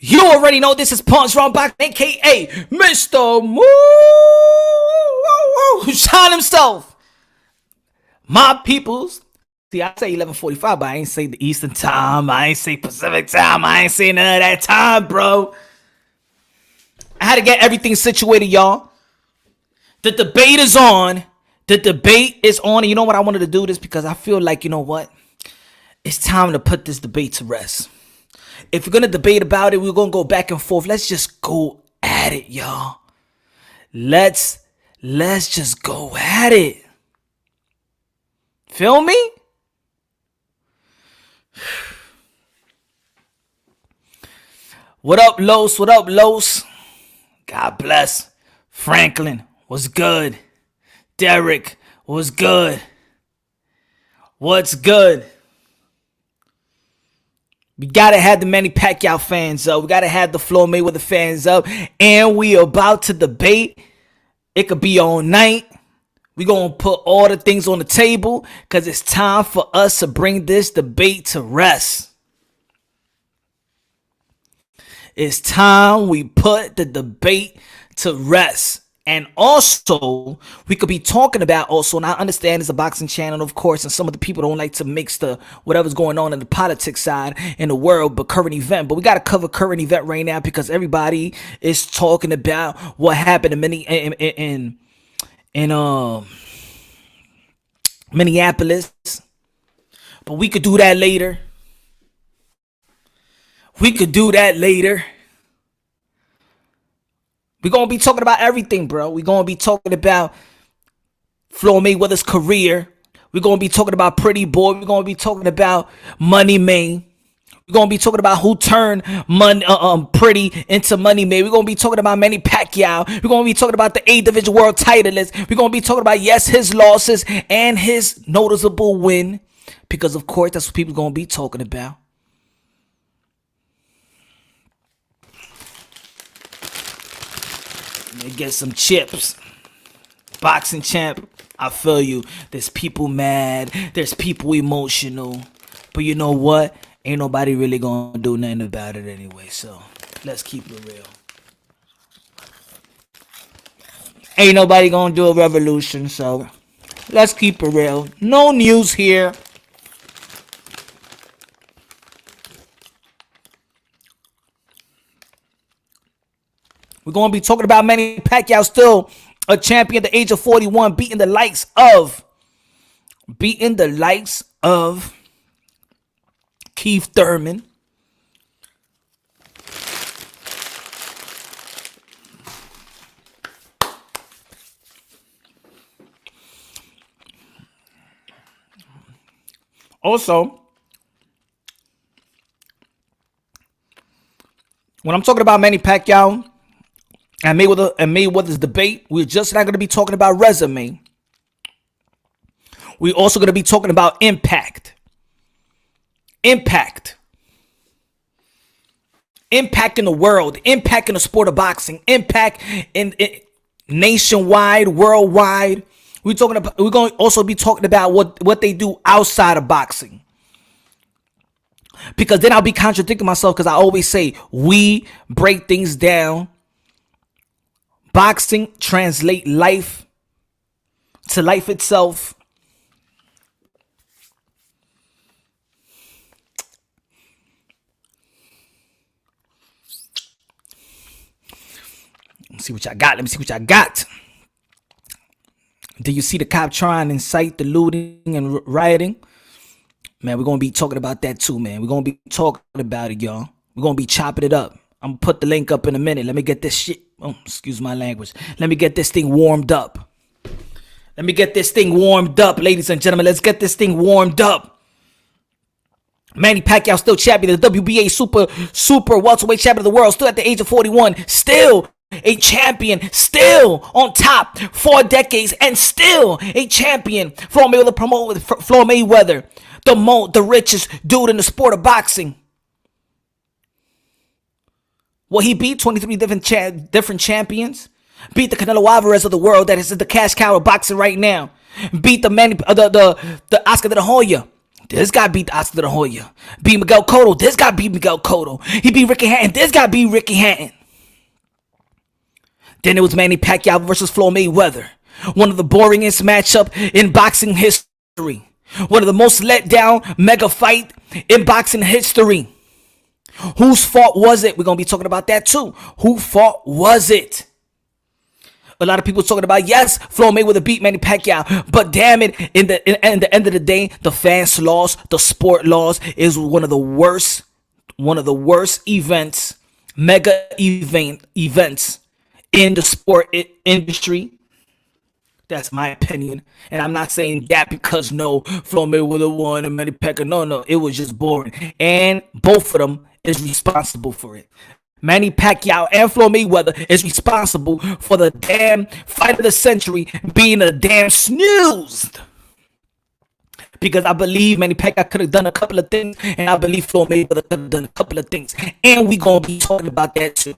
You already know this is Punch Wrong Back, aka Mr. Shine himself. My peoples. See, I say 11:45, but I ain't say the Eastern time. I ain't say Pacific time. I ain't say none of that time, bro. I had to get everything situated, y'all. The debate is on. The debate is on. And you know what? I wanted to do this because I feel like, you know what? It's time to put this debate to rest. If we're going to debate about it, we're going to go back and forth. Let's just go at it, y'all. Let's just go at it. Feel me? What up, Los? What up, Los? God bless. Franklin, what's good? Derek, what's good? What's good? We gotta have the Manny Pacquiao fans up. We gotta have the Floyd Mayweather fans up. And we about to debate. It could be all night. We gonna put all the things on the table because it's time for us to bring this debate to rest. It's time we put the debate to rest. And also, we could be talking about also, and I understand it's a boxing channel, of course, and some of the people don't like to mix the whatever's going on in the politics side in the world, but current event. But we got to cover current event right now because everybody is talking about what happened in Minneapolis. But we could do that later. We're going to be talking about everything, bro. We're going to be talking about Floyd Mayweather's career. We're going to be talking about Pretty Boy. We're going to be talking about Money Man. We're going to be talking about who turned Pretty into Money Man. We're going to be talking about Manny Pacquiao. We're going to be talking about the 8 division world titleist. We're going to be talking about, yes, his losses and his noticeable win. Because, of course, that's what people are going to be talking about. Get some chips. Boxing champ, I feel you. There's people mad. There's people emotional. But you know what? Ain't nobody really gonna do nothing about it anyway. So let's keep it real. Ain't nobody gonna do a revolution. So let's keep it real. No news here. We're going to be talking about Manny Pacquiao, still a champion at the age of 41, beating the likes of Keith Thurman. Also, when I'm talking about Manny Pacquiao and Mayweather's debate, we're just not going to be talking about resume. We're also going to be talking about impact. Impact in the world, impact in the sport of boxing, impact in nationwide, worldwide. We're going to also be talking about what they do outside of boxing. Because then I'll be contradicting myself because I always say we break things down. Boxing translate life to life itself. Let me see what y'all got. Do you see the cop trying to incite the looting and rioting? Man, we're going to be talking about that too, man. We're going to be talking about it, y'all. We're going to be chopping it up. I'm going to put the link up in a minute. Let me get this shit. Oh, excuse my language. Let me get this thing warmed up. Ladies and gentlemen. Let's get this thing warmed up. Manny Pacquiao still champion, the WBA super welterweight champion of the world, still at the age of 41, still a champion, still on top 4 decades, and still a champion. Floyd Mayweather, the richest dude in the sport of boxing. Well, he beat 23 different champions. Beat the Canelo Alvarez of the world that is the cash cow of boxing right now. Beat the Oscar de la Hoya. This guy beat Oscar de la Hoya. Beat Miguel Cotto. This guy beat Miguel Cotto. He beat Ricky Hatton. This guy beat Ricky Hatton. Then it was Manny Pacquiao versus Floyd Mayweather. One of the boringest matchup in boxing history. One of the most let down mega fight in boxing history. Whose fault was it? We're going to be talking about that too. Whose fault was it? A lot of people talking about, yes, Floyd Mayweather beat Manny Pacquiao, but damn it, in the end of the day, the fans lost, the sport lost. Is one of the worst events, mega events in the sport industry. That's my opinion, and I'm not saying that because no, Floyd Mayweather won and Manny Pacquiao. No, it was just boring, and both of them is responsible for it. Manny Pacquiao and Floyd Mayweather is responsible for the damn fight of the century being a damn snooze. Because I believe Manny Pacquiao could have done a couple of things, and I believe Floyd Mayweather could have done a couple of things, and we gonna be talking about that too.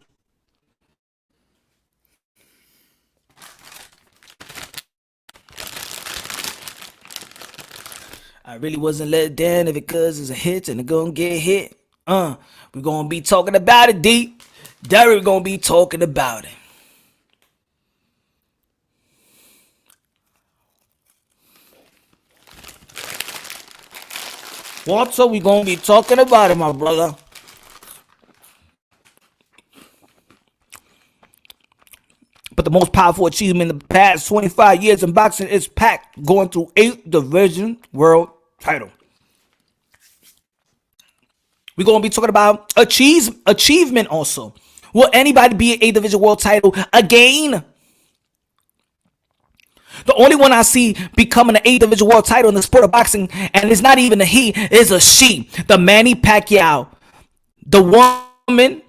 I really wasn't let down if because it's a hit and it's gonna get hit. We're gonna be talking about it, D. Derek gonna be talking about it. What's up? We gonna be talking about it, my brother. But the most powerful achievement in the past 25 years in boxing is Pac going through 8 division world title. We're going to be talking about achievement also. Will anybody be an 8 division world title again? The only one I see becoming an 8 division world title in the sport of boxing, and it's not even a he, it's a she. The Manny Pacquiao. The woman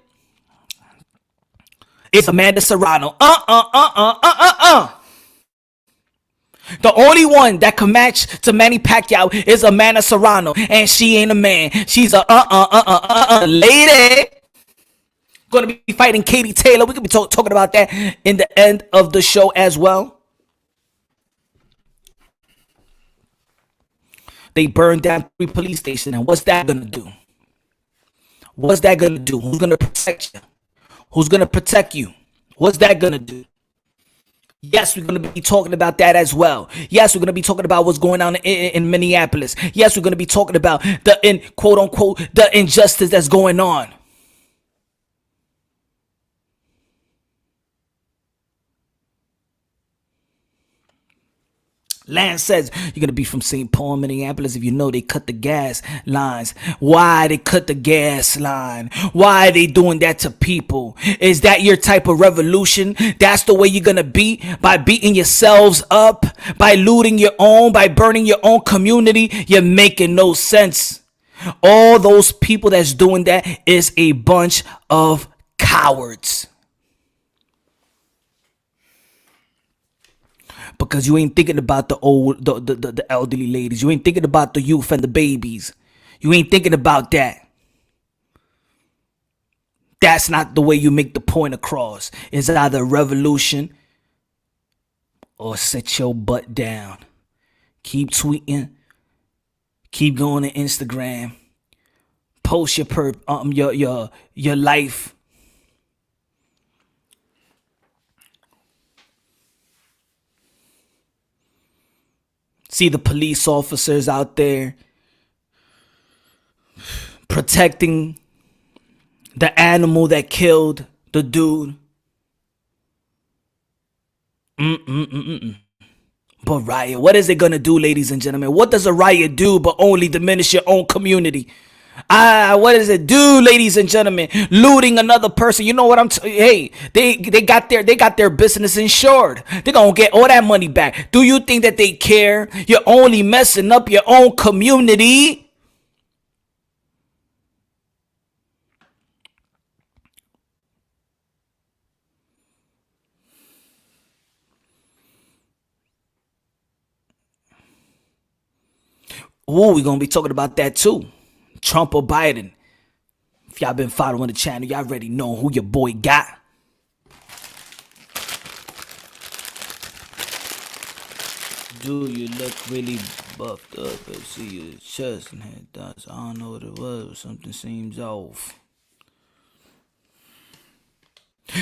is Amanda Serrano. The only one that can match to Manny Pacquiao is Amanda Serrano, and she ain't a man. She's a lady. Gonna be fighting Katie Taylor. We could be talking about that in the end of the show as well. They burned down 3 police stations, and what's that gonna do? What's that gonna do? Who's gonna protect you? Who's gonna protect you? What's that gonna do? Yes, we're going to be talking about that as well. Yes, we're going to be talking about what's going on in Minneapolis. Yes, we're going to be talking about quote unquote, the injustice that's going on. Lance says you're going to be from St. Paul, Minneapolis. If you know, they cut the gas lines. Why they cut the gas line? Why are they doing that to people? Is that your type of revolution? That's the way you're going to be? By beating yourselves up? By looting your own? By burning your own community? You're making no sense. All those people that's doing that is a bunch of cowards. Because you ain't thinking about the elderly ladies. You ain't thinking about the youth and the babies. You ain't thinking about that. That's not the way you make the point across. It's either revolution or sit your butt down. Keep tweeting. Keep going to Instagram. Post your life. See the police officers out there protecting the animal that killed the dude. But riot, what is it gonna do, ladies and gentlemen? What does a riot do but only diminish your own community? What does it do, ladies and gentlemen? Looting another person. You know what hey, they got their business insured. They're gonna get all that money back. Do you think that they care? You're only messing up your own community. Ooh, we're gonna be talking about that too. Trump or Biden. If y'all been following the channel, y'all already know who your boy got. Do you look really buffed up, but see your chest and head dots. I don't know what it was, but something seems off.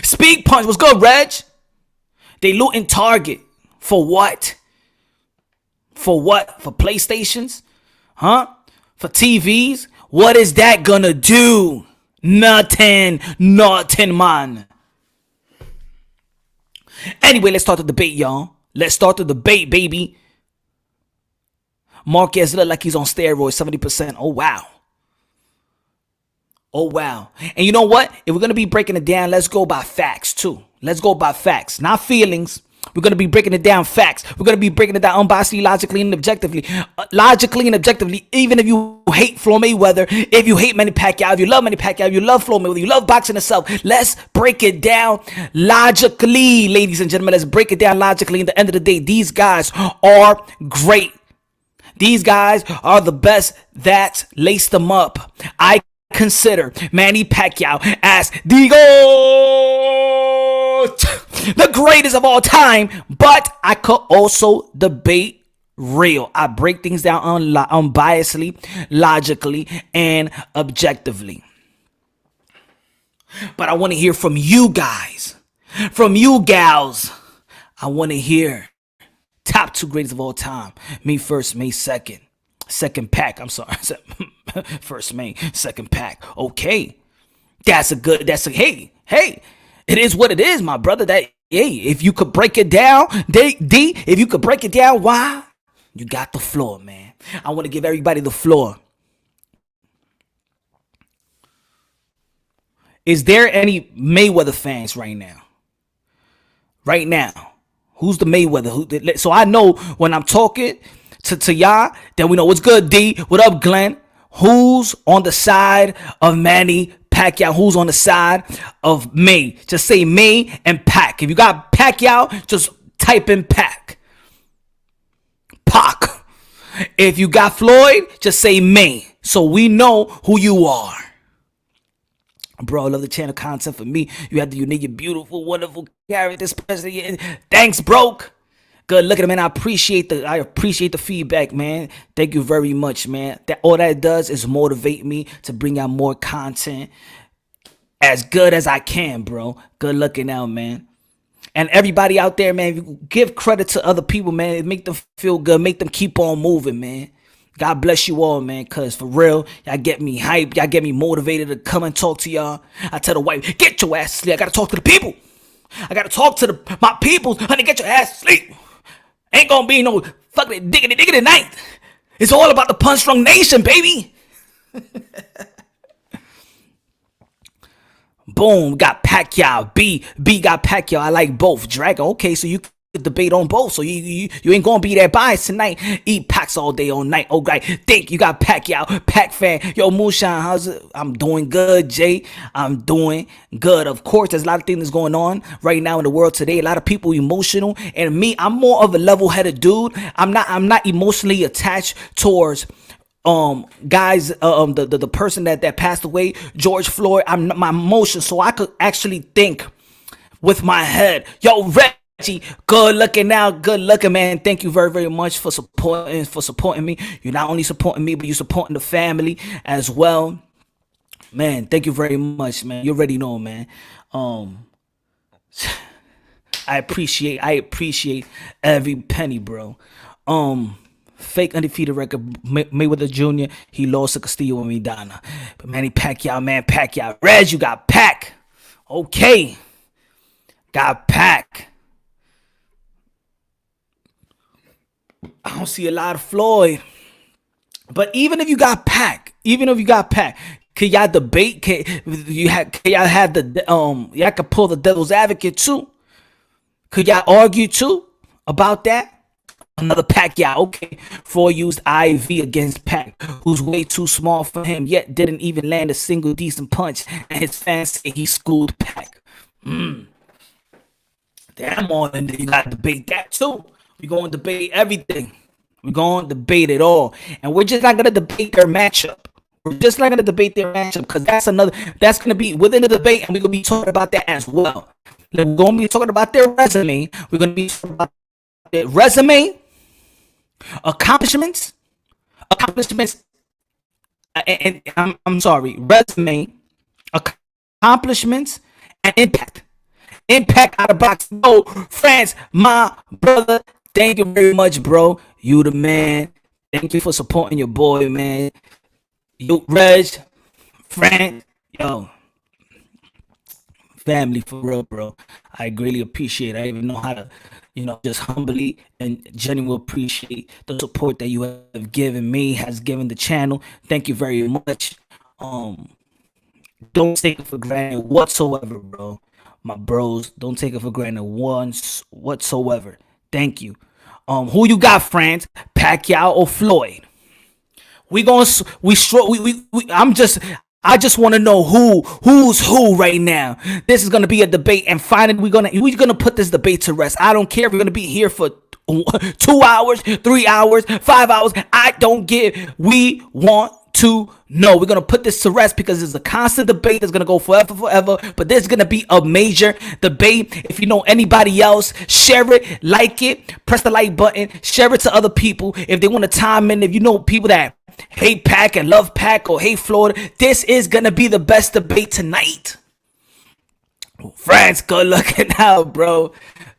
Speak Punch, what's good, Reg? They looting Target. For what? For what? For PlayStations? Huh? For TVs? What is that gonna do? Nothing, man. Anyway, let's start the debate, y'all. Let's start the debate, baby. Marquez look like he's on steroids, 70%. Oh, wow. Oh, wow. And you know what? If we're going to be breaking it down, let's go by facts, too. Let's go by facts, not feelings. We're going to be breaking it down facts. We're going to be breaking it down unbiasedly, logically, and objectively. Logically and objectively, even if you hate Floyd Mayweather, if you hate Manny Pacquiao, if you love Manny Pacquiao, if you love Floyd Mayweather, you love boxing itself, let's break it down logically, ladies and gentlemen. Let's break it down logically. At the end of the day, these guys are great. These guys are the best that laced them up. I consider Manny Pacquiao as the GOAT, the greatest of all time, but I could also debate real. I break things down unbiasedly, logically, and objectively. But I want to hear from you guys, from you gals. I want to hear top two greatest of all time. Me first, May second. Second Pac. I'm sorry. First May, second Pac. Okay. Hey. It is what it is, my brother. Hey, if you could break it down, if you could break it down, why? You got the floor, man. I want to give everybody the floor. Is there any Mayweather fans right now? Right now. Who's the Mayweather? So I know when I'm talking to y'all, then we know what's good, D. What up, Glenn? Who's on the side of Manny Pacquiao? Who's on the side of May? Just say May and Pac. If you got Pacquiao, just type in Pac. If you got Floyd, just say May. So we know who you are. Bro, I love the channel content. For me, you have the unique, beautiful, wonderful character. Thanks, broke. Good looking, man. I appreciate the feedback, man. Thank you very much, man. All that does is motivate me to bring out more content as good as I can, bro. Good looking out, man. And everybody out there, man, give credit to other people, man. Make them feel good. Make them keep on moving, man. God bless you all, man, because for real, y'all get me hyped. Y'all get me motivated to come and talk to y'all. I tell the wife, get your ass to sleep. I got to talk to the people. I got to talk to my people. Honey, get your ass to sleep. Ain't going to be no fucking diggity night. It's all about the Punch Drunk Nation, baby. Boom, got Pacquiao. B got Pacquiao. I like both. Dragon, okay, so you debate on both, so you ain't gonna be that biased tonight. Eat packs all day, all night. Okay, think you got Pacquiao, Pac fan. Yo, Moonshine, how's it? I'm doing good, Jay. I'm doing good. Of course, there's a lot of things going on right now in the world today. A lot of people emotional, and me, I'm more of a level-headed dude. I'm not emotionally attached towards guys, the person that passed away, George Floyd. I'm my emotions, so I could actually think with my head. Yo, Reggie, good looking now, good looking, man. Thank you very, very much for supporting me. You're not only supporting me, but you're supporting the family as well, man. Thank you very much, man. You already know, man. I appreciate every penny, bro. Fake undefeated record, Mayweather Jr. He lost to Castillo and Medina. But Manny Pacquiao, man, Pacquiao. Reg, you got Pac. Okay. Got Pac. I don't see a lot of Floyd. But even if you got Pac, can y'all debate? Can y'all have y'all could pull the devil's advocate too? Could y'all argue too about that? Another Pacquiao, okay. Floyd used IV against Pac, who's way too small for him, yet didn't even land a single decent punch, and his fans say he schooled Pac. Damn, on, and you got to debate that too. We're going to debate everything. We're going to debate it all. And we're just not going to debate their matchup. We're just not going to debate their matchup, because that's going to be within the debate, and we're going to be talking about that as well. We're going to be talking about their resume. We're going to be talking about their resume, Accomplishments, accomplishments, and I'm sorry, resume, accomplishments, and impact. Impact out of box. No, France, my brother. Thank you very much, bro. You the man. Thank you for supporting your boy, man. You, Reg, Frank, yo, family for real, bro. I greatly appreciate it. I even know how to, just humbly and genuinely appreciate the support that you have given me, has given the channel. Thank you very much. Um, don't take it for granted whatsoever, bro. My bros, don't take it for granted once whatsoever. Thank you. Who you got, friends? Pacquiao or Floyd? We going I just want to know who's who right now. This is gonna be a debate, and finally we're gonna put this debate to rest. I don't care if we're gonna be here for 2 hours, 3 hours, 5 hours. I don't give. We want to know. We're gonna put this to rest because it's a constant debate that's gonna go forever. But there's gonna be a major debate. If you know anybody else, share it, like it, press the like button, share it to other people if they want to chime in. If you know people that hate Pac and love Pac or hate Floyd, this is gonna be the best debate tonight. France, good looking out, bro.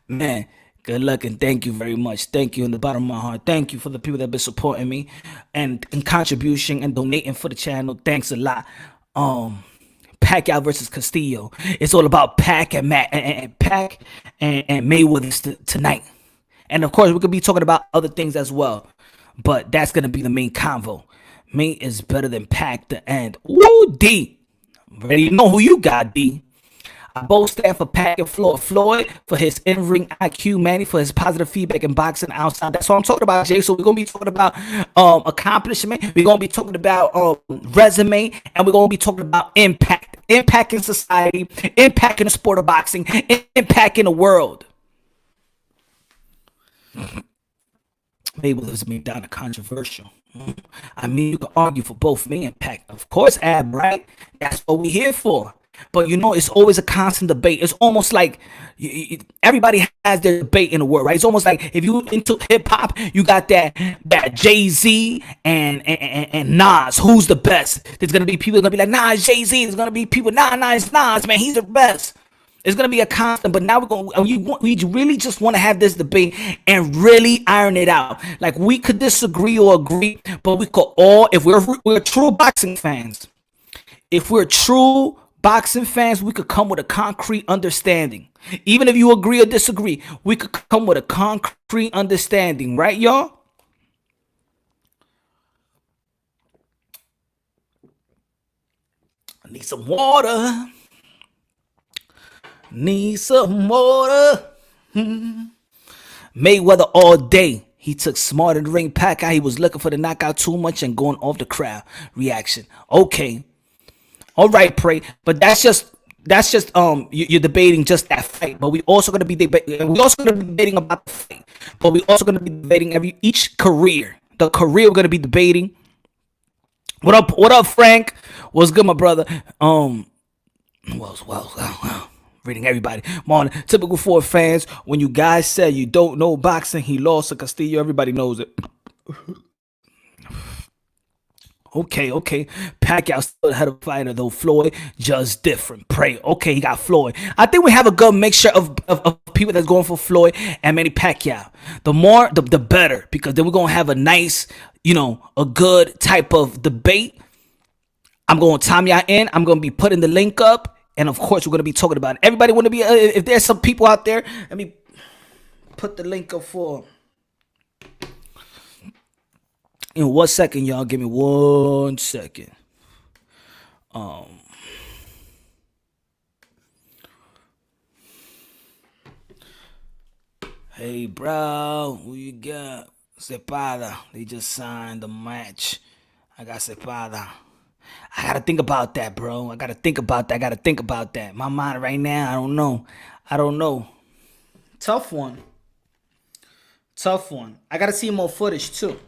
Man, good luck and thank you very much. Thank you in the bottom of my heart. Thank you for the people that have been supporting me and contribution and donating for the channel. Thanks a lot. Pacquiao versus Castillo. It's all about Pac and Matt and Pac and Mayweather tonight. And of course, we could be talking about other things as well. But that's gonna be the main convo. Me is better than Pac the end. Woo, D. Ready? You know who you got, D. I both stand for Pac and Floyd. Floyd for his in-ring IQ, Manny for his positive feedback in boxing outside. That's what I'm talking about, Jay. So we're gonna be talking about accomplishment. We're gonna be talking about resume, and we're gonna be talking about impact, impact in society, impact in the sport of boxing, impact in the world. Mayweather's made down a controversial. I mean, you can argue for both me and Pac. Of course, Ab, right? That's what we're here for. But it's always a constant debate. It's almost like everybody has their debate in the world, right? It's almost like if you into hip hop, you got that Jay-Z and Nas. Who's the best? There's gonna be people gonna be like, nah, it's Jay-Z. There's gonna be people, nah, it's Nas, man. He's the best. It's gonna be a constant, but now we really just want to have this debate and really iron it out. Like we could disagree or agree, but we could all, if we're true boxing fans, if we're true boxing fans, we could come with a concrete understanding. Even if you agree or disagree, we could come with a concrete understanding, right, y'all? I need some water. Need some water. Mayweather all day. He took smart in the ring. Pacquiao, he was looking for the knockout too much and going off the crowd. Reaction. Okay. All right, Pray. But that's just you're debating just that fight. But we also gonna be debating about the fight. But we also gonna be debating each career. The career we're gonna be debating. What up, Frank? What's good, my brother? Well. Reading everybody. Morning. Typical Ford fans. When you guys say you don't know boxing, he lost to Castillo. Everybody knows it. Okay. Pacquiao still had a fighter though. Floyd just different. Pray. Okay, he got Floyd. I think we have a good mixture of people that's going for Floyd and Manny Pacquiao. The more, the better, because then we're gonna have a nice, a good type of debate. I'm gonna time y'all in. I'm gonna be putting the link up. And of course, we're going to be talking about it. Everybody want to be, if there's some people out there, let me put the link up for. In 1 second, y'all. Give me 1 second. Hey, bro. Who you got? Cepada. They just signed the match. I got Cepada. I gotta think about that, bro. I gotta think about that. My mind right now, I don't know. Tough one. I gotta see more footage too.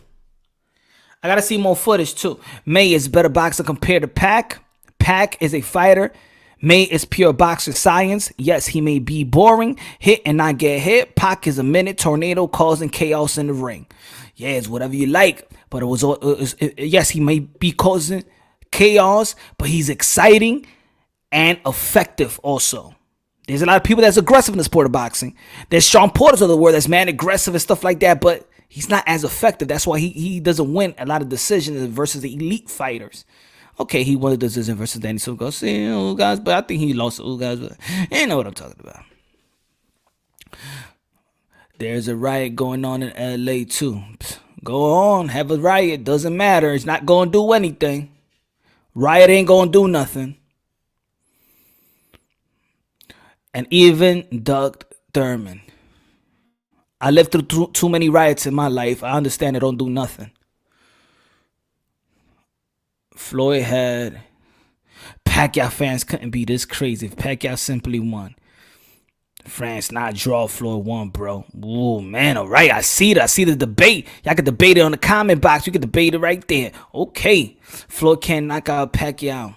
May is better boxer compared to Pac. Pac is a fighter. May is pure boxer science. Yes, he may be boring, hit and not get hit. Pac is a minute tornado causing chaos in the ring. Yeah, it's whatever you like, but yes, he may be causing chaos, but he's exciting and effective also. There's a lot of people that's aggressive in the sport of boxing. There's Sean Porter's of the world that's man aggressive and stuff like that, but he's not as effective. That's why he doesn't win a lot of decisions versus the elite fighters. Okay, he won the decision versus Danny Silva, guys, but I think he lost to guys. But you know what I'm talking about. There's a riot going on in LA too. Go on, have a riot. Doesn't matter. It's not going to do anything. Riot ain't going to do nothing. And even Doug Thurman. I lived through too many riots in my life. I understand it don't do nothing. Floyd had Pacquiao fans couldn't be this crazy if Pacquiao simply won. France not draw, Floyd won, bro. Ooh, man, all right. I see it. I see the debate. Y'all can debate it on the comment box. You can debate it right there. Okay. Floyd can't knock out Pacquiao.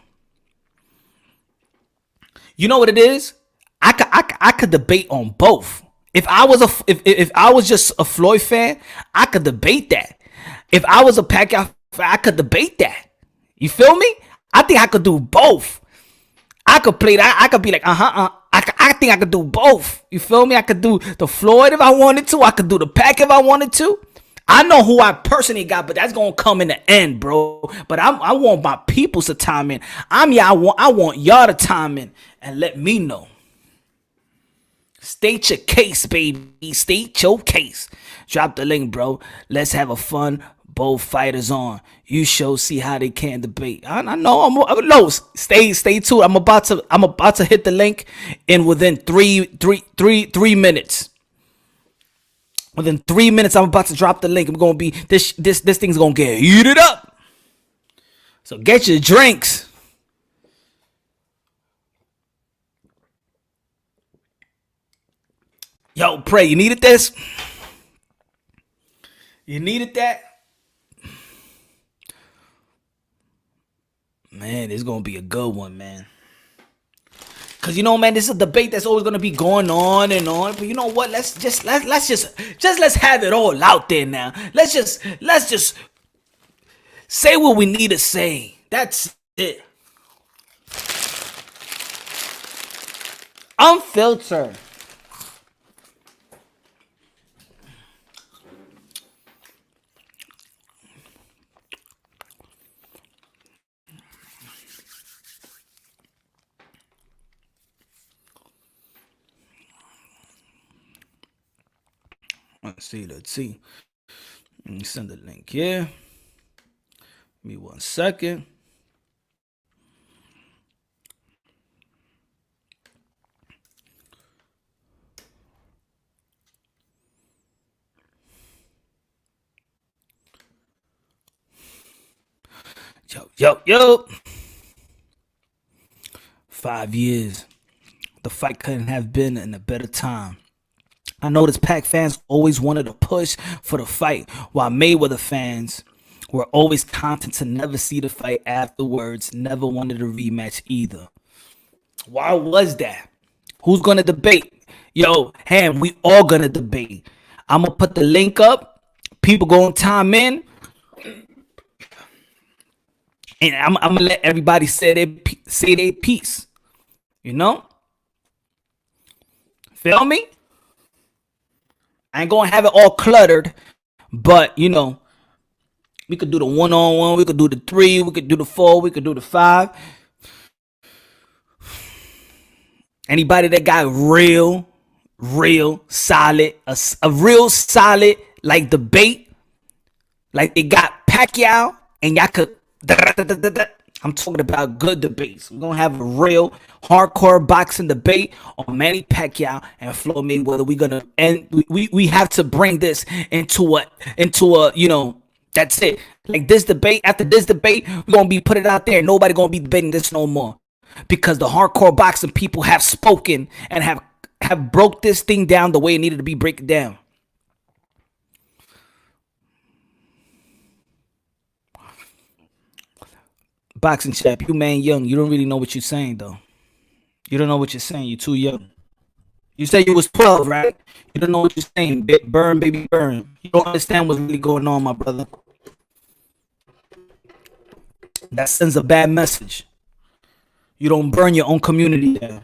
You know what it is? I could debate on both. If I was just a Floyd fan, I could debate that. If I was a Pacquiao fan, I could debate that. You feel me? I think I could do both. I could play that. I could be like, I think I could do both. You feel me? I could do the Floyd if I wanted to. I could do the Pac if I wanted to. I know who I personally got, but that's gonna come in the end, bro. But I want my peoples to time in. I want y'all to time in and let me know. State your case, baby. State your case. Drop the link, bro. Let's have a fun. Both fighters on. You shall see how they can debate. I know. I'm no. Stay tuned. I'm about to hit the link in within three minutes. Within 3 minutes, I'm about to drop the link. I'm gonna be this thing's gonna get heated up. So get your drinks. Yo, Pray, you needed this? You needed that? Man, it's gonna be a good one, man. Cause you know, man, this is a debate that's always gonna be going on and on. But you know what? Let's just have it all out there now. Let's just say what we need to say. That's it. Unfiltered. Let's see. Let me send the link here. Give me 1 second. Yo. 5 years. The fight couldn't have been in a better time. I noticed Pac fans always wanted to push for the fight, while Mayweather fans were always content to never see the fight afterwards, never wanted a rematch either. Why was that? Who's gonna debate? Yo, Ham, we all gonna debate. I'm gonna put the link up. People gonna time in. And I'm gonna let everybody say their piece. You know? Feel me? I ain't gonna have it all cluttered, but you know, we could do the 1-on-1, we could do the 3, we could do the 4, we could do the 5. Anybody that got real solid, a real solid like debate, like they got Pacquiao, and y'all could. I'm talking about good debates. We're gonna have a real hardcore boxing debate on Manny Pacquiao and Floyd Mayweather. We're gonna we have to bring this into a you know, that's it. Like this debate, after this debate, we're gonna be put it out there. Nobody gonna be debating this no more. Because the hardcore boxing people have spoken and have broke this thing down the way it needed to be broken down. Boxing champ, you man young, you don't really know what you're saying though. You don't know what you're saying. You're too young. You said you was 12, right? You don't know what you're saying. Burn, baby, burn. You don't understand what's really going on, my brother. That sends a bad message. You don't burn your own community down.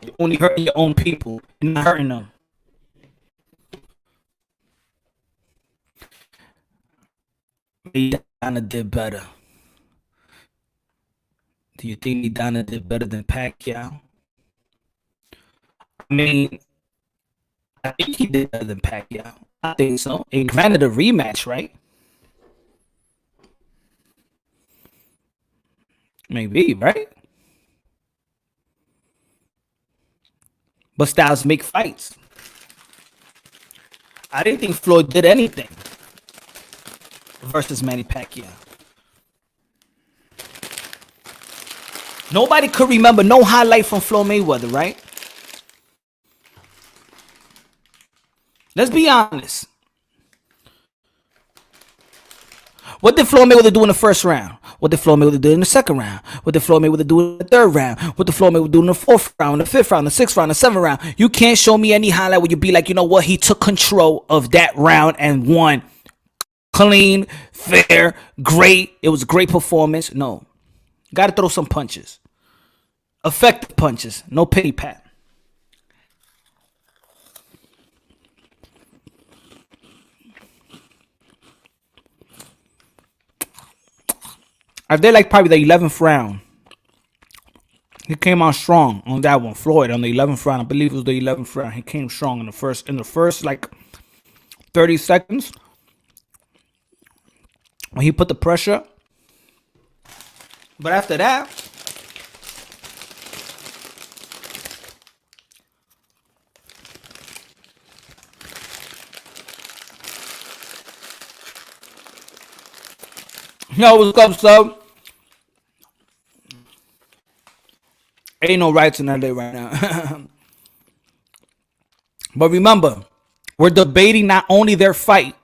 You're only hurting your own people. You're not hurting them. Donna did better. Do you think Donna did better than Pacquiao? I mean, I think he did better than Pacquiao. I think so. And granted a rematch, right? Maybe, right? But styles make fights. I didn't think Floyd did anything versus Manny Pacquiao. Nobody could remember no highlight from Floyd Mayweather, right? Let's be honest. What did Floyd Mayweather do in the first round? What did Floyd Mayweather do in the second round? What did Floyd Mayweather do in the third round? What did Floyd Mayweather do in the fourth round, the fifth round, the sixth round, the seventh round? You can't show me any highlight where you be like, you know what? He took control of that round and won. Clean, fair, great. It was a great performance. No. Got to throw some punches. Effective punches. No pity pat. I did like probably the 11th round. He came out strong on that one. Floyd on the 11th round. I believe it was the 11th round. He came strong in the first like 30 seconds. When he put the pressure. But after that, yo, what's up, sub? Ain't no rights in LA right now. But remember, we're debating not only their fight.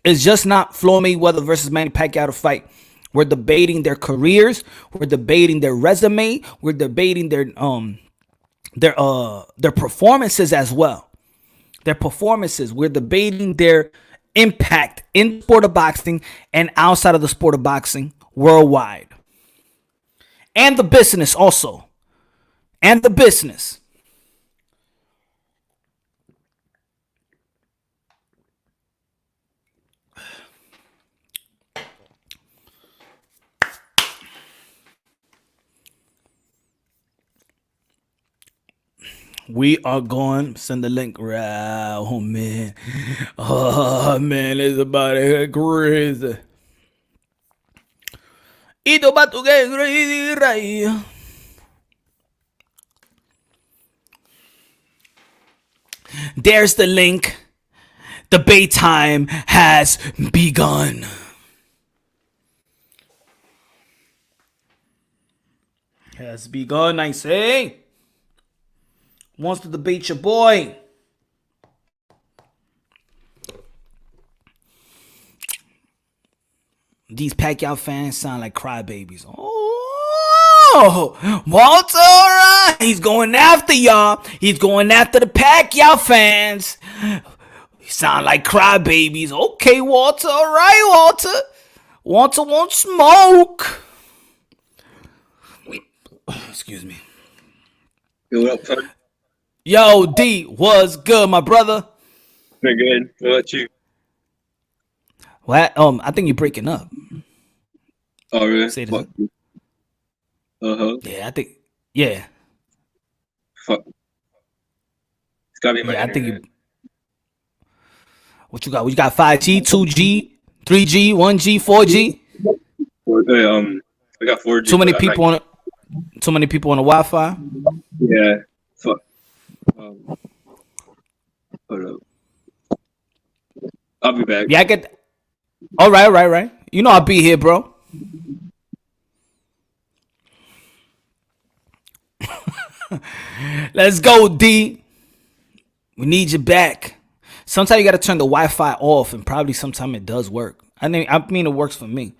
It's just not Floyd Mayweather versus Manny Pacquiao to fight. We're debating their careers. We're debating their resume. We're debating their performances as well. Their performances. We're debating their impact in the sport of boxing and outside of the sport of boxing worldwide. And the business also. And the business. We are going. Send the link. Oh man. Oh man, it's about to get crazy. It's about to get crazy right. There's the link. Debate time has begun. Has begun, I say. Wants to debate your boy. These Pacquiao fans sound like crybabies. Oh, Walter, all right. He's going after y'all. He's going after the Pacquiao fans. You sound like crybabies. Okay, Walter, all right, Walter. Walter won't smoke. Excuse me. Yo, what up, son? Yo, D, what's good, my brother? Pretty good. What about you? What? I think you're breaking up. Oh, really? Say Fuck. this. Yeah, I think. Yeah. Fuck. It's gotta be my Yeah, I think internet. you. What you got? What you got? 5G, 2G, 3G, 1G, 4G. I got 4G. Too many but people on it. Too many people on the Wi-Fi. Yeah. Fuck. Hold up. I'll be back. Yeah, I get. All right. You know I'll be here, bro. Let's go, D. We need you back. Sometimes you got to turn the Wi-Fi off, and probably sometimes it does work. I mean, it works for me.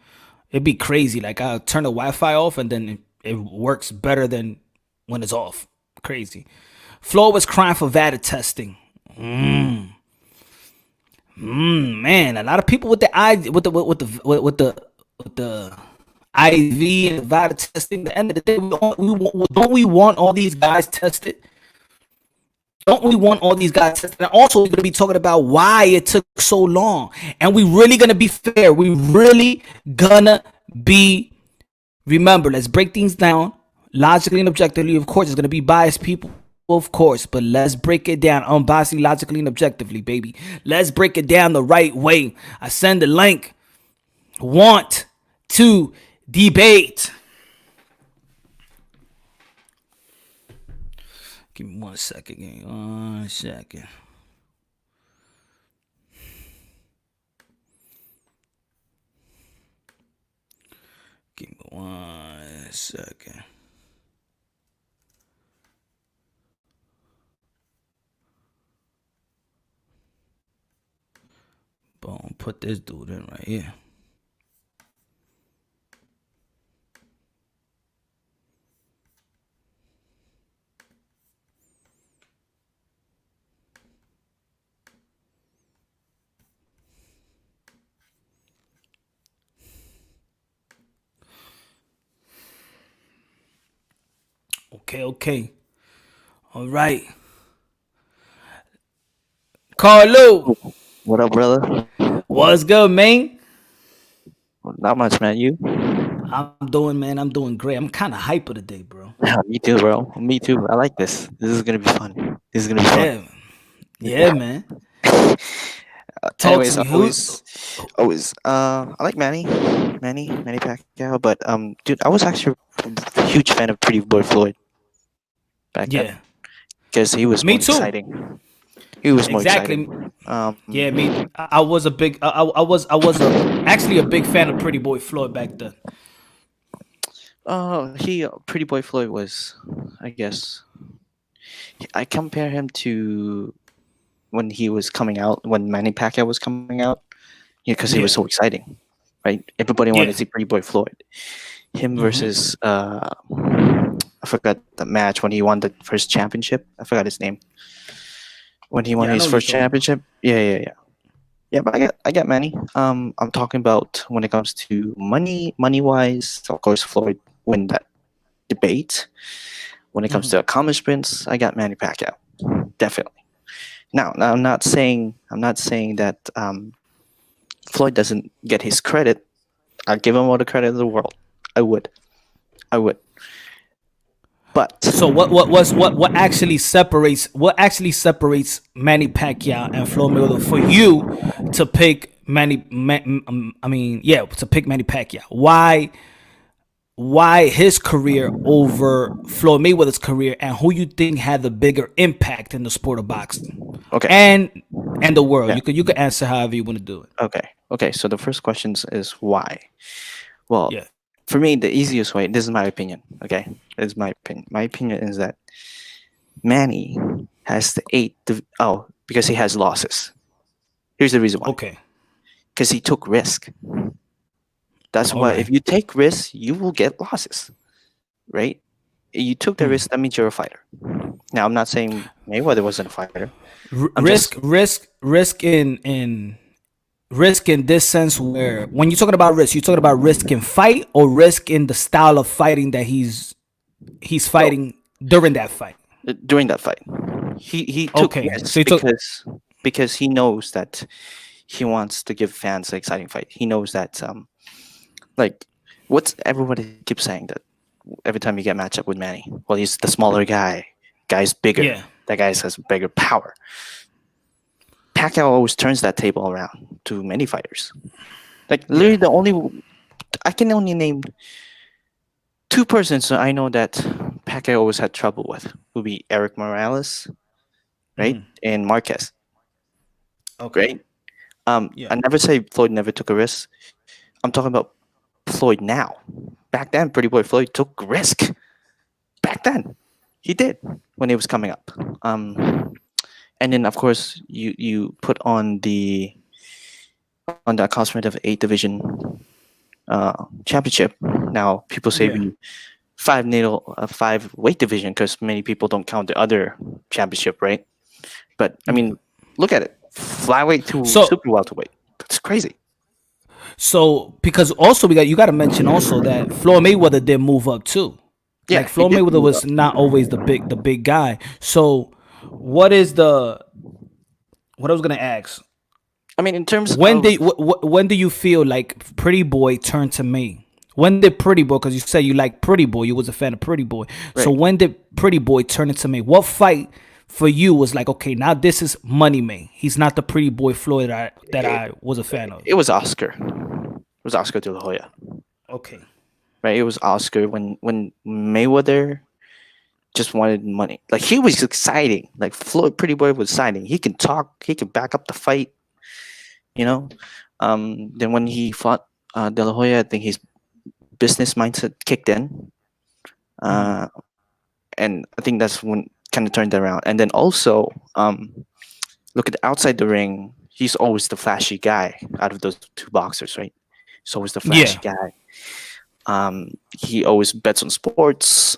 It'd be crazy. Like I'll turn the Wi-Fi off, and then it works better than when it's off. crazy. Floyd was crying for VADA testing. Man, a lot of people with the IV and VADA testing. At the end of the day, don't we want all these guys tested? Don't we want all these guys tested? And also, we're going to be talking about why it took so long. And we really going to be fair. We really going to be, remember, let's break things down logically and objectively. Of course, it's going to be biased people, of course, but let's break it down unbiasedly, logically, and objectively, baby. Let's break it down the right way. I send the link. Want to debate. Give me 1 second. Give me 1 second. Give me 1 second. Boom. Put this dude in right here. Okay. All right. Carlo, What up, brother? what's good, man? Not much, man. You? I'm doing great. I'm kind of hyper today, bro. Me too, bro. Me too. I like this. This is gonna be fun. This is gonna be fun. Yeah, man. Talk Anyways, to me. I like Manny Pacquiao, but dude, I was actually a huge fan of Pretty Boy Floyd back then because he was Me more too. exciting. He was more Exactly. exciting. Yeah, me. I was a big. Actually a big fan of Pretty Boy Floyd back then. Pretty Boy Floyd was, I guess, I compare him to when he was coming out, when Manny Pacquiao was coming out, because he was so exciting, right? Everybody wanted to see Pretty Boy Floyd. Him versus I forgot the match when he won the first championship. I forgot his name. When he won his first championship. Yeah. But I get Manny. I'm talking about when it comes to money wise, of course Floyd win that debate. When it comes to accomplishments, I got Manny Pacquiao. Definitely. Now I'm not saying that Floyd doesn't get his credit. I give him all the credit in the world. I would. But So what actually separates Manny Pacquiao and Floyd Mayweather for you to pick to pick Manny Pacquiao? Why his career over Floyd Mayweather's career, and who you think had the bigger impact in the sport of boxing? Okay. And the world. Yeah. You could answer however you want to do it. Okay. So the first question is why? Well, for me, the easiest way. This is my opinion. Okay, this is my opinion. My opinion is that Manny has because he has losses. Here's the reason why. Okay. Because he took risk. That's why if you take risks, you will get losses, right? You took the risk. That means you're a fighter. Now, I'm not saying Mayweather wasn't a fighter. Risk in this sense, where when you're talking about risk, you're talking about risk in fight or risk in the style of fighting that he's fighting during that fight. During that fight, he took risks because he knows that he wants to give fans an exciting fight. He knows that like what's everybody keeps saying that every time you get matched up with Manny, well, he's the smaller guy. Guy's bigger. Yeah. That guy has bigger power. Pacquiao always turns that table around to many fighters. Like literally I can only name two persons I know that Pacquiao always had trouble with. Would be Eric Morales, right? And Marquez. Okay. Right? I never say Floyd never took a risk. I'm talking about Floyd now. Back then, Pretty Boy Floyd took risk. Back then. He did when he was coming up. And then of course you put on the accomplishment of 8 division championship. Now people say five weight division because many people don't count the other championship, right? But I mean, look at it, flyweight to So super welterweight. That's crazy. so because also you got to mention also that Floyd Mayweather did move up too. Yeah, Like he Floyd did Mayweather move up. was not always the big guy. So what is the what I was gonna ask? I mean, in terms When of did when do you feel like Pretty Boy turned to me? When did Pretty Boy? Because you said you like Pretty Boy, you was a fan of Pretty Boy. So right, when did Pretty Boy turn into me? What fight for you was like, okay, now this is Money May. He's not the Pretty Boy Floyd that it, I was a fan of. it was Oscar. It was Oscar De La Hoya, Okay. right? It was Oscar when Mayweather just wanted money. Like he was exciting. Like Floyd Pretty Boy was exciting. He can talk. He can back up the fight. You know. Then when he fought De La Hoya, I think his business mindset kicked in, uh, and I think that's when kind of turned it around. And then also, look at outside the ring. He's always the flashy guy out of those two boxers, right? He's always the flashy Yeah. guy. He always bets on sports.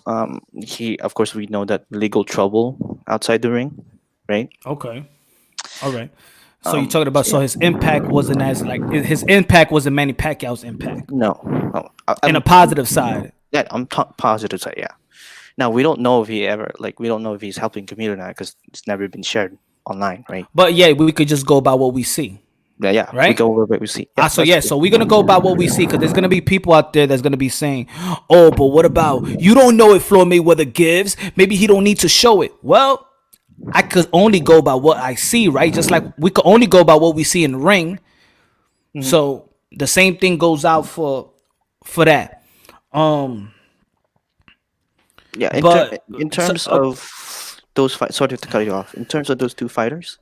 He, of course, we know that legal trouble outside the ring, right? Okay. All right. So you're talking about So so yeah, his impact wasn't as like his impact wasn't Manny Pacquiao's impact no, no. in a positive side. Yeah, I'm positive side. Yeah. Now we don't know if he ever we don't know if he's helping community or not because it's never been shared online, right? But yeah, we could just go by what we see, Yeah, yeah. We right? go over what we see. Yeah, So that's yeah, true. so we're gonna go by what we see because there's gonna be people out there that's gonna be saying, "Oh, but what about you? Don't know if Floyd Mayweather gives? Maybe he don't need to show it." Well, I could only go by what I see, right? Just like we could only go by what we see in the ring. Mhm. So the same thing goes out for that. Yeah, But in so, terms of those fights, sorry to cut you off. In terms of those two fighters,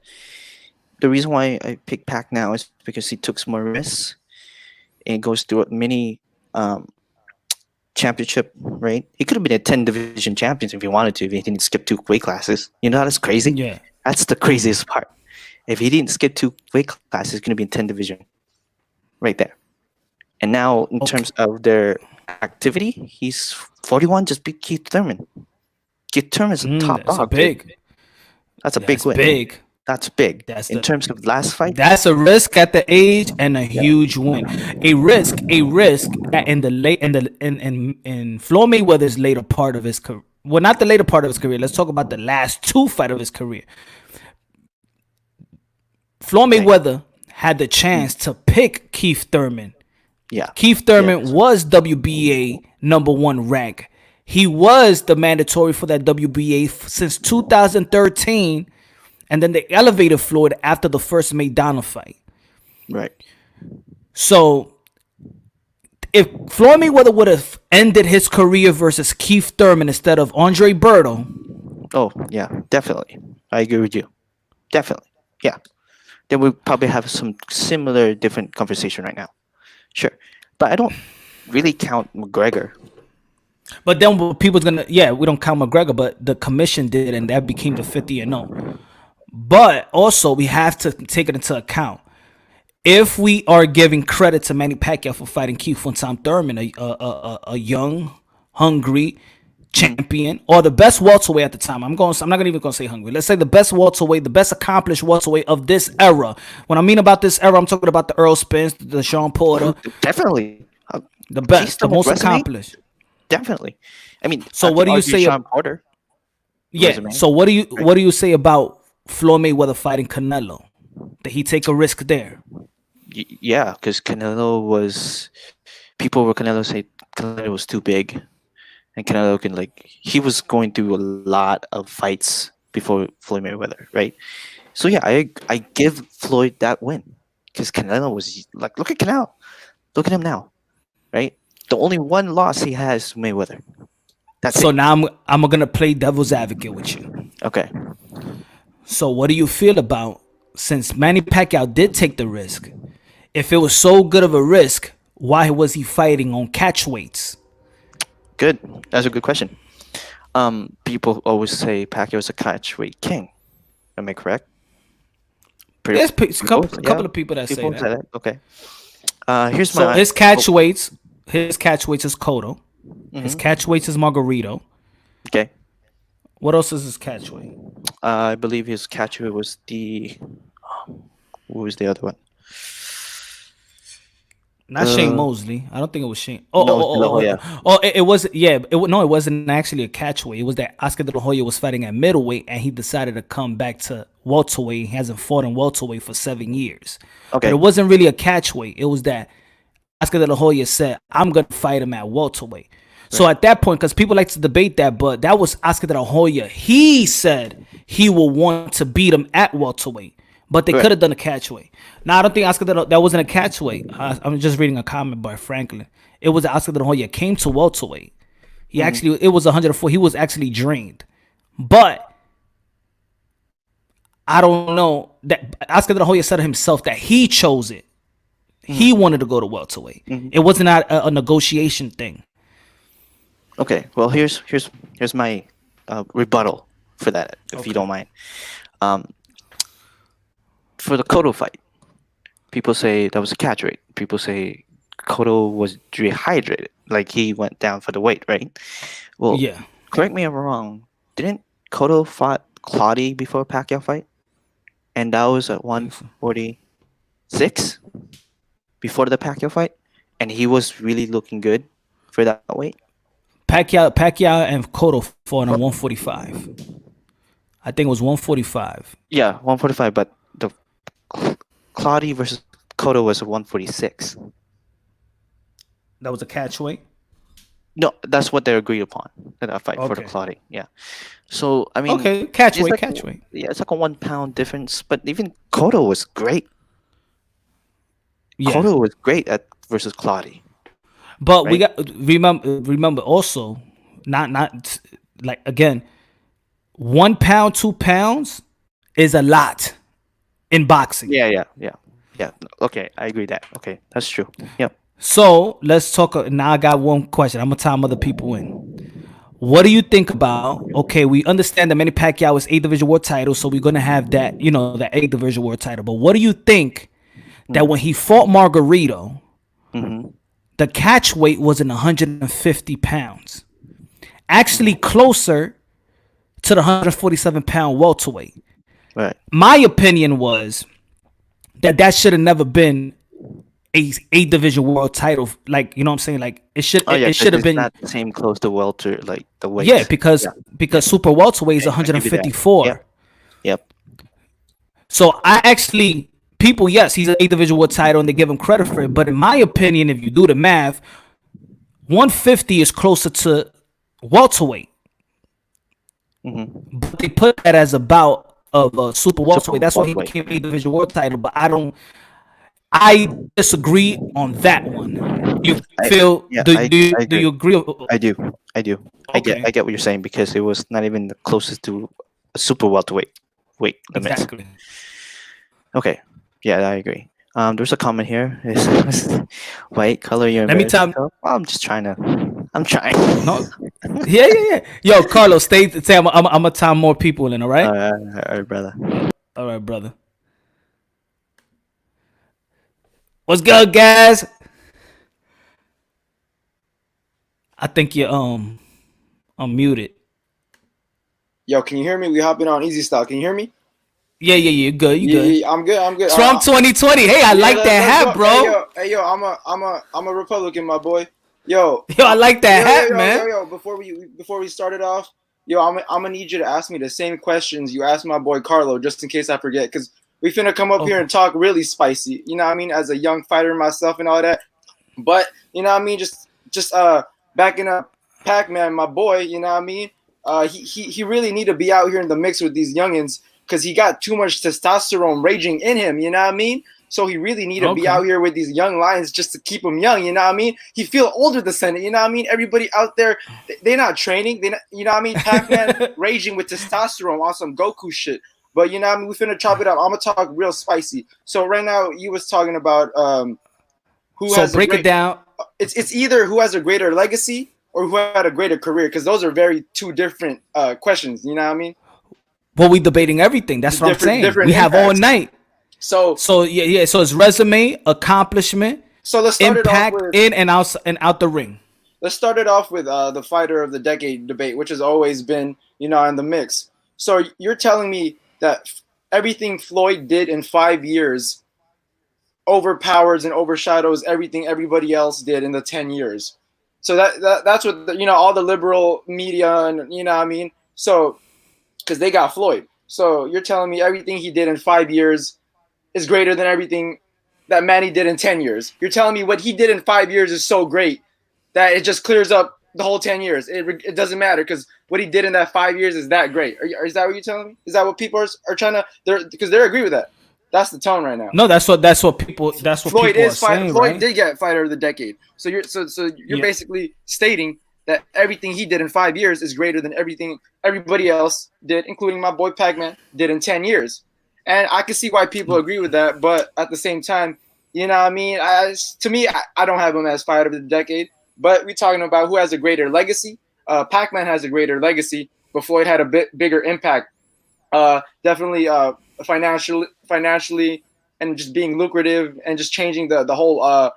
the reason why I picked Pac now is because he took some more risks and goes through a mini um, championship, right? He could have been a 10 division champion if he wanted to, if he didn't skip two weight classes. You know, that's crazy. yeah. That's the craziest part. If he didn't skip two weight classes, he's going to be in 10 division right there. And now, in Okay. terms of their activity, he's 41, just beat Keith Thurman. Keith Thurman's a top That's a dog, dude. big. That's a big That's win. big. That's big. That's In the terms of last fight, That's a risk at the age and a yeah, huge win. A risk that in the late in Floyd Mayweather's later part of his career. Well, not the later part of his career. Let's talk about the last two fight of his career. Floyd okay. Mayweather had the chance to pick Keith Thurman. Yeah. Keith Thurman was WBA #1 rank. He was the mandatory for that WBA since 2013. And then they elevated Floyd after the first McDonald fight. Right. So if Floyd Mayweather would have ended his career versus Keith Thurman instead of Andre Berto, Oh, yeah, definitely. I agree with you. Definitely. Yeah. Then we probably have some similar, different conversation right now. Sure. But I don't really count McGregor. but then people's gonna we don't count McGregor, but the commission did, and that became the 50-0. But also we have to take it into account. If we are giving credit to Manny Pacquiao for fighting Keith Thurman, a young, hungry champion, or the best welterweight at the time. I'm not even gonna say hungry. Let's say the best welterweight, the best accomplished welterweight of this era. When I mean about this era, I'm talking about the Earl Spence, the Sean Porter, Definitely. the Keith best, the Thurman's most resume? accomplished. Definitely. I mean, So not what to do you argue say? Sean Porter Yeah. resume, So right? what do you say about Floyd Mayweather fighting Canelo? Did he take a risk there? Yeah, because Canelo was Canelo say Canelo was too big, and Canelo he was going through a lot of fights before Floyd Mayweather, right? So yeah, I give Floyd that win because Canelo was like, look at Canelo, look at him now, right? The only one loss he has to Mayweather. That's So it. now I'm gonna play devil's advocate with you. Okay. So what do you feel about since Manny Pacquiao did take the risk? If it was so good of a risk, why was he fighting on catch weights? Good. That's a good question. People always say Pacquiao is a catchweight king. Am I correct? There's a People, couple of people that say people that. say that. Okay. Here's So my his catch weights is Cotto. His catchweight is Margarito. Okay. What else is his catchweight? I believe his catcher was the. What was the other one? Not Shane Mosley. I don't think it was Shane. No, it's De La Hoya. It was. Yeah, no, it wasn't actually a catchweight. It was that Oscar De La Hoya was fighting at middleweight, and he decided to come back to welterweight. He hasn't fought in welterweight for 7 years. Okay. But it wasn't really a catchweight. It was that Oscar De La Hoya said, "I'm gonna fight him at welterweight." So at that point, because people like to debate that, but that was Oscar De La Hoya. He said he will want to beat him at welterweight, but they could have done a catchweight. Now I don't think Oscar that wasn't a catchweight. I'm just reading a comment by Franklin. It was Oscar De La Hoya came to welterweight. He actually it was 104. He was actually drained, but I don't know that Oscar De La Hoya said himself that he chose it. He wanted to go to welterweight. It wasn't a negotiation thing. Okay, well here's my rebuttal for that, if you don't mind. For the Cotto fight, people say that was a catch rate. People say Cotto was dehydrated, like he went down for the weight, right? Well, Yeah. correct me if I'm wrong. Didn't Cotto fought Claudia before Pacquiao fight, and that was at 146 before the Pacquiao fight, and he was really looking good for that weight. Pacquiao and Cotto fought on 145. I think it was 145. Yeah, 145, but the Claudia versus Cotto was 146. That was a catchweight. No, that's what they agreed upon. That fight for the Okay. Claudia. Yeah. So I mean, Okay, catchweight, it's like, catchweight. Yeah, it's like a 1 pound difference. But even Cotto was great. Yeah. Cotto was great at versus Claudia. But we right? got remember also not like again, 1 pound, 2 pounds is a lot in boxing. Yeah. Okay, I agree that. Okay, that's true. Yep. So let's talk. Now I got one question. I'm gonna time other people in. What do you think about? Okay, we understand that Manny Pacquiao is 8 division world title, so we're gonna have that, that 8 division world title. But what do you think that when he fought Margarito, the catch weight was in 150 pounds, actually closer to the 147-pound welterweight? Right. My opinion was that should have never been a 8 division world title. Like, you know what I'm saying? Like it should it should have been not the same close to welter, like the weight. yeah, because super welterweight is I give you that. 154. Yep. So I actually people, yes, he's an 8 division world title and they give him credit for it. But in my opinion, if you do the math, 150 is closer to welterweight. But they put that as a bout of super welterweight. That's why he became 8 division world title. But I disagree on that one. You feel? I Do you agree. agree? I do. I Okay. get what you're saying, because it was not even the closest to a super welterweight weight limit. Exactly. Okay. Yeah, I agree. There's a comment here. It's white color. You're Let me tell- Well, I'm trying. No. Yeah. Yo, Carlos, say I'm gonna time more people in. All right. All right, brother. All right, brother. What's good, guys? I think you're unmuted. Yo, can you hear me? We hopping on easy style. Can you hear me? Yeah, you're good. You good. Yeah, I'm good. Trump 2020. Hey, I like that hat, bro. Hey, yo, I'm a Republican, my boy. Yo, I like that hat, man. Yo, before we started off, yo, I'm gonna need you to ask me the same questions you asked my boy Carlo, just in case I forget, because we finna come up here and talk really spicy. You know what I mean? As a young fighter myself and all that. But you know what I mean? Just backing up Pac-Man, my boy. You know what I mean? He really need to be out here in the mix with these youngins, because he got too much testosterone raging in him. You know what I mean? So he really need to be out here with these young lions just to keep him young. You know what I mean? He feel older than Senate. You know what I mean? Everybody out there, they not training. They not, you know what I mean? Pac-Man raging with testosterone on some Goku shit. But you know what I mean? We finna chop it up. I'm gonna talk real spicy. So right now you was talking about who So has break it down. It's either who has a greater legacy or who had a greater career, because those are very two different questions. You know what I mean? Well, we debating everything. That's what I'm saying. We have all night. So yeah. So it's resume, accomplishment, let's start impact it off with, in and out the ring. let's start it off with the fighter of the decade debate, which has always been, in the mix. So you're telling me that everything Floyd did in 5 years overpowers and overshadows everything everybody else did in the 10 years. So that's what all the liberal media and what I mean. So because they got Floyd. So you're telling me everything he did in 5 years is greater than everything that Manny did in 10 years. You're telling me what he did in 5 years is so great that it just clears up the whole 10 years. It doesn't matter because what he did in that 5 years is that great. Is that what you're telling me? Is that what people are trying to? Because they agree with that. That's the tone right now. No, that's what people Floyd are saying, Floyd right? did get fighter of the decade. So you're basically stating that everything he did in 5 years is greater than everything everybody else did, including my boy Pac-Man, did in 10 years. And I can see why people agree with that, but at the same time, to me, I don't have him as fighter of the decade. But we're talking about who has a greater legacy. Pac-Man has a greater legacy, but Floyd had a bit bigger impact. Definitely financially, and just being lucrative and just changing the whole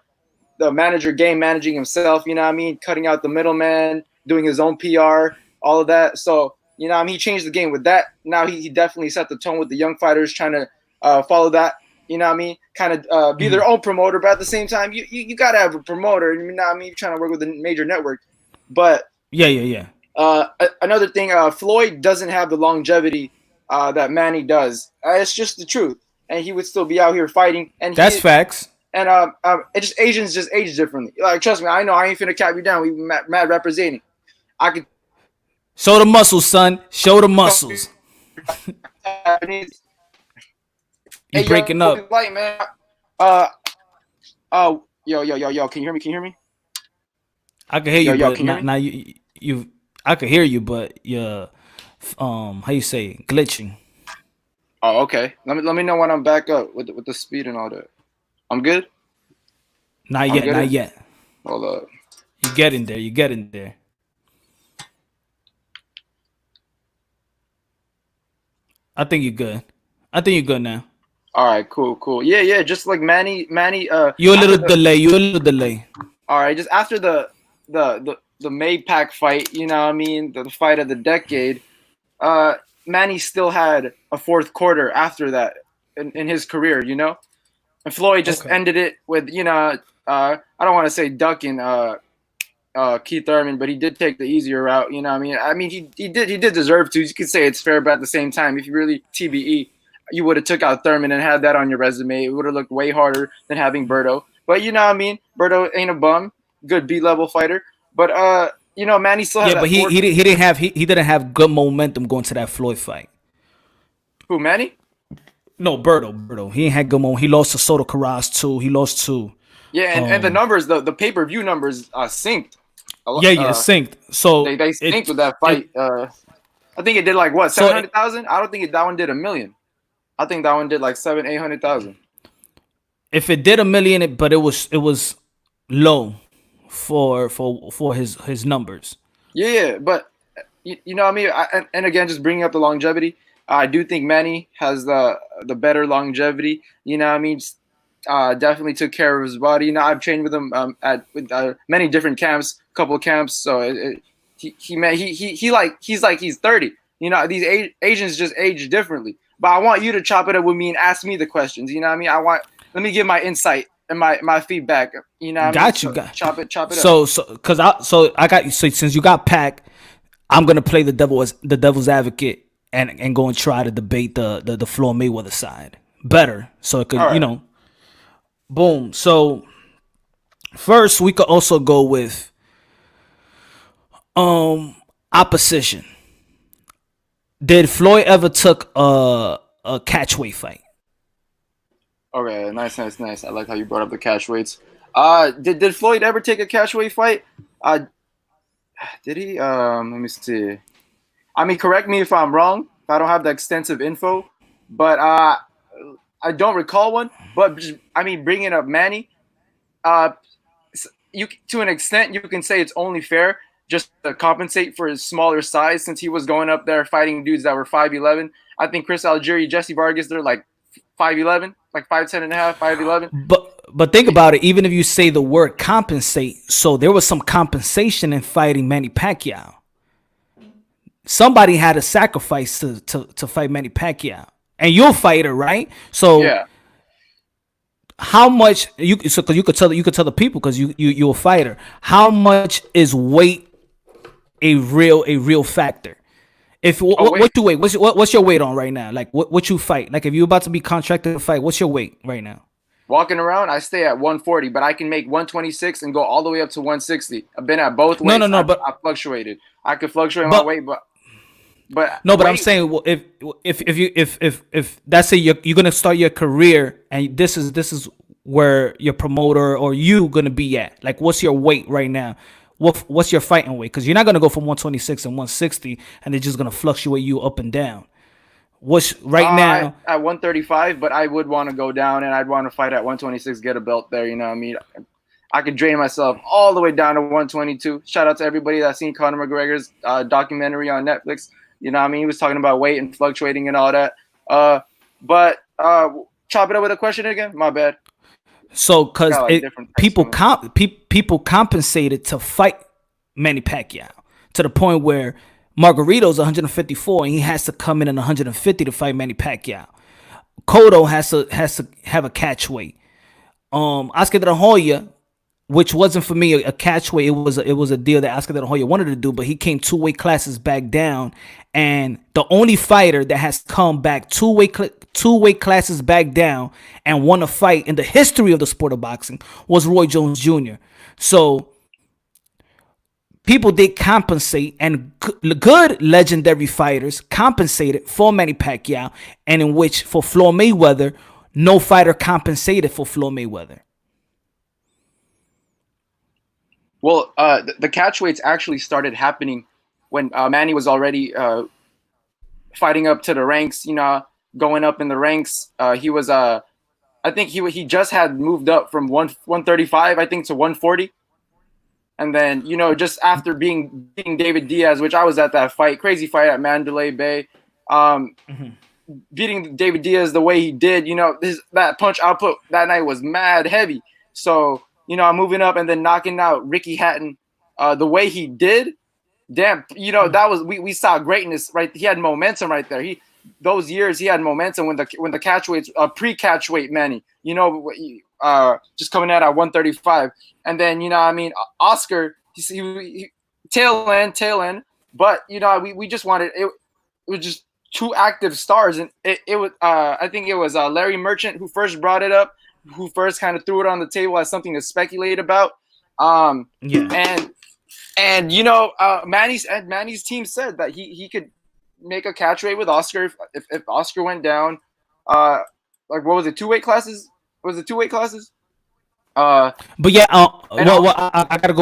the managing himself. Cutting out the middleman, doing his own PR, all of that. So he changed the game with that. Now he definitely set the tone with the young fighters trying to follow that. Kind of be their own promoter, but at the same time, you gotta have a promoter. You're trying to work with a major network, but Yeah. Another thing, Floyd doesn't have the longevity that Manny does. It's just the truth, and he would still be out here fighting. And That's facts. And it just Asians just age differently. Like, trust me, I know I ain't finna cap you down. We mad representing. I could show the muscles, son. Show the muscles. You breaking up? Light, man. Yo. Can you hear me? I can hear you, Yo, but can you hear now you. I can hear you, but you're how you say glitching. Oh, okay. Let me know when I'm back up with the speed and all that. I'm good. Not yet. Hold up. You getting there. I think you're good now. All right, cool. Yeah. Just like Manny. You're a little delay. All right, just after the Maypac fight, the fight of the decade, Manny still had a fourth quarter after that in his career, and Floyd just ended it with, I don't want to say ducking Keith Thurman, but he did take the easier route, he did deserve to. You could say it's fair, but at the same time, if you really TBE, you would have took out Thurman and had that on your resume. It would have looked way harder than having Berto. But Berto ain't a bum, good B-level fighter. But Manny still had but he didn't have good momentum going to that Floyd fight. Who, Manny? No, Berto. He ain't had good momentum. He lost to Soto Carras too. He lost to and the numbers, the pay-per-view numbers synced. Synced. So they synced with that fight. I think it did like what, 700,000? I don't think that one did 1 million. I think that one did like 700,000-800,000. If it did 1 million, but it was low for his numbers. Yeah, but and again, just bringing up the longevity, I do think Manny has the better longevity. Definitely took care of his body. I've trained with him with many different camps, couple of camps. So he's like he's 30. These Asians just age differently. But I want you to chop it up with me and ask me the questions. Let me give my insight and my feedback. Got you. Chop it up. So since you got Pac, I'm gonna play the devil's advocate and go and try to debate the Floyd Mayweather side better. So it could, right. Boom. So first we could also go with opposition. Did Floyd ever took a catchweight fight? Okay, nice. I like how you brought up the catch weights. Did Floyd ever take a catchweight fight? Did he? Let me see. Correct me if I'm wrong. If I don't have the extensive info, but I don't recall one. But bringing up Manny, you to an extent you can say it's only fair just to compensate for his smaller size, since he was going up there fighting dudes that were 5'11". I think Chris Algieri, Jesse Vargas, they're like 5'11", like 5'10 and a half, 5'11". But think about it. Even if you say the word compensate, so there was some compensation in fighting Manny Pacquiao. Somebody had to sacrifice to fight Manny Pacquiao, and you're a fighter, right? So Yeah. how much because you could tell the people because you're a fighter. How much is weight a real factor? If what you weigh? What's your weight on right now? Like what you fight? Like if you're about to be contracted to fight, what's your weight right now? Walking around, I stay at 140, but I can make 126 and go all the way up to 160. I've been at both weights. No, but I fluctuated. I could fluctuate my but weight, but no, but I'm weight- saying well, if that's say you're gonna start your career and this is where your promoter or you gonna be at. Like what's your weight right now? What's your fighting weight? Because you're not gonna go from 126 and 160 and they're just gonna fluctuate you up and down. What's right now? At 135, but I would want to go down and I'd want to fight at 126, get a belt there. You know what I mean? I could drain myself all the way down to 122. Shout out to everybody that's seen Conor McGregor's documentary on Netflix. You know what I mean? He was talking about weight and fluctuating and all that. But chop it up with a question again. My bad. So because Like different people types people compensated to fight Manny Pacquiao to the point where Margarito's 154 and he has to come in at 150 to fight Manny Pacquiao. Cotto has to have a catch weight. Oscar de la Hoya, which wasn't for me a catch weight, it was a deal that Oscar de la Hoya wanted to do, but he came 2 weight classes back down, and the only fighter that has come back 2 weight classes back down and won a fight in the history of the sport of boxing was Roy Jones Jr. So people did compensate, and good legendary fighters compensated for Manny Pacquiao, and in which for Floyd Mayweather, no fighter compensated for Floyd Mayweather. Well, the catch weights actually started happening when Manny was already fighting up to the ranks. You know, going up in the ranks. He was I think he just had moved up from 135, I think, to 140. And then, you know, just after beating David Diaz, which I was at that fight, crazy fight at Mandalay Bay, beating David Diaz the way he did, you know, that punch output that night was mad heavy. So, you know, I'm moving up and then knocking out Ricky Hatton the way he did. Damn, you know, that was we saw greatness, right? He had momentum right there. Those years he had momentum when the catch weights pre-catch weight Manny, you know, just coming out at 135. And then, you know, I mean, Oscar, he tail end, but you know, we just wanted it was just 2 active stars, and it was I think it was Larry Merchant who first brought it up, who first kind of threw it on the table as something to speculate about. And you know, Manny's team said that he could make a catch weight with Oscar if Oscar went down. Like what was it? 2 weight classes? Was it 2 weight classes? But yeah, I gotta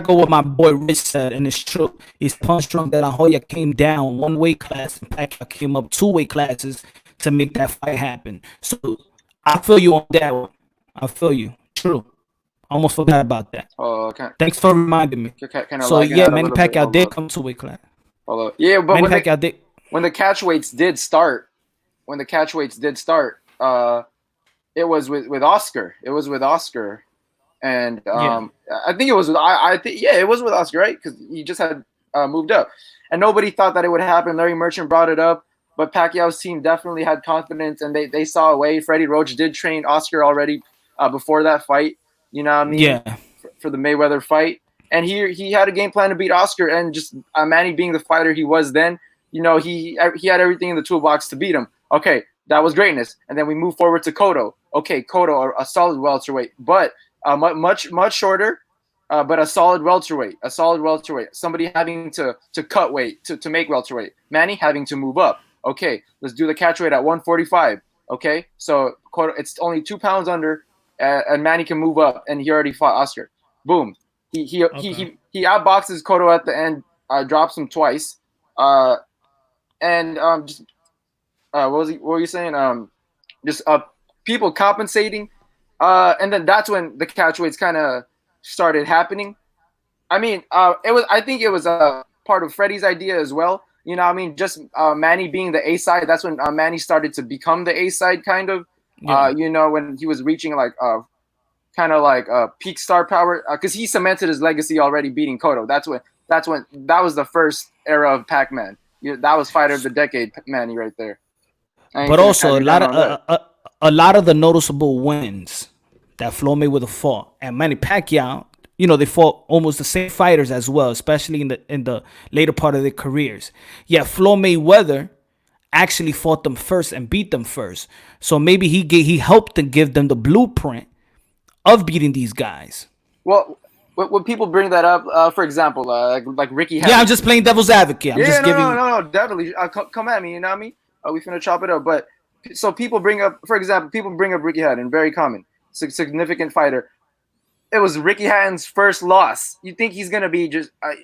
go with my boy Rich said, and it's true. He's punch drunk that La Hoya came down 1 weight class, and Pacquiao came up 2 weight classes to make that fight happen. So I feel you on that one. I feel you. True. Almost forgot about that. Okay. Thanks for reminding me. So yeah, Manny Pacquiao did come 2 weight class. Yeah, but Manny Pacquiao did. When the catch weights did start, it was with Oscar. It was with Oscar, and I think it was with I think it was with Oscar, right? Because he just had moved up, and nobody thought that it would happen. Larry Merchant brought it up, but Pacquiao's team definitely had confidence, and they saw a way. Freddie Roach did train Oscar already before that fight. You know what I mean? Yeah. For the Mayweather fight, and he had a game plan to beat Oscar, and just Manny being the fighter he was then, you know, he had everything in the toolbox to beat him. Okay. That was greatness. And then we move forward to Cotto. Okay, Cotto, a solid welterweight, but much shorter, but a solid welterweight. Somebody having to cut weight to make welterweight. Manny having to move up. Okay, let's do the catch weight at 145. Okay, so Cotto, it's only 2 pounds under, and Manny can move up, and he already fought Oscar. Boom. He outboxes Cotto at the end, drops him twice, and just. What were you saying? Just people compensating, and then that's when the catch weights kind of started happening. I mean, I think it was a part of Freddie's idea as well. You know, I mean, just Manny being the A side. That's when Manny started to become the A side, kind of. Yeah. You know, when he was reaching like kind of like peak star power, because he cemented his legacy already beating Cotto. That was the first era of Pac-Man. That was fighter of the decade, Manny, right there. But also a lot of the noticeable wins that Floyd Mayweather fought and Manny Pacquiao, they fought almost the same fighters as well, especially in the later part of their careers. Yeah, Floyd Mayweather actually fought them first and beat them first. So maybe he helped to give them the blueprint of beating these guys. Well, when people bring that up, for example, like Ricky Hatton. Yeah, I'm just playing devil's advocate. No, definitely. Come at me, you know what I mean? We finna chop it up. But so people bring up, for example, Ricky Hatton, very common, significant fighter. It was Ricky Hatton's first loss. You think he's gonna be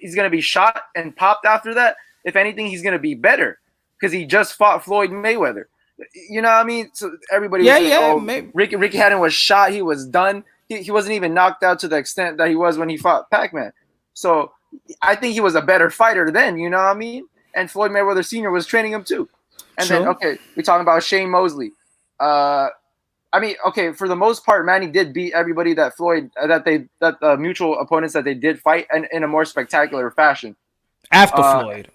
he's gonna be shot and popped after that? If anything, he's gonna be better because he just fought Floyd Mayweather. You know what I mean? So everybody was saying, Ricky Hatton was shot. He was done. He wasn't even knocked out to the extent that he was when he fought Pac-Man. So I think he was a better fighter then, you know what I mean? And Floyd Mayweather Sr. was training him too. And then, we're talking about Shane Mosley. For the most part, Manny did beat everybody that the mutual opponents that they did fight in a more spectacular fashion. After Floyd.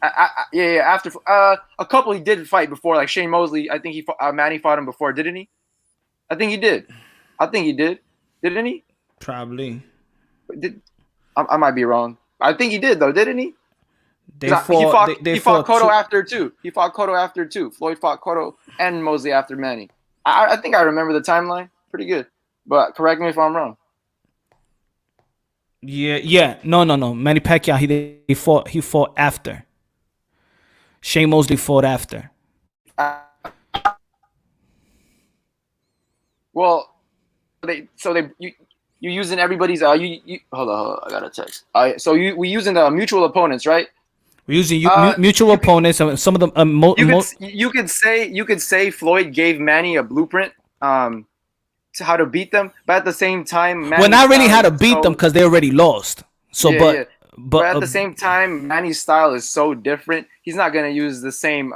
After a couple he did fight before, like Shane Mosley. I think Manny fought him before, didn't he? I think he did. Didn't he? Probably. I might be wrong. I think he did though, didn't he? He fought Cotto after too. He fought Cotto after too. Floyd fought Cotto and Mosley after Manny. I think I remember the timeline pretty good, but correct me if I'm wrong. Yeah. No. Manny Pacquiao, he fought after. Shane Mosley fought after. Well, you using everybody's you hold on, I got a text. So we using the mutual opponents, right? We're using mutual opponents, and some of them. You could say Floyd gave Manny a blueprint to how to beat them, but at the same time, Manny's not really how to beat them because they already lost. So, but at the same time, Manny's style is so different. He's not gonna use the same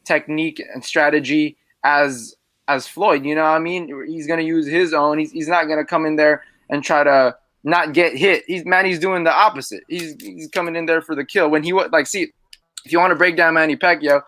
technique and strategy as Floyd. You know what I mean? He's gonna use his own. He's not gonna come in there and try to not get hit. Manny's doing the opposite. He's coming in there for the kill. When if you want to break down Manny Pacquiao,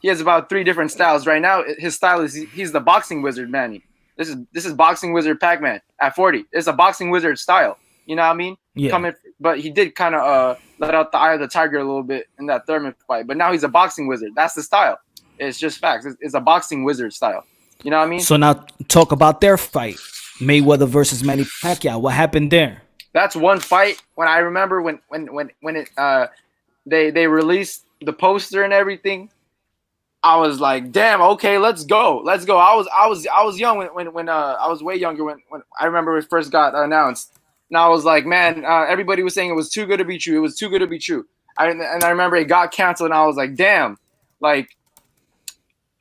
he has about 3 different styles right now. His style is he's the boxing wizard Manny. This is boxing wizard Pac-Man at 40. It's a boxing wizard style. You know what I mean? Yeah. But he did kind of let out the eye of the tiger a little bit in that Thurman fight. But now he's a boxing wizard. That's the style. It's just facts. It's a boxing wizard style. You know what I mean? So now talk about their fight. Mayweather versus Manny Pacquiao. What happened there? That's one fight when I remember when they released the poster and everything. I was like, damn, okay, let's go. I was young when I was way younger when I remember it first got announced. And I was like, man, everybody was saying it was too good to be true. It was too good to be true. I remember it got canceled, and I was like, damn, like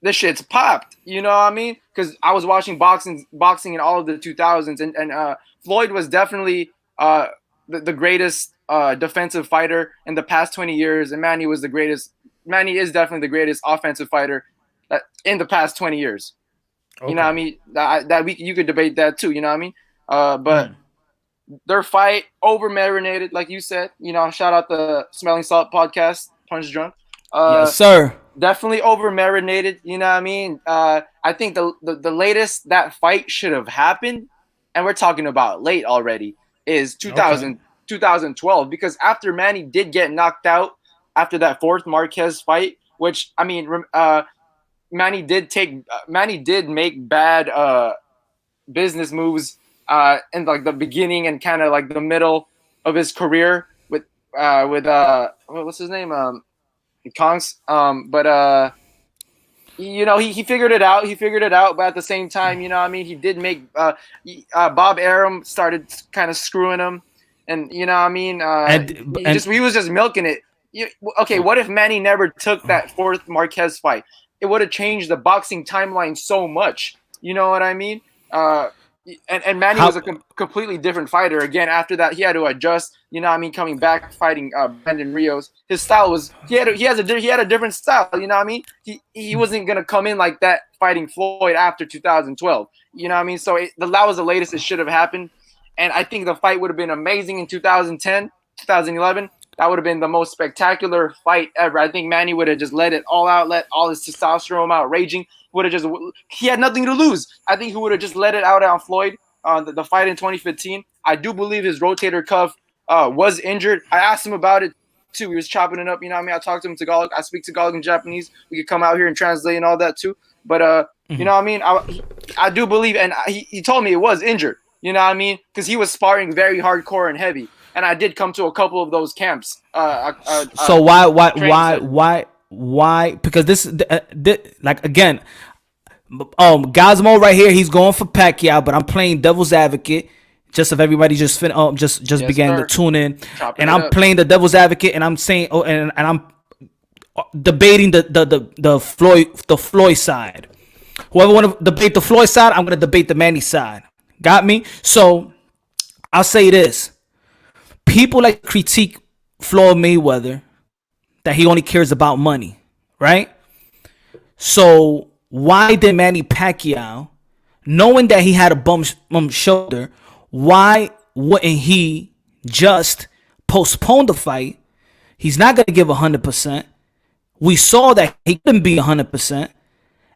this shit's popped. You know what I mean? Because I was watching boxing in all of the 2000s, and Floyd was definitely the greatest defensive fighter in the past 20 years, and Manny was the greatest. Manny is definitely the greatest offensive fighter in the past 20 years. Okay. You know what I mean? You could debate that too. You know what I mean? But their fight over marinated, like you said. You know, shout out the Smelling Salt podcast, Punch Drunk. Yes, sir. Definitely over marinated. You know what I mean? I think the latest that fight should have happened, and we're talking about late already, is 2012, because after Manny did get knocked out after that 4th Marquez fight, which I mean, Manny did make bad business moves in like the beginning and kind of like the middle of his career with what's his name, Kongs. But you know, he figured it out. But at the same time, you know what I mean, he did make Bob Arum started kind of screwing him, and you know what I mean, he was just milking it. What if Manny never took that 4th Marquez fight? It would have changed the boxing timeline so much. You know what I mean? And Manny was a completely different fighter. Again, after that, he had to adjust. You know what I mean? Coming back, fighting Brandon Rios. His style was he had a different style. You know what I mean? He wasn't gonna come in like that fighting Floyd after 2012. You know what I mean? So that was the latest it should have happened. And I think the fight would have been amazing in 2010, 2011. That would have been the most spectacular fight ever. I think Manny would have just let it all out, let all his testosterone out, raging. He had nothing to lose. I think he would have just let it out on Floyd on the fight in 2015. I do believe his rotator cuff was injured. I asked him about it too. He was chopping it up. You know what I mean? I talked to him Tagalog. I speak Tagalog and Japanese. We could come out here and translate and all that too. But you know what I mean? I do believe, and he told me it was injured. You know what I mean? Because he was sparring very hardcore and heavy. And I did come to a couple of those camps. So why? Because this like again, Gosmo right here, he's going for Pacquiao, but I'm playing devil's advocate. Just if everybody just began to tune in, and I'm playing the devil's advocate, and I'm saying, and I'm debating the Floyd side. Whoever want to debate the Floyd side, I'm gonna debate the Manny side. Got me? So I'll say this. People like critique Floyd Mayweather that he only cares about money, right? So why did Manny Pacquiao, knowing that he had a bum shoulder, why wouldn't he just postpone the fight? He's not going to give 100%. We saw that he couldn't be 100%.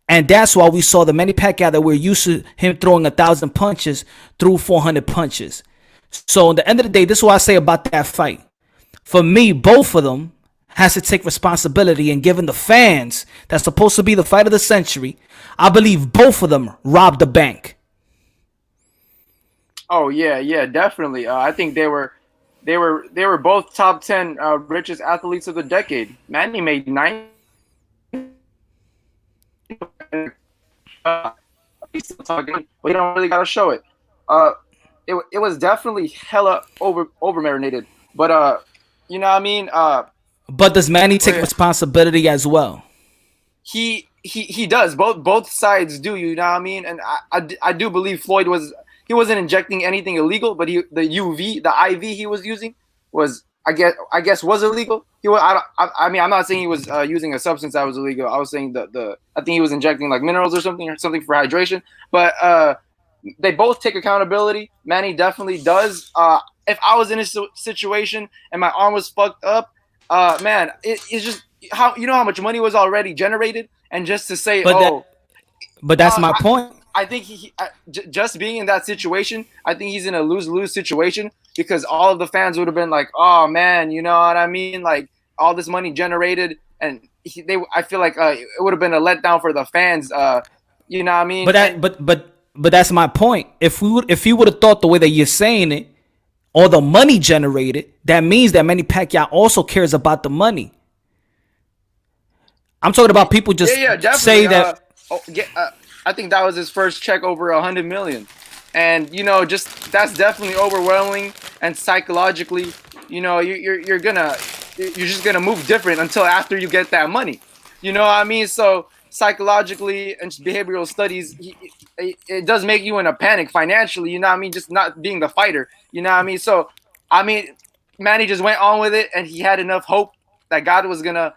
And that's why we saw the Manny Pacquiao that we're used to him throwing 1,000 punches threw 400 punches. So at the end of the day, this is what I say about that fight. For me, both of them has to take responsibility, and given the fans that's supposed to be the fight of the century, I believe both of them robbed the bank. Oh yeah, definitely. I think they were both top 10 richest athletes of the decade. Manny made 9. He's still talking. We don't really gotta show it. It was definitely hella over marinated, but you know what I mean. But does Manny take responsibility as well? He does. Both sides do. You know what I mean. And I do believe Floyd wasn't injecting anything illegal, but the IV he was using was I guess was illegal. I mean I'm not saying he was using a substance that was illegal. I was saying I think he was injecting like minerals or something for hydration. But they both take accountability. Manny definitely does. If I was in a situation and my arm was fucked up, man, it's just how much money was already generated, and just to say, but that's my point. I think just being in that situation, I think he's in a lose-lose situation, because all of the fans would have been like, oh man, you know what I mean? Like all this money generated, and I feel like it would have been a letdown for the fans. You know what I mean? But that's my point. If you would have thought the way that you're saying it, or the money generated, that means that Manny Pacquiao also cares about the money. I'm talking about people just say that. I think that was his first check over 100 million, and just that's definitely overwhelming. And psychologically, you're just gonna move different until after you get that money. You know what I mean? So psychologically and behavioral studies, it does make you in a panic financially. You know what I mean? Just not being the fighter. You know what I mean? So I mean, Manny just went on with it, and he had enough hope that God was gonna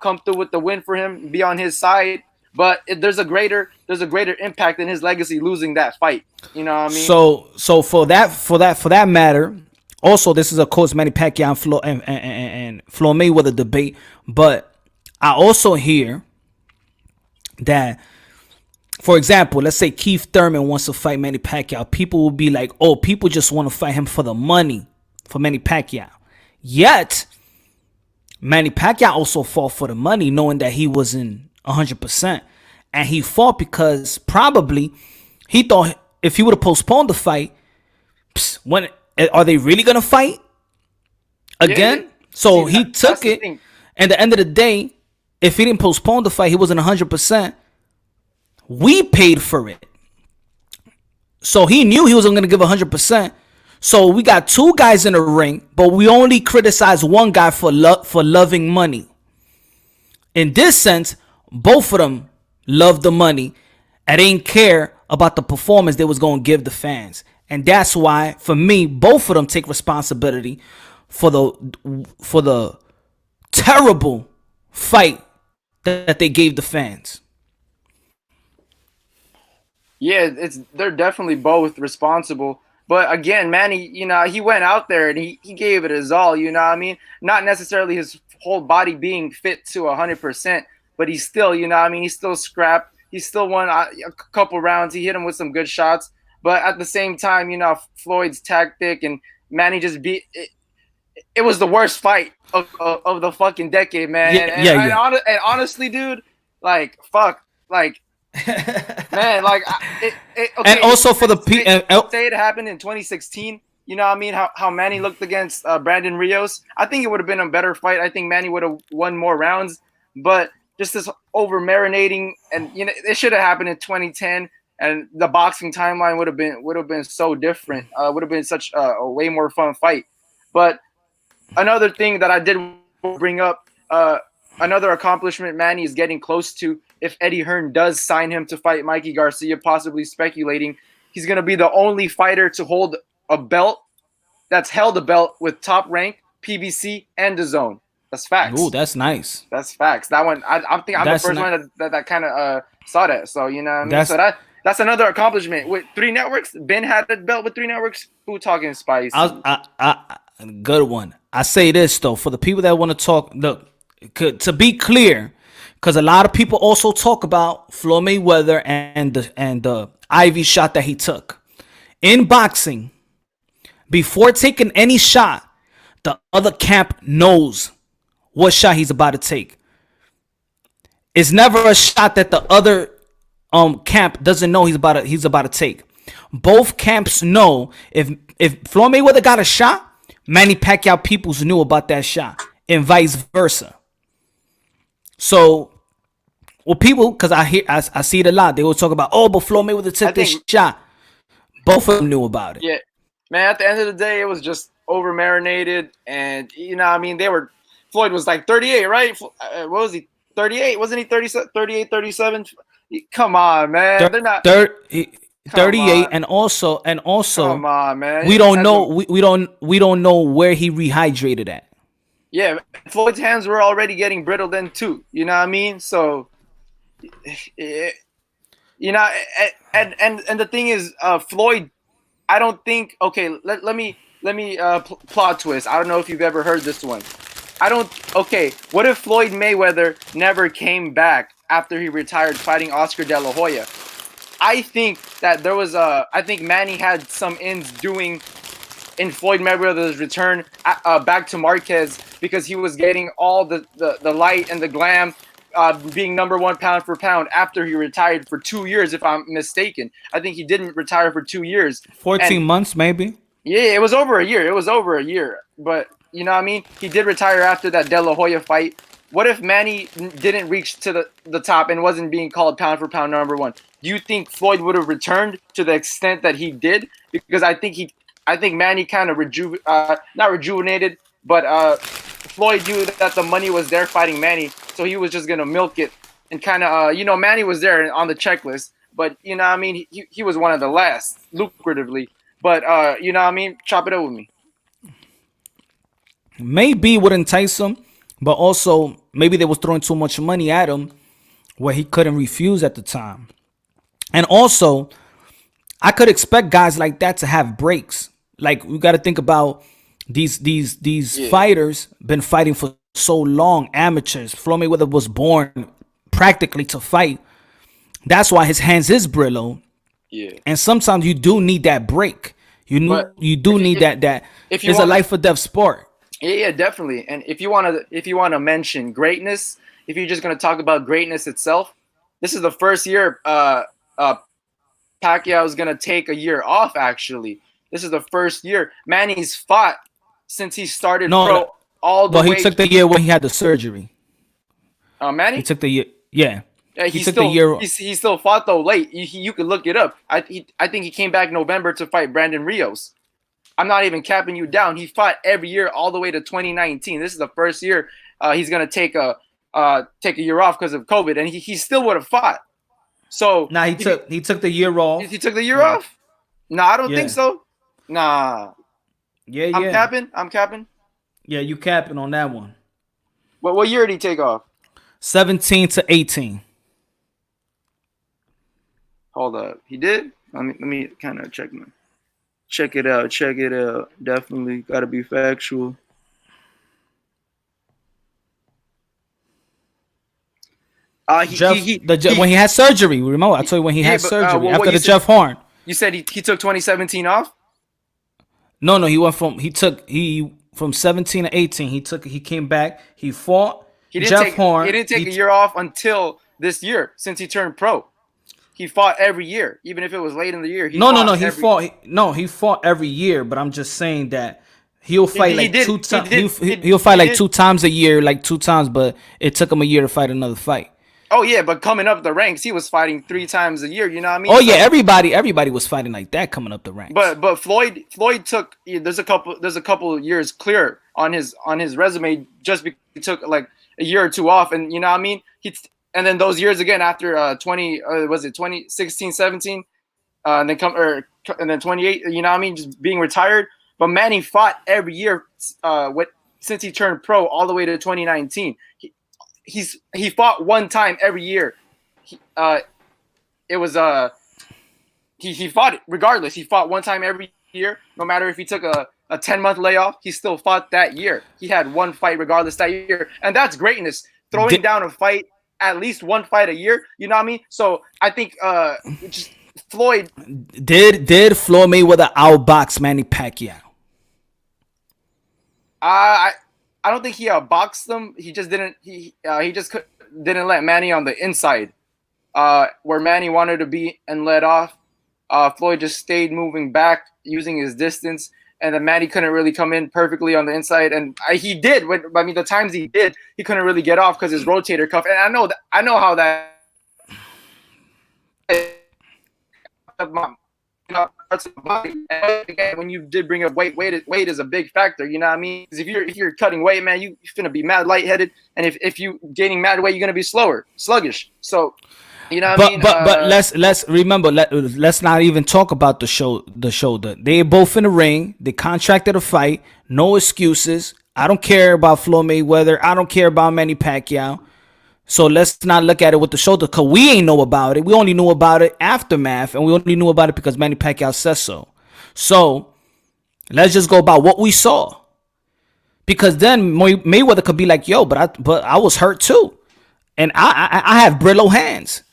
come through with the win for him, be on his side. But there's a greater impact in his legacy losing that fight. You know what I mean? So for that matter, also this is of course Manny Pacquiao and Floyd Mayweather debate. But I also hear that, for example, let's say Keith Thurman wants to fight Manny Pacquiao. People will be like, oh, people just want to fight him for the money, for Manny Pacquiao. Yet Manny Pacquiao also fought for the money, knowing that he wasn't 100%, and he fought because probably he thought if he would have postponed the fight, when are they really gonna fight again? Yeah. So he took it, and at the end of the day, if he didn't postpone the fight, he wasn't 100%. We paid for it, so he knew he wasn't gonna give 100%. So we got two guys in the ring, but we only criticize one guy for loving money. In this sense, both of them love the money, I didn't care about the performance they was going to give the fans. And that's why, for me, both of them take responsibility for the terrible fight that they gave the fans. Yeah, they're definitely both responsible. But again, Manny, he went out there and he gave it his all, you know what I mean? Not necessarily his whole body being fit to 100%, but he's still, you know what I mean? He still scrapped. He still won a couple rounds. He hit him with some good shots. But at the same time, Floyd's tactic and Manny just beat it. It was the worst fight of the fucking decade, man. And honestly, dude, like, fuck, like, man, like, okay, and also for the say it happened in 2016. You know what I mean? How Manny looked against Brandon Rios. I think it would have been a better fight. I think Manny would have won more rounds. But just this over marinating, and it should have happened in 2010. And the boxing timeline would have been so different. Would have been such a way more fun fight. But another thing that I did bring up, another accomplishment Manny is getting close to. If Eddie Hearn does sign him to fight Mikey Garcia, possibly speculating, he's going to be the only fighter to hold a belt that's held a belt with Top Rank, PBC, and DAZN. That's facts. Ooh, that's nice. That's facts. That one, I think I'm the first one that kind of saw that. So, you know what I mean? So that's another accomplishment. With 3 networks, Ben had a belt with 3 networks. Who talking spice? Good one. I say this, though, for the people that want to talk, look, to be clear, because a lot of people also talk about Floyd Mayweather and the IV shot that he took. In boxing, before taking any shot, the other camp knows what shot he's about to take. It's never a shot that the other camp doesn't know he's about to take. Both camps know if Floyd Mayweather got a shot, Manny Pacquiao peoples knew about that shot, and vice versa. So, well, people, because I see it a lot. They will talk about, but Floyd Mayweather took this shot. Both of them knew about it. Yeah, man. At the end of the day, it was just over marinated, and what I mean, Floyd was like 38, right? What was he? 38? Wasn't he 38, 37? Come on, man. They're not 38, and also. Come on, man. We don't know. We don't know where he rehydrated at. Yeah, Floyd's hands were already getting brittle then too. You know what I mean? So, and the thing is, Floyd, I don't think. Okay, let me plot twist. I don't know if you've ever heard this one. Okay, what if Floyd Mayweather never came back after he retired fighting Oscar De La Hoya? I think that I think Manny had some ends doing in Floyd Mayweather's return back to Marquez, because he was getting all the light and the glam, being number 1 pound for pound after he retired for 2 years, if I'm mistaken. I think he didn't retire for 2 years. 14 months, maybe? Yeah, it was over a year. But, you know what I mean? He did retire after that De La Hoya fight. What if Manny didn't reach to the top and wasn't being called pound for pound number 1? Do you think Floyd would have returned to the extent that he did? Because I think Manny kind of not rejuvenated, but Floyd knew that the money was there fighting Manny, so he was just gonna milk it and kind of Manny was there on the checklist, but you know what I mean, he was one of the last lucratively, but you know what I mean, chop it up with me. Maybe would entice him, but also maybe they was throwing too much money at him where he couldn't refuse at the time. And also, I could expect guys like that to have breaks. Like, we got to think about these fighters been fighting for so long, amateurs. Floyd Mayweather was born practically to fight. That's why his hands is brittle. Yeah. And sometimes you do need that break. You do need that. If it's a life or death sport. Yeah, definitely. And if you want to mention greatness, if you're just going to talk about greatness itself, this is the first year Pacquiao is going to take a year off, actually. This is the first year. Manny's fought since he started pro all the way. But he took the year when he had the surgery. Manny? He took the year. Yeah. He still fought, though, late. You could look it up. I think he came back November to fight Brandon Rios. I'm not even capping you down. He fought every year all the way to 2019. This is the first year he's going to take a year off because of COVID, and he still would have fought. So Nah, he took the year off. he took the year off. Nah, I don't Yeah. think so. Nah, Yeah, I'm yeah. capping. I'm capping. Yeah, you capping on that one. What year did he take off? 17 to 18. Hold up, he did. Let me kind of check it out. Check it out. Definitely got to be factual. When he had surgery, remember I told you when he had surgery after the Jeff Horn. You said he took 2017 off. No, he went from 17 to 18. He came back. He fought Jeff Horn. He didn't take a year off until this year since he turned pro. He fought every year, even if it was late in the year. He fought every year. But I'm just saying that he'll fight two times. He'll fight like 2 times a year, like 2 times. But it took him a year to fight another fight. Oh yeah, but coming up the ranks, he was fighting 3 times a year. You know what I mean? Oh yeah, everybody was fighting like that coming up the ranks. But Floyd took there's a couple years clear on his resume just because he took like a year or 2 off, and you know what I mean. And then those years again after 2016, 17, and then 28. You know what I mean? Just being retired. But Manny fought every year since he turned pro all the way to 2019. He fought 1 time every year. He fought it regardless. He fought 1 time every year, no matter if he took a 10-month layoff. He still fought that year. He had 1 fight regardless that year, and that's greatness. Throwing down a fight, at least 1 fight a year. You know what I mean? So I think just Floyd did Floyd Mayweather outbox Manny Pacquiao? I don't think he boxed them. He just didn't. He just didn't let Manny on the inside, where Manny wanted to be and let off. Floyd just stayed moving back, using his distance, and then Manny couldn't really come in perfectly on the inside. And he did. The times he did, he couldn't really get off because his rotator cuff. And I know how that. When you did bring up weight is a big factor. You know what I mean? Because if you're cutting weight, man, you're gonna be mad lightheaded, and if you gaining mad weight, you're gonna be sluggish. So, you know what I mean? But let's remember. Let's not even talk about the shoulder. They both in the ring. They contracted a fight. No excuses. I don't care about Floyd Mayweather. I don't care about Manny Pacquiao. So let's not look at it with the shoulder, because we ain't know about it. We only knew about it aftermath, and we only knew about it because Manny Pacquiao says so. So let's just go about what we saw. Because then Mayweather could be like, yo, but I was hurt too. And I have Brillo hands.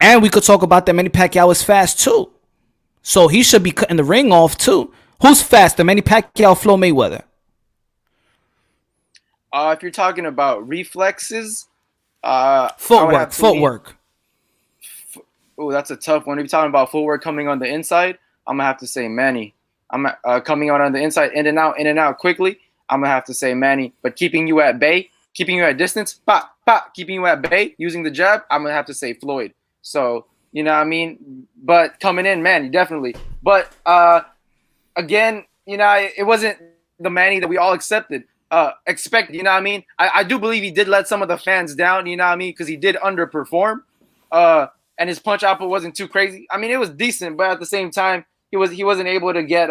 And we could talk about that Manny Pacquiao is fast too. So he should be cutting the ring off too. Who's faster, Manny Pacquiao or Floyd Mayweather? If you're talking about reflexes, footwork. Oh, that's a tough one. If you're talking about footwork coming on the inside, I'm gonna have to say Manny. I'm coming out on the inside, in and out quickly. I'm gonna have to say Manny. But keeping you at bay, keeping you at distance, keeping you at bay using the jab, I'm gonna have to say Floyd. So you know what I mean. But coming in, Manny definitely. But again, you know, it wasn't the Manny that we all expected, you know what I mean? I do believe he did let some of the fans down, you know what I mean? Because he did underperform. And his punch output wasn't too crazy. I mean, it was decent, but at the same time, he wasn't able to get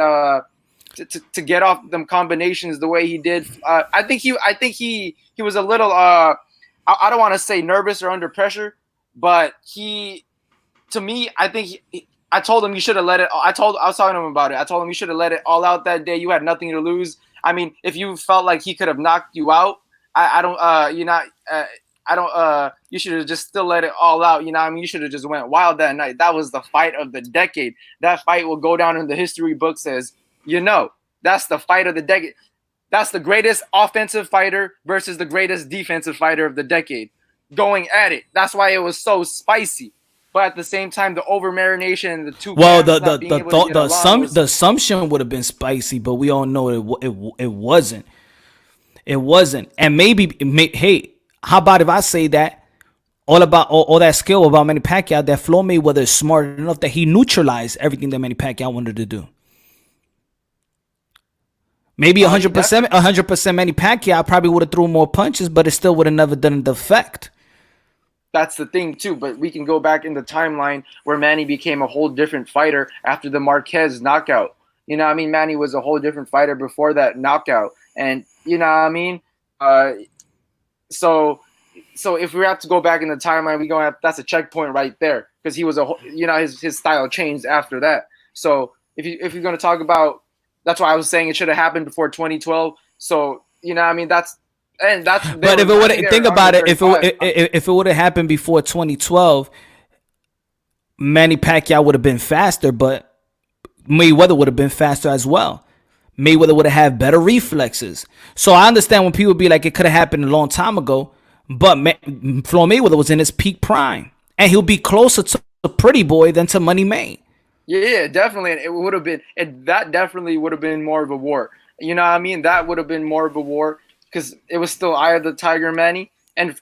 to get off them combinations the way he did. I think he was a little I don't want to say nervous or under pressure, but I told him you should have let it. I was talking to him about it. I told him you should have let it all out that day. You had nothing to lose. I mean, if you felt like he could have knocked you out, you should have just still let it all out. You know what I mean? You should have just went wild that night. That was the fight of the decade. That fight will go down in the history books as, that's the fight of the decade. That's the greatest offensive fighter versus the greatest defensive fighter of the decade going at it. That's why it was so spicy. But at the same time, the over marination and the two. Well, the assumption would have been spicy, but we all know it wasn't. It wasn't. And hey, how about if I say that all that skill about Manny Pacquiao, that Floyd Mayweather is smart enough that he neutralized everything that Manny Pacquiao wanted to do. Maybe 100% Manny Pacquiao probably would have thrown more punches, but it still would have never done the effect. that's the thing too. But we can go back in the timeline where Manny became a whole different fighter after the Marquez knockout. You know what I mean? Manny was a whole different fighter before that knockout. And you know what I mean? So if we have to go back in the timeline, we gonna have, that's a checkpoint right there, because he was his style changed after that. So if you're gonna talk about, that's why I was saying it should have happened before 2012. So you know what I mean, but if it would think about it, if it would have happened before 2012, Manny Pacquiao would have been faster, but Mayweather would have been faster as well. Mayweather would have had better reflexes. So I understand when people be like, it could have happened a long time ago, but Floyd Mayweather was in his peak prime, and he'll be closer to Pretty Boy than to Money May. Yeah, definitely. And it would have been, that definitely would have been more of a war. You know what I mean? That would have been more of a war, because it was still Eye of the Tiger, Manny, and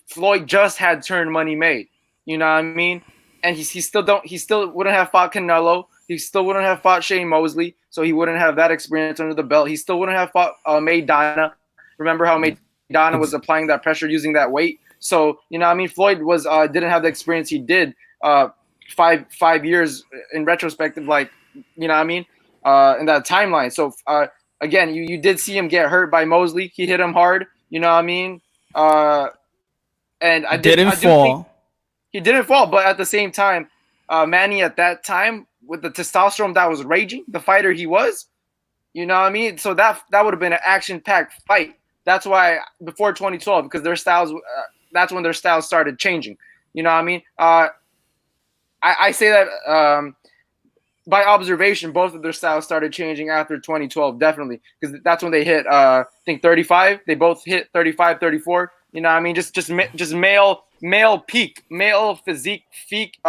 Floyd just had turned Money May. You know what I mean? And he still wouldn't have fought Canelo. He still wouldn't have fought Shane Mosley, so he wouldn't have that experience under the belt. He still wouldn't have fought Maidana. Remember how Maidana was applying that pressure using that weight? So you know what I mean? Floyd was didn't have the experience he did 5 years in retrospective, like, you know what I mean, in that timeline. So again, you did see him get hurt by Mosley. He hit him hard. You know what I mean? And I didn't fall. He didn't fall, but at the same time, Manny at that time, with the testosterone that was raging, the fighter he was, you know what I mean? So that would have been an action-packed fight. That's why before 2012, because their styles, that's when their styles started changing. You know what I mean? I say that by observation, both of their styles started changing after 2012, definitely, because that's when they hit, I think 35. They both hit 35, 34. You know what I mean? Just male peak, male physique peak.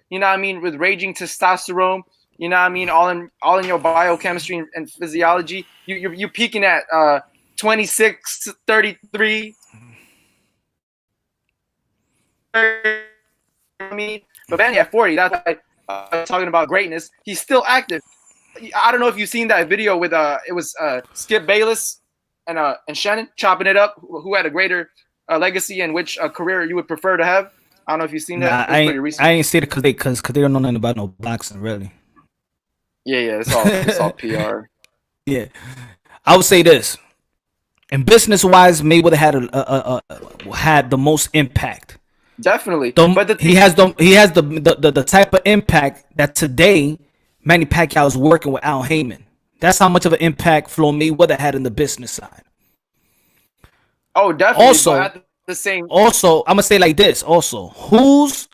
You know what I mean? With raging testosterone. You know what I mean? All in your biochemistry and physiology. You're peaking at 26, 33. I mean, but Manny at 40. That's why talking about greatness. He's still active. I don't know if you've seen that video with it was Skip Bayless and Shannon chopping it up. Who had a greater legacy and which career you would prefer to have? I don't know if you've seen that. I ain't seen it because they don't know nothing about no boxing, really. Yeah, it's all PR. Yeah, I would say this. And business wise, Mayweather had the most impact. Definitely, but he has the type of impact that today Manny Pacquiao is working with Al Heyman. That's how much of an impact Floyd Mayweather had in the business side. Oh, definitely. Also, at the same. Also, I'm gonna say like this. Also, who's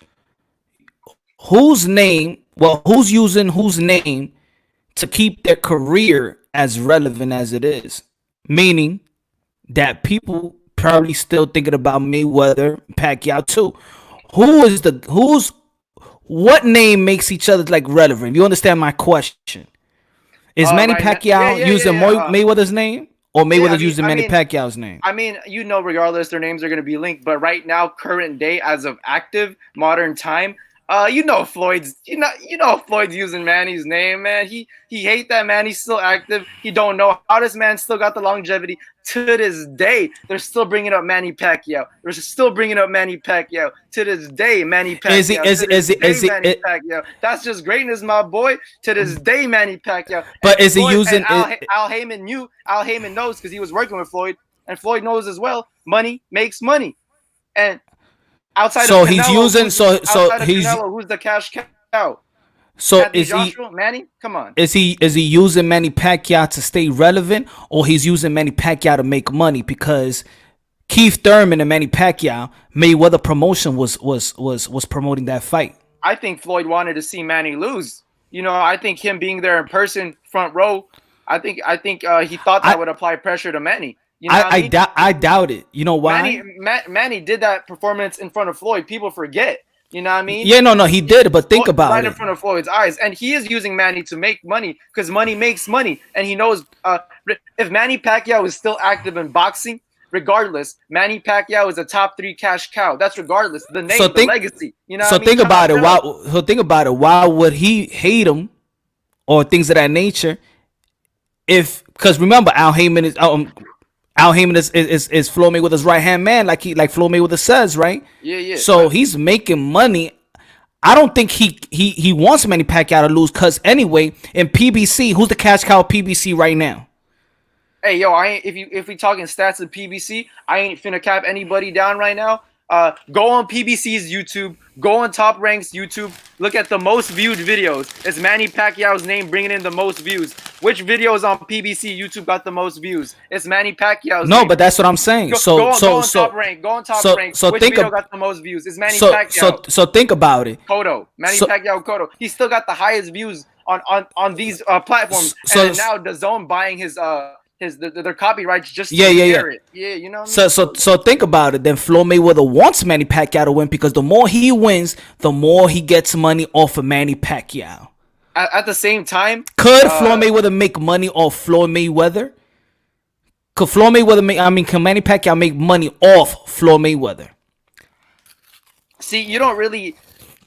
using whose name to keep their career as relevant as it is? Meaning that people probably still thinking about Mayweather, Pacquiao too. What name makes each other like relevant? You understand my question? Is Manny Pacquiao using Mayweather's name, or Mayweather's using Manny Pacquiao's name? I mean, regardless, their names are going to be linked. But right now, current day, as of active modern time, Floyd's using Manny's name, man. He hate that Manny's still active. He don't know how this man still got the longevity to this day. They're still bringing up Manny Pacquiao. They're still bringing up Manny Pacquiao to this day. Manny Pacquiao. Manny Pacquiao. That's just greatness, my boy. To this day, Manny Pacquiao. But is he using Al Heyman knew. Al Heyman knows because he was working with Floyd, and Floyd knows as well. Money makes money, and outside of Canelo, who's the cash cow? So is Joshua, Manny? Come on. Is he using Manny Pacquiao to stay relevant, or he's using Manny Pacquiao to make money? Because Keith Thurman and Manny Pacquiao, Mayweather promotion was promoting that fight. I think Floyd wanted to see Manny lose. I think him being there in person, front row, I think he thought that would apply pressure to Manny. I doubt it. You know why? Manny did that performance in front of Floyd. People forget. You know what I mean? Yeah, no, he did. But think about it. Right in front of Floyd's eyes. And he is using Manny to make money because money makes money. And he knows if Manny Pacquiao is still active in boxing, regardless, Manny Pacquiao is a top 3 cash cow. That's regardless. The name, the legacy. Think about it. Why would he hate him or things of that nature? Because remember, Al Al Heyman is Floyd Mayweather's right hand man, like Floyd Mayweather says, right? Yeah. So he's making money. I don't think he wants Manny Pacquiao to lose, because anyway, in PBC, who's the cash cow of PBC right now? Hey, yo, if we talking stats of PBC, I ain't finna cap anybody down right now. Go on PBC's YouTube. Go on Top Rank's YouTube. Look at the most viewed videos. It's Manny Pacquiao's name bringing in the most views. Which videos on PBC YouTube got the most views? It's Manny Pacquiao's No, name. but that's what I'm saying. Go on Top Rank. Go on Top Rank. So Which think video got the most views? It's Manny so Pacquiao. so think about it. Cotto. Manny Pacquiao Cotto. He still got the highest views on these platforms. So- and now DAZN buying their copyrights just to Yeah. air it. Yeah, you know what I mean? So think about it. Then Floyd Mayweather wants Manny Pacquiao to win, because the more he wins, the more he gets money off of Manny Pacquiao. At the same time, Could Floyd Mayweather make money off Floyd Mayweather? Can Manny Pacquiao make money off Floyd Mayweather? see, you don't really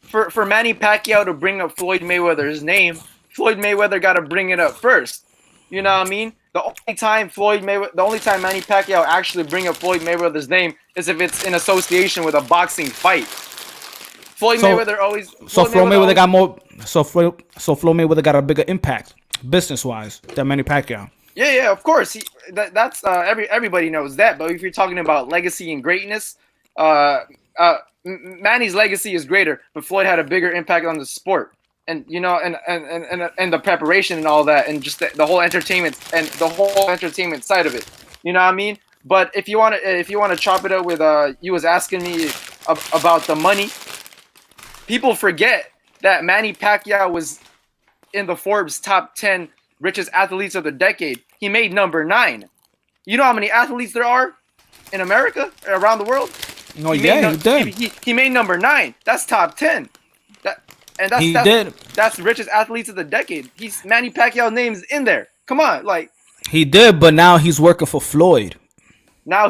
for Manny Pacquiao to bring up Floyd Mayweather's name, Floyd Mayweather got to bring it up first. You know what I mean? The only time Manny Pacquiao actually bring up Floyd Mayweather's name is if it's in association with a boxing fight. Floyd Mayweather always. Floyd Mayweather got a bigger impact business wise than Manny Pacquiao. Yeah, of course. That's everybody knows that. But if you're talking about legacy and greatness, Manny's legacy is greater, but Floyd had a bigger impact on the sport. And you know, and the preparation and all that, and just the whole entertainment side of it. You know what I mean? But if you want to chop it up with you was asking me about the money. People forget that Manny Pacquiao was in the Forbes top 10 richest athletes of the decade. He made number 9. You know how many athletes there are in America, around the world? No, he did. He made number 9. That's top 10. That's the richest athletes of the decade. Manny Pacquiao's name is in there. Come on, like he did, but now he's working for Floyd. Now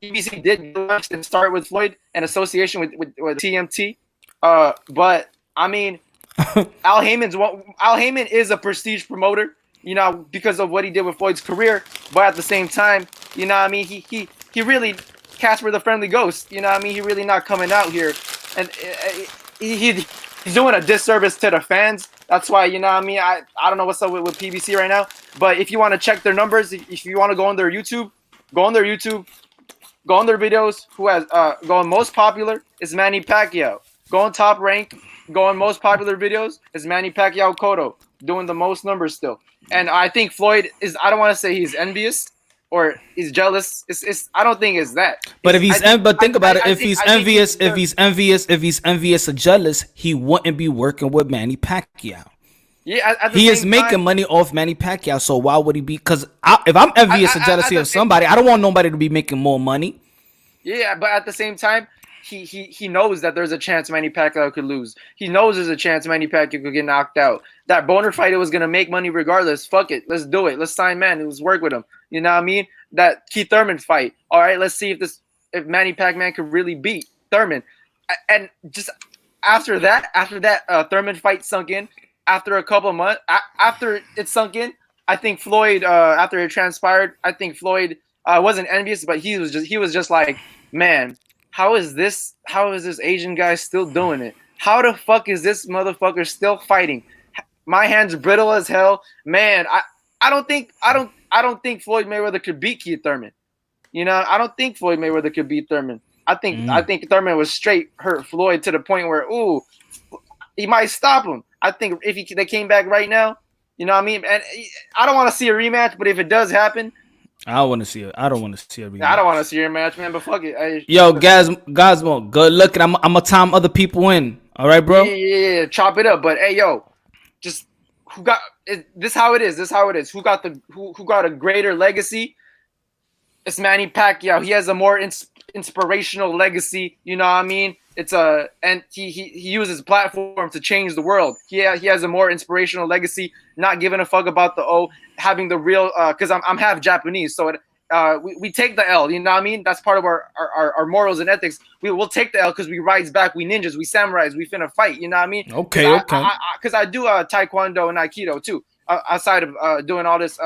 BBC did launch and start with Floyd in association with TMT. But I mean, Al Heyman is a prestige promoter, you know, because of what he did with Floyd's career. But at the same time, you know what I mean, he really Casper the Friendly Ghost. You know what I mean, he really not coming out here, and he's doing a disservice to the fans. That's why, you know what I mean, I don't know what's up with PBC right now. But if you want to check their numbers, if you want to go on their YouTube, go on their videos. Who has going most popular is Manny Pacquiao. Go on Top Rank, go on most popular videos is Manny Pacquiao Cotto, doing the most numbers still. And I think Floyd is, I don't want to say he's envious or he's jealous. I don't think it's that. But think about it. If he's envious or jealous, he wouldn't be working with Manny Pacquiao. Yeah, he is making money off Manny Pacquiao, so why would he be? Because if I'm envious or jealousy of somebody, I don't want nobody to be making more money. Yeah, but at the same time, he knows that there's a chance Manny Pacquiao could lose. He knows there's a chance Manny Pacquiao could get knocked out. That boner fighter was gonna make money regardless. Fuck it, let's do it. Let's sign Manny. Let's work with him. You know what I mean? That Keith Thurman fight. All right, let's see if Manny Pacquiao could really beat Thurman. And just after that Thurman fight sunk in. After a couple of months, after it sunk in, I think Floyd, after it transpired, I think Floyd wasn't envious, but he was just like, man, how is this Asian guy still doing it? How the fuck is this motherfucker still fighting? My hand's brittle as hell, man. I don't think Floyd Mayweather could beat Keith Thurman. You know, I don't think Floyd Mayweather could beat Thurman. I think Thurman was straight hurt Floyd to the point where he might stop him. I think if they came back right now, you know what I mean? And I don't want to see a rematch, but if it does happen, I don't want to see a rematch. I don't want to see a rematch, man, but fuck it. Yo, Gosmo, good luck, and I'm going to time other people in. All right, bro? Yeah, chop it up. But, hey, yo, just this how it is. Who got a greater legacy? It's Manny Pacquiao. He has a more inspirational legacy, you know what I mean? And he uses platform to change the world. He has a more inspirational legacy, not giving a fuck about having the real, because I'm half Japanese, so we take the L. You know what I mean? That's part of our morals and ethics. We'll take the L because we rise back. We ninjas. We samurais. We finna fight. You know what I mean? Okay. Because I do taekwondo and aikido too, outside of doing all this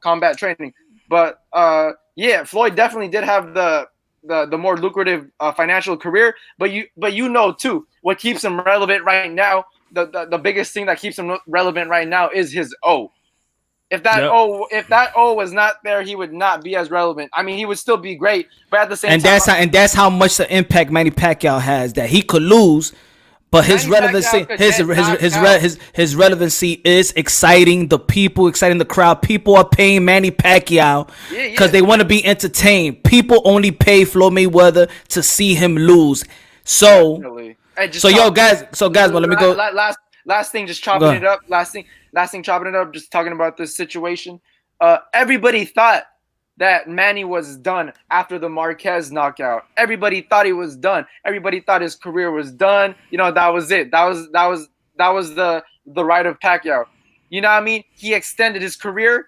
combat training. But yeah, Floyd definitely did have the more lucrative financial career. But you know too, what keeps him relevant right now. The biggest thing that keeps him relevant right now is his O. If that O was not there, he would not be as relevant. I mean, he would still be great, but at the same time, that's how much the impact Manny Pacquiao has. That he could lose, but his relevancy, his relevancy is exciting the people, exciting the crowd. People are paying Manny Pacquiao because they want to be entertained. People only pay Floyd Mayweather to see him lose. So, guys, well, let me go. Last thing, just chopping it up. Last thing, chopping it up. Just talking about this situation. Everybody thought that Manny was done after the Marquez knockout. Everybody thought he was done. Everybody thought his career was done. You know, that was it. That was the right of Pacquiao. You know what I mean? He extended his career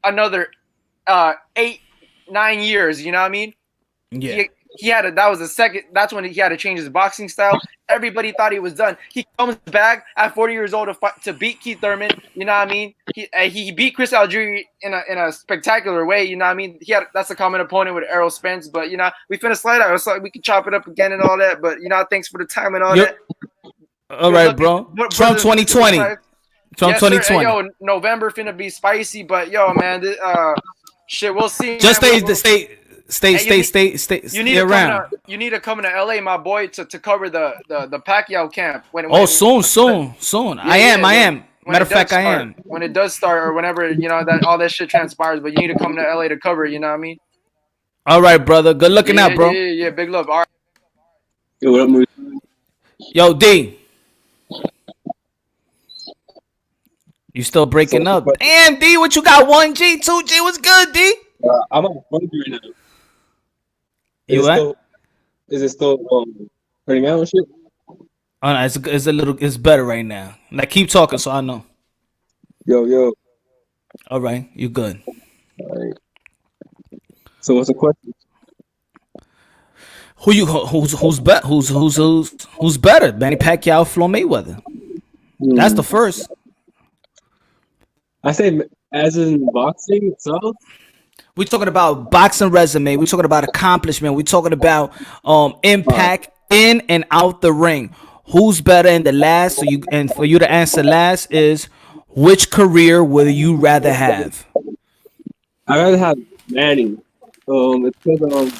another 8-9 years. You know what I mean? Yeah. That was the second. That's when he had to change his boxing style. Everybody thought he was done. He comes back at 40 years old to beat Keith Thurman. You know what I mean? He beat Chris Algieri in a spectacular way. You know what I mean? That's a common opponent with Errol Spence. But you know, we finna slide out. So we can chop it up again and all that. But you know, thanks for the time and all that. All right, bro. Trump 2020. Trump 2020. Hey, yo, November finna be spicy. But yo, man, shit, we'll see. Just man. Stay You need around. You need to come to LA, my boy, to cover the Pacquiao camp. Soon. I am. Matter of fact, I am. When it does start, or whenever you know that all that shit transpires, but you need to come to LA to cover. You know what I mean? All right, brother. Good looking out, bro. Yeah. Big love. All right. Yo, what up, Moose? Yo, D. You still breaking up? Damn, D. What you got? 1G, 2G. What's good, D? I'm on phone right now. Is it still hurting out and shit? Oh, no, it's better right now. Like, keep talking so I know. Yo. All right, you good. All right. So what's the question? Who's better? Manny Pacquiao, Floyd Mayweather. That's the first. I say as in boxing itself. We're talking about boxing resume. We're talking about accomplishment. We're talking about impact in and out the ring. Who's better in the last? For you to answer last is which career would you rather have? I'd rather have Manny. It's because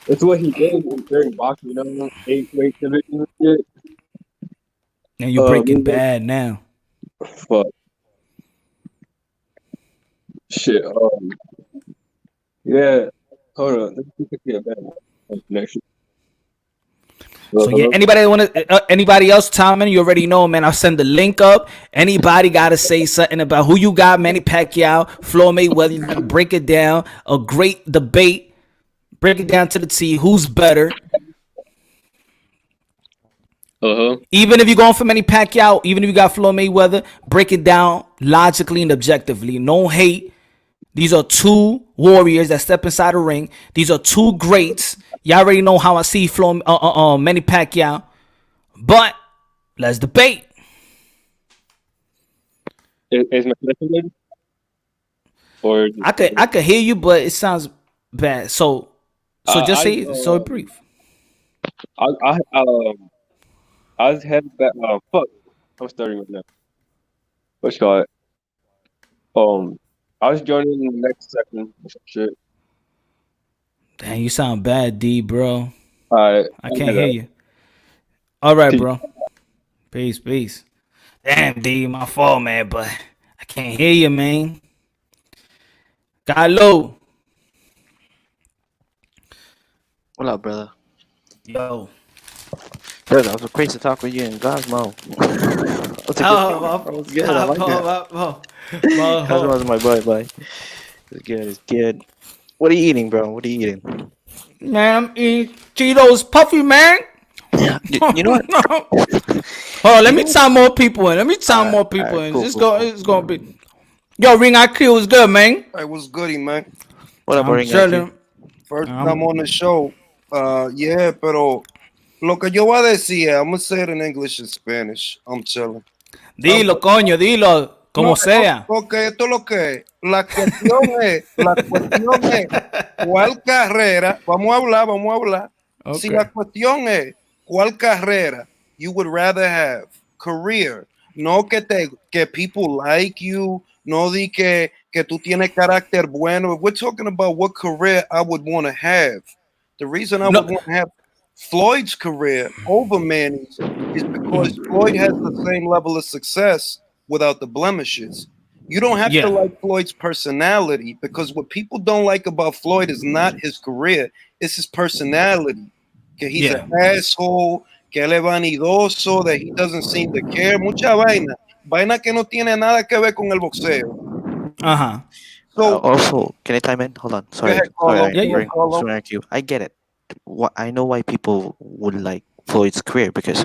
it's what he did during boxing. You know, 8 weight division and shit. And you're breaking bad now. Fuck. Shit. Yeah. Hold on. Let's get a better connection. So yeah, anybody else, Tommy? You already know, man. I'll send the link up. Anybody got to say something about who you got? Manny Pacquiao, Floyd Mayweather. You gotta break it down. A great debate. Break it down to the T. Who's better? Even if you're going for Manny Pacquiao, even if you got Floyd Mayweather, break it down logically and objectively. No hate. These are two warriors that step inside the ring. These are two greats. Y'all already know how I see Manny Pacquiao. But let's debate. Is my connection good? Or I could hear you, but it sounds bad. So just say it so brief. I was headed back. Fuck. I'm starting with that. What's it called? I was joining in the next second. Shit. Damn, you sound bad, D, bro. Alright. I can't hear you. All right, bro. Peace. Damn, D, my fault, man, but I can't hear you, man. Carlo. What up, brother? Yo. Brother, it was great to talk with you in Gosmo. Oh, good. I like that. Cosmo's my boy. It's good. What are you eating, bro? What are you eating? Man, I'm eating Cheetos Puffy, man. You know what? Hold on, let me time more people in. It's gonna be. Yo, Ring IQ was good, man. Hey, what's goody, man? What up, I'm Ring IQ? chilling. First time on the show. Yeah, pero lo que yo voy a decir, I'm gonna say it in English and Spanish. I'm chilling. Dilo, coño, dilo. No, Como sea. ok, esto es lo que es. La cuestión es, ¿cuál carrera? Vamos a hablar. Si la cuestión es, ¿cuál carrera you would rather have? Career. No que people like you, no di que tú tienes carácter bueno. We're talking about what career I would want to have. The reason I No. would want to have Floyd's career over Manny's is because Floyd has the same level of success without the blemishes. You don't have Yeah. to like Floyd's personality, because what people don't like about Floyd is not his career, it's his personality. Que he's Yeah. an asshole, que él es vanidoso, that he doesn't seem to care. Mucha vaina. Vaina que no tiene nada que ver con el boxeo. Uh-huh. So, Also, can I time in? Hold on. Sorry. ahead, Carlo. Sorry, Yeah, yeah. Ring IQ. I get it. I know why people would like Floyd's career, because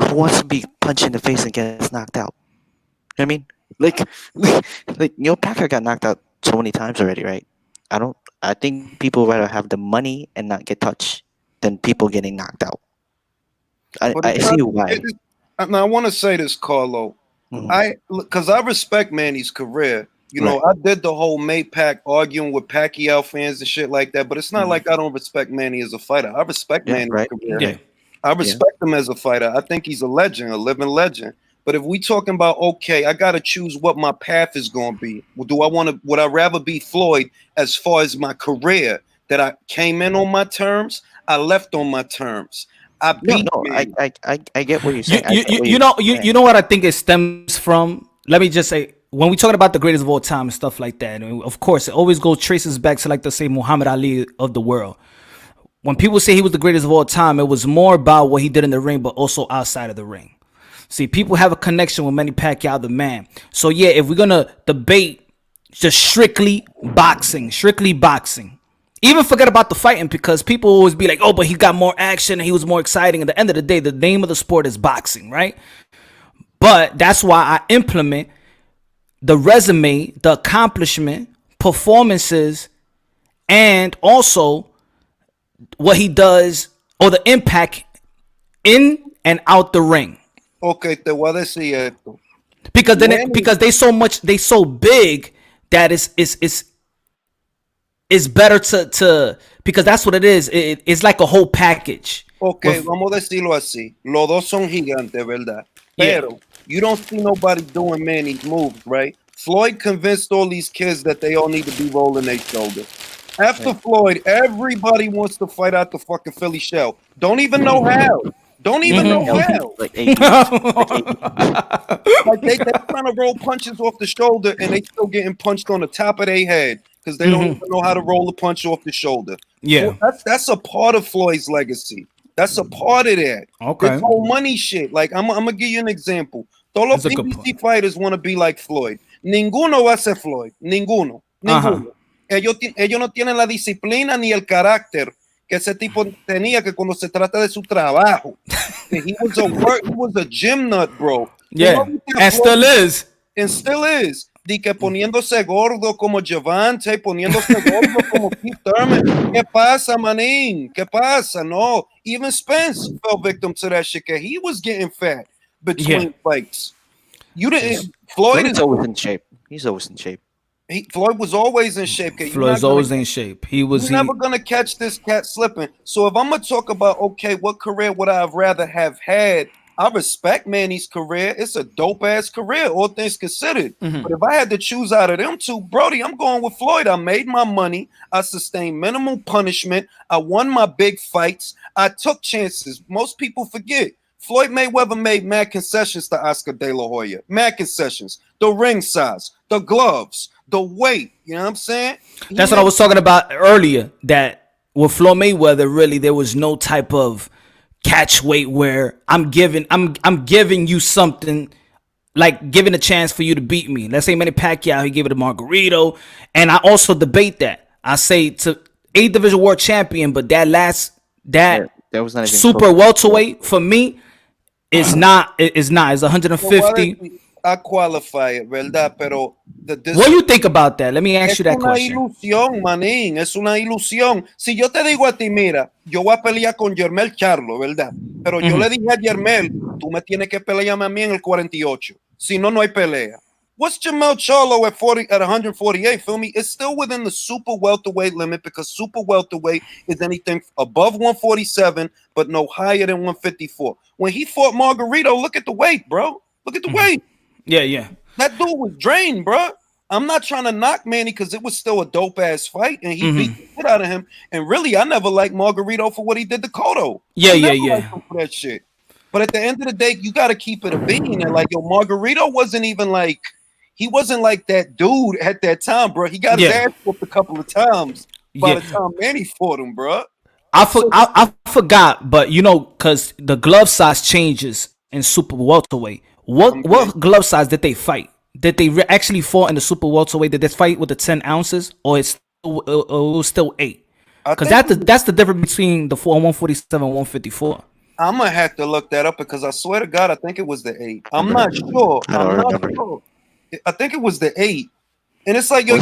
who wants to be punched in the face and gets knocked out? You know what I mean? Like Pacquiao got knocked out so many times already, right? I think people would rather have the money and not get touched than people getting knocked out. I see why. Now, I want to say this, Carlo. Mhm. Because I respect Manny's career. You know, I did the whole Maypac arguing with Pacquiao fans and shit like that, but it's not like I don't respect Manny as a fighter. I respect Manny's career. Yeah. I respect him as a fighter. I think he's a legend, a living legend. But if we talking about, okay, I got to choose what my path is going to be. Would I rather be Floyd as far as my career, that I came in on my terms, I left on my terms. I beat Manny. I get what you're saying. You know what I think it stems from? Let me just say, when we talking about the greatest of all time and stuff like that, and of course, it always traces back to, like, the say Muhammad Ali of the world. When people say he was the greatest of all time, it was more about what he did in the ring, but also outside of the ring. See, people have a connection with Manny Pacquiao, the man. So yeah, if we're gonna debate just strictly boxing, even forget about the fighting, because people always be like, oh, but he got more action and he was more exciting. At the end of the day, the name of the sport is boxing, right? But that's why I implement the resume, the accomplishment, performances, and also what he does, or the impact in and out the ring. Okay, te voy a decir esto. Because because they so big that it's better to because that's what it is. It's like a whole package. Okay, vamos a decirlo así. Los dos son gigantes, ¿verdad? Pero you don't see nobody doing Manny's moves, right? Floyd convinced all these kids that they all need to be rolling their shoulders. After Floyd, everybody wants to fight out the fucking Philly shell. Don't even know how. Don't even know how. Like they're trying to roll punches off the shoulder, and they still getting punched on the top of their head because they don't even know how to roll a punch off the shoulder. Yeah. So that's a part of Floyd's legacy. That's a part of that. Okay. This whole money shit. Like, I'm gonna give you an example. Todos los PBC fighters want to be like Floyd. Ninguno va a ser Floyd. Ninguno. Ellos no tienen la disciplina ni el carácter que ese tipo tenía, que cuando se trata de su trabajo. He was a gym nut, bro. Yeah, and still is. And still is. De que poniéndose gordo como Javante, poniéndose gordo como Keith Thurman. ¿Qué pasa, manín? ¿Qué pasa? No. Even Spence fell victim to that shit. He was getting fat between fights. You didn't. Floyd is always in shape. He's always in shape. Floyd was always in shape. Floyd's always in shape. You're never gonna catch this cat slipping. So if I'm gonna talk about, okay, what career would I have rather have had? I respect Manny's career. It's a dope ass career, all things considered. But if I had to choose out of them two, Brody, I'm going with Floyd. I made my money. I sustained minimal punishment. I won my big fights. I took chances. Most people forget. Floyd Mayweather made mad concessions to Oscar De La Hoya. Mad concessions. The ring size, the gloves, the weight. You know what I'm saying? That's what I was talking about earlier. That with Floyd Mayweather, really, there was no type of catch weight where I'm giving you something, like giving a chance for you to beat me. Let's say Manny Pacquiao, he gave it to Margarito, and I also debate that. I say to 8th division world champion, but that was not super welterweight for me is not. It's 150. I qualify it, ¿verdad? Pero What do you think about that? Let me ask you that question. Es una ilusión, manín, es una ilusión. Si yo te digo a ti, mira, yo voy a pelear con Yermel Charlo, ¿verdad? Pero yo le dije a Yermel, tú me tienes que pelearme a mí en el 48. Si no, no hay pelea. What's Jermell Charlo at 148? Feel me? It's still within the super welterweight limit because super welterweight is anything above 147, but no higher than 154. When he fought Margarito, look at the weight, bro. Look at the weight. Yeah. That dude was drained, bro. I'm not trying to knock Manny because it was still a dope ass fight, and he beat the shit out of him. And really, I never liked Margarito for what he did to Cotto. Yeah. Liked him for that shit. But at the end of the day, you got to keep it a bean. And like, yo, Margarito wasn't even like. He wasn't like that dude at that time, bro. He got his ass whooped a couple of times by the time Manny fought him, bro. I forgot, but you know, because the glove size changes in super welterweight. What glove size did they fight? Did they actually fought in the super welterweight? Did they fight with the 10 ounces, or it was still 8? Because that's the difference between the 147 and 154. I'm gonna have to look that up because I swear to God, I think it was the 8. I'm not sure. I think it was the 8. And it's like, yo,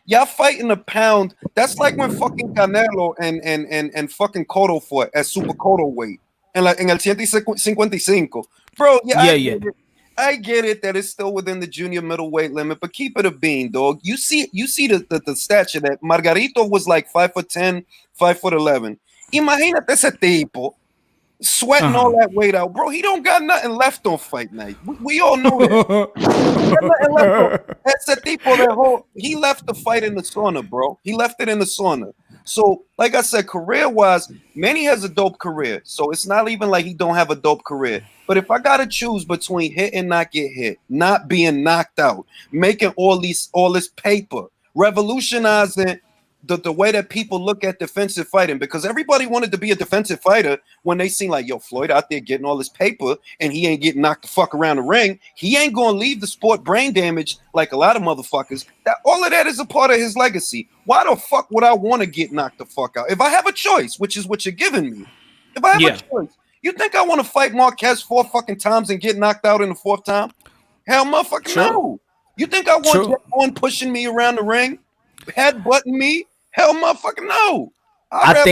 y'all fighting a pound. That's like when fucking Canelo and fucking Cotto fought at super Cotto weight. En el 155. Bro, I get it that it's still within the junior middleweight limit, but keep it a bean, dog. You see the stature that Margarito was like 5'10", 5'11". Imagínate ese tipo sweating all that weight out, bro. He don't got nothing left on fight night. We all know that. That's a tipo he left the fight in the sauna, bro. He left it in the sauna. So, like I said, career-wise, Manny has a dope career. So it's not even like he don't have a dope career. But if I gotta choose between hit and not get hit, not being knocked out, making all this paper, revolutionizing the way that people look at defensive fighting, because everybody wanted to be a defensive fighter when they seen like, yo, Floyd out there getting all this paper and he ain't getting knocked the fuck around the ring. He ain't gonna leave the sport brain damaged like a lot of motherfuckers. All of that is a part of his legacy. Why the fuck would I want to get knocked the fuck out? If I have a choice, which is what you're giving me, if I have a choice, you think I want to fight Marquez 4 fucking times and get knocked out in the 4th time? Hell, motherfucking no. You think I want one pushing me around the ring, headbutting me? Hell, motherfucking no. I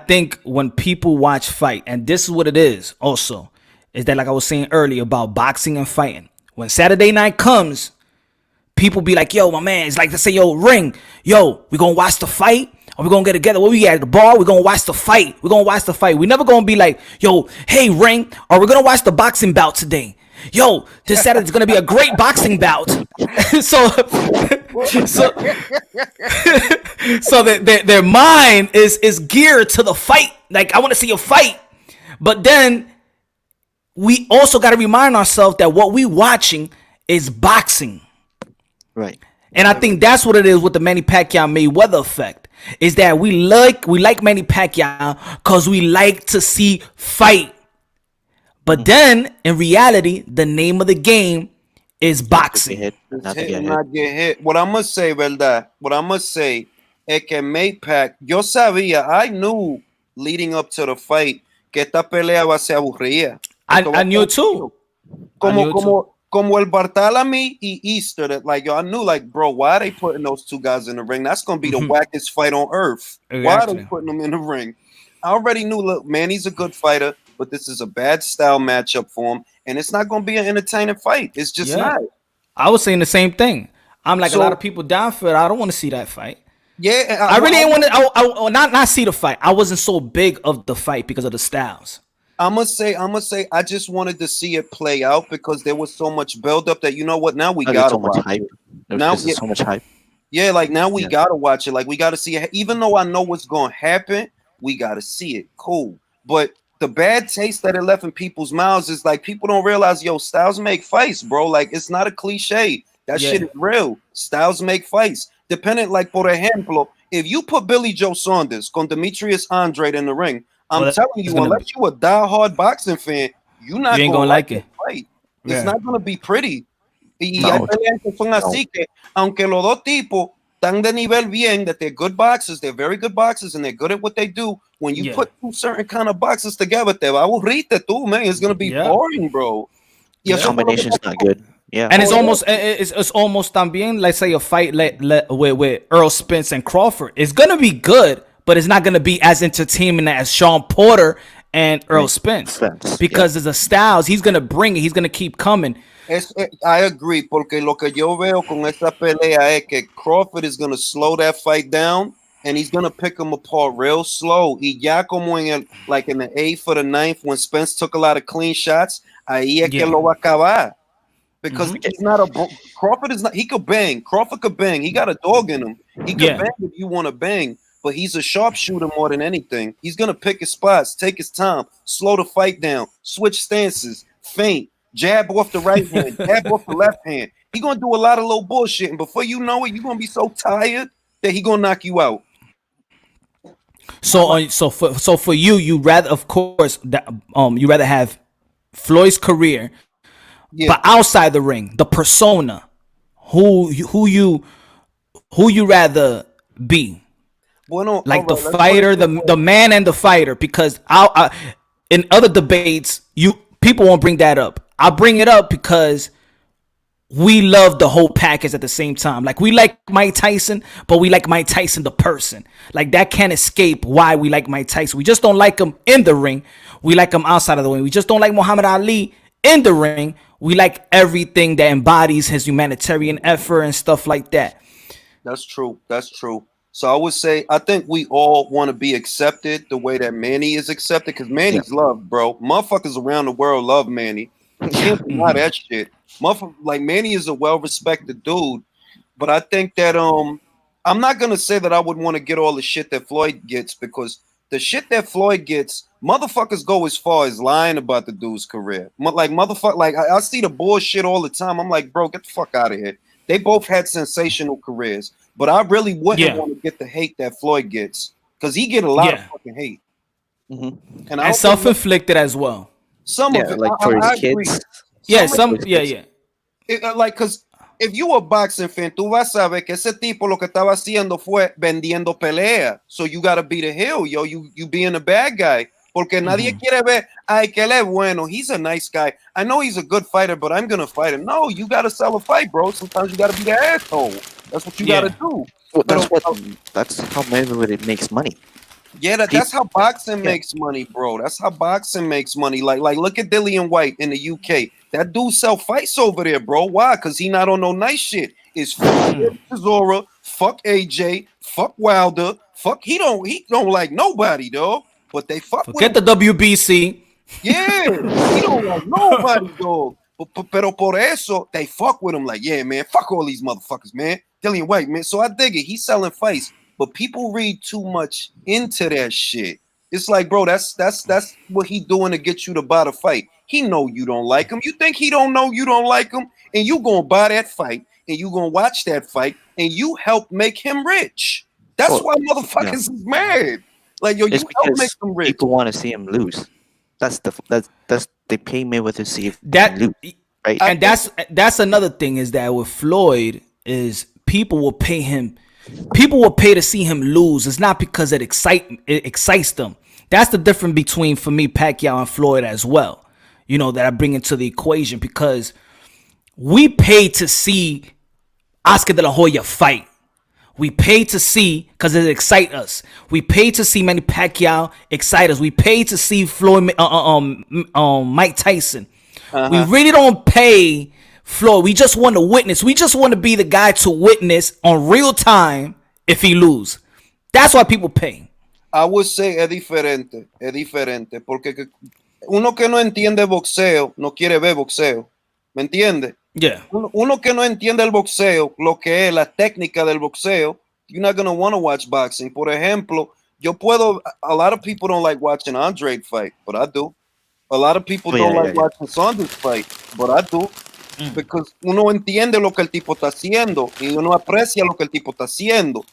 think when people watch fight, and this is what it is also, is that like I was saying earlier about boxing and fighting. When Saturday night comes, people be like, yo, my man, it's like to say, yo, ring, yo, we gonna watch the fight? Or we gonna get together? Where we at the bar? We're gonna watch the fight. We're gonna watch the fight. We never gonna be like, yo, hey, ring, or we're gonna watch the boxing bout today. Yo, this Saturday's gonna be a great boxing bout. so their mind is geared to the fight. Like, I want to see a fight. But then we also got to remind ourselves that what we watching is boxing. Right. And I think that's what it is with the Manny Pacquiao Mayweather effect. Is that we like Manny Pacquiao because we like to see fight. But then, in reality, the name of the game is boxing. Not get hit. What I must say, verdad, what I must say es que Maypac, yo sabía, I knew leading up to the fight que esta pelea va a ser aburrida. I knew it too. Como el Bartholomew y Easter, that like, yo, I knew like, bro, why are they putting those two guys in the ring? That's going to be the wackest fight on earth. Exactly. Why are they putting them in the ring? I already knew, look, Manny's a good fighter, but this is a bad style matchup for him, and it's not going to be an entertaining fight. It's just not. I was saying the same thing. I'm like, a lot of people down for it. I don't want to see that fight. Yeah. I really didn't want to, not see the fight. I wasn't so big of the fight because of the styles. I'm gonna say, I just wanted to see it play out because there was so much buildup that, you know what, now we gotta watch it. Now there's so much hype. Yeah, like now we gotta watch it. Like we gotta see it. Even though I know what's gonna happen, we gotta see it. Cool. But the bad taste that it left in people's mouths is like people don't realize, yo, styles make fights, bro. Like it's not a cliche. That shit is real. Styles make fights. Dependent, like, por ejemplo, if you put Billy Joe Saunders con Demetrius Andrade in the ring, I'm telling you, unless you a diehard boxing fan, you ain't gonna like it. Fight. It's not gonna be pretty. Y hay peleas que son así que, aunque los dos tipos están de nivel bien, that they're good boxers, they're very good boxers, and they're good at what they do. When you put two certain kind of boxers together, te va a aburrirte tú, man. It's gonna be boring, bro. The combination's not good. Yeah. And it's almost it's almost también, let's say a fight with Earl Spence and Crawford. It's gonna be good, but it's not gonna be as entertaining as Sean Porter and Earl Spence because there's a styles. He's gonna bring it. He's gonna keep coming. I agree, porque lo que yo veo con esta pelea es que Crawford is going to slow that fight down and he's going to pick him apart real slow. Y ya como in the 8th or the 9th when Spence took a lot of clean shots, ahí es que lo va a acabar. Because he's not Crawford is not, he could bang. Crawford could bang. He got a dog in him. He could bang if you want to bang, but he's a sharpshooter more than anything. He's going to pick his spots, take his time, slow the fight down, switch stances, feint. Jab off the right hand, jab off the left hand. He gonna do a lot of little bullshit, and before you know it, you're gonna be so tired that he gonna knock you out. So for you rather, of course, that you rather have Floyd's career, but outside the ring, the persona, who you rather be, bueno, like the fighter, the man and the fighter, because I in other debates, people won't bring that up. I bring it up because we love the whole package at the same time. Like, we like Mike Tyson, but we like Mike Tyson the person. Like, that can't escape why we like Mike Tyson. We just don't like him in the ring. We like him outside of the ring. We just don't like Muhammad Ali in the ring. We like everything that embodies his humanitarian effort and stuff like that. That's true. That's true. So I would say, I think we all want to be accepted the way that Manny is accepted, because Manny's loved, bro. Motherfuckers around the world love Manny. Can't deny that shit. Like, Manny is a well-respected dude, but I think that I'm not gonna say that I would want to get all the shit that Floyd gets, because the shit that Floyd gets, motherfuckers go as far as lying about the dude's career. Like, motherfucker, like I see the bullshit all the time. I'm like, bro, get the fuck out of here. They both had sensational careers, but I really wouldn't want to get the hate that Floyd gets, because he get a lot of fucking hate, and self-inflicted as well. Some of it, like for his kids. Like, because if you a boxing fan, tú vas a ver que ese tipo lo que estaba haciendo fue vendiendo pelea. So you gotta be the heel, yo. You being a bad guy. Porque nadie quiere ver, ay, que él es bueno. He's a nice guy. I know he's a good fighter, but I'm gonna fight him. No, you gotta sell a fight, bro. Sometimes you gotta be the asshole. That's what you gotta do. Well, that's how Mayweather makes money. Yeah, that's how boxing makes money, bro. That's how boxing makes money. Like look at Dillian White in the UK. That dude sell fights over there, bro. Why? Because he not on no nice shit. It's fuck Chisora, fuck AJ, fuck Wilder, fuck he don't like nobody, dog. But they fuck Forget with the WBC. Yeah, he don't like nobody, dog. Pero por eso they fuck with him. Like, yeah, man, fuck all these motherfuckers, man. Dillian White, man. So I dig it. He's selling fights. But people read too much into that shit. It's like, bro, that's what he doing to get you to buy the fight. He know you don't like him. You think he don't know you don't like him? And you gonna buy that fight, and you gonna watch that fight, and you help make him rich. That's why motherfuckers is mad. Like, yo, you help make him rich. People want to see him lose. That's they pay Mayweather to see him lose, right? And that's another thing, is that with Floyd is people will pay him. People will pay to see him lose. It's not because it excites them. That's the difference between, for me, Pacquiao and Floyd as well. You know, that I bring into the equation, because we pay to see Oscar De La Hoya fight. We pay to see because it excites us. We pay to see Manny Pacquiao excite us. We pay to see Floyd, Mike Tyson. We really don't pay Floyd. We just want to witness. We just want to be the guy to witness on real time if he lose. That's why people pay. I would say es diferente, porque uno que no entiende boxeo no quiere ver boxeo, ¿me entiende? Yeah. Uno que no entiende el boxeo, lo que es la técnica del boxeo, you're not gonna want to watch boxing. Por ejemplo, a lot of people don't like watching Andre fight, but I do. A lot of people don't like watching Saunders fight, but I do. Because uno entiende lo que el tipo está haciendo y uno aprecia lo que el tipo está haciendo.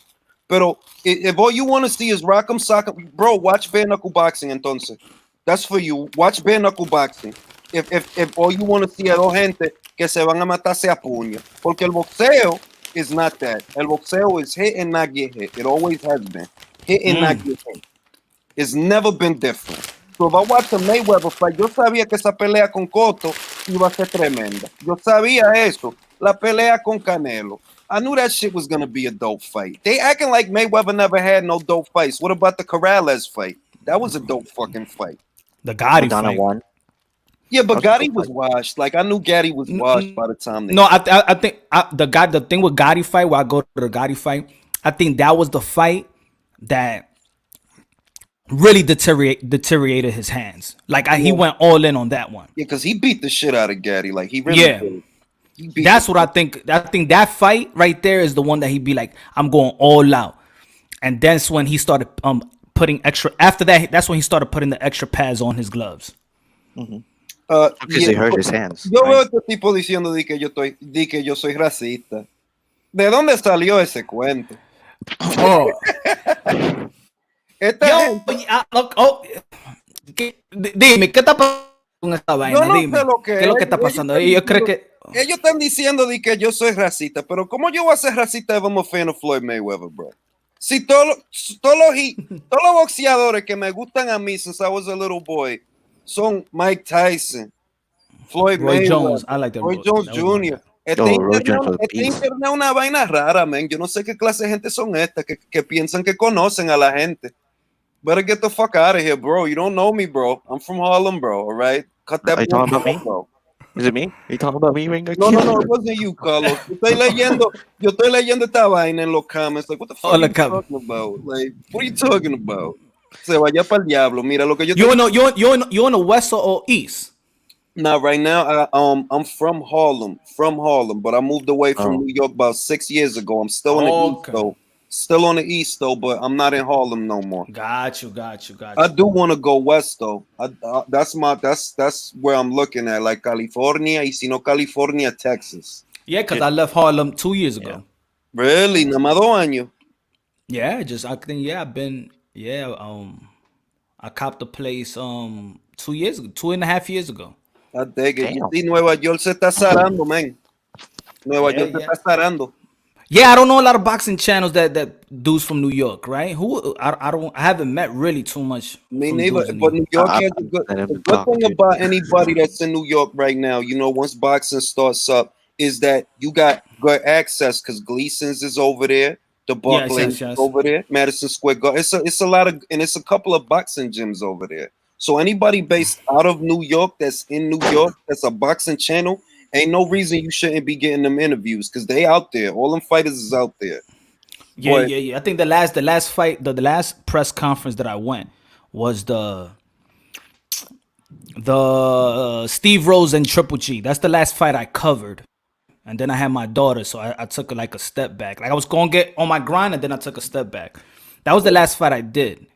Pero if all you want to see is rock'em sock'em, bro, watch bare knuckle boxing entonces. That's for you. Watch bare knuckle boxing. If all you want to see es dos gente que se van a matarse a puño. Porque el boxeo is not that. El boxeo is hit and not get hit. It always has been. Hit and not get hit. It's never been different. So if I watch a Mayweather fight, yo sabía que esa pelea con Cotto iba a ser tremenda. Yo sabía eso. La pelea con Canelo. I knew that shit was gonna be a dope fight. They acting like Mayweather never had no dope fights. What about the Corrales fight? That was a dope fucking fight. The Gotti Madonna fight. won. Yeah, but That was a Gotti dope was fight. washed. Like I knew Gotti was washed by the time they. No, I think the thing with Gotti fight, where I go to the Gotti fight, I think that was the fight that really deteriorated his hands. Like he went all in on that one. Yeah, because he beat the shit out of Gotti. Like he really Yeah. did. He beat That's the- what I think. I think that fight right there is the one that he'd be like, I'm going all out. And that's when he started putting extra. After that, that's when he started putting the extra pads on his gloves. Because they hurt his hands. Yo right? veo a este tipo diciendo di que yo soy racista. ¿De dónde salió ese cuento? Oh, Esta yo, gente, dime, ¿qué está pasando con esta vaina? yo no Dime, sé lo que ¿qué es lo que está pasando? Yo creo que ellos están diciendo di que yo soy racista, pero ¿cómo yo voy a ser racista if I'm a fan of Floyd Mayweather, bro? Si todos los boxeadores que me gustan a mí since I was a little boy son Mike Tyson, Floyd Roy Mayweather, Jones, I like that. Roy Jones Jr. Roy Jones was beast. Internet es una vaina rara, man. Yo no sé qué clase de gente son estas que piensan que conocen a la gente. Better get the fuck out of here, bro. You don't know me, bro. I'm from Harlem, bro. All right? Cut that Are you talking bullshit, about me? bro. Is it me? Are you talking about me, Ringo? No, it wasn't you, Carlos. Yo estoy leyendo esta vaina en los comments. Like, what the fuck Oh, are you the comment. talking about? Like, what are you talking about? Se vaya para el diablo. Mira, lo que yo you in the west or east? Now, right now, I'm from Harlem, but I moved away from New York about 6 years ago. I'm still in the Okay. East, though. Still on the East, though, but I'm not in Harlem no more. Got you. I do want to go west, though. That's where I'm looking at, like California, y si no California, Texas. Yeah, because I left Harlem 2 years ago. Really? Nada más 2 años. Yeah, I've been I copped a place 2 years ago, 2.5 years ago. I dig it. Damn. Sí, Nueva York se está zarando, man. Nueva York se está zarando. Yeah, I don't know a lot of boxing channels that dudes from New York, right? I haven't met really too much. Me from neither. dudes in But New New York has a I good, haven't the good talked thing to about anybody that's in New York right now, you know, once boxing starts up, is that you got good access because Gleason's is over there, the Barclays yes. is over there, Madison Square Garden. It's a lot of, and it's a couple of boxing gyms over there. So anybody based out of New York that's in New York that's a boxing channel, ain't no reason you shouldn't be getting them interviews because they out there. All them fighters is out there. York. But- Yeah. I think the last fight, the last press conference that I went was the Steve Rose and Triple G. That's the last fight I covered. And then I had my daughter, so I took like a step back. Like I was gonna get on my grind, and then I took a step back. That was the last fight I did.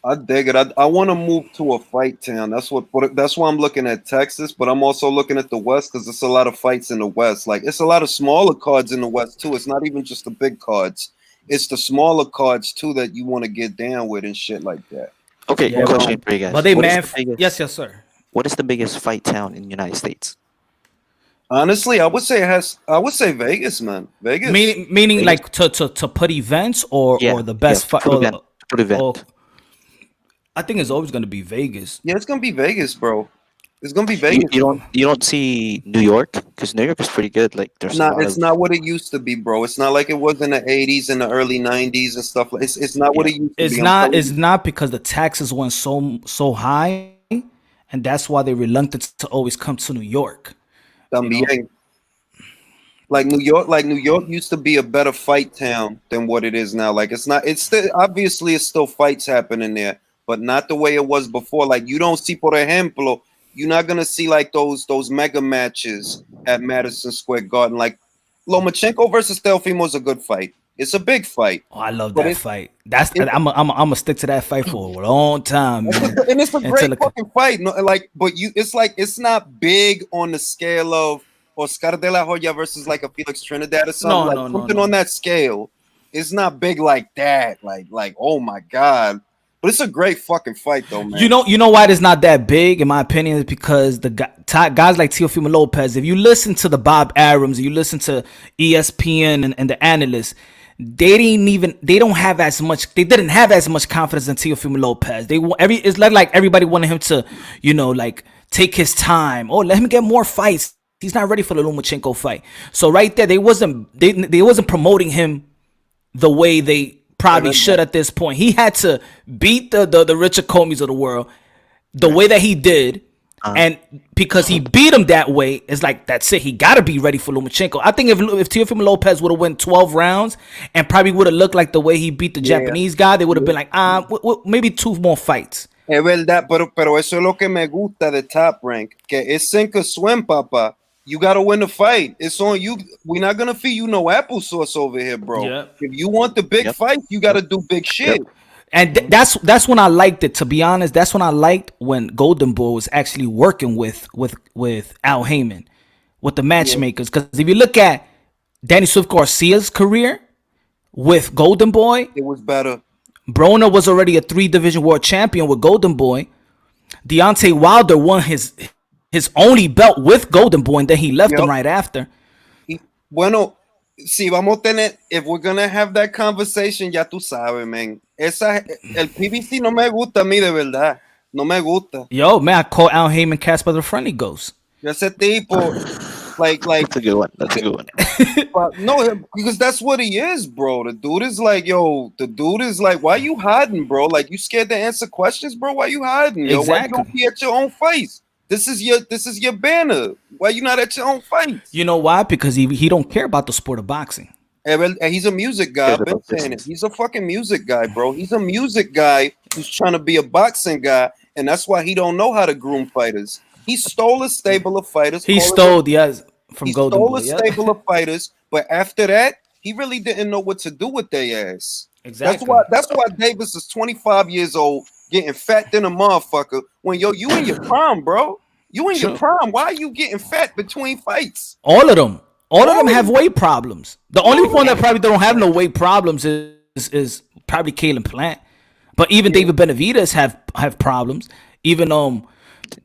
I dig it. I want to move to a fight town. That's why I'm looking at Texas, but I'm also looking at the West because there's a lot of fights in the West. Like it's a lot of smaller cards in the West too. It's not even just the big cards. It's the smaller cards too that you want to get down with and shit like that. Okay, Yeah, question for you guys. But they What is man, the biggest- yes, sir. What is the biggest fight town in the United States? Honestly, I would say Vegas, man. Vegas. Meaning like to put events or the best fight. Put event. or- I think it's always gonna be Vegas. Yeah, it's gonna be Vegas, bro. It's gonna be You, Vegas. you don't see New York because New York is pretty good. Like there's a lot It's of, not what it used to be, bro. It's not like it was in the 80s and the early 90s and stuff. It's not what it used to It's be. not. It's not because the taxes went so high, and that's why they're reluctant to always come to New York. También. Like New York used to be a better fight town than what it is now. Like it's not. It's still obviously it's still fights happening there, but not the way it was before. Like you don't see, por ejemplo, you're not gonna see like those mega matches at Madison Square Garden. Like Lomachenko versus Teofimo is a good fight. It's a big fight. Oh, I love But that it's- fight. I'm gonna stick to that fight for a long time, man. And it's a Until great it- fucking fight. No, like, but it's not big on the scale of Oscar de la Hoya versus like a Felix Trinidad or something. No, Something no. on that scale. It's not big like that. Like oh my god. But it's a great fucking fight though, man. You know why it's not that big, in my opinion, is because the guys like Teofimo Lopez. If you listen to the Bob Arams, you listen to ESPN and the analysts, they don't have as much. They didn't have as much confidence in Teofimo Lopez. It's like everybody wanted him to, like take his time. Oh, let him get more fights. He's not ready for the Lomachenko fight. So right there, they wasn't promoting him the way they probably should at this point. He had to beat the Richard Comeys of the world the way that he did. And because he beat him that way, it's like, that's it. He got to be ready for Lomachenko. I think if Teofimo Lopez would have won 12 rounds and probably would have looked like the way he beat the Japanese guy, they would have been like, maybe 2 more fights. Es verdad, pero eso es lo que me gusta de Top Rank. Que es sink or swim, papa. You got to win the fight. It's on you. We're not going to feed you no applesauce over here, bro. Yep. If you want the big fight, you got to do big shit. Yep. And that's when I liked it, to be honest. That's when I liked when Golden Boy was actually working with Al Heyman, with the matchmakers. Because if you look at Danny Swift Garcia's career with Golden Boy, it was better. Broner was already a 3-division world champion with Golden Boy. Deontay Wilder won his only belt with Golden Boy, and then he left him right after. Bueno, si vamos a tener, if we're gonna have that conversation, ya tú sabes, man. El PBC no me gusta a mí de verdad. No me gusta. Yo, man, I call Al Heyman Casper the Friendly Ghost. Ese tipo, like. That's a good one. That's a good one. But no, because that's what he is, bro. The dude is like, why you hiding, bro? Like, you scared to answer questions, bro? Why you hiding? Yo? Exactly. Why you don't be at your own face? This is your banner. Why you not at your own fight? You know why? Because he don't care about the sport of boxing. He's a music guy. I've been saying it. He's a fucking music guy, bro. He's a music guy who's trying to be a boxing guy, and that's why he don't know how to groom fighters. He stole a stable of fighters. He stole from Golden Boy. He stole a stable of fighters, but after that, he really didn't know what to do with their ass. Exactly. That's why Davis is 25 years old, getting fat than a motherfucker. When you in your prime, bro. You in your prime. Why are you getting fat between fights? All of them. All of them have weight problems. The only one that probably don't have no weight problems is probably Caleb Plant. But even David Benavidez have problems. Even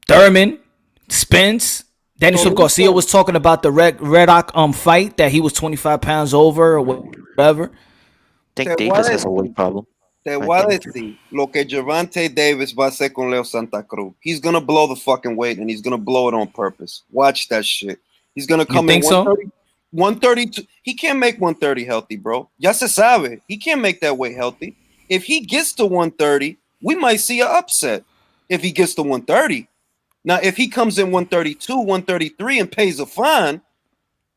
Thurman, Spence, Danny Swift Garcia was talking about the Red Rock fight that he was 25 pounds over or whatever. I think Davis has a weight problem. Te voy a decir lo que Gervonta Davis va a hacer con Leo Santa Cruz. He's going to blow the fucking weight, and he's going to blow it on purpose. Watch that shit. He's going to come in 130, 132. He can't make 130 healthy, bro. Ya se sabe. He can't make that weight healthy. If he gets to 130, we might see an upset if he gets to 130. Now, if he comes in 132, 133 and pays a fine,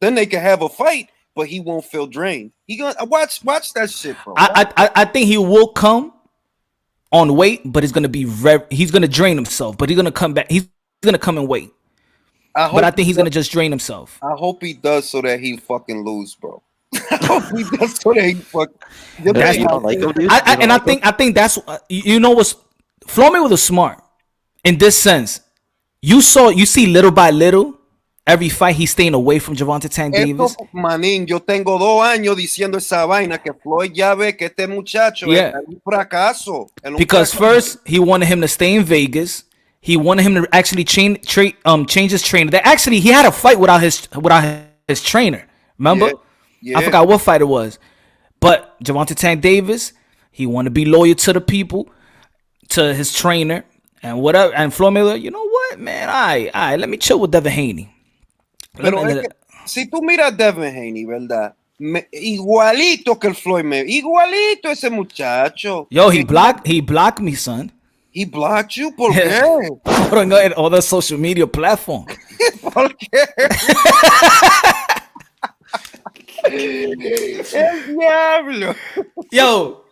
then they can have a fight. But he won't feel drained. He gonna watch that shit, bro. I think he will come on weight, but he's gonna drain himself. But he's gonna come back. He's gonna come in weight. I think he's gonna just drain himself. I hope he does so that he fucking lose, bro. I hope he does so that he fuck. I think that's what's Floyd was smart in this sense. You see little by little. Every fight, he's staying away from Gervonta Tank Davis. Manín, yo tengo 2 años diciendo esa vaina que Floyd ya ve que este muchacho es un fracaso. Because first, he wanted him to stay in Vegas. He wanted him to actually change his trainer. He had a fight without his trainer. Remember? Yeah. I forgot what fight it was. But Gervonta Tank Davis, he wanted to be loyal to the people, to his trainer, and whatever. And Floyd Mayweather, you know what, man? All right, let me chill with Devin Haney. Pero es que, si tú miras Devin Haney, ¿verdad? Igualito que el Floyd Mayweather. Igualito ese muchacho. Yo, he blocked me, son. He blocked you? ¿Por qué? Por en all the social media platforms. ¿Por qué? El diablo. Yo,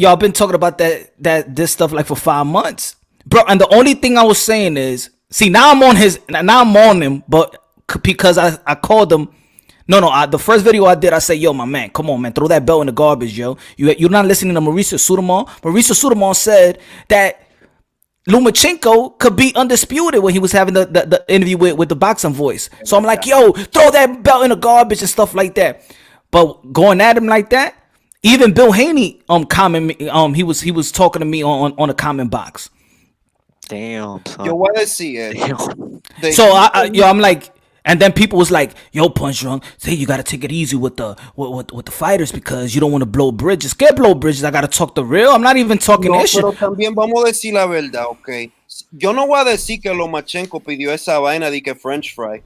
I've been talking about this stuff like for 5 months. Bro, and the only thing I was saying is, see, now I'm on him, but because I called him. The first video I did, I said, yo, my man, come on, man, throw that belt in the garbage, yo. You're not listening to Mauricio Sudamon. Mauricio Sudamon said that Lomachenko could be undisputed when he was having the interview with the Boxing Voice. So I'm like, yo, throw that belt in the garbage and stuff like that. But going at him like that, even Bill Haney he was talking to me on a comment box. Damn, son. Yo voy a decir, So I'm like, And then people was like, "Yo, Punch Drunk, say you gotta take it easy with the fighters because you don't want to blow bridges. Get blow bridges. I gotta talk the real. I'm not even talking No, this shit. pero también vamos a decir la verdad, ok. Yo no voy a decir que Lomachenko pidió esa vaina de que French fry.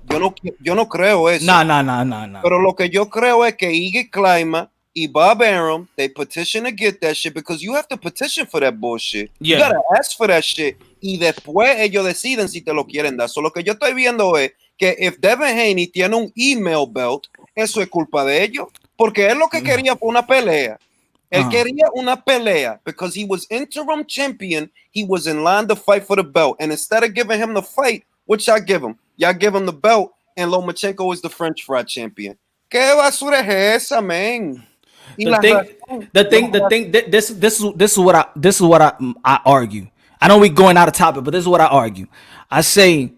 Yo no creo eso. Nah. Pero lo que yo creo es que Iggy Klima y Bob Arum, they petition to get that shit because you have to petition for that bullshit. You Yeah. gotta ask for that shit. Y después ellos deciden si te lo quieren dar. So lo que yo estoy viendo es que if Devin Haney tiene un email belt, eso es culpa de ellos. Porque él lo que quería fue una pelea. Él quería una pelea because he was interim champion. He was in line to fight for the belt. And instead of giving him the fight, what y'all give him? Y'all give him the belt, and Lomachenko is the French fry champion. ¿Qué basura es esa, man? This is what I argue. I know we going out of topic, but this is what I argue. I say,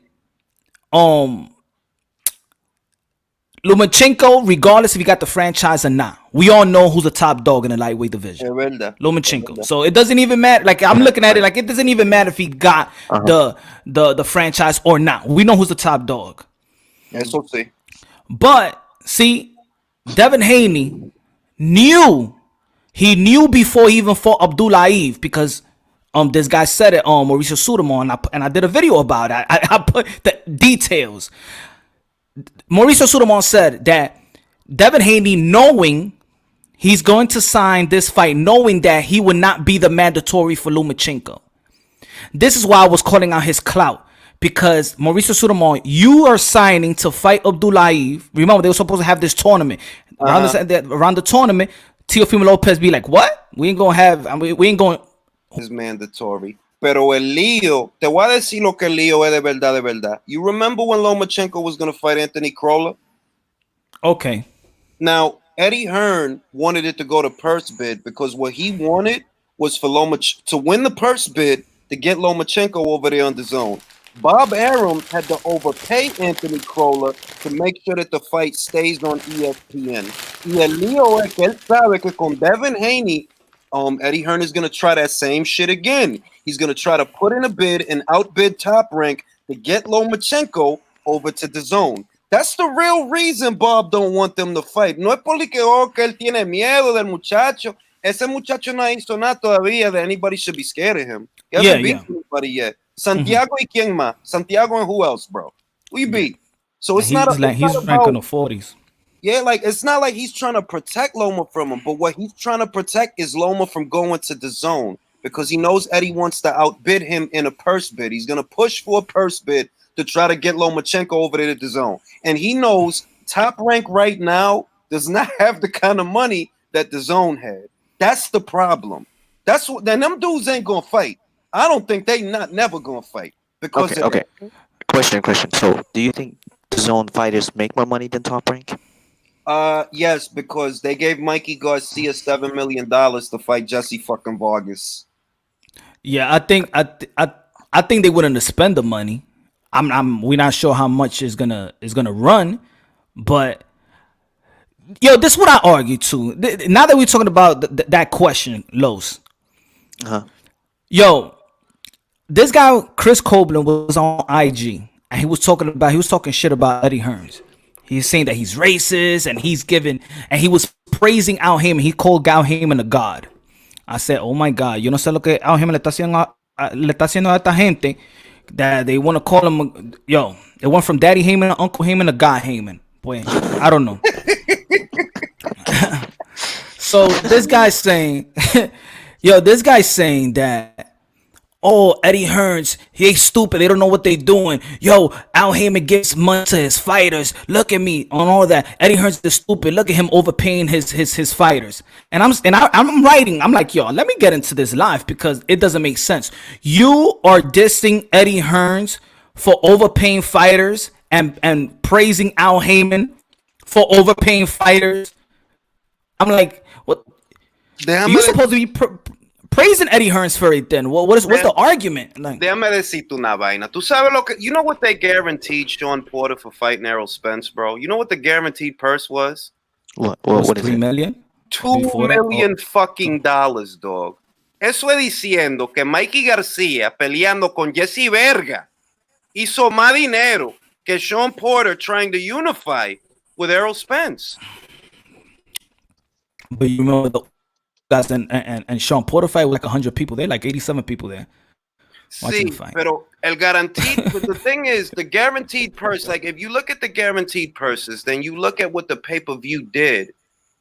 Lomachenko, regardless if he got the franchise or not, we all know who's the top dog in the lightweight division. Lomachenko. So it doesn't even matter. Like I'm looking at it, like it doesn't even matter if he got the franchise or not. We know who's the top dog. Eso sí. But see, Devin Haney knew before he even fought Abdulaev because this guy said it on Mauricio Sudamon, and I did a video about it. I put the details. Mauricio Sudamon said that Devin Haney, knowing he's going to sign this fight, knowing that he would not be the mandatory for Lomachenko. This is why I was calling out his clout. Because Mauricio Sudamon, you are signing to fight Abdulaev. Remember, they were supposed to have this tournament. Around the tournament, Teofimo Lopez be like, what? We ain't going. Is mandatory. Pero el lío, te voy a decir lo que el lío es de verdad, de verdad. You remember when Lomachenko was going to fight Anthony Crolla? Okay. Now, Eddie Hearn wanted it to go to purse bid because what he wanted was for Lomachenko to win the purse bid to get Lomachenko over there on the zone. Bob Arum had to overpay Anthony Crolla to make sure that the fight stays on ESPN. Y el lío es que él sabe que con Devin Haney, Eddie Hearn is going to try that same shit again. He's going to try to put in a bid and outbid Top Rank to get Lomachenko over to the zone. That's the real reason Bob don't want them to fight. No es porque que él tiene miedo del muchacho. Ese muchacho no hizo nada todavía that anybody should be scared of him. He hasn't beat anybody yet. Santiago y quién más? Santiago and who else, bro? Who you beat? So it's not he's ranking the 40s. Yeah, like it's not like he's trying to protect Loma from him, but what he's trying to protect is Loma from going to the zone because he knows Eddie wants to outbid him in a purse bid. He's gonna push for a purse bid to try to get Lomachenko over there to the zone, and he knows Top Rank right now does not have the kind of money that the zone had. That's the problem. That's what. Then them dudes ain't gonna fight. I don't think they never gonna fight because. Okay. Question. So, do you think the zone fighters make more money than Top Rank? Yes, because they gave Mikey Garcia $7 million to fight Jesse fucking Vargas. Yeah, I think they wouldn't spend the money. We're not sure how much is gonna run, but yo, this is what I argue too. Now that we're talking about that question, Los. Yo, this guy Chris Copeland was on IG and he was talking shit about Eddie Hearns. He's saying that he's racist and he was praising Al Heyman. He called Al Heyman a god. I said, oh my God, yo no sé lo que Al Heyman le está haciendo a esta gente that they want to call him, yo, it went from Daddy Heyman to Uncle Heyman to God Heyman. Boy, I don't know. So this guy's saying, that, oh, Eddie Hearns, he's stupid. They don't know what they're doing. Yo, Al Heyman gives money to his fighters. Look at me on all that. Eddie Hearns is stupid. Look at him overpaying his fighters. And I'm writing. I'm like, yo, let me get into this live because it doesn't make sense. You are dissing Eddie Hearns for overpaying fighters and praising Al Heyman for overpaying fighters. I'm like, what? You're supposed to be praising Eddie Hearns for it then. What's the argument? Like, déjame decirte una vaina. Tú sabes lo que, you know what they guaranteed Sean Porter for fighting Errol Spence, bro? You know what the guaranteed purse was? What is $3 it? million? $2 million fucking dollars, dog. Eso es diciendo que Mikey García peleando con Jesse Verga hizo más dinero que Sean Porter trying to unify with Errol Spence. But you remember the guys and Sean Porter fight with like 100 people there, like 87 people there watching Sí, the fight. pero el guaranteed, but the thing is, the guaranteed purse, like if you look at the guaranteed purses, then you look at what the pay-per-view did.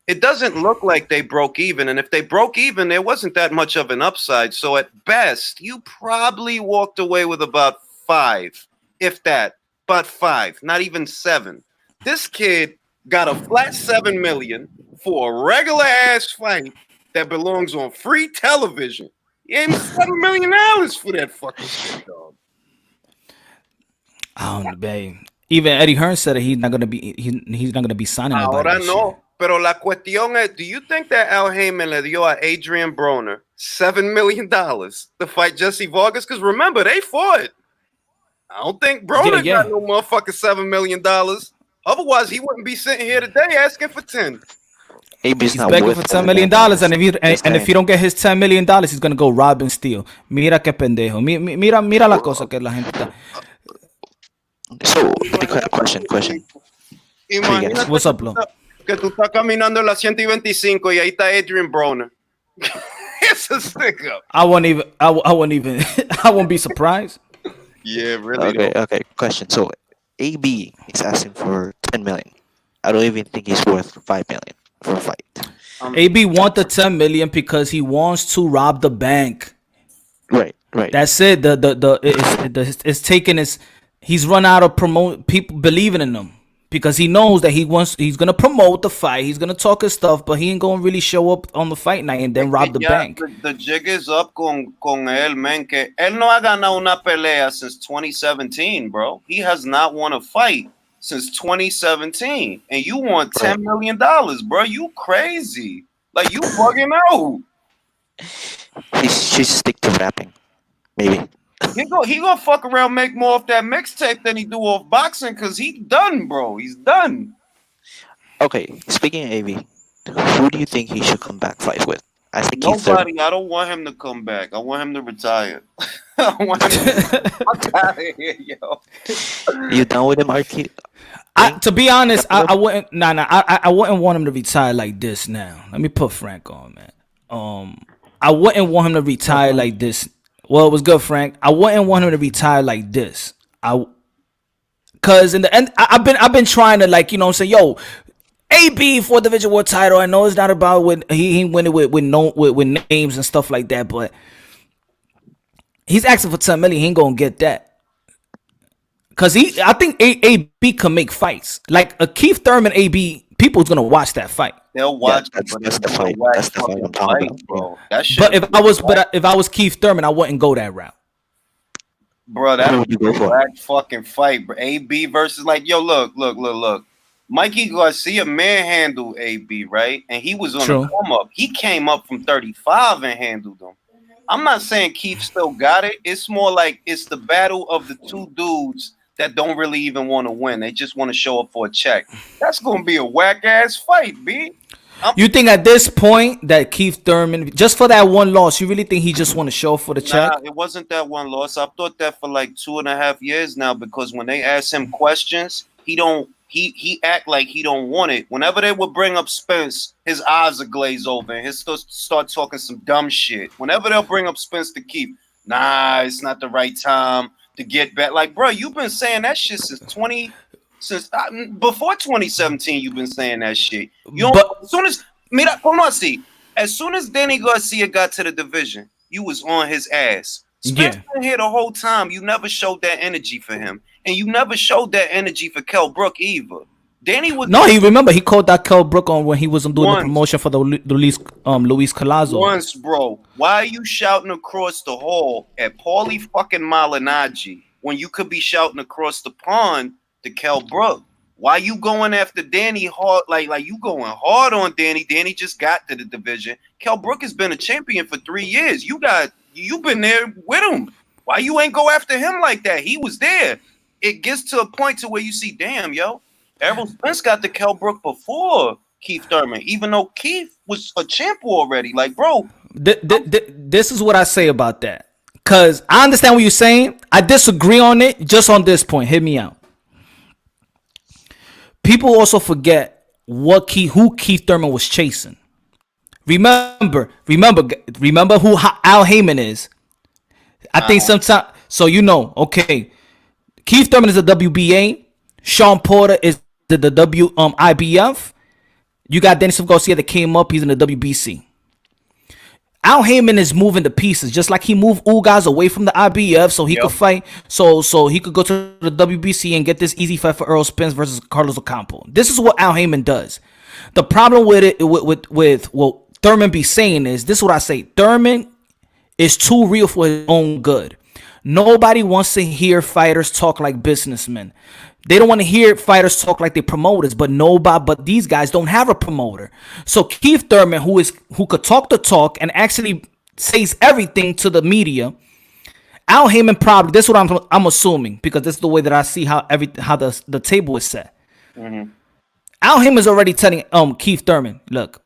It doesn't look like they broke even. And if they broke even, there wasn't that much of an upside. So at best, you probably walked away with about 5, if that, but 5, not even 7. This kid got a flat 7 million for a regular ass fight that belongs on free television. He gave him $7 million for that fucking shit, dog. I don't know, babe. Even Eddie Hearn said that he's not gonna be signing nobody. Ahora this no. year. Pero la cuestión es, do you think that Al Heyman le dio a Adrian Broner $7 million to fight Jesse Vargas? Because remember, they fought. I don't think Broner got no motherfucking $7 million. Otherwise, he wouldn't be sitting here today asking for 10. AB's He's not begging worth for $10 million, and if he don't get his $10 million, he's gonna go rob and steal. Mira qué pendejo. Mira la cosa que la gente está. So, question. Imagínate What's up, Lo? que tú estás caminando en la 125 y ahí está Adrian Broner. It's a stick up. I won't even. I won't be surprised. Yeah, really. Okay. Question. So, AB is asking for 10 million. I don't even think he's worth 5 million for a fight. AB want the 10 million because he wants to rob the bank. Right. That's it. It's taking his. He's run out of people believing in him because he knows that he's gonna promote the fight. He's gonna talk his stuff, but he ain't gonna really show up on the fight night and then rob the bank. The jig is up con él, man. Que él no ha ganado una pelea since 2017, bro. He has not won a fight since 2017, and you want $10 million, bro. You crazy? Like you bugging out. He should stick to rapping, maybe. He gonna fuck around, make more off that mixtape than he do off boxing, cause he done, bro. He's done. Okay, speaking of AV, who do you think he should come back fight with? I think nobody. I don't want him to come back. I want him to retire. I want him to fuck out of here, yo. You done with him, RT? To be honest, I wouldn't. I wouldn't want him to retire like this. Now, let me put Frank on, man. I wouldn't want him to retire like this. Well, it was good, Frank. I wouldn't want him to retire like this. Cause in the end, I've been trying to, like, you know what I'm saying, yo, AB for the division world title. I know it's not about when he win it with names and stuff like that, but he's asking for 10 million. He ain't gonna get that. Cause I think AB can make fights. Like a Keith Thurman AB, people's gonna watch that fight. They'll watch. That's the fight. That's the fight I'm talking about, bro. That shit. But if I was Keith Thurman, I wouldn't go that route. Bro, that would be a black fucking fight, bro. AB versus, like, yo, look. Mikey Garcia manhandled AB, right? And he was on the come up. He came up from 35 and handled him. I'm not saying Keith still got it. It's more like it's the battle of the two dudes that don't really even want to win. They just want to show up for a check. That's gonna be a whack ass fight, B. You think at this point that Keith Thurman, just for that one loss, you really think he just want to show up for the check? It wasn't that one loss. I've thought that for like 2.5 years now, because when they ask him questions, he act like he don't want it. Whenever they would bring up Spence, his eyes are glazed over and he start talking some dumb shit. Whenever they'll bring up Spence to Keith, nah, it's not the right time to get back. Like, bro, you've been saying that shit since before 2017. You've been saying that shit. As soon as Danny Garcia got to the division, you was on his ass. Spence been here the whole time. You never showed that energy for him, and you never showed that energy for Kell Brook either. Danny was he called that Kell Brook on when he was doing the promotion for the Luis Collazo. Once, bro. Why are you shouting across the hall at Paulie fucking Malignaggi when you could be shouting across the pond to Kell Brook? Why you going after Danny hard? Like you going hard on Danny? Danny just got to the division. Kell Brook has been a champion for 3 years. You've been there with him. Why you ain't go after him like that? He was there. It gets to a point to where you see, damn, yo, Errol Spence got the Kell Brook before Keith Thurman, even though Keith was a champ already. Like, bro. This is what I say about that. Because I understand what you're saying. I disagree on it just on this point. Hit me out. people also forget who Keith Thurman was chasing. Remember who Al Heyman is. I think sometimes, so okay, Keith Thurman is the WBA, Sean Porter is the IBF. You got Dennis Garcia that came up, he's in the WBC. Al Heyman is moving the pieces, just like he moved guys away from the IBF so he could fight, so he could go to the WBC and get this easy fight for Errol Spence versus Carlos Ocampo. This is what Al Heyman does. The problem with it, with what Thurman be saying is, this is what I say: Thurman is too real for his own good. Nobody wants to hear fighters talk like businessmen. They don't want to hear fighters talk like they promoters, but these guys don't have a promoter. So Keith Thurman, who could talk the talk and actually says everything to the media, Al Heyman probably, this is what I'm assuming, because this is the way that I see how the table is set. Mm-hmm. Al Heyman is already telling Keith Thurman, look,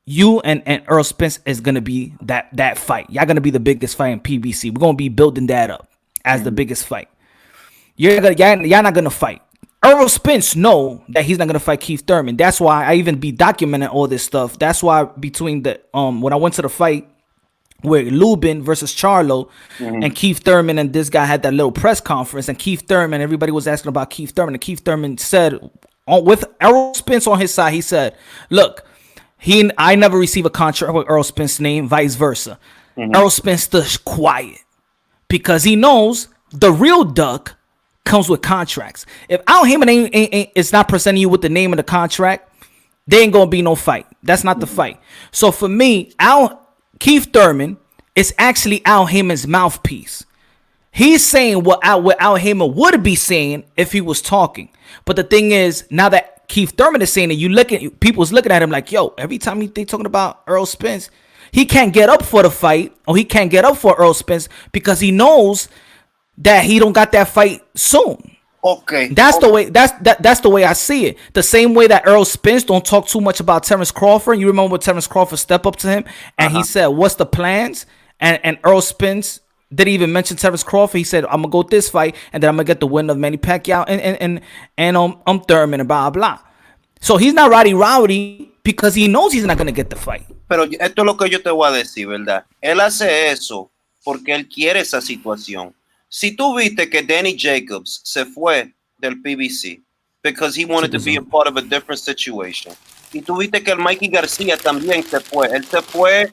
you and Errol Spence is gonna be that fight. Y'all gonna be the biggest fight in PBC. We're gonna be building that up as the biggest fight. Y'all not gonna fight. Errol Spence know that he's not gonna fight Keith Thurman. That's why I even be documenting all this stuff. That's why between the when I went to the fight where Lubin versus Charlo, and Keith Thurman and this guy had that little press conference, and Keith Thurman, everybody was asking about Keith Thurman, and Keith Thurman said, with Errol Spence on his side, he said, look, I never receive a contract with Errol Spence's name, vice versa. Errol Spence stood quiet because he knows the real duck comes with contracts. If Al Heyman is not presenting you with the name of the contract, there ain't gonna be no fight. That's not the fight. So for me, Keith Thurman is actually Al Heyman's mouthpiece. He's saying what Al Heyman would be saying if he was talking. But the thing is, now that Keith Thurman is saying it, people's looking at him like, yo, every time they talking about Errol Spence, he can't get up for the fight, or he can't get up for Errol Spence because he knows that he don't got that fight soon. Okay. That's the way that's the way I see it. The same way that Errol Spence don't talk too much about Terrence Crawford. You remember when Terrence Crawford stepped up to him and he said, what's the plans? And Errol Spence didn't even mention Terrence Crawford. He said, I'm gonna go this fight and then I'm gonna get the win of Manny Pacquiao and Thurman and blah blah. So he's not rowdy because he knows he's not gonna get the fight. Pero esto es lo que yo te voy a decir, ¿verdad? Él hace eso porque él quiere esa situación. Si tú viste que Danny Jacobs se fue del PBC because he wanted to be a part of a different situation. Y tú viste que el Mikey Garcia también se fue. Él se fue,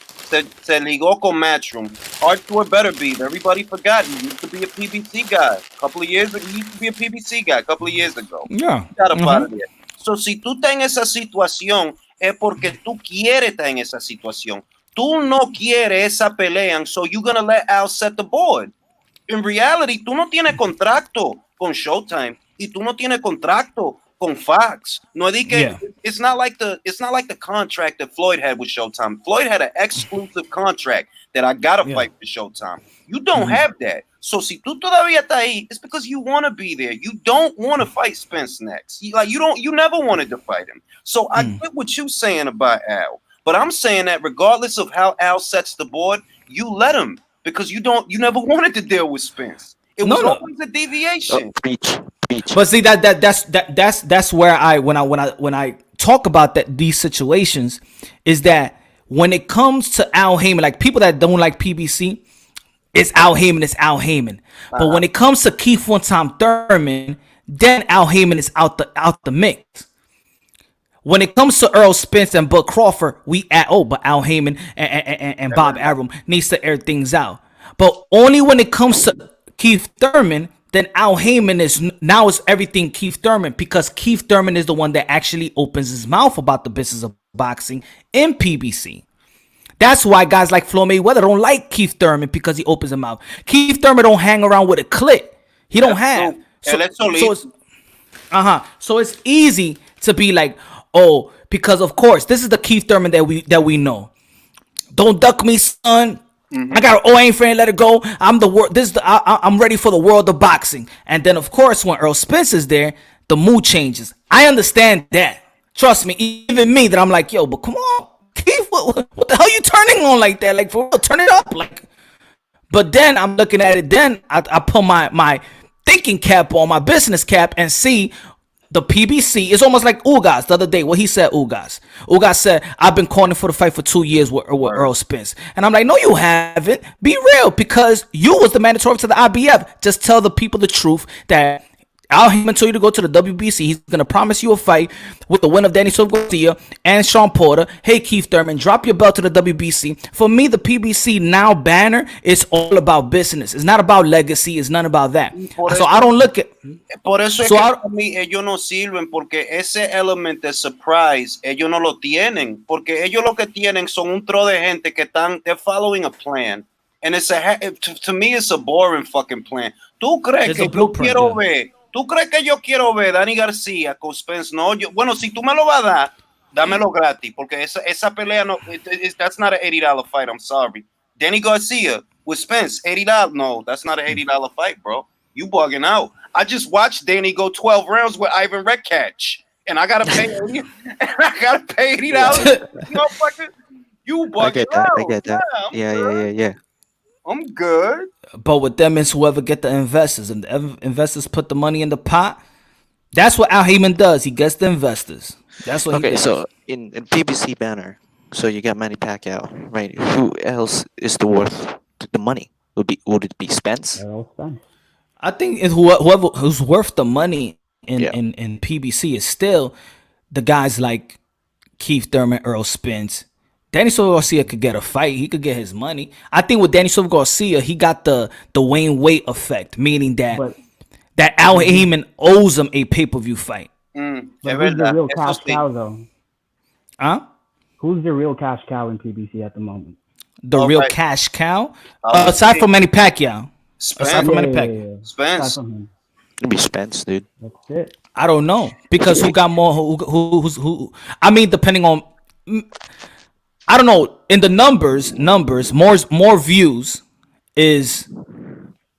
se ligó con Matchroom. Arthur Beterbiev, everybody forgot he used to be a PBC guy. A couple of years ago, he used to be a PBC guy a couple of years ago. Yeah. He got up out of there. So si tú estás en esa situación, es porque tú quieres estar en esa situación. Tú no quieres esa pelea, so you're going to let Al set the board. In reality, tú no tienes contrato con Showtime y tú no tienes contrato con Fox. No di que it's not like the contract that Floyd had with Showtime. Floyd had an exclusive contract that I gotta fight for Showtime. You don't have that. So si tú todavía estás ahí, it's because you want to be there. You don't want to fight Spence next. You never wanted to fight him. So I get what you're saying about Al, but I'm saying that regardless of how Al sets the board, you let him. Because you never wanted to deal with Spence. It was always a deviation. Preach. But see that's where when I talk about these situations is that when it comes to Al Heyman, like people that don't like PBC, it's Al Heyman. But when it comes to Keith One Time Thurman, then Al Heyman is out the mix. When it comes to Errol Spence and Bud Crawford, but Al Heyman and Bob Arum needs to air things out. But only when it comes to Keith Thurman, then Al Heyman is everything Keith Thurman, because Keith Thurman is the one that actually opens his mouth about the business of boxing in PBC. That's why guys like Floyd Mayweather don't like Keith Thurman, because he opens his mouth. Keith Thurman don't hang around with a clique. He don't have. So it's easy to be like, oh, because of course this is the Keith Thurman that we know. Don't duck me, son. I got I ain't afraid, let it go. I'm the world. I'm ready for the world of boxing. And then of course when Errol Spence is there, the mood changes. I understand that. Trust me, even me, that I'm like, yo, but come on, Keith, what the hell you turning on like that? Like, for real, turn it up. Like, but then I'm looking at it. Then I put my thinking cap on, my business cap, and see the PBC is almost like Ugas the other day. What he said, Ugas said, I've been calling for the fight for 2 years with Earl Spence. And I'm like, no, you haven't. Be real, because you was the mandatory to the IBF. Just tell the people the truth that Al Heyman told you to go to the WBC. He's going to promise you a fight with the winner of Danny Silva Garcia and Sean Porter. Hey, Keith Thurman, drop your belt to the WBC. For me, the PBC now banner is all about business. It's not about legacy. It's none about that. So I don't look at... Por eso es So que I- para mí ellos no sirven, porque ese element de surprise ellos no lo tienen, porque ellos lo que tienen son un tro de gente que están, they're following a plan, and it's to me it's a boring fucking plan. ¿Tú crees It's que a blueprint, quiero yeah. ver? ¿Tú crees que yo quiero ver Danny García con Spence? No, bueno, si tú me lo vas a dar, dámelo gratis, porque esa pelea no, that's not an $80 fight. I'm sorry. Danny Garcia with Spence, $80. No, that's not an $80 fight, bro. You bugging out. I just watched Danny go 12 rounds with Ivan Redkach, and I gotta pay $80. Motherfucker, you bugging I get that. out. I get that. I'm Yeah, good. yeah. I'm good. But with them, it's whoever get the investors, and the investors put the money in the pot. That's what Al Heyman does. He gets the investors. That's what he Okay, does. so in PBC banner, so you got Manny Pacquiao, right? Who else is the worth the money? Would it be Spence? Earl Spence. I think it's whoever who's worth the money in, Yeah. in PBC is still the guys like Keith Thurman, Earl Spence. Danny Silva Garcia could get a fight. He could get his money. I think with Danny Silva Garcia, he got the Wayne Wade effect, meaning that But Al Heyman owes him a pay-per-view fight. But who's the real cash cow, though? Huh? Who's the real cash cow in PBC at the moment? The All real right. cash cow? I'll Aside say from Manny Pacquiao. Aside Spence. from Manny Pacquiao. Aside Spence. from him. It'd be Spence, dude. That's it. I don't know, because who got more? Who? I mean, depending on, I don't know. In the numbers, more views is.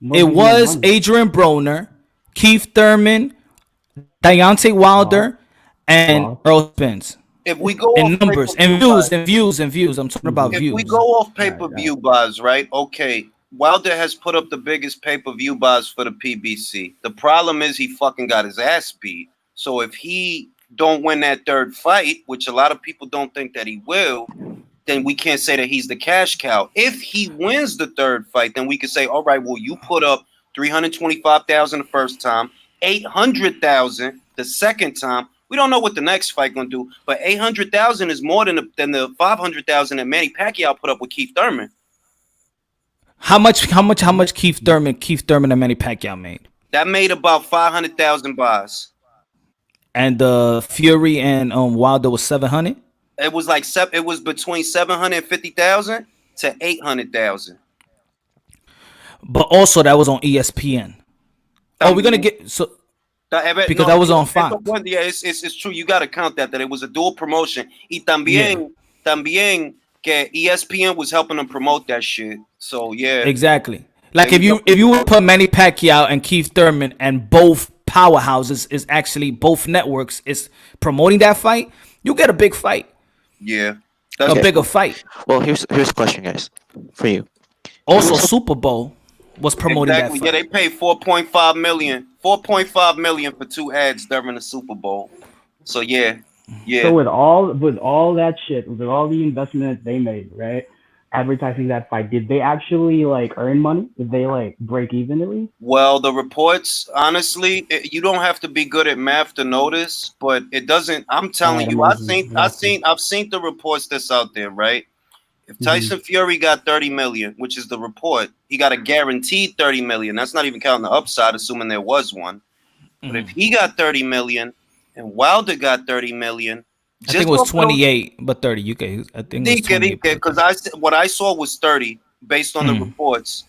More It than was one. Adrian Broner, Keith Thurman, Deontay Wilder, and Wow. Earl Spence. If we go In off numbers, pay-per-view and views. I'm talking about If views. we go off pay-per-view buys, right? Okay, Wilder has put up the biggest pay-per-view buys for the PBC. The problem is he fucking got his ass beat. So if he don't win that third fight, which a lot of people don't think that he will, then we can't say that he's the cash cow. If he wins the third fight, then we can say, all right, well, you put up 325,000 the first time, 800,000 the second time. We don't know what the next fight gonna do, but 800,000 is more than the 500,000 that Manny Pacquiao put up with Keith Thurman. How much Keith Thurman and Manny Pacquiao made? That made about 500,000 buys. And Fury and Wilder was 700. It was like it was between 750,000 to 800,000. But also that was on ESPN. Oh, we're gonna get so because that was on Fox. Yeah, it's true. You got to count that it was a dual promotion. Y también que ESPN was helping them promote that shit. So yeah, Exactly. Like if you would put Manny Pacquiao and Keith Thurman and both powerhouses is actually both networks is promoting that fight, you get a big fight, yeah. a bigger fight. Well, here's a question, guys, for you. Also, Super Bowl was promoting Exactly. that Yeah, fight. they paid 4.5 million for 2 ads during the Super Bowl. So yeah. So with all that shit, with all the investment they made, right? Advertising that fight, did they actually like earn money? Did they like break even at least? Well, the reports, honestly, you don't have to be good at math to notice, but it doesn't. I'm telling you, I've seen the reports that's out there, right? If Tyson Fury got 30 million, which is the report, he got a guaranteed 30 million. That's not even counting the upside, assuming there was one. But if he got 30 million and Wilder got 30 million, I think it was 28, but 30 UK. I think it was 28. because what I saw was 30 based on the reports.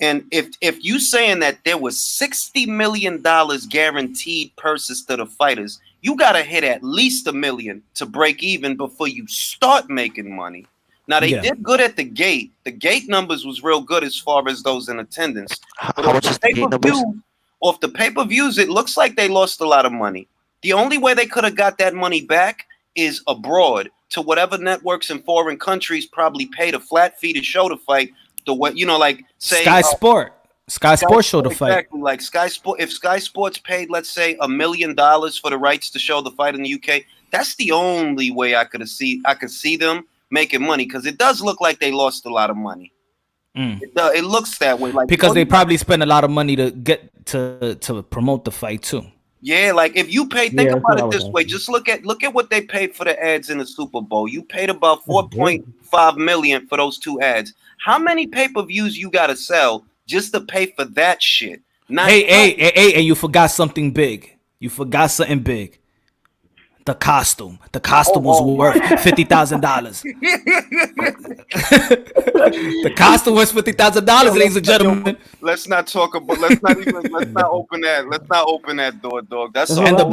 And if you saying that there was $60 million guaranteed purses to the fighters, you got to hit at least $1 million to break even before you start making money. Now they did good at the gate. The gate numbers was real good as far as those in attendance. But How much is the gate numbers? off the pay-per-views, it looks like they lost a lot of money. The only way they could have got that money back is abroad to whatever networks in foreign countries probably paid a flat fee to show the fight. The way like say Sky Sport. Sky Sports showed the fight. Exactly. Like if Sky Sports paid, let's say, $1 million for the rights to show the fight in the UK, that's the only way I could see them making money, because it does look like they lost a lot of money. It looks that way, like because they probably spend a lot of money to get to promote the fight too. Yeah, like if you pay, think about it this way. Just look at what they paid for the ads in the Super Bowl. You paid about 4.5 million for those 2 ads. How many pay-per-views you gotta sell just to pay for that shit? Hey, you forgot something big. You forgot something big. The costume. The costume was worth $50,000. The costume was $50,000, ladies and gentlemen. Let's not talk about. Let's not open that. Let's not open that door, dog. That's and the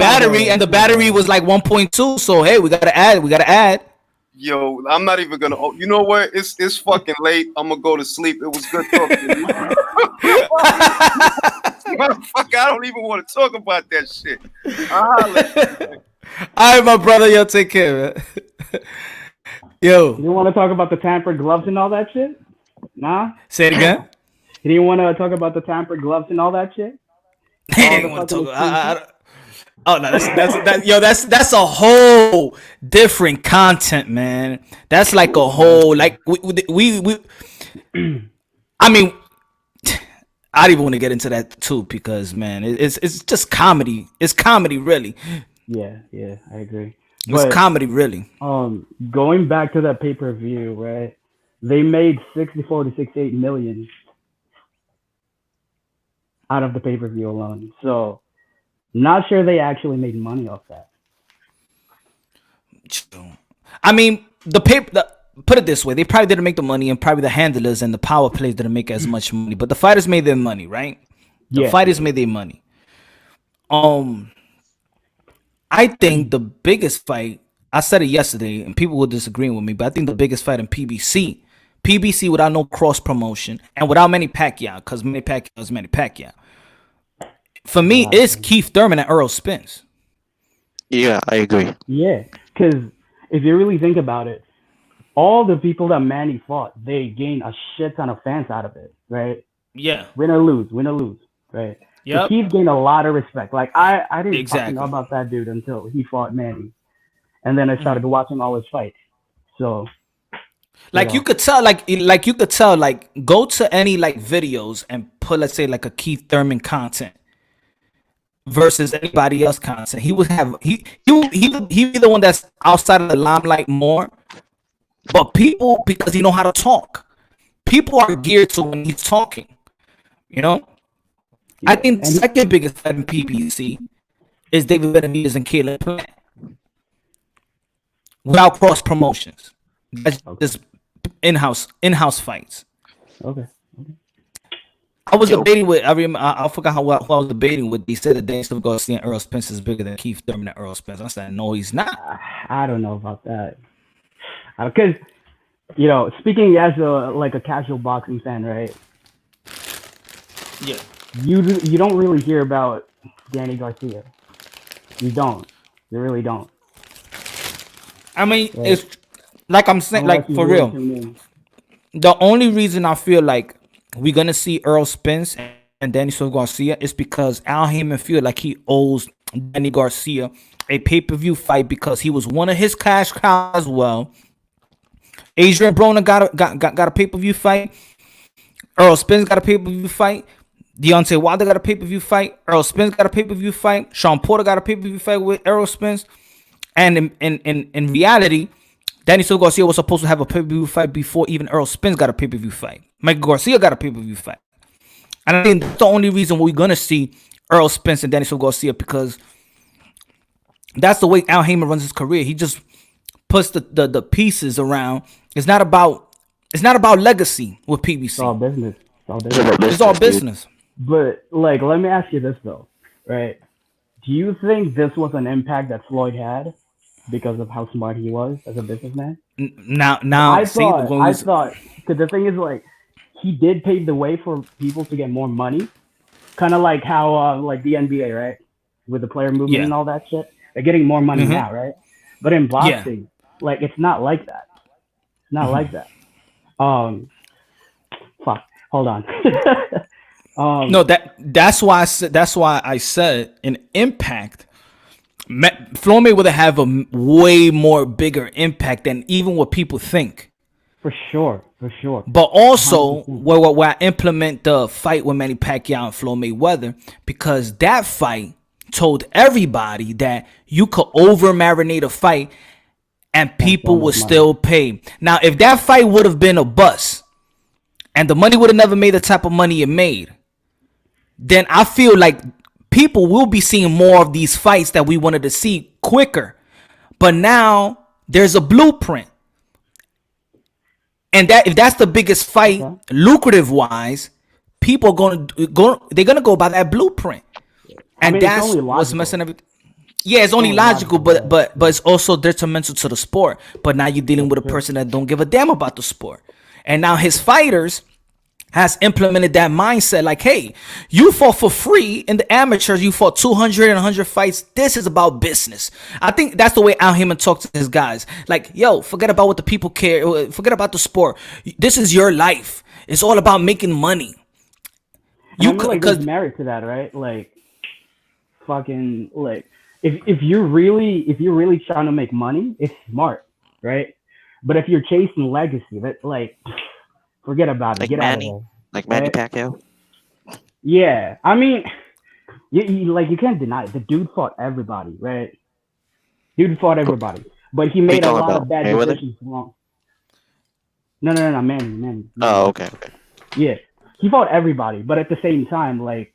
battery was like 1.2. So hey, we gotta add. Yo, I'm not even gonna. You know what? It's fucking late. I'm gonna go to sleep. It was good talking to you. Motherfucker, I don't even want to talk about that shit. All right, my brother. Yo, take care, man. Yo. You want to talk about the tampered gloves and all that shit? Nah? Say it again? You didn't want to talk about the tampered gloves and all that shit? Oh no, that's a whole different content, man. That's like a whole we I mean, I don't even want to get into that too, because man, it's just comedy. It's comedy, really. Yeah, I agree. It's comedy, really. Going back to that pay-per-view, right? They made 64 to 68 million out of the pay-per-view alone. So, not sure they actually made money off that. I mean, put it this way: they probably didn't make the money, and probably the handlers and the power plays didn't make as much money. But the fighters made their money, right? The fighters made their money. I think the biggest fight, I said it yesterday, and people will disagree with me, but I think the biggest fight in PBC without no cross promotion and without Manny Pacquiao, because Manny Pacquiao is Manny Pacquiao. For me, it's Keith Thurman and Errol Spence. Yeah, I agree. Yeah, because if you really think about it, all the people that Manny fought, they gained a shit ton of fans out of it, right? Yeah. Win or lose, right? Yep. Keith gained a lot of respect. Like I didn't fucking know about that dude until he fought Manny, and then I started watching all his fights. So, you could tell, go to any videos and put, let's say, like a Keith Thurman content versus anybody else content. He would have he be the one that's outside of the limelight more, but people, because he know how to talk, people are geared to when he's talking. You know. I think the second biggest fight in PBC is David Benavidez and Caleb Plant. Without cross promotions. That's just in-house fights. Okay. I was debating with, I forgot who I was debating with. He said that Daniel Garcia and Errol Spence is bigger than Keith Thurman and Errol Spence. I said, no, he's not. I don't know about that. Because, speaking as a casual boxing fan, right? Yeah. You don't really hear about Danny Garcia. You don't. You really don't. I mean, it's like I'm saying, for real. The only reason I feel like we're gonna see Errol Spence and Danny Garcia is because Al Heyman feel like he owes Danny Garcia a pay-per-view fight, because he was one of his cash cows as well. Adrian Broner got a pay-per-view fight. Errol Spence got a pay-per-view fight. Deontay Wilder got a pay-per-view fight. Errol Spence got a pay-per-view fight. Sean Porter got a pay-per-view fight with Errol Spence. And in reality, Danny Garcia was supposed to have a pay-per-view fight before even Errol Spence got a pay-per-view fight. Michael Garcia got a pay-per-view fight. And I think that's the only reason we're going to see Errol Spence and Danny Garcia, because that's the way Al Heyman runs his career. He just puts the pieces around. It's not about legacy with PBC. It's all business. It's all business. But let me ask you this though, right? Do you think this was an impact that Floyd had because of how smart he was as a businessman? Now, I thought, because the thing is, he did pave the way for people to get more money, kind of like how the NBA, right, with the player movement and all that shit, they're getting more money now, right? But in boxing, it's not like that. It's not like that. Fuck. Hold on. No, that's why I said in Impact, Floyd Mayweather have a way more bigger impact than even what people think. For sure. But also, 100%. where I implement the fight with Manny Pacquiao and Floyd Mayweather, because that fight told everybody that you could over marinate a fight and people would still pay. Now, if that fight would have been a bust and the money would have never made the type of money it made, then I feel like people will be seeing more of these fights that we wanted to see quicker. But now there's a blueprint. And that if that's the biggest fight, lucrative wise, people are they're gonna go by that blueprint. And that's what's messing everything. Yeah, it's only logical, but it's also detrimental to the sport. But now you're dealing with a person that don't give a damn about the sport. And now his fighters has implemented that mindset, like, hey, you fought for free in the amateurs, you fought 200 and 100 fights. This is about business. I think that's the way Al Heyman talks to his guys. Like, yo, forget about what the people care. Forget about the sport. This is your life. It's all about making money. You could, like, there's merit to that, right? Like, fucking, like, if you're really trying to make money, it's smart, right? But if you're chasing legacy, that, like, forget about it. Like Get Manny, out of there. like Manny Pacquiao. Yeah, I mean, you can't deny it. The dude fought everybody, right? But he made a lot of bad decisions wrong. No, Manny. Oh, okay. Yeah, he fought everybody, but at the same time, like,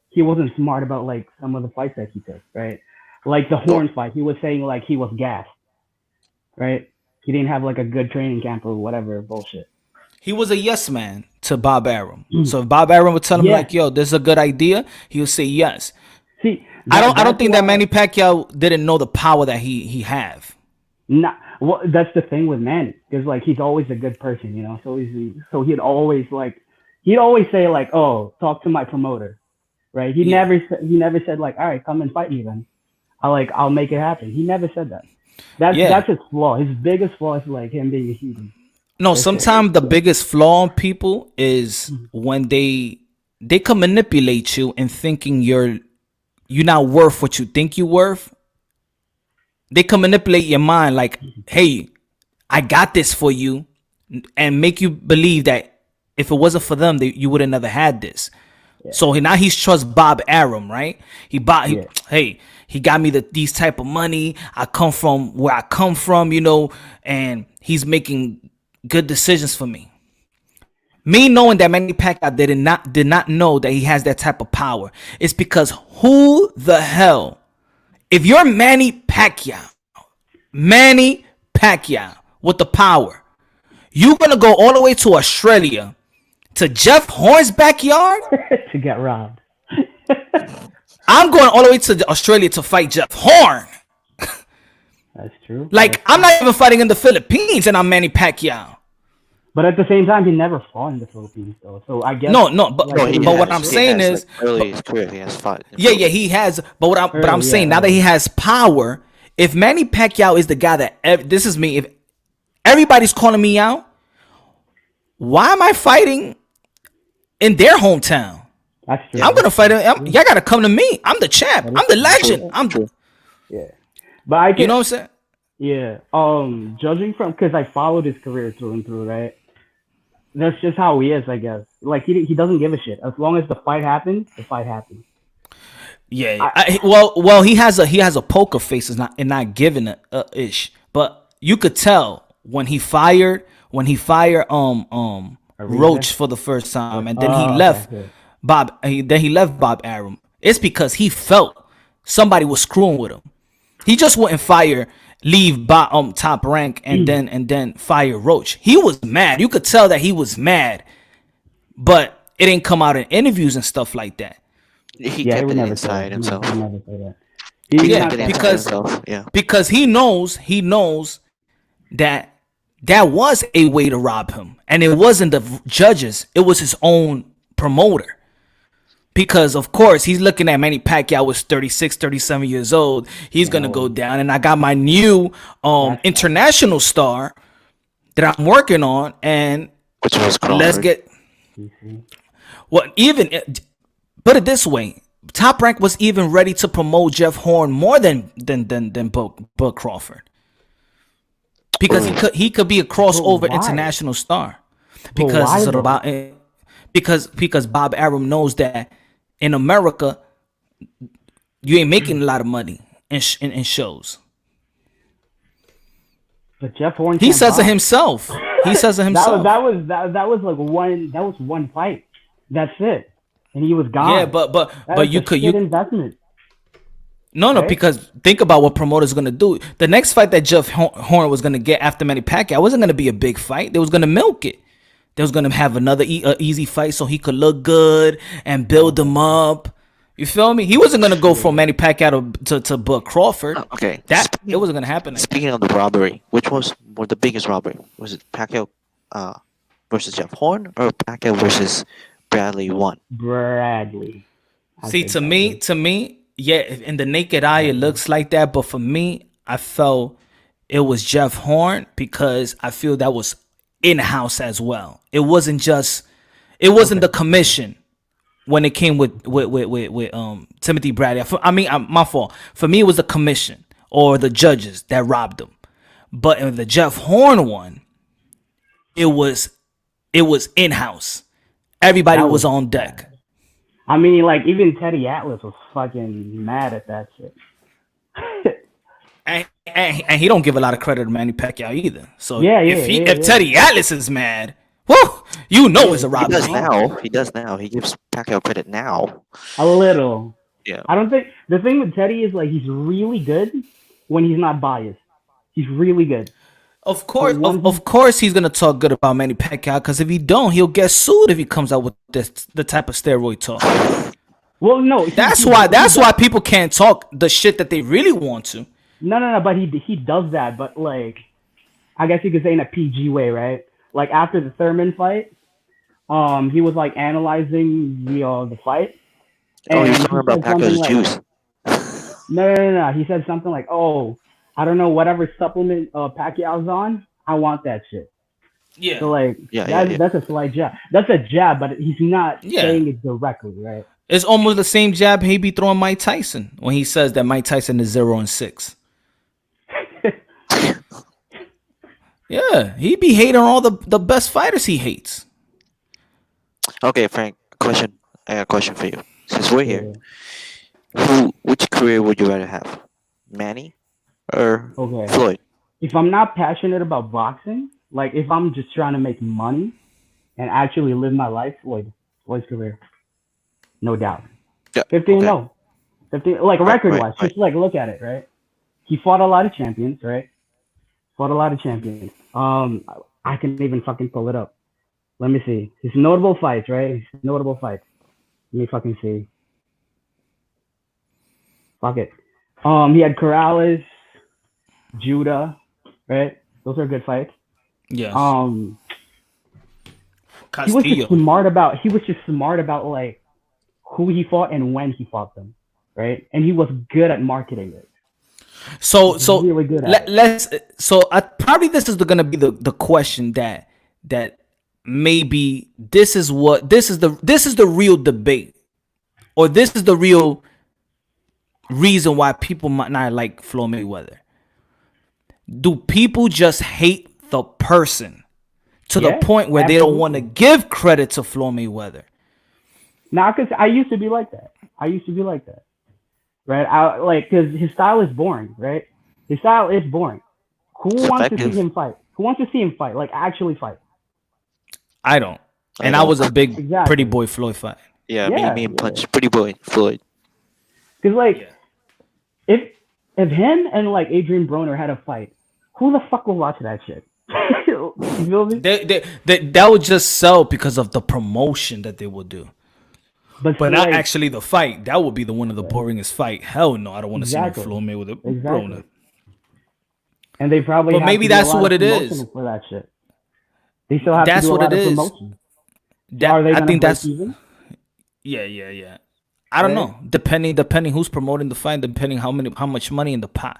he wasn't smart about, like, some of the fights that he took, right? Like the Horn fight, he was saying, like, he was gassed, right? He didn't have, like, a good training camp or whatever bullshit. He was a yes man to Bob Arum. So if Bob Arum would tell him, like, yo, this is a good idea, he would say yes. See, I don't think that Manny Pacquiao didn't know the power that he have. Nah, well, that's the thing with Manny, because, like, he's always a good person, you know. So he'd always say, like, oh, talk to my promoter, right? He never said, like, all right, come and fight me then. I'll make it happen. He never said that. That's his flaw. His biggest flaw is, like, him being a human. No, sometimes the biggest flaw in people is when they can manipulate you and thinking you're not worth what you think you're worth. They can manipulate your mind like, hey, I got this for you, and make you believe that if it wasn't for them, you would have never had this. Yeah. So now he's trust Bob Arum, right? He got me these type of money. I come from where I come from, you know, and he's making good decisions for me. Me knowing that Manny Pacquiao did not know that he has that type of power. It's because who the hell, if you're Manny Pacquiao with the power, you're gonna go all the way to Australia to Jeff Horn's backyard to get robbed. I'm going all the way to Australia to fight Jeff Horn. That's true. Like, I'm not even fighting in the Philippines, and I'm Manny Pacquiao. But at the same time, he never fought in the Philippines, though. So I guess but what I'm saying is, like, early in his career, he has fought. Yeah, he has. But I'm saying now that he has power, if Manny Pacquiao is the guy that this is me, if everybody's calling me out, why am I fighting in their hometown? That's true. I'm gonna fight. Y'all gotta come to me. I'm the champ. I'm the legend. Yeah. But I can, you know what I'm saying? Yeah. Judging from, because I followed his career through and through, right? That's just how he is, I guess. Like, he doesn't give a shit. As long as the fight happens, the fight happens. Yeah. Well, he has a poker face, and not giving a ish. But you could tell when he fired Roach for the first time, and then he left Bob. Then he left Bob Arum. It's because he felt somebody was screwing with him. He just wouldn't leave Top Rank and then fire Roach. He was mad. You could tell that he was mad, but it didn't come out in interviews and stuff like that. He kept it inside himself. Because he knows that was a way to rob him, and it wasn't the judges. It was his own promoter. Because, of course, he's looking at Manny Pacquiao was 36, 37 years old. He's going to go down. And I got my new international star that I'm working on. And which was Crawford. let's get... Well, even put it this way, Top Rank was even ready to promote Jeff Horn more than Bud Crawford, because he could be a crossover why? international star. But Because why it's though? about because Bob Arum knows that in America you ain't making a lot of money in shows. But Jeff Horn. He can't says it box. himself. He says it himself. That was like one fight. That's it, and he was gone. Yeah, but That is you a could shit investment. No, Right? because think about what promoters gonna do. The next fight that Jeff Horn was gonna get after Manny Pacquiao wasn't gonna be a big fight. They was gonna milk it. They was gonna have another easy fight so he could look good and build him up. You feel me? He wasn't gonna go from Manny Pacquiao to Bud Crawford. Okay. It wasn't gonna happen. Speaking of the robbery, which was more the biggest robbery? Was it Pacquiao versus Jeff Horn or Pacquiao versus Bradley 1? Bradley. See, to me, yeah, in the naked eye, it looks like that. But for me, I felt it was Jeff Horn because I feel that was in-house as well. It wasn't the commission when it came with Timothy Bradley. My fault. For me, it was the commission or the judges that robbed him. But in the Jeff Horn one, it was in-house. Everybody was on deck. I mean, like even Teddy Atlas was fucking mad at that shit. And he don't give a lot of credit to Manny Pacquiao either. So if Teddy Atlas is mad, whoo, it's a robbery. He does now. He gives Pacquiao credit now. A little. Yeah. I don't think the thing with Teddy is like he's really good when he's not biased. He's really good. Of course, he's gonna talk good about Manny Pacquiao because if he don't, he'll get sued if he comes out with the type of steroid talk. Well, no, That's why people can't talk the shit that they really want to. No. But he does that. But like, I guess you could say in a PG way, right? Like after the Thurman fight, he was like analyzing the fight. Oh, you're talking about Pacquiao's like, juice. No. He said something like, "Oh, I don't know, whatever supplement Pacquiao's on, I want that shit." Yeah. So like, that's a slight jab. That's a jab, but he's not saying it directly, right? It's almost the same jab he be throwing Mike Tyson when he says that Mike Tyson is 0-6. Yeah, he be hating on all the best fighters he hates. Okay, Frank. I got a question for you. Since we're here, which career would you rather have, Manny or Floyd? If I'm not passionate about boxing, like if I'm just trying to make money and actually live my life, Floyd's career, no doubt. Yeah. 15-0, 15 like record wise. Right. Just like look at it, right? He fought a lot of champions, right? I can even fucking pull it up. Let me see his notable fights, right? Let me fucking see. Fuck it. He had Corrales, Judah, right? Those are good fights. Yeah. He was just smart about like who he fought and when he fought them, right? And he was good at marketing it. So really good at probably this is gonna be the question that maybe this is the real debate, or this is the real reason why people might not like Floyd Mayweather. Do people just hate the person to the point where they don't want to give credit to Floyd Mayweather? Nah, because I used to be like that. Right? Because his style is boring, right? His style is boring. Who wants to see him fight? Like actually fight? I don't. And I was a big Pretty Boy Floyd fan. Yeah, me and Punch, Pretty Boy Floyd. Because if him and like Adrian Broner had a fight, who the fuck will watch that shit? You feel me? That would just sell because of the promotion that they would do. But not actually the fight. That would be one of the boringest fight. Hell no, I don't want to see no Floyd Mayweather Broner. And they probably. But maybe that's what it is for that shit. They still have to do a lot of promotion. Are they? I think that's. Even? Yeah. I don't know. Depending who's promoting the fight, depending how much money in the pot.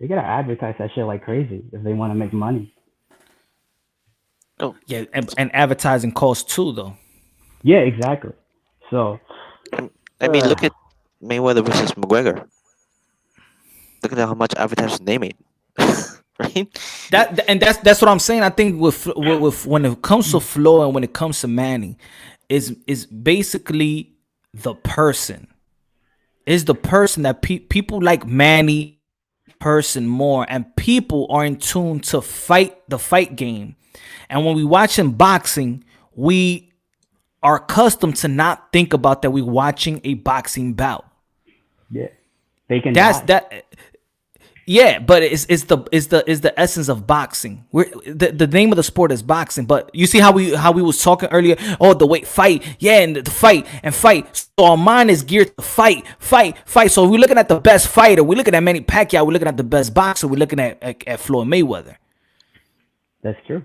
They gotta advertise that shit like crazy if they want to make money. Oh, Yeah, and advertising costs too, though. Yeah, exactly. So, I mean, look at Mayweather versus McGregor. Look at how much advertising they made, right? That's what I'm saying. I think with when it comes to Floyd and when it comes to Manny, is basically the person. Is the person that people like Manny person more, and people are in tune to the fight game. And when we watching boxing, we are accustomed to not think about that we're watching a boxing bout. yeah, they can That's die. that. Yeah, but it's the essence of boxing. The name of the sport is boxing. But you see how we was talking earlier. Oh, the weight fight, yeah, and the fight and fight. So our mind is geared to fight, fight, fight. So we're looking at the best fighter. We're looking at Manny Pacquiao. We're looking at the best boxer. We're looking at Floyd Mayweather. That's true.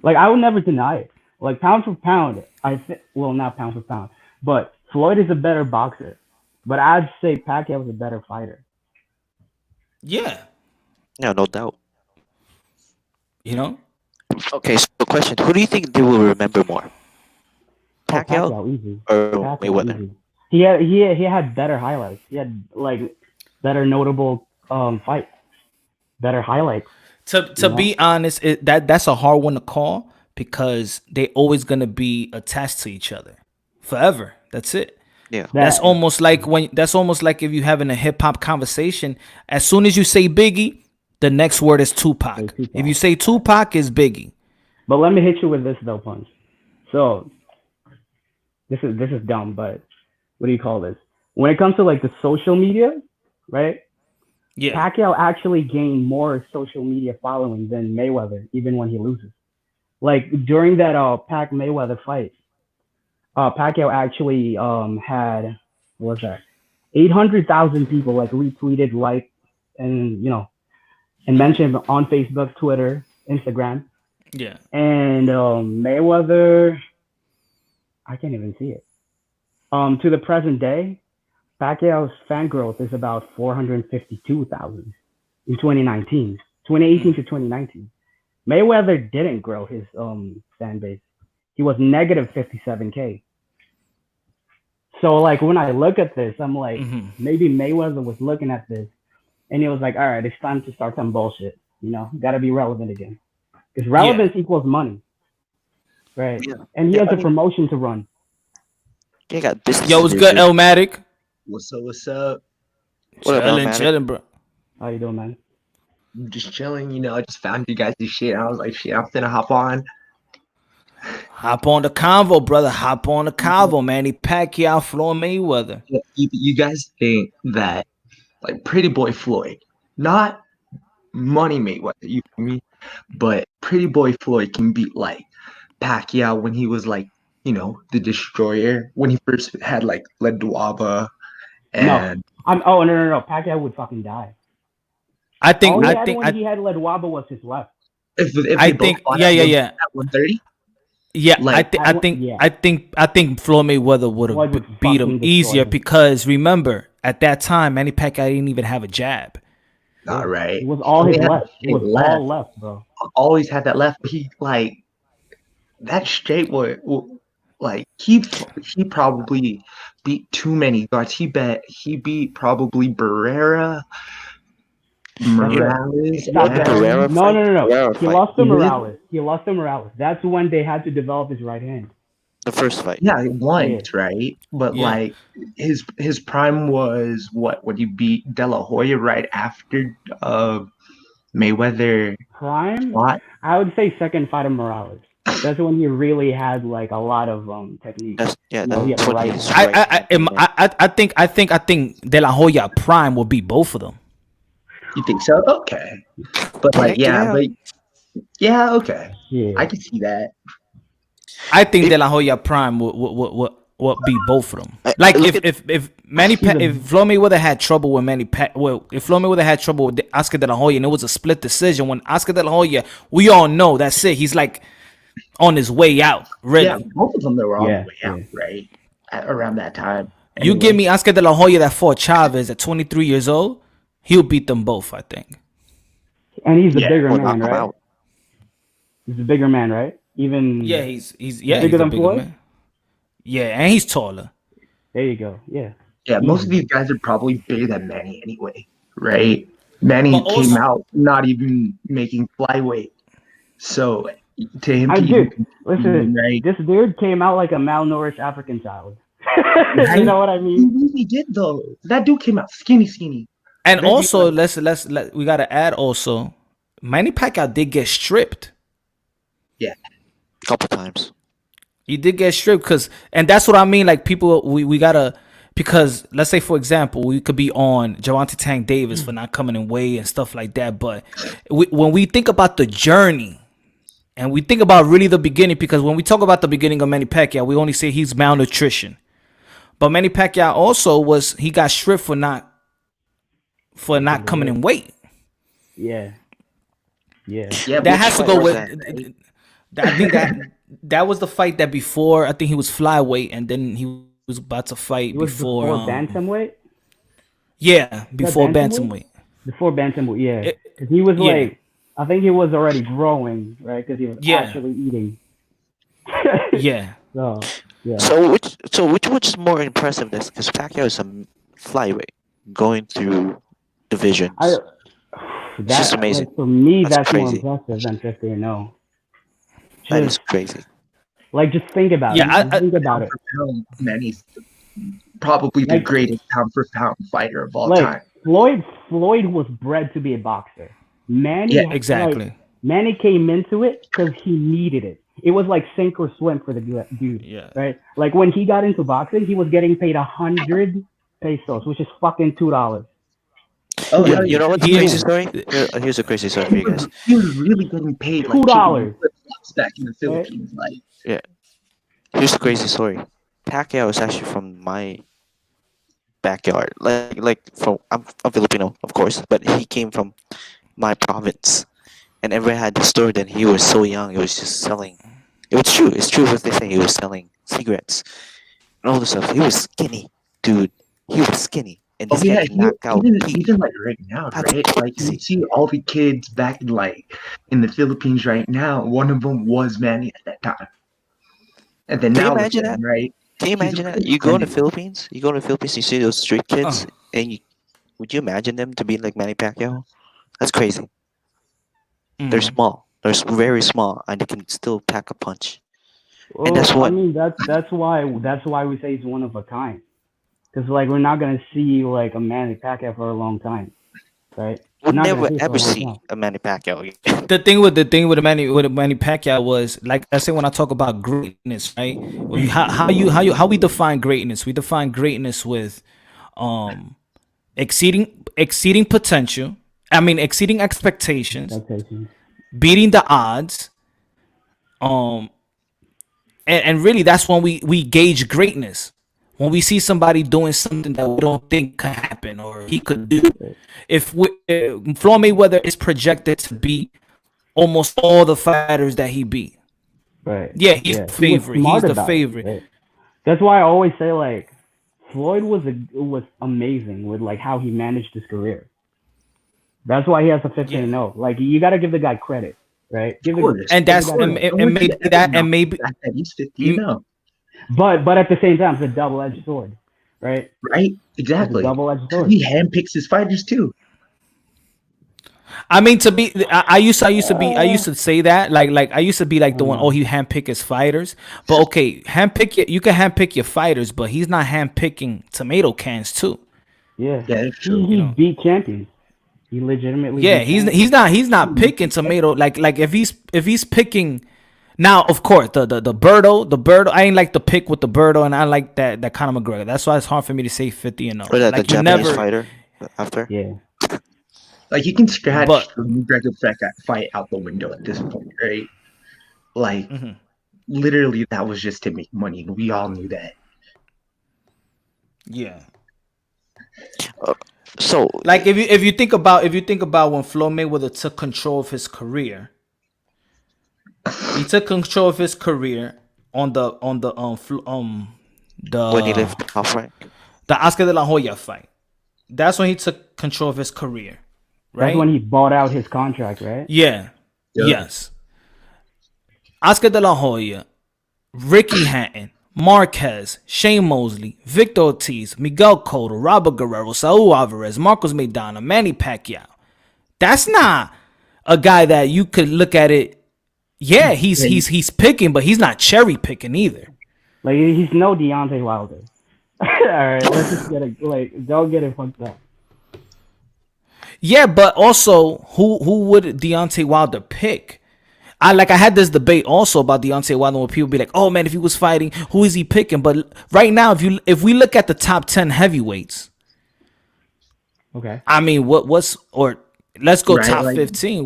Like I would never deny it. Like pound for pound, well, not pound for pound, but Floyd is a better boxer. But I'd say Pacquiao was a better fighter. Yeah, Yeah, no doubt. you know. Okay, so question: who do you think they will remember more, Oh, Pacquiao Pacquiao easy. or Pacquiao Mayweather? easy. He had better highlights. He had like better notable fights, better highlights. To be honest, that's a hard one to call because they always gonna be attached to each other forever. That's it. Yeah, That's almost like if you're having a hip hop conversation. As soon as you say Biggie, the next word is Tupac. Tupac. If you say Tupac, is Biggie. But let me hit you with this though, Punch. So this is dumb, but what do you call this? When it comes to like the social media, right? Yeah, Pacquiao actually gained more social media following than Mayweather, even when he loses. Like during that Pac Mayweather fight, Pacquiao actually had what was that 800,000 people like retweeted, like, and and mentioned on Facebook, Twitter, Instagram, yeah. and Mayweather, I can't even see it. To the present day, Pacquiao's fan growth is about 452,000 in 2019, 2018 to 2019. Mayweather didn't grow his fan base. He was negative 57K. So like when I look at this, I'm like, maybe Mayweather was looking at this and he was like, all right, it's time to start some bullshit. Got to be relevant again. Because relevance equals money. Right. yeah. And he Yeah, has I a mean, promotion to run. they got business. Yo, to what's do, good, too. Elmatic? What's up? What's up? What up, Chilling, Elmatic? chilling, bro. How you doing, man? I'm just chilling. I just found you guys' shit. I was like, shit, I'm finna hop on. Hop on the convo, brother. Hop on the convo, Manny Pacquiao, Floyd Mayweather. You guys think that, like, Pretty Boy Floyd, not Money Mayweather, you feel me? But Pretty Boy Floyd can beat, like, Pacquiao when he was, like, the destroyer, when he first had, like, Ledwaba No. and No. Pacquiao would fucking die. I think, All he I had think, when he had Ledwaba was his left. if I they both think, fought yeah. at 130, Yeah, like, I think Floyd Mayweather would Floyd would have beat him fucking destroy easier him. because remember at that time Manny Pacquiao didn't even have a jab. not right. It was all his He had left. It was left. all left, bro. Always had that left. But he like that straight boy. Like he probably beat too many guards. He beat probably Barrera, Morales. Stop The that. Pereira No. fight? Pereira He fight. lost to He did? Morales. He lost to Morales. That's when they had to develop his right hand. The first fight. Yeah, once, right? But Yeah. like his prime was what when he beat De La Hoya right after Mayweather Prime, fought. I would say second fight of Morales. That's when he really had like a lot of technique. That's He had that's the when right he's hand. I think De La Hoya prime will beat both of them. You think so? Okay. But like Heck yeah. okay. Yeah. I can see that. I think De La Hoya prime will beat both of them. I- Like look if Floyd Mayweather had trouble with if Floyd Mayweather had trouble with Oscar De La Hoya and it was a split decision when Oscar De La Hoya, we all know that's it. He's like on his way out, ready. Yeah, both of them they were on Yeah, the way out, right? Around that time. You give me Oscar De La Hoya that fought Chavez at 23 years old, he'll beat them both, I think. And he's a Yeah, bigger Or man, knock him right? out. He's a bigger man, right? Even Yeah, he's bigger he's a than bigger Floyd? man. Yeah, and he's taller. There you go. Yeah. Yeah, most of Easy. these guys are probably bigger than Manny anyway, right? But Manny came also, out not even making flyweight, so to him I to even dude, compete, listen, right? this dude came out like a malnourished African child. You Right? know what I He mean? really did though. That dude came out skinny. and That dude, also let we gotta add also, Manny Pacquiao did get stripped. yeah, Couple times. He did get stripped and that's what I mean. Like people, we gotta because let's say for example, we could be on Gervonta Tank Davis for not coming in weight and stuff like that. But when we think about the journey and we think about really the beginning, because when we talk about the beginning of Manny Pacquiao, we only say he's malnutrition. But Manny Pacquiao also he got stripped for not coming in weight. Yeah. Yeah. yeah. That Which has to fight go was with. was that? that? Right? I think that was the fight that before. I think he was flyweight, and then he was about to fight It was before. before bantamweight. Yeah, Is that before bantamweight? bantamweight. Before bantamweight, yeah. It- Because he was yeah. like, I think he was already growing, right? Because he was Yeah. actually eating. Yeah, So yeah. So which was more impressive? This because Pacquiao is a flyweight going through divisions. That just amazing. Like, for me, That's that's more crazy. impressive than 50-0. That is Just crazy. like just think about Yeah, it. Think about it. Manny's probably the Like- greatest pound for pound fighter of all Like time. Floyd was bred to be a boxer. Manny, Yeah, exactly. Like, Manny came into it because he needed it. It was like sink or swim for the dude. Yeah. Right. Like when he got into boxing, he was getting paid 100 pesos, which is fucking $2. Oh, You, hell you yeah. know what the He- crazy story? Here's a crazy story for you guys. He was really getting paid like $2. flip-flops back in the Philippines. Like, Here's the crazy story. Pacquiao is actually from my backyard. Like from I'm Filipino, of course, but he came from my province. And everyone had the story that he was so young, he was just selling. It was true. It's true what they say. He was selling cigarettes and all this stuff. He was skinny, dude. He was skinny, and oh this yeah, guy can knock out Pete. even like right now, That's right? Like you crazy. see all the kids back in the Philippines right now. One of them was Manny at that time, and then Can you now look imagine at him, that? right? Can you He's a imagine that? pretty You go in the splendid- Philippines, you see those street kids, Uh. and would you imagine them to be like Manny Pacquiao? That's crazy. Mhm. They're small. They're very small, and they can still pack a punch. Well, that's what- I mean, that's why we say he's one of a kind. Because like we're not gonna see like a Manny Pacquiao for a long time, right? We'll We're not gonna never see it for a ever long see time. a Manny Pacquiao again. The thing with Manny Pacquiao was, like I say when I talk about greatness, right? How we define greatness? We define greatness with exceeding potential. I mean, exceeding expectations, Expectations. beating the odds. And really that's when we gauge greatness. When we see somebody doing something that we don't think could happen or he could do. If Floyd Mayweather is projected to beat almost all the fighters that he beat. Right. Yeah, he's the He was favorite. smart He's the about it, favorite. right? That's why I always say like Floyd was amazing with like how he managed his career. That's why he has a 15-0. Like you got to give the guy credit, right? Of course. And that's Give the guy credit. and maybe that and maybe that he's 50-0, But at the same time, it's a double-edged sword, right? right? Exactly. It's a double-edged sword. He handpicks his fighters too. I mean, I used to say that like I used to be like the one. Oh, he handpick his fighters, but okay, you can handpick your fighters, but he's not handpicking tomato cans too. Yeah, that's true. He beat champions. He legitimately. Yeah, beat champions. he's not picking tomato like if he's picking. Now, of course, the Birdo, I ain't like the pick with the Birdo, and I like that Conor McGregor. That's why it's hard for me to say 50-0. Or that Like, the you Japanese never- fighter after. Yeah. Like you can scratch But- the McGregor fight out the window at this point, right? Like Mhm. literally, that was just to make money, and we all knew that. Yeah. So Like if you think about when Floyd Mayweather took control of his career, he took control of his career on the when he left off, right? the Oscar de la Hoya fight. That's when he took control of his career, right? That's when he bought out his contract, right? Yeah. Yeah. Yes. Oscar De La Hoya, Ricky Hatton, Marquez, Shane Mosley, Victor Ortiz, Miguel Cotto, Robert Guerrero, Saul Alvarez, Marcos Maidana, Manny Pacquiao. That's not a guy that you could look at it. Yeah, he's picking, but he's not cherry picking either. Like he's no Deontay Wilder. All right, let's just get it. Like, don't get it fucked up. Yeah, but also, who would Deontay Wilder pick? I had this debate also about Deontay Wilder where people be like, "Oh man, if he was fighting, who is he picking?" But right now, if we look at the top 10 heavyweights, Okay. I mean, let's go Right, top like- 15.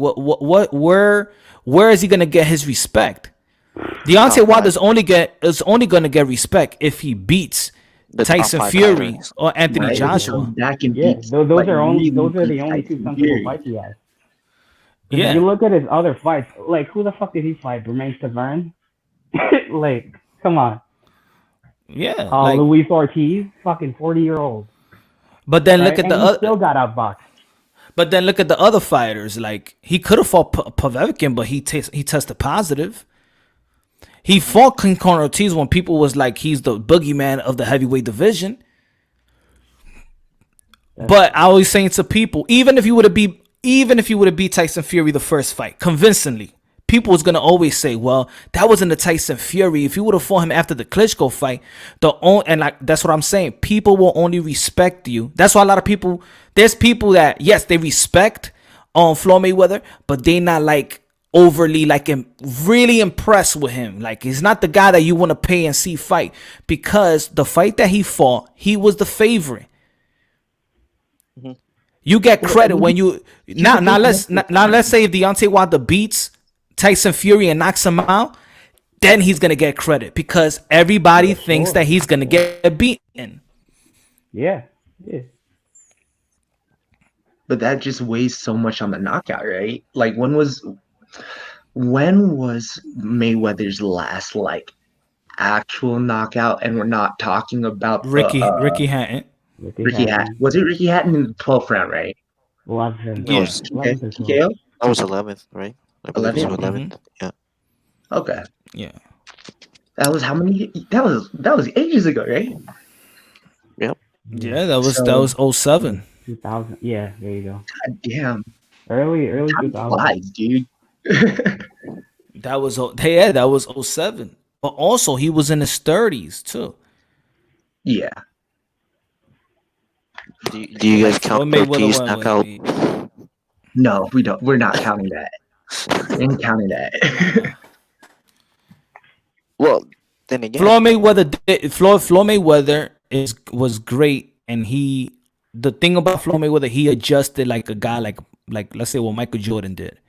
Where is he gonna get his respect? Deontay Top Wilder five. is only gonna get respect if he beats The top Tyson five Fury fighters. or Anthony Right? Joshua. That can Yeah, beat, those like, are really the only beat two Tyson sensible Fury. fights he has. Yeah. If you look at his other fights, like who the fuck did he fight? Bermane Stiverne? Like, come on. Yeah. Luis Ortiz, fucking 40-year-old. But then Right? look at And the he other. still got outboxed. But then look at the other fighters. Like he could have fought Povetkin, but he tested positive. He fought King Conor Ortiz when people was like he's the boogeyman of the heavyweight division. But I always saying to people, even if you would have beat Tyson Fury the first fight convincingly, people was gonna always say, "Well, that wasn't the Tyson Fury. If you would have fought him after the Klitschko fight, that's what I'm saying. People will only respect you. That's why a lot of people. There's people that yes, they respect Floyd Mayweather, but they not like overly really impressed with him. Like he's not the guy that you want to pay and see fight because the fight that he fought, he was the favorite. You get credit when you now let's say if Deontay Wilder beats Tyson Fury and knocks him out, then he's gonna get credit because everybody thinks that he's gonna get beaten. Yeah. But that just weighs so much on the knockout, right? Like when was Mayweather's last like actual knockout? And we're not talking about Ricky Hatton. Ricky Hatton. Was it Ricky Hatton in the 12th round, right? 11. Yeah. 11 to 12. TKO? That was 11th, right? I believe it was 11th? 11th. Yeah. Okay. Yeah. That was how many? That was ages ago, right? Yep. Yeah, that was 07. 2000. Yeah, there you go. God damn. Early Time 2000. flies, dude. That was 07. But also he was in his 30s too. Yeah. Do you guys count Ortiz knockout? No, we don't. We're not counting that. We ain't counting that. Well, then again, Floyd Mayweather was great, and the thing about Floyd Mayweather, he adjusted like a guy like let's say what Michael Jordan did.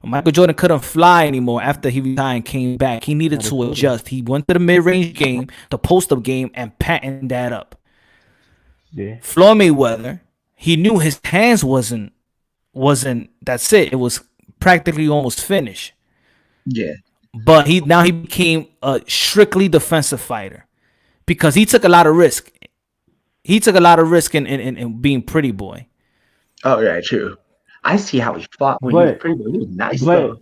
When Michael Jordan couldn't fly anymore after he retired and came back. He needed to adjust. He went to the mid-range game, the post-up game, and patented that up. Yeah. Floyd Mayweather, he knew his hands wasn't that's it. It was practically almost finished. Yeah. But he became a strictly defensive fighter because he took a lot of risk. He took a lot of risk in being pretty boy. Oh, yeah, true. I see how he fought when he was pretty good. He was nice, though.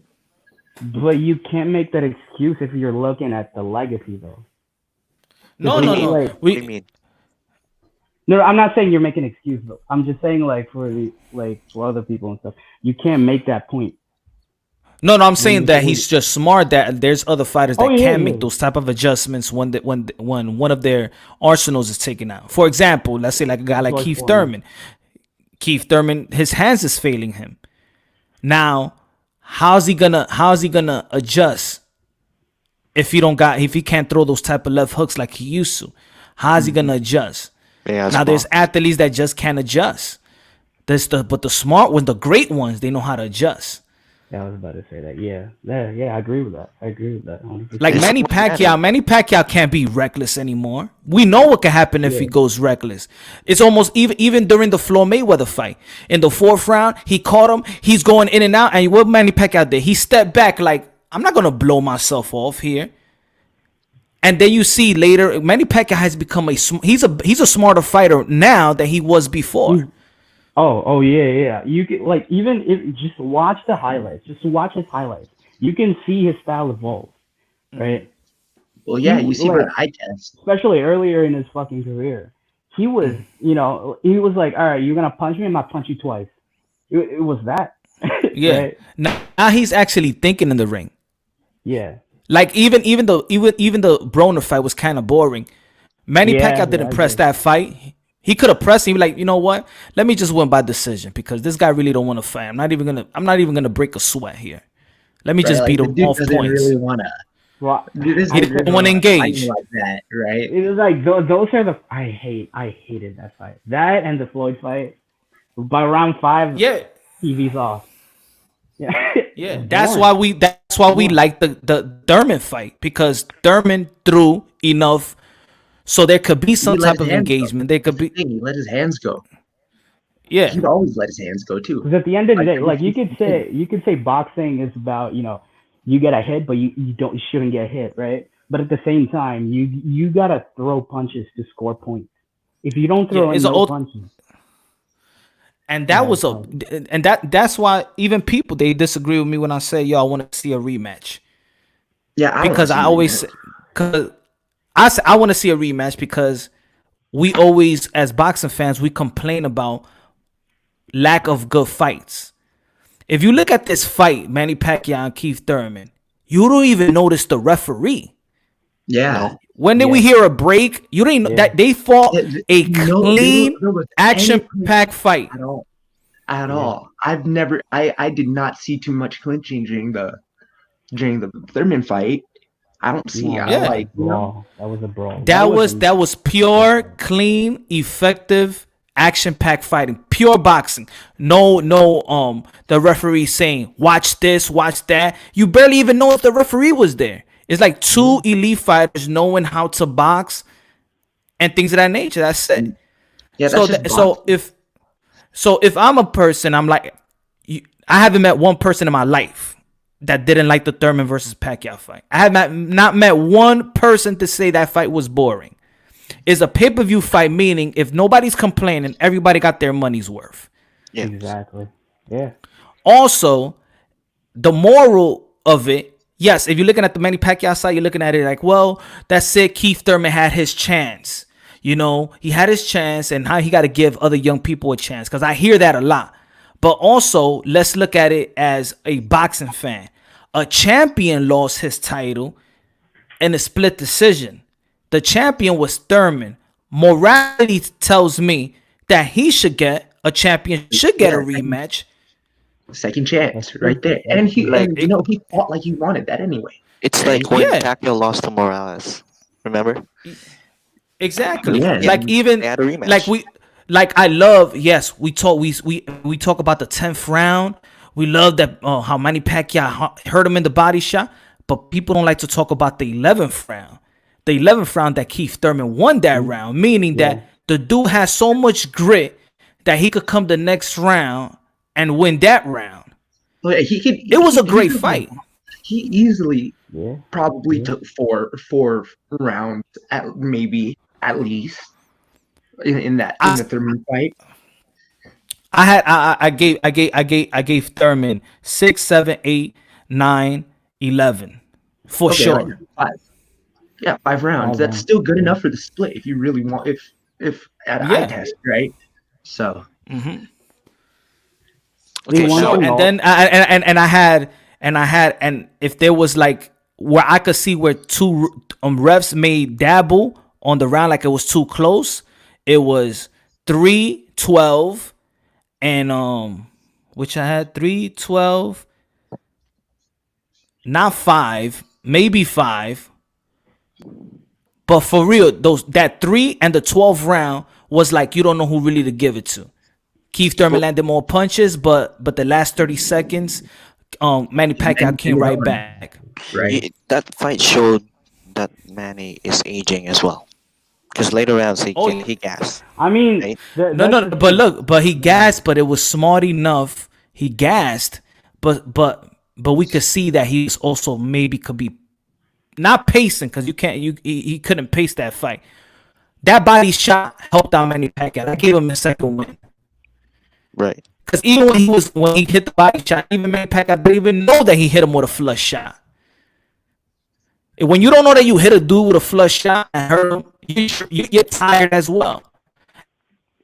But you can't make that excuse if you're looking at the legacy, though. No. what do you mean? No, I'm not saying you're making an excuse, but I'm just saying for other people and stuff, you can't make that point. No, I'm saying that he's just smart. That there's other fighters that can make those type of adjustments when one of their arsenals is taken out. For example, let's say like a guy like Keith Thurman. Keith Thurman, his hands is failing him. Now, how's he gonna adjust if he can't throw those type of left hooks like he used to? How's he gonna adjust? Yeah, now there's athletes that just can't adjust. But the smart ones, the great ones, they know how to adjust. Yeah, I was about to say that. Yeah, I agree with that. 100%. Like Manny Pacquiao can't be reckless anymore. We know what can happen if he goes reckless. It's almost even during the Floyd Mayweather fight. In the 4th round, he caught him. He's going in and out. And what Manny Pacquiao did, he stepped back like, I'm not going to blow myself off here. And then you see later, Manny Pacquiao has become he's a smarter fighter now than he was before. Oh yeah. You can even if just watch the highlights. Just watch his highlights. You can see his style evolve. right? Well, yeah, He you see by like, the eye test. especially earlier in his fucking career, he was, he was like, all right, you're gonna punch me, I'm gonna punch you twice. It was that, Yeah. right? Now he's actually thinking in the ring. Yeah, Like even the Broner fight was kind of boring. Manny Pacquiao yeah, I didn't press agree. that fight. He could have pressed. He'd be like, you know what? Let me just win by decision because this guy really don't want to fight. I'm not even gonna break a sweat here. Let me Right? just Like beat the him dude off doesn't points. really want to. Well, This He I dude said didn't doesn't want to want to fight engage. like that, right? it was like those are the I hated that fight. That and the Floyd fight. By round 5, Yeah, TV's off. Yeah, yeah. it's That's boring. why we Boring. like the Thurman fight because Thurman threw enough so there could be He some let type his of hands go. engagement. There could That's the be thing. He let his hands go. yeah. He'd always let his hands go too. Because at the end of the Like day, ever like since he did. you could say boxing is about, you get a hit, but you shouldn't get hit, right? But at the same time, you gotta throw punches to score points. If you don't Yeah, throw in it's an no old punches, and yeah, that was it's a like, and that's why even people they disagree with me when I say yo I want to see a rematch Yeah, I want to because see I a always rematch. because I want to see a rematch because we always as boxing fans we complain about lack of good fights. If you look at this fight, Manny Pacquiao and Keith Thurman, you don't even notice the referee. Yeah. No. When did we yeah, hear a break? You didn't know yeah, that they fought a No, they don't clean, know with any clinch action-packed fight. at all. At yeah. all. I did not see too much clinching during the Thurman fight. I don't see. No, I that was a Yeah, like, brawl. That was a brawl. That that was wasn't that was a good pure, fight. clean, effective, action-packed fighting. Pure boxing. No, the referee saying, watch this, watch that. You barely even know if the referee was there. It's like two elite fighters knowing how to box and things of that nature. That's it. yeah, that's So just that so boxing. if I'm a person, I'm like, I haven't met one person in my life that didn't like the Thurman versus Pacquiao fight. I have not met one person to say that fight was boring. It's a pay-per-view fight, meaning if nobody's complaining, everybody got their money's worth. Yeah. Exactly. Yeah. Also, the moral of it, yes, if you're looking at the Manny Pacquiao side, you're looking at it like, well, that's it. Keith Thurman had his chance. He had his chance, and how he got to give other young people a chance. Because I hear that a lot. But also, let's look at it as a boxing fan. A champion lost his title in a split decision. The champion was Thurman. Morality tells me that he should get a champion, should get a Yeah, rematch. second That's chance true. right there. That's true. Like He fought like he wanted that anyway. it's Right? like when Yeah, Pacquiao lost to Morales. Remember? exactly. Yeah. Yeah. Like They even had a like rematch. I love. Yes, we talk about the 10th round. We love that how Manny Pacquiao hurt him in the body shot, but people don't like to talk about the 11th round. The 11th round that Keith Thurman won that round, meaning Yeah. that the dude has so much grit that he could come the next round and win that round. But he could. It was a He great could. fight. He easily Yeah. probably Yeah. took four rounds at least in I the Thurman fight. I had I gave Thurman 6, 7, 8, 9, 11 for Okay, like sure. five. Yeah, 5 rounds. 5 That's rounds. still good Yeah. enough for the split if you really want. If at eye Yeah. test, right? So See, Okay, one So so thing and all then and if there was like where I could see where two refs made dabble on the round like it was too close, it was 3-12 and which I had 3-12, not 5, maybe 5. But for real, that 3 and the 12th round was like you don't know who really to give it to. Keith Thurman well, landed more punches, but the last 30 seconds, Manny Pacquiao and came it right on, back. right? that fight showed that Manny is aging as well. Because later rounds Oh he gassed, I mean, right? that's no, the but thing. look, but he gassed, but it was smart enough. He gassed, but we could see that he's also maybe could be not pacing because you can't he couldn't pace that fight. That body shot helped out Manny Pacquiao. That gave him a second win. Right. Because even when he hit the body shot, even Manny Pacquiao didn't even know that he hit him with a flush shot. When you don't know that you hit a dude with a flush shot and hurt him, you're tired as well.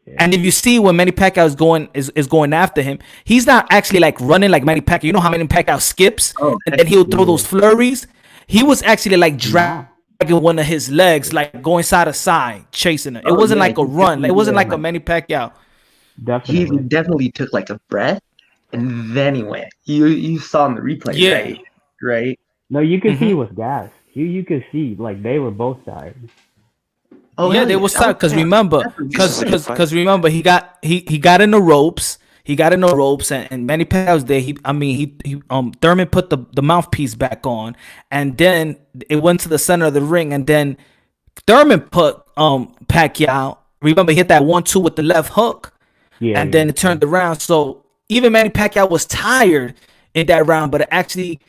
Yeah. And if you see when Manny Pacquiao is going after him, he's not actually like running like Manny Pacquiao. You know how Manny Pacquiao skips Oh, and then he'll throw yeah. those flurries. He was actually like Nah. dragging one of his legs, like going side to side, chasing it. It Oh, wasn't yeah, like a he run. It definitely wasn't did. like a Manny Pacquiao. He Definitely. definitely took like a breath, and then he went. You saw in the replay, Yeah. right? Right. No, you could see Mhm. it was gas. You could see like they were both tired. Oh Yeah, hell they yeah. was That tired because yeah, remember, that's a This is a good fight. remember he got in the ropes. He got in the ropes and Manny Pacquiao's there. Thurman put the mouthpiece back on, and then it went to the center of the ring, and then Thurman put Pacquiao. Remember, he hit that 1-2 with the left hook, Yeah. and then it turned around. So even Manny Pacquiao was tired in that round, but it actually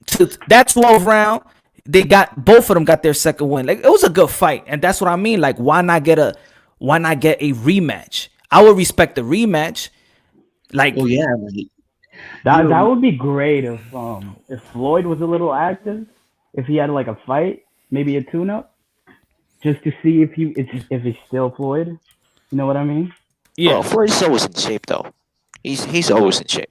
to that 12th round, they got both of them got their second win. Like it was a good fight, and that's what I mean. Like why not get a rematch? I would respect the rematch. Like Oh yeah, like, That you that know, would be great if Floyd was a little active, if he had like a fight, maybe a tune-up, just to see if he's still Floyd. You know what I mean? yeah, Well, Floyd's always in shape though. He's always in shape.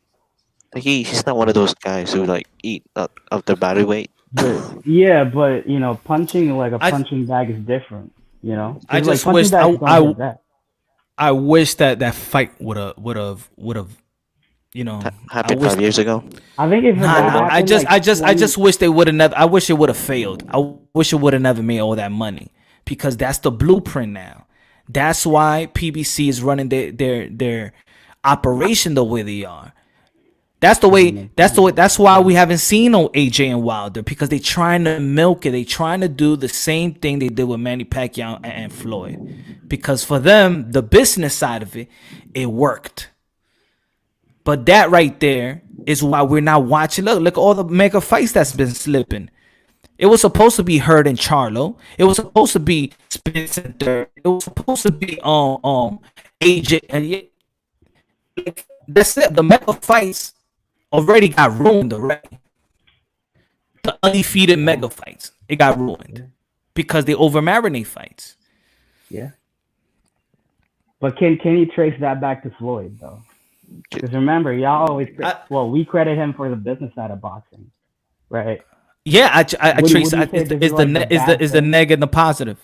Like he's not one of those guys who like eat up of their body weight. But yeah, but you know, punching like a I punching bag is different. You know, 'cause, I like just punching wish bags don't hit back. I wish that fight would have you know I Happened wish 5 years ago. I think if nah, that nah, happened, like I just wish they would have never. I wish it would have failed. I wish it would have never made all that money because that's the blueprint now. That's why PBC is running their operation the way they are. That's the way. That's the way. That's why we haven't seen no AJ and Wilder because they trying to milk it. They trying to do the same thing they did with Manny Pacquiao and Floyd, because for them the business side of it worked. But that right there is why we're not watching. Look at all the mega fights that's been slipping. It was supposed to be Hurd and Charlo. It was supposed to be Spence and Dirt. It was supposed to be AJ and like, that's it. The mega fights already got ruined already. The undefeated mega fights, it got ruined because they over marinate fights. Yeah. But can you trace that back to Floyd though? Because remember, y'all always we credit him for the business side of boxing, right? Yeah, I trace. What do you say Is the like the is the negative and the positive?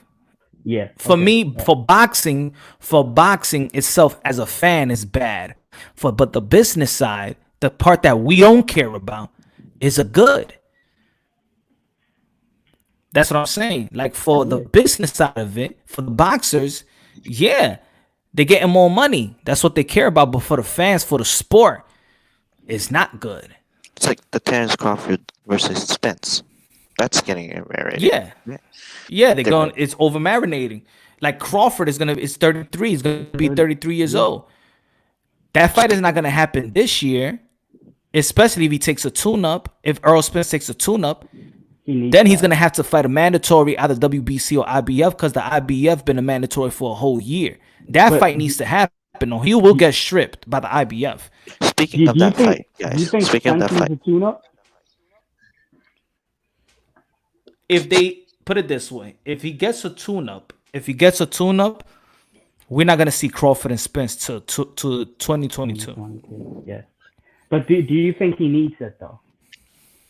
Yeah. For okay. me, for boxing itself as a fan is bad. But the business side, the part that we don't care about, is a good. That's what I'm saying. Like for the business side of it, for the boxers, yeah, they're getting more money. That's what they care about. But for the fans, for the sport, it's not good. It's like the Terence Crawford versus Spence. That's getting rated. Yeah. Yeah, they're going. It's over marinating. Like Crawford is 33. He's gonna be 33 years old. That fight is not gonna happen this year, especially if he takes a tune-up. If Earl Spence takes a tune-up, then he's gonna have to fight a mandatory either WBC or IBF because the IBF been a mandatory for a whole year. That fight needs to happen, or he will get stripped by the IBF. Speaking of that fight, guys. Speaking of that fight, a tune-up? If they put it this way, if he gets a tune-up, we're not gonna see Crawford and Spence to 2022. Yeah. But do you think he needs it though?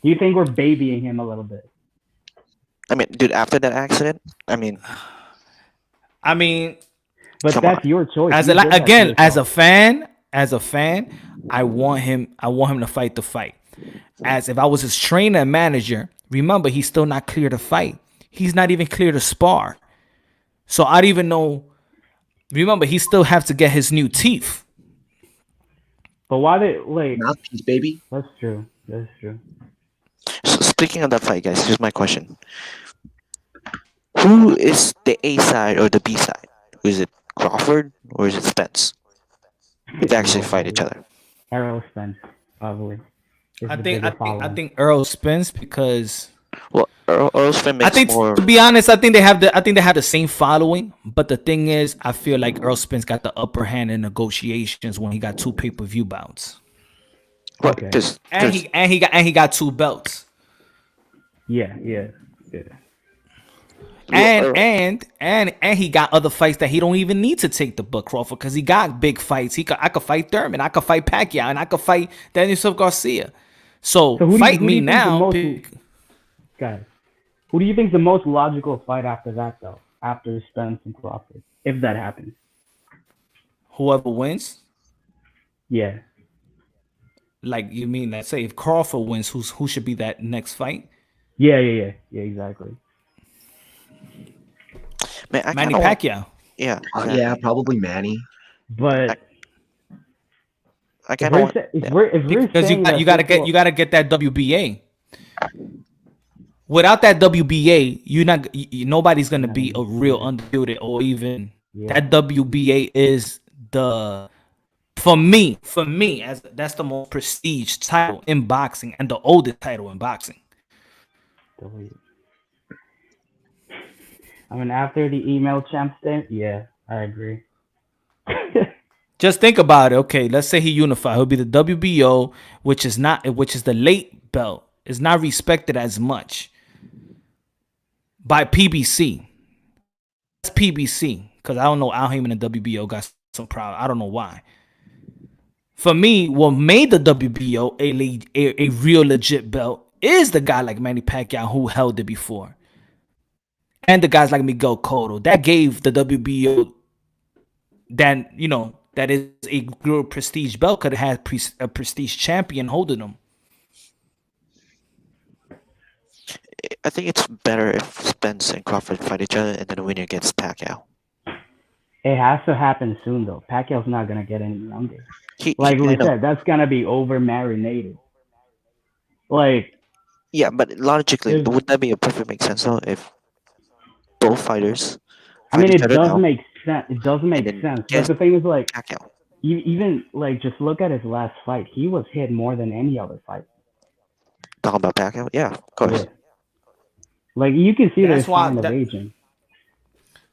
Do you think we're babying him a little bit? I mean, dude, after that accident, I mean, but come that's on. your choice. as You did that to as yourself. a fan, I want him to fight the fight. As if I was his trainer and manager, remember he's still not clear to fight. He's not even clear to spar. So I don't even know. Remember, he still have to get his new teeth. But why did like? mouthpiece, baby. That's true. That's true. So speaking of that fight, guys, here's my question: who is the A side or the B side? Is it Crawford or is it Spence? If they actually fight each other. Errol Spence, probably. I think Earl Spence because Well, Earl Spence makes I think more. to be honest, I think they have the same following. But the thing is, I feel like Earl Spence got the upper hand in negotiations when he got 2 pay-per-view bouts. Well, Okay. there's- And he got 2 belts. Yeah. And he got other fights that he don't even need to take the book Crawford because he got big fights. I could fight Thurman, I could fight Pacquiao, and I could fight Daniel Garcia. So So fight who do me you think the now. most guys? Who do you think is the most logical fight after that though? After Spence and Crawford, if that happens. Whoever wins. Yeah. Like you mean, let's say if Crawford wins, who should be that next fight? Yeah, exactly. Man, I Manny kind of want. Pacquiao. Yeah, Yeah, exactly. probably Manny. But I if kind of we're, want. sa- if Yeah. we're if we're Because saying that you gotta this will- get that WBA. Without that WBA, nobody's gonna be a real undisputed or even that WBA is the for me as that's the most prestige title in boxing and the oldest title in boxing. I mean, after the email champ stint, yeah, I agree. Just think about it. Okay, let's say he unified. He'll be the WBO, which is the late belt. Is not respected as much by PBC. That's PBC because I don't know Al Haymon and WBO got some problem. I don't know why. For me, what made the WBO a real legit belt is the guy like Manny Pacquiao who held it before, and the guys like Miguel Cotto that gave the WBO that is a real prestige belt because it has a prestige champion holding them. I think it's better if Spence and Crawford fight each other, and then the winner gets Pacquiao. It has to happen soon though. Pacquiao's not gonna get any younger. He, Like we I know. said, that's gonna be over marinated. Like Yeah, but logically, There's- would that be a perfect make sense though if both fighters I fight mean, each it other does now? make sense. It does make then sense. But guess- the thing is, like, Pacquiao. even like just look at his last fight. He was hit more than any other fight. Talking about Pacquiao? Yeah, of course. Yeah. Like you can see That's there's why sign of that- aging.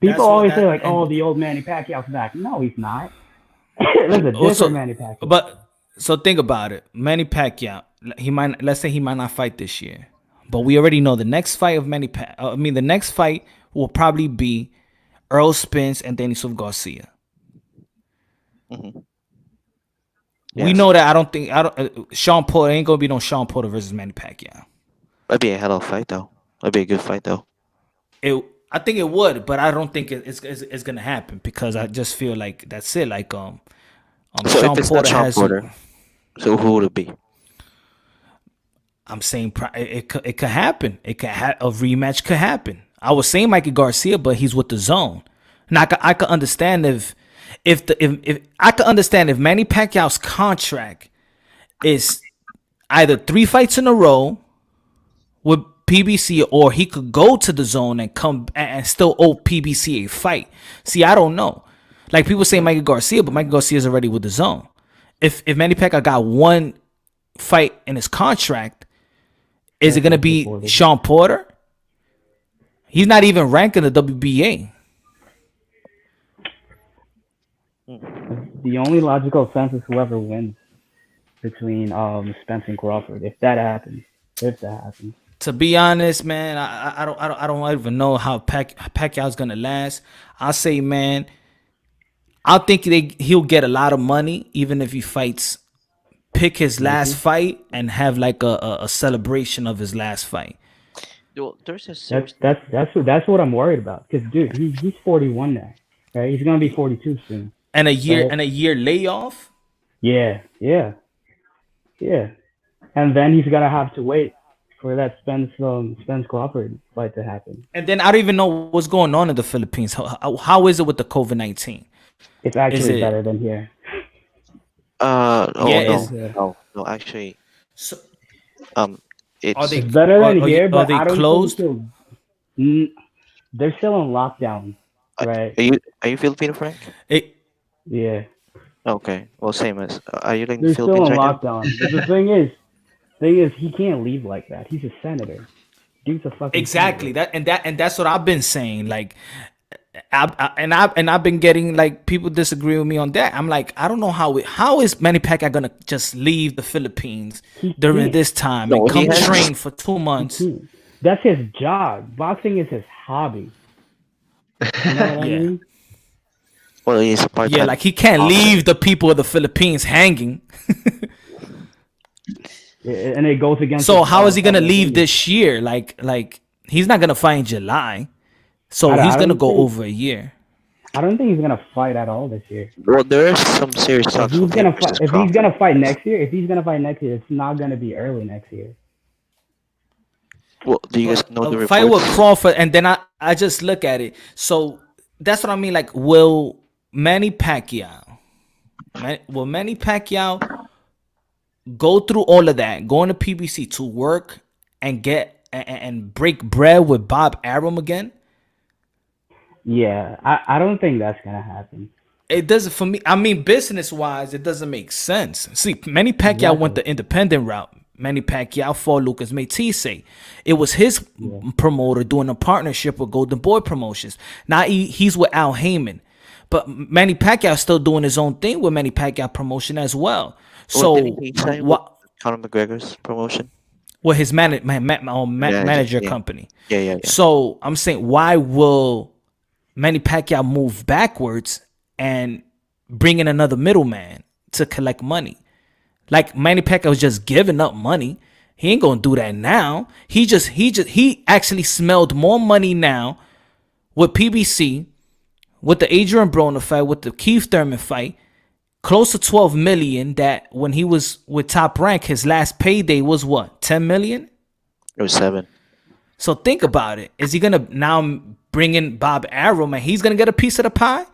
That's People what always that- say like, and- "Oh, the old Manny Pacquiao's back." No, he's not. There's a different Also, Manny Pacquiao. But so think about it. Manny Pacquiao, let's say he might not fight this year, but we already know the next fight of the next fight will probably be Earl Spence and Daniel Garcia. Mm-hmm. We Yes. know that. Sean Porter ain't gonna be no Sean Porter versus Manny Pacquiao. That'd be a hell of a fight though. That'd be a good fight though. I think it would, but I don't think it's gonna happen because I just feel like that's it. Like So Sean if it's Porter not Sean has. Porter, so who would it be? I'm saying it could happen. A rematch could happen. I was saying Mikey Garcia, but he's with the zone. Now I could understand if Manny Pacquiao's contract is either 3 fights in a row with PBC, or he could go to the zone and come and still owe PBC a fight. See, I don't know. Like people say Mikey Garcia, but Mikey Garcia is already with the zone. If Manny Pacquiao got 1 fight in his contract, is it gonna be Sean Porter? He's not even ranked in the WBA. The only logical sense is whoever wins between Spence and Crawford. If that happens. To be honest, man, I don't even know how Pacquiao's gonna last. I'll say, man, I think he'll get a lot of money even if he fights. Pick his last fight and have like a celebration of his last fight. Well, there's a serious. That's what I'm worried about. Because dude, he's 41 now, right? He's gonna be 42 soon. And a year Right. and a year layoff. Yeah. And then he's gonna have to wait for that Spence Crawford fight to happen. And then I don't even know what's going on in the Philippines. How is it with the COVID-19? It's actually it- better than here. No, actually, So, it's Are they- It's better than Are here, you- but are they I don't closed? think they're still in lockdown, right? Are you Filipino, Frank? Yeah, Okay, well, same as. Are you in they're the still Philippines in right now? lockdown. But the thing is, he can't leave like that. He's a senator. Dude's a fucking exactly senator. and that's what I've been saying. Like, I've been getting like people disagree with me on that. I'm like, I don't know how is Manny Pacquiao gonna just leave the Philippines during can't. this time No, and come he has- train for 2 months? that's his job. Boxing is his hobby. You know what I Yeah. mean? Well, he's a part-time. Yeah, like he can't boxer. leave the people of the Philippines hanging. And it goes against. So his, how is he gonna public leave image. this year? Like he's not gonna fight in July. So I he's gonna don't go think- over a year. I don't think he's gonna fight at all this year. Well, there is some serious If talks he's with him gonna versus fight, if he's Crawford. gonna fight next year, it's not gonna be early next year. Well, do you guys know the A reports? fight with Crawford, and then I just look at it. So that's what I mean. Like, will Manny Pacquiao go through all of that, go into PBC to work and get and break bread with Bob Arum again? Yeah, I don't think that's gonna happen. It doesn't for me. I mean, business wise, it doesn't make sense. See, Manny Pacquiao went the independent route. Manny Pacquiao fought Lucas Matisse. It was his promoter doing a partnership with Golden Boy Promotions. Now he's with Al Heyman. But Manny Pacquiao still doing his own thing with Manny Pacquiao Promotion as well. So Well, didn't he sign with what? Conor McGregor's promotion? With his manager yeah. company. Yeah. So I'm saying, why will Manny Pacquiao move backwards and bring in another middleman to collect money? Like Manny Pacquiao was just giving up money. He ain't gonna do that now. He actually smelled more money now with PBC, with the Adrian Broner fight, with the Keith Thurman fight, close to 12 million. That when he was with Top Rank, his last payday was what, 10 million? It was 7. So think about it. Is he gonna now bring in Bob Arum and he's gonna get a piece of the pie?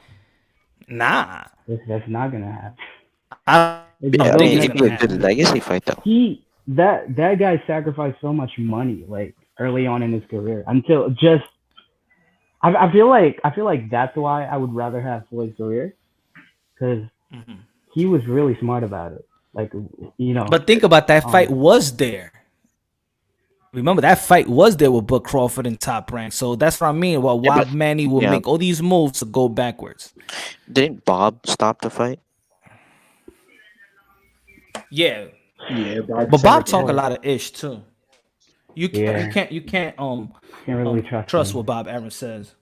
Nah. That's not gonna happen. I It's Yeah, I don't not mean, think it's it'd gonna be a gonna good happen. legacy fight, though. That guy sacrificed so much money like early on in his career until just I feel like that's why I would rather have Floyd's career, because he was really smart about it. Like, you know. But think about that fight was there. Remember that fight was there with Bud Crawford and Top Rank. So that's what I mean. Well, why but- Manny will yeah. make all these moves to go backwards. Didn't Bob stop the fight? Yeah. Yeah, But Bob talk a lot of ish too. You Yeah. can't Can't really trust him. what Bob Arum says.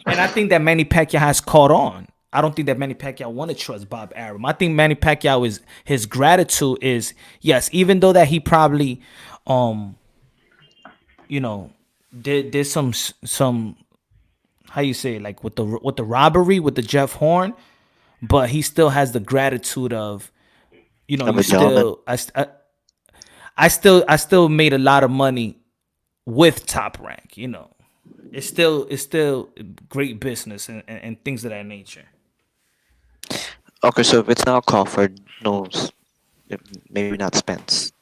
And I think that Manny Pacquiao has caught on. I don't think that Manny Pacquiao want to trust Bob Arum. I think Manny Pacquiao is his gratitude is, yes, even though that he probably did some how you say, like with the robbery with the Jeff Horn, but he still has the gratitude of, Of you a gentleman. I still made a lot of money with Top Rank. It's still great business and things of that nature. Okay, so if it's not Crawford, maybe not Spence.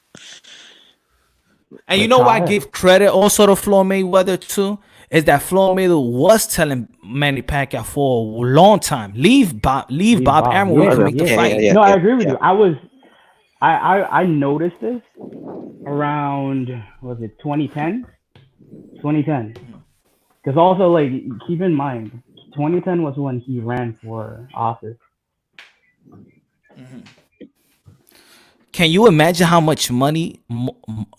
And you know why I give credit also to Floyd Mayweather too? Is that Floyd Mayweather was telling Manny Pacquiao for a long time, leave Bob Arum, we can make the Yeah, fight. yeah. No, I agree with you. I noticed this around, was it 2010? 2010. Because also, like, keep in mind, 2010 was when he ran for office. Can you imagine how much money,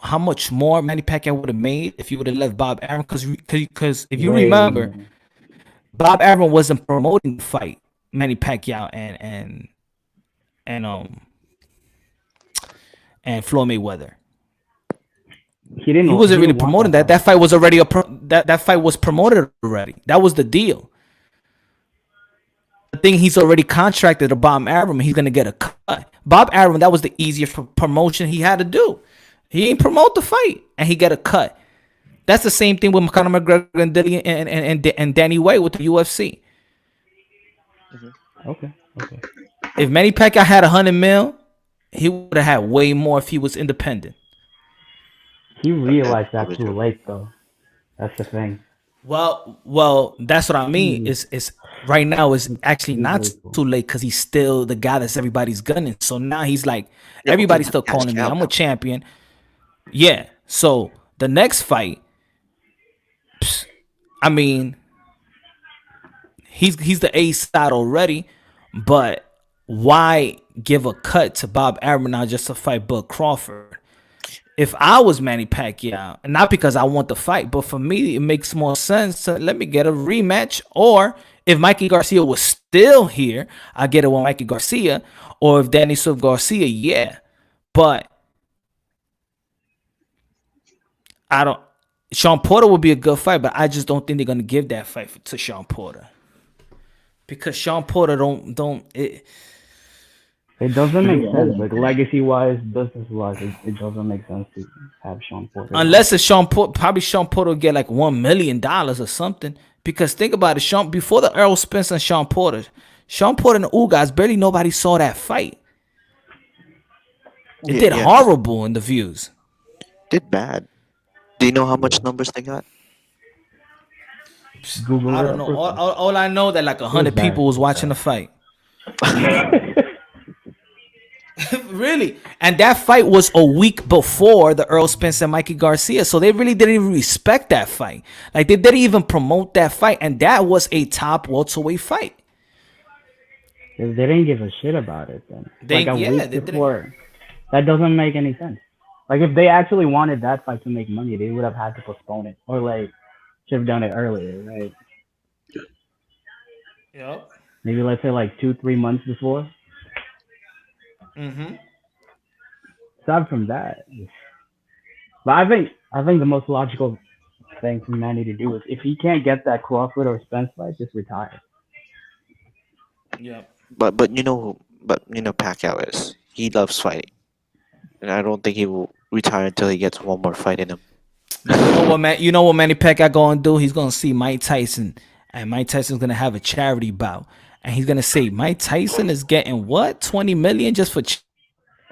how much more Manny Pacquiao would have made if you would have left Bob Arum? Because if you Way remember, more. Bob Arum wasn't promoting the fight, Manny Pacquiao and Floyd Mayweather. He didn't. He wasn't really didn't want promoting that. That fight was already that fight was promoted already. That was the deal. The thing, he's already contracted to Bob Arum. He's gonna get a cut. Bob Arum, that was the easiest promotion he had to do. He ain't promote the fight, and he get a cut. That's the same thing with Conor McGregor and Danny White with the UFC. Okay. If Manny Pacquiao had 100 mil, he would have had way more if he was independent. He realized that too late, though. That's the thing. Well, that's what I mean. It's right now is actually not too late because he's still the guy that's everybody's gunning. So now he's like, everybody's still calling me. I'm a champion. Yeah. So the next fight, I mean, he's the A side already, but why give a cut to Bob Arum now just to fight Bud Crawford? if I was Manny Pacquiao, and not because I want the fight, but for me, it makes more sense to let me get a rematch. Or if Mikey Garcia was still here, I get it with Mikey Garcia. Or if Danny Swift Garcia, yeah. But I don't. Sean Porter would be a good fight, but I just don't think they're gonna give that fight to Sean Porter because Sean Porter don't. It doesn't make sense. Like legacy wise, business wise, it doesn't make sense to have Sean Porter. Unless it's Sean Porter, probably Sean Porter will get like $1 million or something. Because think about it, Sean before the Errol Spence and Sean Porter and the Ugas, barely nobody saw that fight. It did horrible in the views. Did bad. Do you know how much numbers they got? Google I don't know. All I know that like 100 people was watching the fight. Really, and that fight was a week before the Earl Spence and Mikey Garcia, so they really didn't even respect that fight. Like they didn't even promote that fight, and that was a top welterweight fight. They didn't give a shit about it then. Like a week before. That doesn't make any sense. Like if they actually wanted that fight to make money, they would have had to postpone it or like should have done it earlier, right? Yep. Maybe let's say like 2-3 months before. Mm-hmm. Aside from that, but I think the most logical thing for Manny to do is if he can't get that Crawford or Spence fight, just retire. Yep. But Pacquiao is. He loves fighting, and I don't think he will retire until he gets one more fight in him. You know what Manny Pacquiao gonna do? He's gonna see Mike Tyson, and Mike Tyson's gonna have a charity bout. And he's gonna say Mike Tyson is getting what, 20 million just for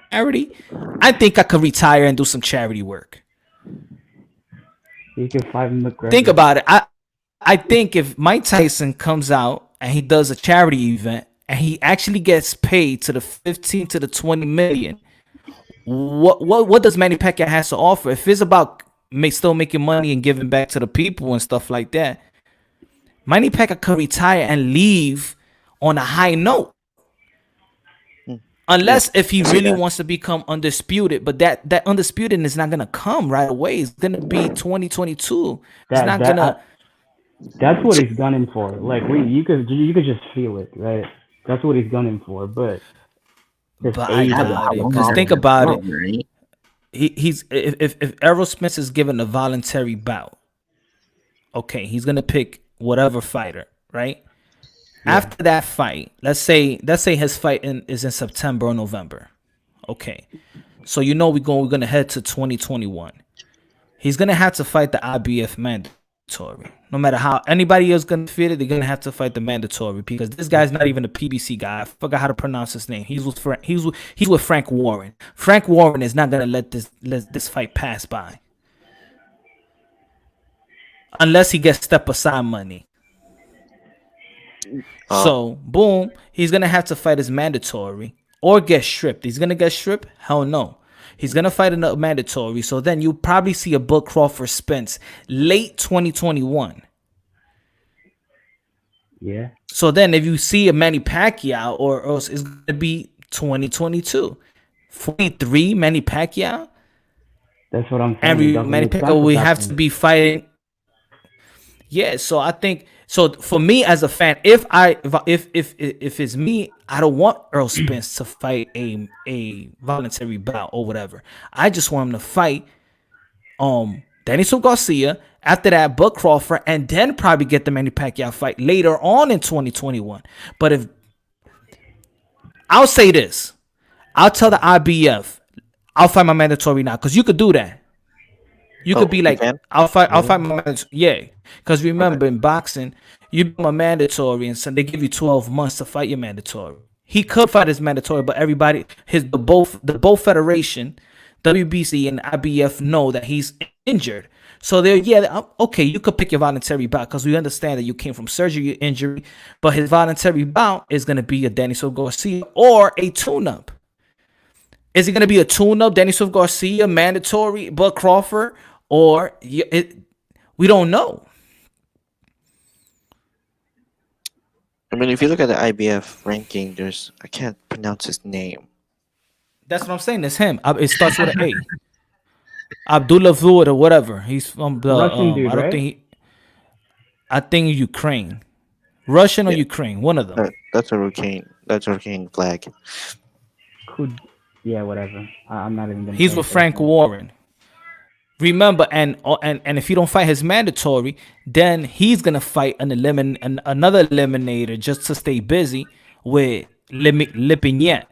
charity? I think I could retire and do some charity work. You can fight McGregor. Think about it. I think if Mike Tyson comes out and he does a charity event and he actually gets paid to the 15 to the 20 million, what does Manny Pacquiao has to offer? If it's about still making money and giving back to the people and stuff like that, Manny Pacquiao could retire and leave on a high note. Unless if he really wants to become undisputed, but that undisputed is not gonna come right away. It's gonna be 2022. That's what he's gunning for. Like you could just feel it, right? That's what he's gunning for. But I doubt it. Because think about it. He's if Errol Spence is given a voluntary bout, okay, he's gonna pick whatever fighter, right? After that fight, let's say his fight is in September or November. Okay. So we're gonna head to 2021. He's gonna have to fight the IBF mandatory. No matter how anybody else gonna fit it, they're gonna have to fight the mandatory because this guy's not even a PBC guy. I forgot how to pronounce his name. He's with Frank Warren. Frank Warren is not gonna let this fight pass by. Unless he gets step aside money. So, boom, he's going to have to fight his mandatory or get stripped. He's going to get stripped? Hell no. He's going to fight another mandatory. So then you'll probably see a Bud Crawford Spence late 2021. Yeah. So then if you see a Manny Pacquiao or else it's going to be 2022. 43 Manny Pacquiao? That's what I'm saying. Every Manny Pacquiao we have to be fighting. Yeah, so I think for me as a fan, if it's me, I don't want Earl Spence to fight a voluntary bout or whatever. I just want him to fight Danny Garcia, after that Bud Crawford, and then probably get the Manny Pacquiao fight later on in 2021. But if I'll say this, I'll tell the IBF, I'll fight my mandatory now, because you could do that. You could be like, I'll fight my mandatory. Yeah. Because remember, in boxing, you become a mandatory, and so they give you 12 months to fight your mandatory. He could fight his mandatory, but everybody, the both federation, WBC and IBF know that he's injured. So okay, you could pick your voluntary bout because we understand that you came from surgery, injury, but his voluntary bout is going to be a Danny Swift Garcia or a tune-up. Is it going to be a tune-up, Danny Swift Garcia, mandatory, Bud Crawford, or we don't know. I mean, if you look at the IBF ranking, I can't pronounce his name. That's what I'm saying. It's him. It starts with an A. Abdullah Floyd or whatever. He's from the Russian dude, I don't right? think I think Ukraine. Russian or Yeah, Ukraine, one of them. that's a hurricane. That's a hurricane flag. Could, yeah, whatever. I'm not even gonna He's try to with say his Frank name. Warren. Remember, and if you don't fight his mandatory, then he's gonna fight another eliminator just to stay busy with Lipignet.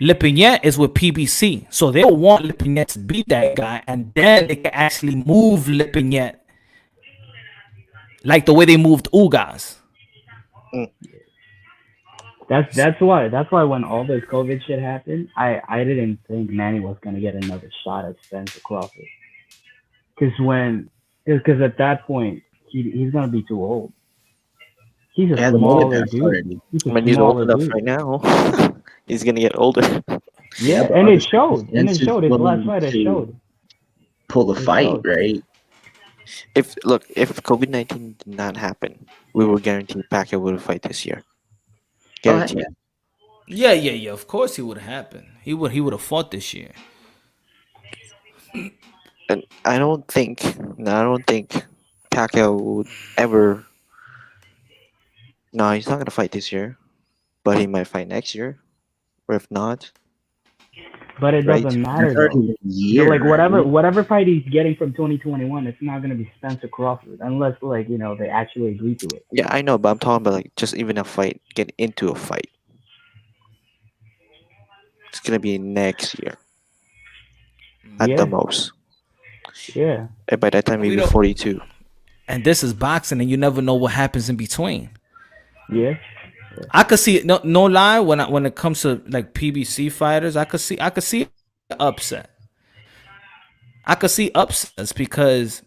Lipignet is with PBC, so they'll want Lipignet to beat that guy, and then they can actually move Lipignet like the way they moved Ugas. Mm. That's why when all this COVID shit happened, I didn't think Manny was gonna get another shot at Spencer Crawford. Because at that point he's gonna be too old. He's a Yeah, the smaller Molotov dude. already. He's I a mean, he's old smaller enough dude. right now. He's gonna get older. Yeah, but and it obviously showed. And it Spence is showed. His last willing fight, it to showed. pull the It fight, showed. right? If COVID-19 did not happen, we were guaranteed Pacquiao would fight this year. Guaranteed. Yeah. Of course, he would have happened. He would have fought this year. And I don't think Pacquiao would ever. No, he's not gonna fight this year, but he might fight next year, or if not, But it right? doesn't matter It's though. already a So, year. like right? whatever fight he's getting from 2021, it's not gonna be Spencer Crawford unless they actually agree to it. Yeah, I know, but I'm talking about like just even a fight, get into a fight. It's gonna be next year at the Yeah, most. yeah. And by that time, We he'll be don't- 42. And this is boxing, and you never know what happens in between. Yeah. I could see no lie when it comes to like PBC fighters, I could see upset. I could see upsets because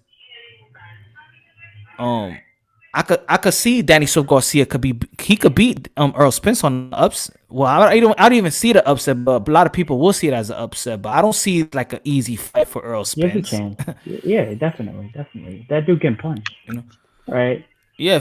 um I could see Danny Swift Garcia could beat Earl Spence on the upset. Well, I don't even see the upset, but a lot of people will see it as an upset. But I don't see like an easy fight for Earl He has a Spence. chance. Yeah, definitely. That dude can punch. You know? Right? Yeah.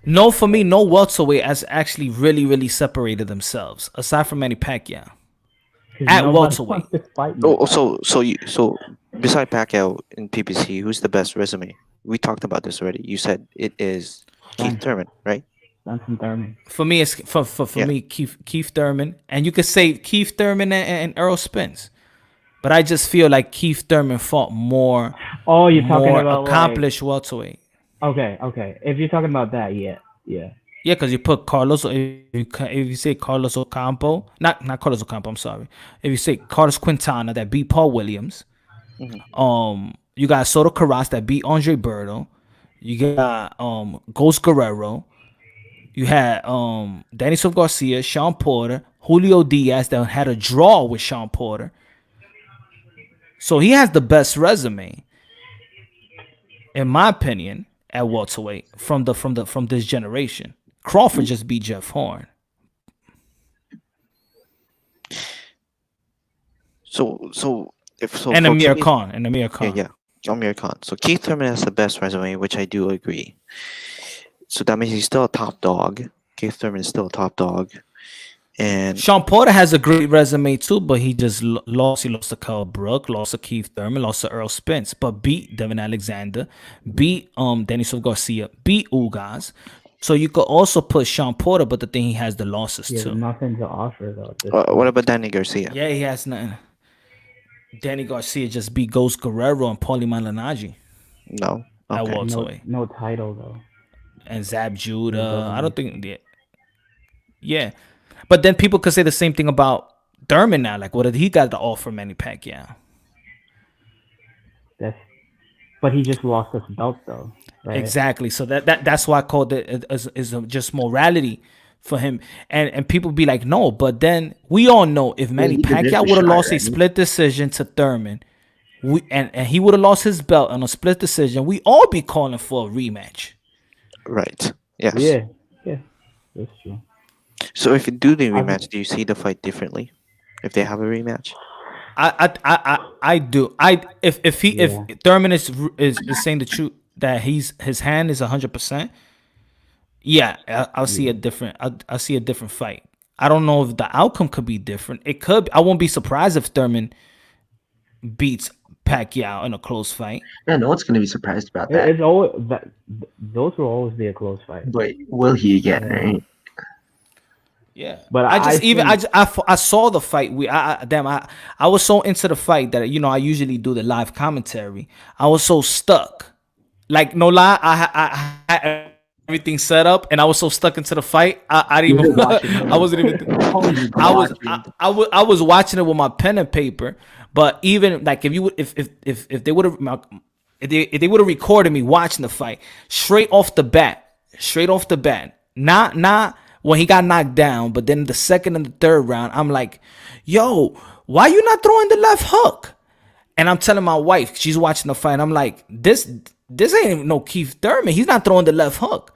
No, for me, no welterweight has actually really separated themselves aside from Manny Pacquiao 'Cause at nobody welterweight. wants to fight me. Oh, so beside Pacquiao in PPC, who's the best resume? We talked about this already. You said it is Keith Spence. Thurman, right? Johnson Thurman. For me, it's for Yeah. me Keith Thurman, and you could say Keith Thurman and Earl Spence, but I just feel like Keith Thurman fought more Oh, you're talking about accomplished welterweight. Okay. If you're talking about that, yeah. Yeah, because you put Carlos. If you say Carlos Ocampo, not Carlos Ocampo. I'm sorry. If you say Carlos Quintana that beat Paul Williams, you got Soto Carras that beat Andre Berto. You got Ghost Guerrero. You had Danny Swift Garcia, Sean Porter, Julio Diaz that had a draw with Sean Porter. So he has the best resume, in my opinion, at welterweight from this generation. Crawford just beat Jeff Horn. And And for Amir Keith- Khan. And Amir Khan. Yeah, Amir Khan. So Keith Thurman has the best resume, which I do agree. So that means he's still a top dog. Keith Thurman is still a top dog. And Sean Porter has a great resume too, but he just lost. He lost to Carl Brook, lost to Keith Thurman, lost to Earl Spence, but beat Devin Alexander, beat Danny Swift Garcia, beat Ugas. So you could also put Sean Porter, but the thing he has the losses He has too. nothing to offer though. at this what point. about Danny Garcia? Yeah, he has nothing. Danny Garcia just beat Ghost Guerrero and Paulie Malignaggi No. at Okay. welterweight. No title though. And Zab Judah. doesn't I don't think. Yeah. But then people could say the same thing about Thurman now. Like, what did he got to offer Manny Pacquiao? But he just lost his belt though. Right? Exactly. So that's why I called it is just morality for him. And people be like, no, but then we all know if Manny he deserves Pacquiao a would have shot, lost a right? split decision to Thurman, and he would have lost his belt on a split decision, we all be calling for a rematch. Right. Yes. Yeah. That's true. So if you do the rematch, do you see the fight differently? If they have a rematch? I do. If Thurman is saying the truth that his hand is 100%, yeah, I'll see a different. I'll see a different fight. I don't know if the outcome could be different. It could. I won't be surprised if Thurman beats Pacquiao in a close fight. Yeah, no one's gonna be surprised about that. It's always that those will always be a close fight. But will he again, Yeah. right? Yeah, But I saw the fight. I was so into the fight that I usually do the live commentary. I was so stuck, like no lie. I had everything set up, and I was so stuck into the fight. I didn't even. I wasn't even. I was watching it with my pen and paper. But even like if they would have if they would have recorded me watching the fight straight off the bat, not when he got knocked down, but then the second and the third round, I'm like, yo, why you not throwing the left hook? And I'm telling my wife, she's watching the fight, I'm like, this ain't no Keith Thurman. He's not throwing the left hook.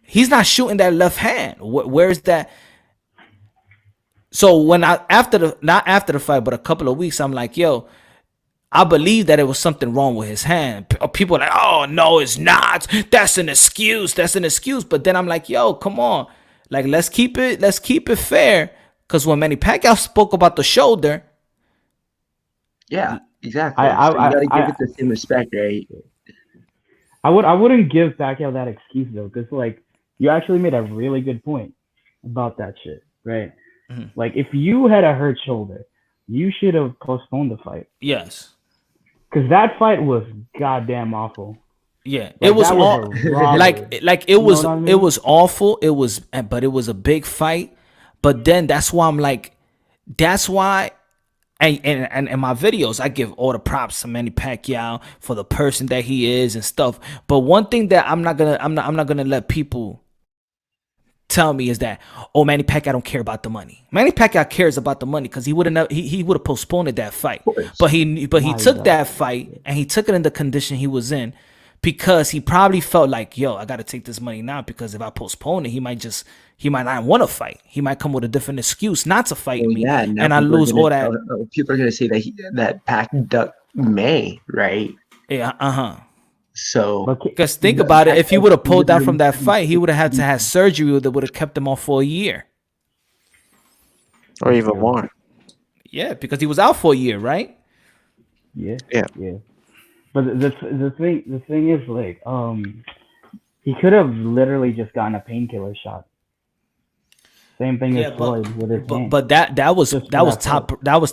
He's not shooting that left hand. Where's that? So when not after the fight, but a couple of weeks, I'm like, yo, I believe that it was something wrong with his hand. People are like, oh no, it's not. That's an excuse. But then I'm like, yo, come on. Like, let's keep it fair. Because when Manny Pacquiao spoke about the shoulder. Yeah, exactly. I So you gotta give it the same respect, right? I wouldn't give Pacquiao that excuse though, because like you actually made a really good point about that shit, right? Mhm. Like if you had a hurt shoulder, you should have postponed the fight. Yes. Because that fight was goddamn awful. Yeah, Like, it was that all was a robbery. like it You know was what I mean? it was awful. But it was a big fight. But then that's why I'm like, that's why. And in my videos, I give all the props to Manny Pacquiao for the person that he is and stuff. But one thing that I'm not gonna let people tell me is that, oh, Manny Pacquiao don't care about the money. Manny Pacquiao cares about the money because he would have postponed that fight. But he took that fight and he took it in the condition he was in because he probably felt like, yo, I gotta take this money now because if I postpone it, he might not want to fight. He might come with a different excuse not to fight me, now and I people are lose gonna all that. People are gonna say that Pac ducked May, right? Yeah, So Because think about it, if he would have pulled out from that fight, he would have had to have surgery that would have kept him off for a year. Or even more. Yeah, because he was out for a year, right? Yeah. Yeah. Yeah. But the thing is like he could have literally just gotten a painkiller shot. Same thing as Floyd with his hand. But that was Just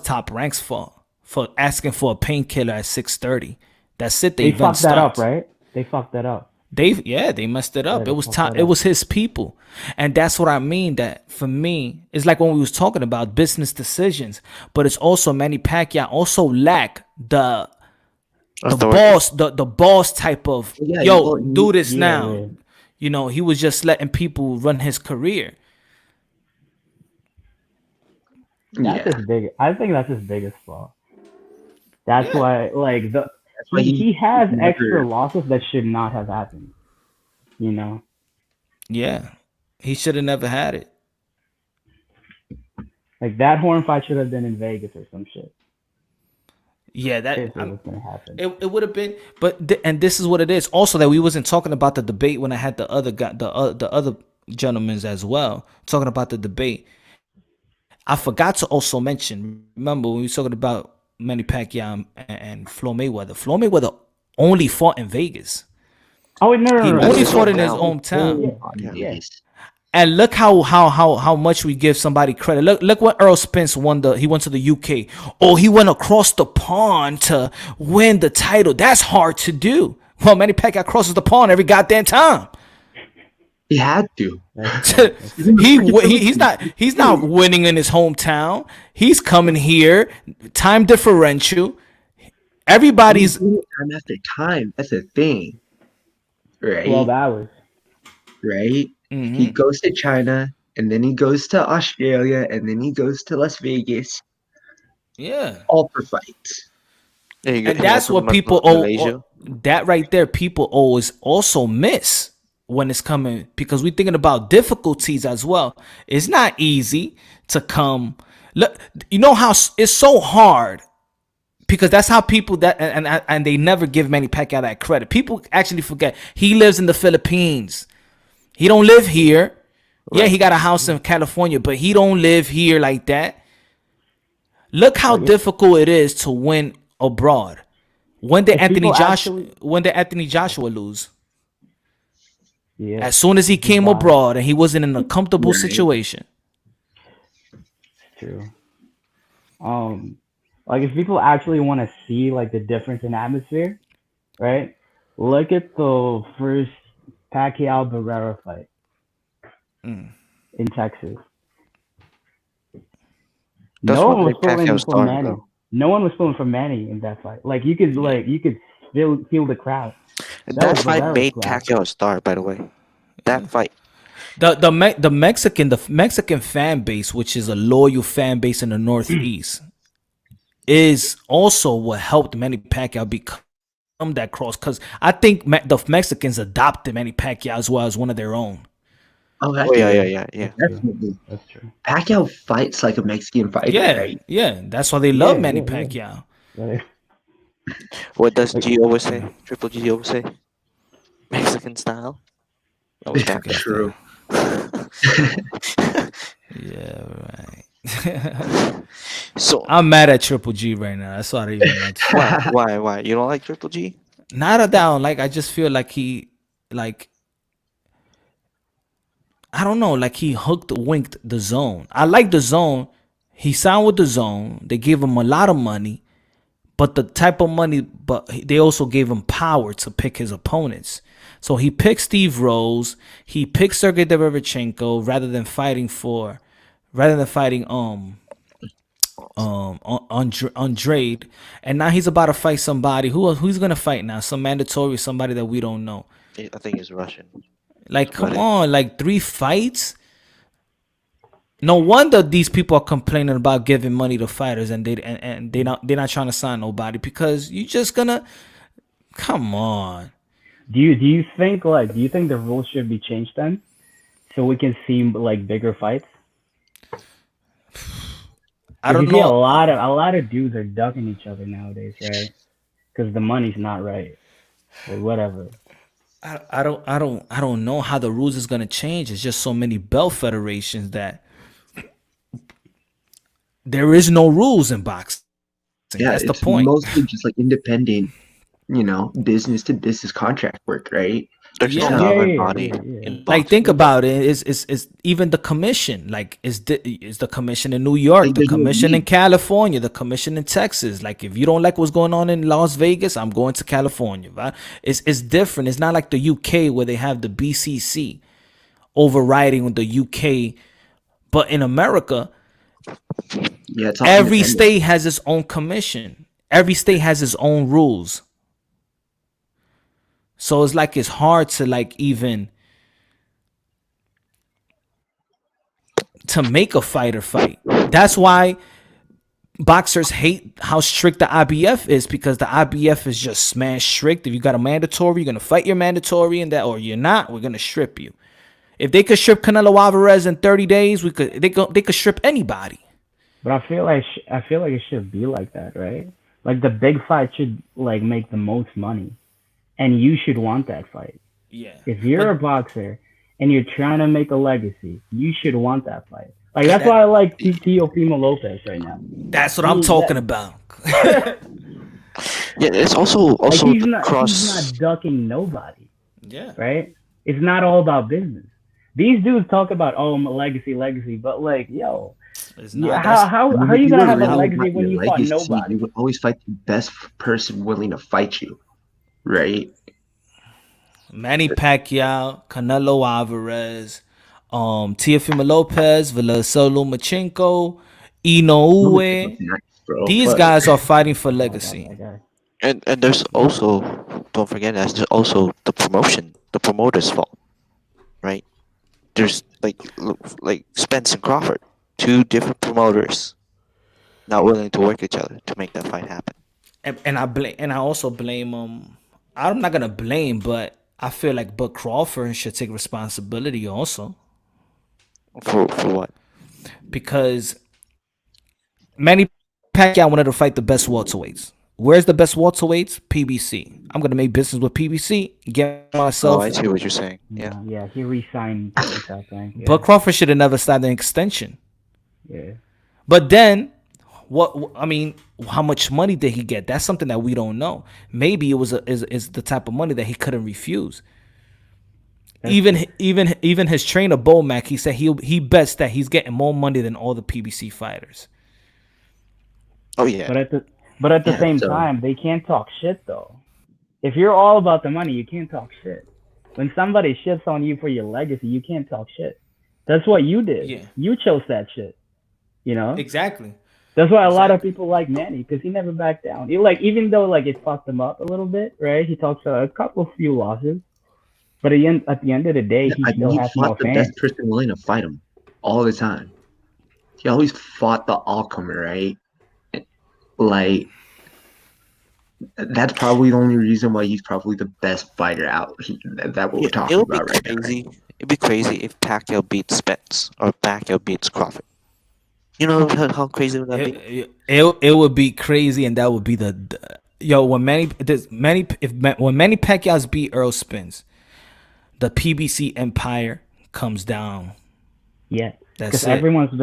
top ranks for asking for a painkiller at 6:30. That's it. They fucked that up, right? They fucked that up. They messed it up. Yeah, It was time. It was his people, and that's what I mean. That for me, it's like when we was talking about business decisions, but it's also Manny Pacquiao also lack the boss type of do this now. Yeah. You know, he was just letting people run his career. That's his big. I think that's his biggest flaw. That's why, like he has extra losses that should not have happened. You know. Yeah, he should have never had it. Like that horn fight should have been in Vegas or some shit. Yeah, that If it was gonna happen. it would have been. But and this is what it is. Also, that we wasn't talking about the debate when I had the other guy, the other gentlemen as well, talking about the debate. I forgot to also mention. Remember when we were talking about Manny Pacquiao and Floyd Mayweather? Floyd Mayweather only fought in Vegas. Oh no! He only fought in his hometown. And look how much we give somebody credit. Look what Earl Spence won. He went to the UK. Oh, he went across the pond to win the title. That's hard to do. Well, Manny Pacquiao crosses the pond every goddamn time. He had to. He's not winning in his hometown. He's coming here. Time differential. Everybody's time after time. That's the thing, right? 12 hours. Right. Mm-hmm. He goes to China, and then he goes to Australia, and then he goes to Las Vegas. Yeah. All for fights. And that's what people that right there, people always also miss when it's coming, because we're thinking about difficulties as well. It's not easy to come. Look, you know how it's so hard, because that's how people that and they never give Manny Pacquiao that credit. People actually forget he lives in the Philippines. He don't live here. Right. Yeah, he got a house in California, but he don't live here like that. Look how Like difficult it is to win abroad. When did if Anthony people Josh? actually, When did Anthony Joshua lose? yeah, As soon as he came Dubai, abroad and he wasn't in a comfortable Right. situation. it's true. Um, like if people actually want to see like the difference in atmosphere, right? Look at the first Pacquiao Barrera fight in Texas. That's No what one was made Pacquiao pulling for star, Manny. though. No one was pulling for Manny in that fight. Like you could feel the crowd. That That was fight Barrera's made crowd. Pacquiao a star, by the way. That fight. The Mexican fan base, which is a loyal fan base in the Northeast, is also what helped Manny Pacquiao become that cross. Because I think the Mexicans adopted Manny Pacquiao as well as one of their own. Oh, Oh heck yeah, yeah. yeah, yeah, yeah. That's true. Definitely. That's true. Pacquiao fights like a Mexican fighter, Yeah, right? yeah. That's why they love Yeah, Manny yeah, Pacquiao. yeah. What does Like, G always say? Triple G always say? Mexican style. That was Mexican Pacquiao. True. style. Yeah, right. So I'm mad at Triple G right now. That's why I didn't even mention. why? You don't like Triple G? Not a down. Like I just feel like like I don't know, like he winked the zone. I like the zone. He signed with the zone. They gave him a lot of money, but the type of money, but they also gave him power to pick his opponents. So he picked Steve Rose. He picked Sergey Derevchenko rather than fighting Andrade, and now he's about to fight somebody who's gonna fight now, some mandatory, somebody that we don't know. I think he's Russian. Like, That's about come it. on, like 3 fights. No wonder these people are complaining about giving money to fighters, and they're not trying to sign nobody because you just gonna come on. do you think the rules should be changed then, so we can see like bigger fights? I Because don't you see know. a lot of dudes are ducking each other nowadays, right? Because the money's not right or whatever. I don't know how the rules is gonna change. It's just so many belt federations that there is no rules in boxing. Yeah, That's the it's point. mostly just like independent, business to business contract work, right? There's no Yeah. Yeah, governing yeah, body yeah, yeah. in Like think boxing. about it. Is even the commission, like is the commission in New York, Like the there's no commission in league. California, the commission in Texas. Like if you don't like what's going on in Las Vegas, I'm going to California. Right? It's different. It's not like the UK where they have the BCC overriding the UK. But in America, Yeah, it's all every independent. state has its own commission. Every state has its own rules. So it's like it's hard to like even to make a fighter fight. That's why boxers hate how strict the IBF is, because the IBF is just smash strict. If you got a mandatory, you're gonna fight your mandatory, and that, or you're not, we're gonna strip you. If they could strip Canelo Alvarez in 30 days, they could strip anybody. But I feel like it should be like that, right? Like the big fight should like make the most money, and you should want that fight. Yeah. If you're a But boxer and you're trying to make a legacy, you should want that fight. Like that's that, why I like Teofimo Lopez right now. that's what I'm talking about. Yeah, it's also Like the he's cross. not ducking nobody, Yeah. right? It's not all about business. These dudes talk about legacy, but like, yo, It's yeah, not. That's how I mean, are if you you gonna were have a really legacy about when your you fought legacy, you nobody? would always fight the best person willing to fight you, right? Manny Pacquiao, Canelo Alvarez, Teofimo Lopez, Vladimir Lomachenko, Lomachenko's Inoue. nice, bro, These but guys are fighting for Oh my god, legacy. that guy. And there's also, don't forget, there's also the promotion, the promoter's fault, right? There's like Spence and Crawford, two different promoters not willing to work each other to make that fight happen. And I also blame I'm not gonna blame, but I feel like Bud Crawford should take responsibility also, For what? because Manny Pacquiao wanted to fight the best welterweights. Where's the best welterweights? PBC. I'm gonna make business with PBC. Get Oh, myself. I see what you're saying. Yeah. Yeah, he re-signed with that thing. Yeah, Bud Crawford should have never signed an extension. yeah. But then, I mean, how much money did he get? That's something that we don't know. Maybe it was is the type of money that he couldn't refuse. Even his trainer Bomac, he said he bets that he's getting more money than all the PBC fighters. Oh yeah. But at the Yeah, same so- time, they can't talk shit though. If you're all about the money, you can't talk shit. When somebody shits on you for your legacy, you can't talk shit. That's what you did. Yeah. You chose that shit. You know. Exactly. That's why a lot of people like Manny because he never backed down. Even though it fucked him up a little bit, right? He talks a few losses, but at the end of the day, he still he has more fought the fans. best person willing to fight him all the time. He always fought the all-comer, right? Like, that's probably the only reason why he's probably the best fighter out that we're talking It'll be about right now. crazy. It'd be crazy if Pacquiao beats Spence or Pacquiao beats Crawford. You know how crazy would that be? It would be crazy, and that would be when Manny Pacquiao's beat Earl Spence, the PBC empire comes down. Yeah, That's because it. everyone's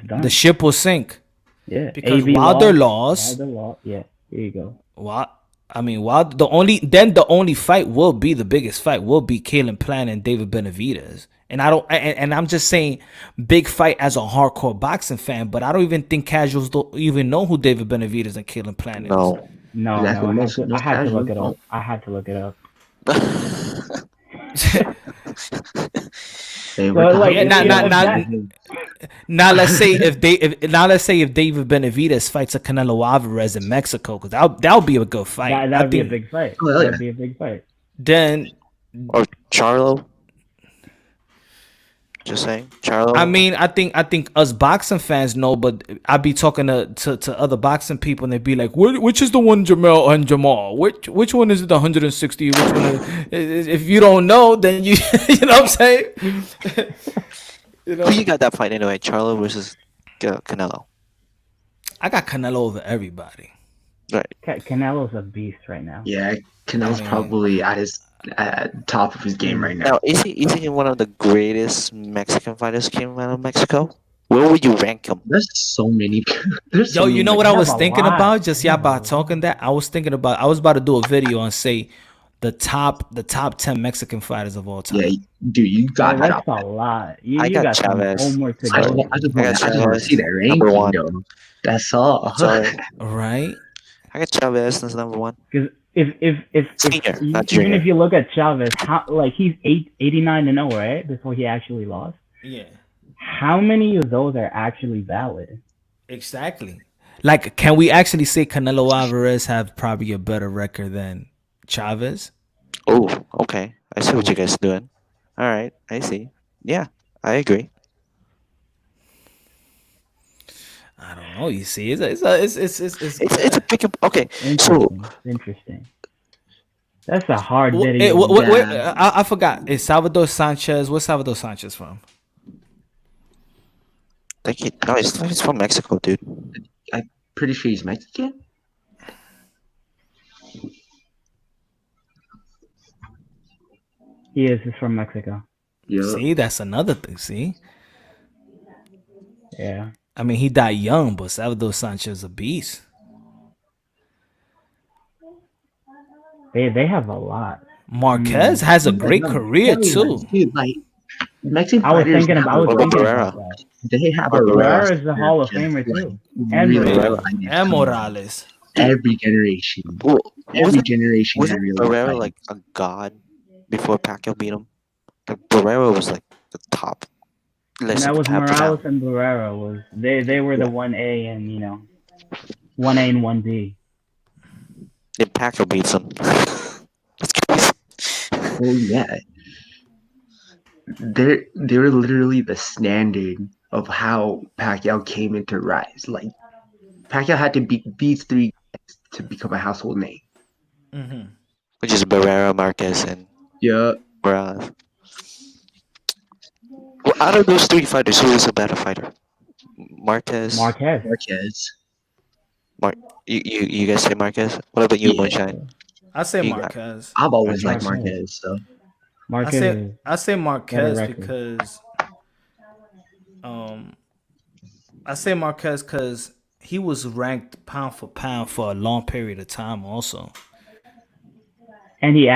done. The ship will sink. Yeah, Because AV Wilder lost. lost. Yeah, here you go. Wilder, the only fight will be the biggest fight will be Kalen Plant and David Benavidez. And I'm just saying big fight as a hardcore boxing fan, but I don't even think casuals don't even know who David Benavidez and Kalen Plant is. No. Exactly. I had to look it up. I had to look it up. They were talking Now let's say if David Benavidez fights a Canelo Alvarez in Mexico, because that would be a good fight. That would be a big fight. Oh, yeah. That'd be a big fight. Then Or Charlo. Just saying, Charlo. I mean, I think us boxing fans know, but I'd be talking to other boxing people, and they'd be like, "Which is the one Jamal and Jamal? Which one is it? The 160? Which one? If you don't know, then you you know what I'm saying? Who you got that fight anyway? Charlo versus Canelo. I got Canelo over everybody. Right. Canelo's a beast right now. Yeah, Canelo's probably at his top of his game right now. Now, is he one of the greatest Mexican fighters came out of Mexico? Where would you rank him? There's so many. There's so Yo, you know many. what I have was a thinking lot. about? Just They have a about talking that. I was about to do a video and say the top 10 Mexican fighters of all time. Yeah, dude, you got That's that. a lot. You I got got some Chavez. homework to I go. just I want got to Chavez, see that number ranking, one. though. That's all. Sorry, Right? I got Chavez as number one. Because if Senior, not even junior. if you look at Chavez, he's 89-0, right? Before he actually lost. Yeah. How many of those are actually valid? Exactly. Like, can we actually say Canelo Alvarez have probably a better record than Chavez? Oh, okay. I see what you guys are doing. All right, I see. Yeah, I agree. I don't know. You see, it's It's a pick up. Okay, so Interesting. That's a hard Wait, video. wait, I forgot. Is Salvador Sanchez? Where's Salvador Sanchez from? no, he's from Mexico, dude. I'm pretty sure he's Mexican. He's from Mexico. Yeah. See, that's another thing. See, Yeah. I mean, he died young, but Salvador Sanchez is a beast. They have a lot. Marquez has a great career too. Dude, like Mexican I was fighters thinking have about Barrera. that. They have a Barrera roster is a Hall of just, Famer like, too. And really Morales. well. I mean, And come on. Morales. Every generation, Well, every generation wasn't really Barrera fighting. like a god before Pacquiao beat him? Like Barrera was like the top. And that was Pound for Morales pound. and Barrera. They were the 1A and 1A and 1B. Then Pacquiao beats him. That's crazy. Oh yeah, they're literally the standard of how Pacquiao came into rise. Like Pacquiao had to beat these three guys to become a household name. Mm-hmm. Which is Barrera, Marquez, and Yeah, Morales. Well, out of those three fighters, who is a better fighter? Marquez. Marquez. Marquez. You guys say Marquez? What about you, Yeah. Moonshine? I say You got- Marquez. I've always liked Marquez. Marquez. So Marquez. I say Marquez record. because I say Marquez because he was ranked pound for pound for a long period of time also. And he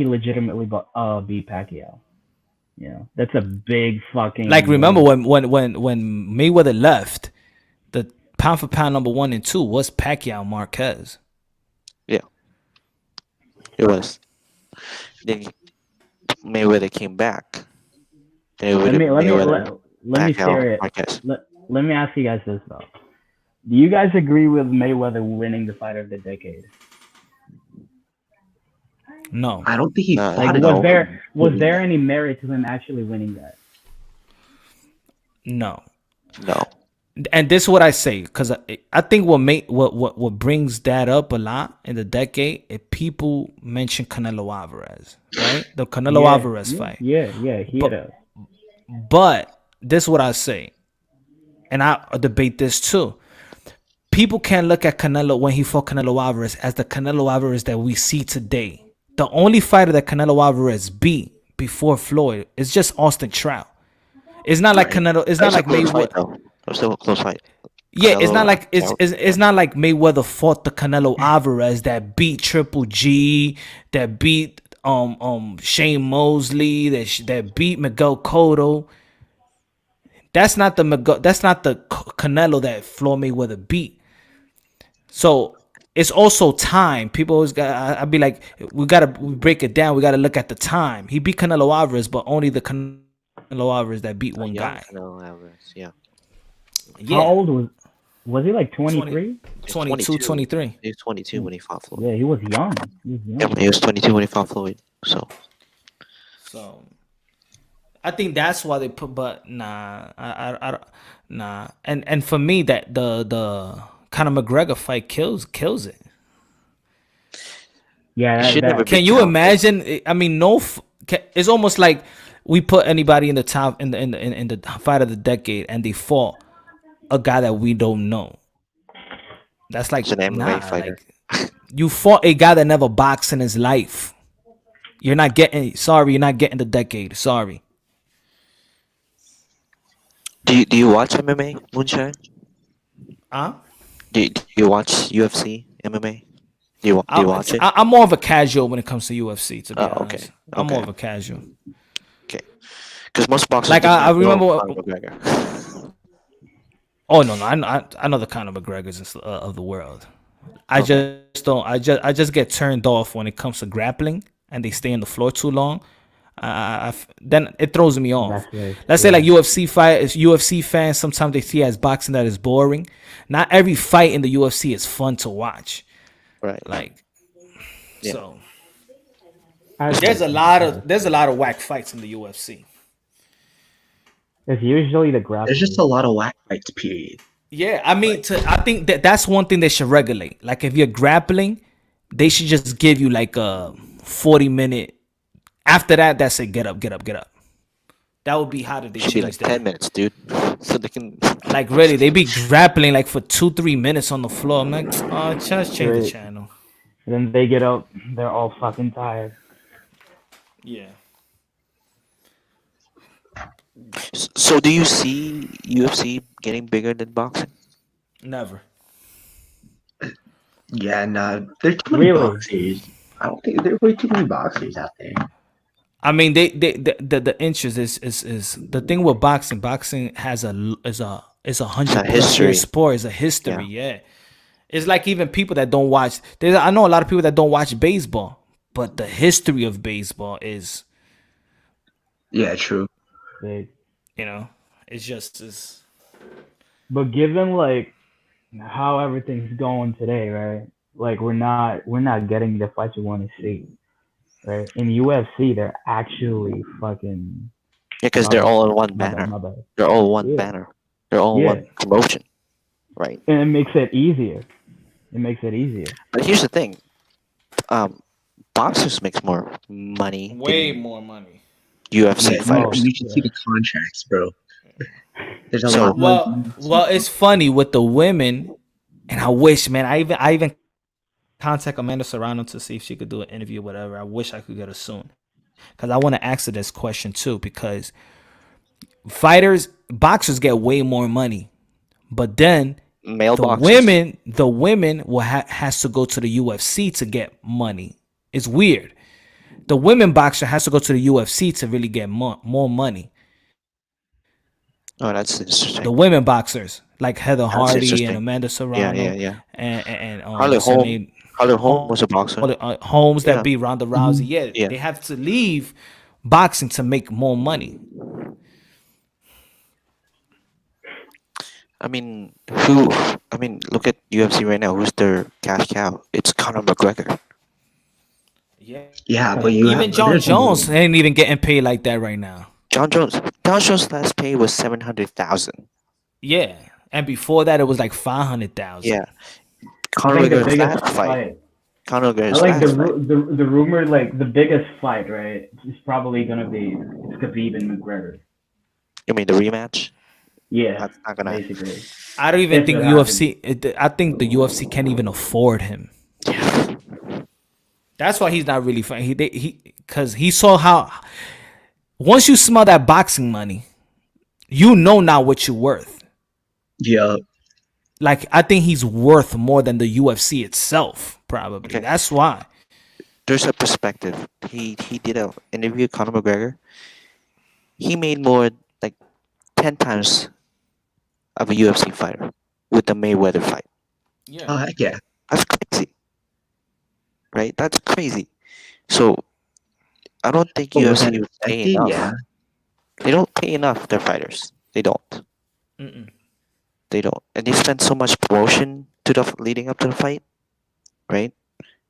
legitimately beat Pacquiao. That's a big fucking. Like remember when Mayweather left, the pound for pound number 1 and 2 was Pacquiao Marquez. Yeah, it was. Then Mayweather came back. Let me Mayweather, me stare Pacquiao, it. Marquez. Let me ask you guys this though. Do you guys agree with Mayweather winning the fight of the decade? No. I don't think he No, Like, fought no. was there any merit to him actually winning that? No. No. And this is what I say, because I think what brings that up a lot in the decade, if people mention Canelo Alvarez, right? The Canelo Alvarez fight. Yeah, he had a. But this is what I say, and I debate this too. People can't look at Canelo when he fought Canelo Alvarez as the Canelo Alvarez that we see today. The only fighter that Canelo Alvarez beat before Floyd is just Austin Trout. It's not like Canelo. It's not like Mayweather. It was still a close fight. Yeah, it's not Canelo like Trout. it's not like Mayweather fought the Canelo Alvarez that beat Triple G, that beat Shane Mosley, that beat Miguel Cotto. That's not the Canelo that Floyd Mayweather beat. So it's also time. People always got. I'd be like, we gotta break it down. We gotta look at the time. He beat Canelo Alvarez, but only the Canelo Alvarez that beat one guy. Canelo Alvarez, yeah. How old was he? Like 23? 22, 23. He was 22 when he fought Floyd. Yeah, he was young. Yeah, he was 22 when he fought Floyd. So I think that's why they put. But nah, I don't. Nah, and for me that the Conor McGregor fight kills it. Yeah, Can you imagine? I mean, it's almost like we put anybody in the top in the fight of the decade, and they fought a guy that we don't know. That's like an MMA fighter. Like, you fought a guy that never boxed in his life. You're not getting the decade. Sorry. Do you watch MMA, Moonshine? Huh? Do you watch UFC, MMA? Do you watch it? I'm more of a casual when it comes to UFC. To be honest, okay. I'm more of a casual. Okay. Because most boxers Like, do I not know remember- Conor McGregor. Oh no, I know the Conor McGregors of the world. I just don't. I just get turned off when it comes to grappling and they stay on the floor too long. Then it throws me off. Let's say like UFC fans. Sometimes they see as boxing that is boring. Not every fight in the UFC is fun to watch. Right. Like, Yeah. so there's a lot of whack fights in the UFC. It's usually the grappling. There's just a lot of whack fights, period. Yeah, I mean, I think that's one thing they should regulate. Like, if you're grappling, they should just give you like a 40-minute. After that, that's it. Get up. That would be how did they Should be change like that? 10 minutes, dude. So they can. Like, really, they be grappling like for 2-3 minutes on the floor. I'm like, oh, just change the Right. channel. Then they get up, they're all fucking tired. Yeah. So do you see UFC getting bigger than boxing? Never. Yeah, nah, there are too many Really? boxers. I don't think there are way too many boxers out there. I mean, the interest is the thing with boxing. Boxing has a 100+ history. year sport. It's a history. Yeah. It's like even people that don't watch. I know a lot of people that don't watch baseball, but the history of baseball is, Yeah, true. Big. it's just is. But given like how everything's going today, right? Like we're not getting the fights we want to see, right? In UFC, they're actually fucking. Yeah, because they're all in one banner. My bad. They're all one Yeah. banner. They're all one promotion, right? And it makes it easier. But here's the thing: boxers makes more money. Way than more money. UFC Yeah, fighters. you should see the contracts, bro. There's a So- lot. Well, it's funny with the women, and I wish, man, I even contact Amanda Serrano to see if she could do an interview or whatever. I wish I could get her soon, because I want to ask her this question too. Because boxers get way more money, but then Male The boxers. women will has to go to the UFC to get money. It's weird. The women boxer has to go to the UFC to really get more money. Oh, that's The interesting. women boxers like Heather That's Hardy and interesting. Amanda Yeah, Serrano yeah, yeah. and Harley what's her Holm. name, Harley Holm was a boxer. Holmes that Yeah, beat Ronda Rousey. Mhm. Yeah, yeah. they have to leave boxing to make more money. I mean, who? I mean, look at UFC right now. Who's their cash cow? It's Conor McGregor. Yeah, but Even John there's Jones ain't even getting paid like that right now. John Jones. John Jones' last pay was 700,000. Yeah, and before that it was like 500,000. Yeah. I Conor think the McGregor's biggest last fight. fight. Conor I McGregor's like last fight. the rumor, like the biggest fight, right? Is probably gonna be Khabib and McGregor. You mean the rematch? Yeah, That's not gonna happen. basically. I don't even If think that happens. UFC. I think the UFC can't even afford him. Yeah. That's why he's not really fighting. Because he saw how once you smell that boxing money, you know now what you're worth. yeah. Like I think he's worth more than the UFC itself. Probably Okay. that's why. There's a perspective. He did a interview with Conor McGregor. He made more like 10 times of a UFC fighter with the Mayweather fight. Oh heck yeah. That's crazy, right? That's crazy. So I don't think What was that UFC would pay expected? enough. Yeah. They don't pay enough their fighters. They don't. Mm-mm. They don't. And they spend so much promotion to the leading up to the fight, right?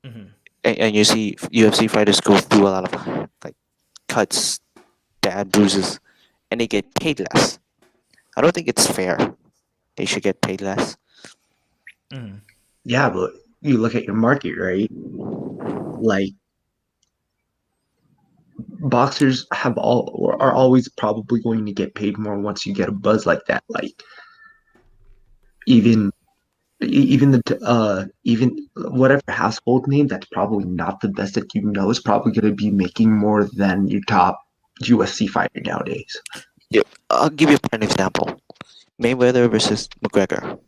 Mhm. And you see UFC fighters go through a lot of like cuts, bad bruises, and they get paid less. I don't think it's fair. They should get paid less. Mhm. Yeah, but you look at your market, right? Like boxers are always probably going to get paid more once you get a buzz like that. Like even even whatever household name that's probably not the best that you know is probably going to be making more than your top UFC fighter nowadays. Yeah, I'll give you an example. Mayweather versus McGregor.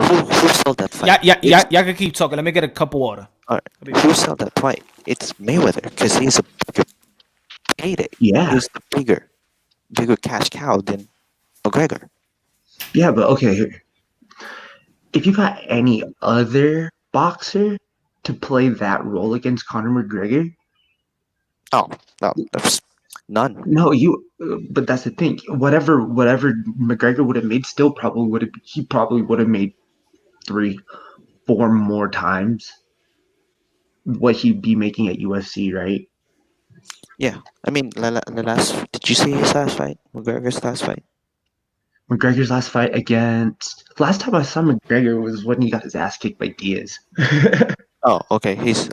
Who sold that fight? Y'all can keep talking. Let me get a cup of water. All right. Who sold that fight? It's Mayweather because he's a bigger payday. Yeah, He's the bigger cash cow than McGregor. yeah, but okay, if you got any other boxer to play that role against Conor McGregor, Oh, no, there's none. no, but that's the thing. Whatever McGregor would have made, still probably would have. He probably would have made 3, 4 more times what he'd be making at UFC, right? Yeah, I mean, the last. Did you see his last fight? McGregor's last fight. McGregor's last fight against. Last time I saw McGregor was when he got his ass kicked by Diaz. Oh, okay. His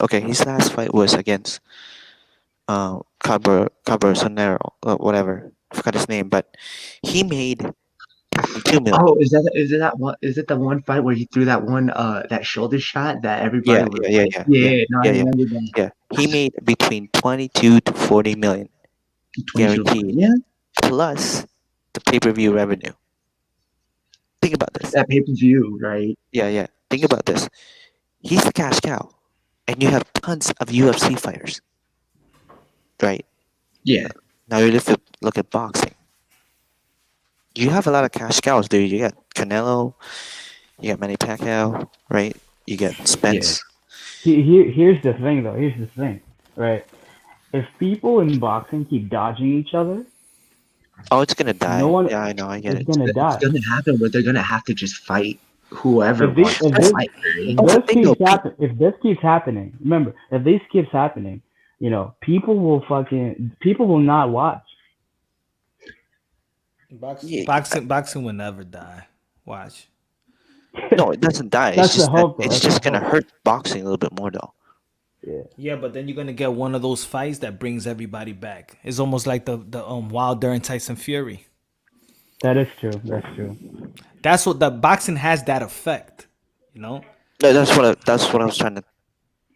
last fight was against Cabra whatever. I forgot his name, but he made 2 million. Oh, is it the one fight where he threw that one that shoulder shot that everybody Yeah, was yeah, yeah, like, yeah, yeah, yeah, no, I yeah, yeah, remember that. yeah. He made between 22 to 40 million 22, guaranteed, yeah, plus the pay-per-view revenue. Think about this. that pay per view, right? Yeah, yeah. Think about this. He's the cash cow, and you have tons of UFC fighters, right? Yeah, Now you look at boxing. You have a lot of cash cows, dude. You got Canelo, you got Manny Pacquiao, right? You got Spence. Here's the thing, though. Here's the thing, right? If people in boxing keep dodging each other, Oh, it's gonna die. no one Yeah, I know. I get is it. gonna it's die. gonna happen where they're gonna have to just fight whoever If this wants if to this fight, right? if That's the this thing, though. if this keeps happening, remember, if this keeps happening, people will not watch. Yeah, Boxing will never die. Watch. no, it doesn't die. That's the hope, though. It's That's just the gonna hope. hurt boxing a little bit more, though. Yeah, Yeah, but then you're gonna get one of those fights that brings everybody back. It's almost like the Wilder and Tyson Fury. that is true. That's true. That's what the boxing has that effect. You know. No, that's what I was trying to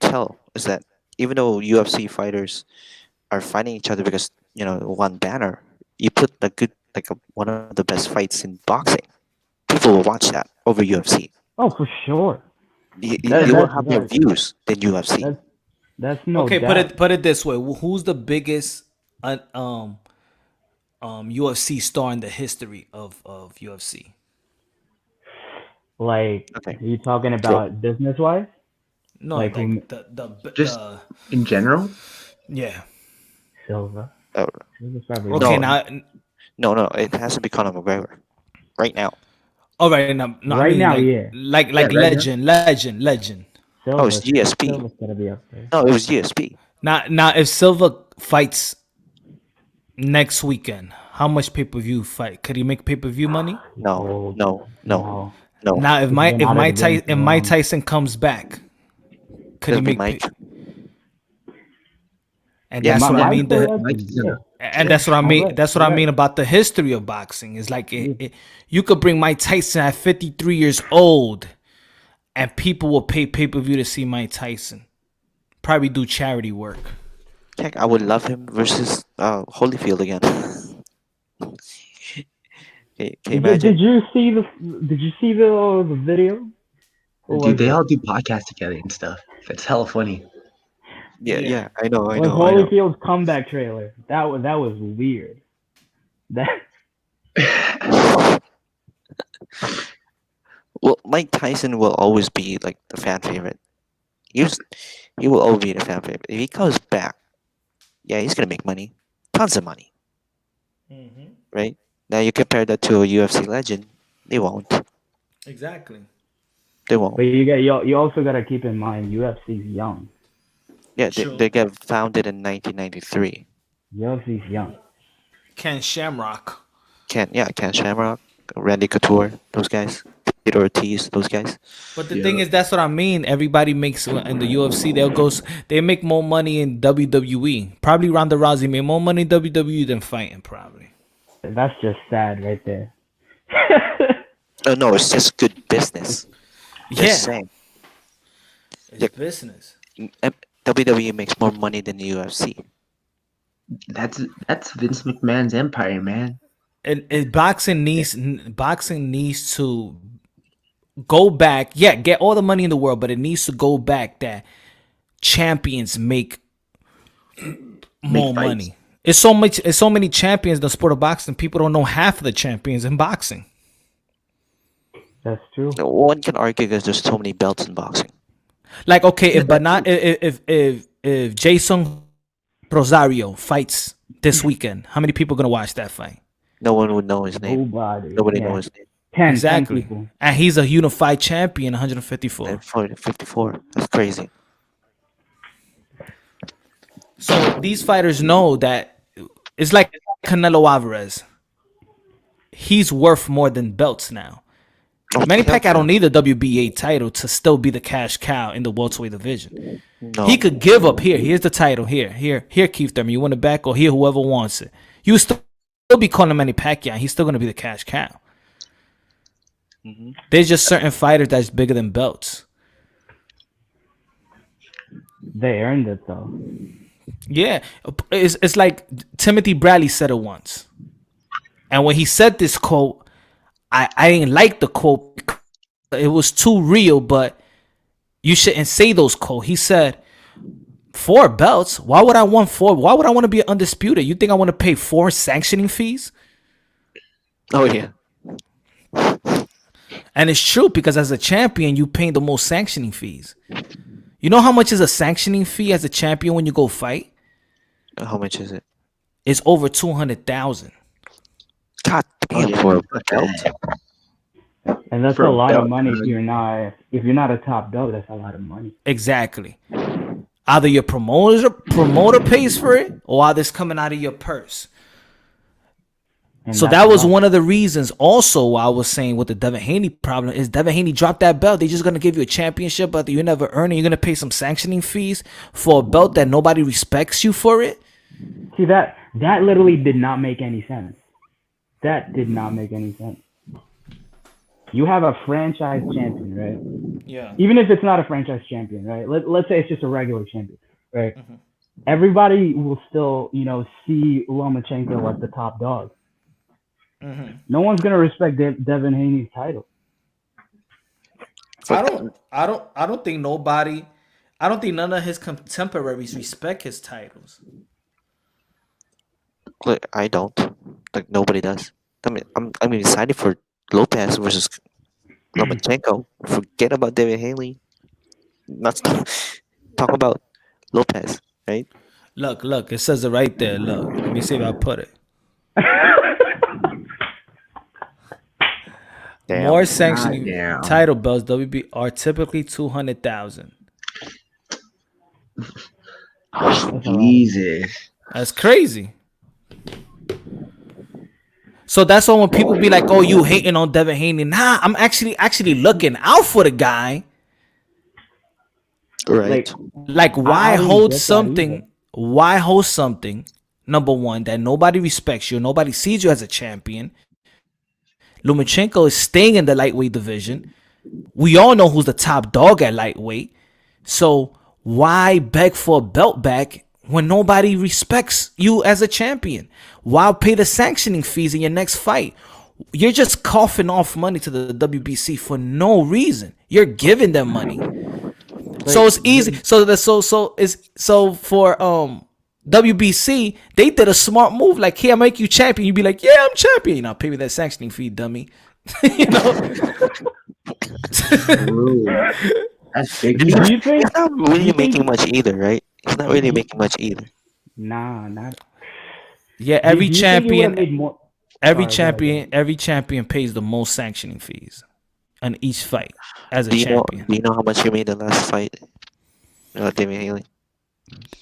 tell is that even though UFC fighters are fighting each other because one banner, you put one of the best fights in boxing people will watch that over UFC. Oh, for sure. You That, will that's have more that, views than UFC. that's no Okay, doubt. put it this way: who's the biggest UFC star in the history of UFC? Like, Okay. are you talking Floyd. about business wise? No, Like who? like the Just in general. yeah. Silva. Oh, Silva's probably Okay, No. number no. It has to be Conor McGregor right now. all right, now, no, I right mean now. Yeah, like Yeah, right now. legend. Oh, it's Silva's GSP. Silva's gotta be up there. No, it was GSP. Now if Silva fights next weekend, how much pay-per-view fight? Could he make pay-per-view money? No. No. Now He's been out of the game If too Mike long. Tyson comes back, could he It'll be make Mike. and Yeah, that's what I Mike's mean. a The legend. Mike's gonna. and that's what I mean. Correct, That's what I mean correct. about the history of boxing. It's like you could bring Mike Tyson at 53 years old, and people will pay pay-per-view to see Mike Tyson. Probably do charity work. Heck, I would love him versus Holyfield again. Can you imagine? Did you see the video? What was Dude, they it? all do podcasts together and stuff. It's hella funny. Yeah. I know. It was Holyfield's comeback trailer. That was weird. That Well, Mike Tyson will always be like the fan favorite. He will always be the fan favorite. If he comes back, yeah, he's gonna make money, tons of money, right? Now you compare that to a UFC legend, they won't. Exactly. They won't. but you also gotta keep in mind UFC's young. Yeah, True. they got founded in 1993. UFC's young. Ken Shamrock. Ken Shamrock, Randy Couture, those guys, Peter Ortiz, those guys. But the thing is, that's what I mean. Everybody makes in the UFC. They make more money in WWE. Probably Ronda Rousey made more money in WWE than fighting. Probably. That's just sad right there. No, it's just good business. Just saying. It's Yeah. business. WWE makes more money than the UFC. That's Vince McMahon's empire, man. And boxing needs to go back. Yeah, get all the money in the world, but it needs to go back that champions make more fights. money. It's so many champions in the sport of boxing. People don't know half of the champions in boxing. That's true. One can argue because there's so many belts in boxing. Like, okay, if Jason Rosario fights this weekend, how many people are gonna watch that fight? No one would know his name. Nobody. Nobody Yeah. knows his name. 10 Exactly. people. And he's a unified champion, 154. And 54. That's crazy. So these fighters know that it's like Canelo Alvarez. He's worth more than belts now. Manny Pacquiao don't need the WBA title to still be the cash cow in the welterweight division. No. He could give up here. Here's the title. Here, Keith Thurman. You want it back, or here, whoever wants it. You still be calling Manny Pacquiao. He's still gonna be the cash cow. There's just certain fighters that's bigger than belts. They earned it though. Yeah, it's like Timothy Bradley said it once, and when he said this quote, I didn't like the quote. It was too real, but you shouldn't say those quotes. He said, 4 belts? Why would I want 4? Why would I want to be undisputed? You think I want to pay 4 sanctioning fees? Oh yeah. And it's true, because as a champion, you pay the most sanctioning fees. You know how much is a sanctioning fee as a champion when you go fight? How much is it? It's over 200,000. God damn, for a belt. And that's For a a lot belt, of money man. if you're not a top dog, that's a lot of money. Exactly. Either your promoter pays for it, or either it's coming out of your purse. And So that's that was a lot. one of the reasons also why I was saying with the Devin Haney problem is Devin Haney dropped that belt. They're just going to give you a championship, but you never earn it. You're going to pay some sanctioning fees for a belt that nobody respects you for it. See, that literally did not make any sense. That did not make any sense. You have a franchise champion, right? Yeah. Even if it's not a franchise champion, right? Let's say it's just a regular champion, right? Everybody will still, see Lomachenko as the top dog. No one's gonna respect Devin Haney's title. I don't think nobody. I don't think none of his contemporaries respect his titles. Look, I don't. Like nobody does. I mean, I'm excited for Lopez versus Lomachenko. Forget about David Haley. Let's talk about Lopez, right? Look, it says it right there. Look, let me see if I put it. Damn. More sanctioning Goddamn. title belts WB are typically 200,000. Jesus. That's crazy. So that's why when people be like, "Oh, you hating on Devin Haney?" Nah, I'm actually looking out for the guy. Right. Like, why I don't hold get that something? either. Why hold something? Number one, that nobody respects you, nobody sees you as a champion. Lomachenko is staying in the lightweight division. We all know who's the top dog at lightweight. So why beg for a belt back when nobody respects you as a champion? Why pay the sanctioning fees in your next fight? You're just coughing off money to the WBC for no reason. You're giving them money. So it's easy. So for WBC, they did a smart move. Like, here, I make you champion. You'd be like, yeah, I'm champion. You know, pay me that sanctioning fee, dummy. You know. True. That's big. Do you think? He's not do really you think- making much either, right? He's not really making much either. Nah, not. Yeah, every do you think he would've champion, made more? every Sorry, go ahead. every champion pays the most sanctioning fees on each fight as a Do you know? champion. Do you know how much he made the last fight? David Haley.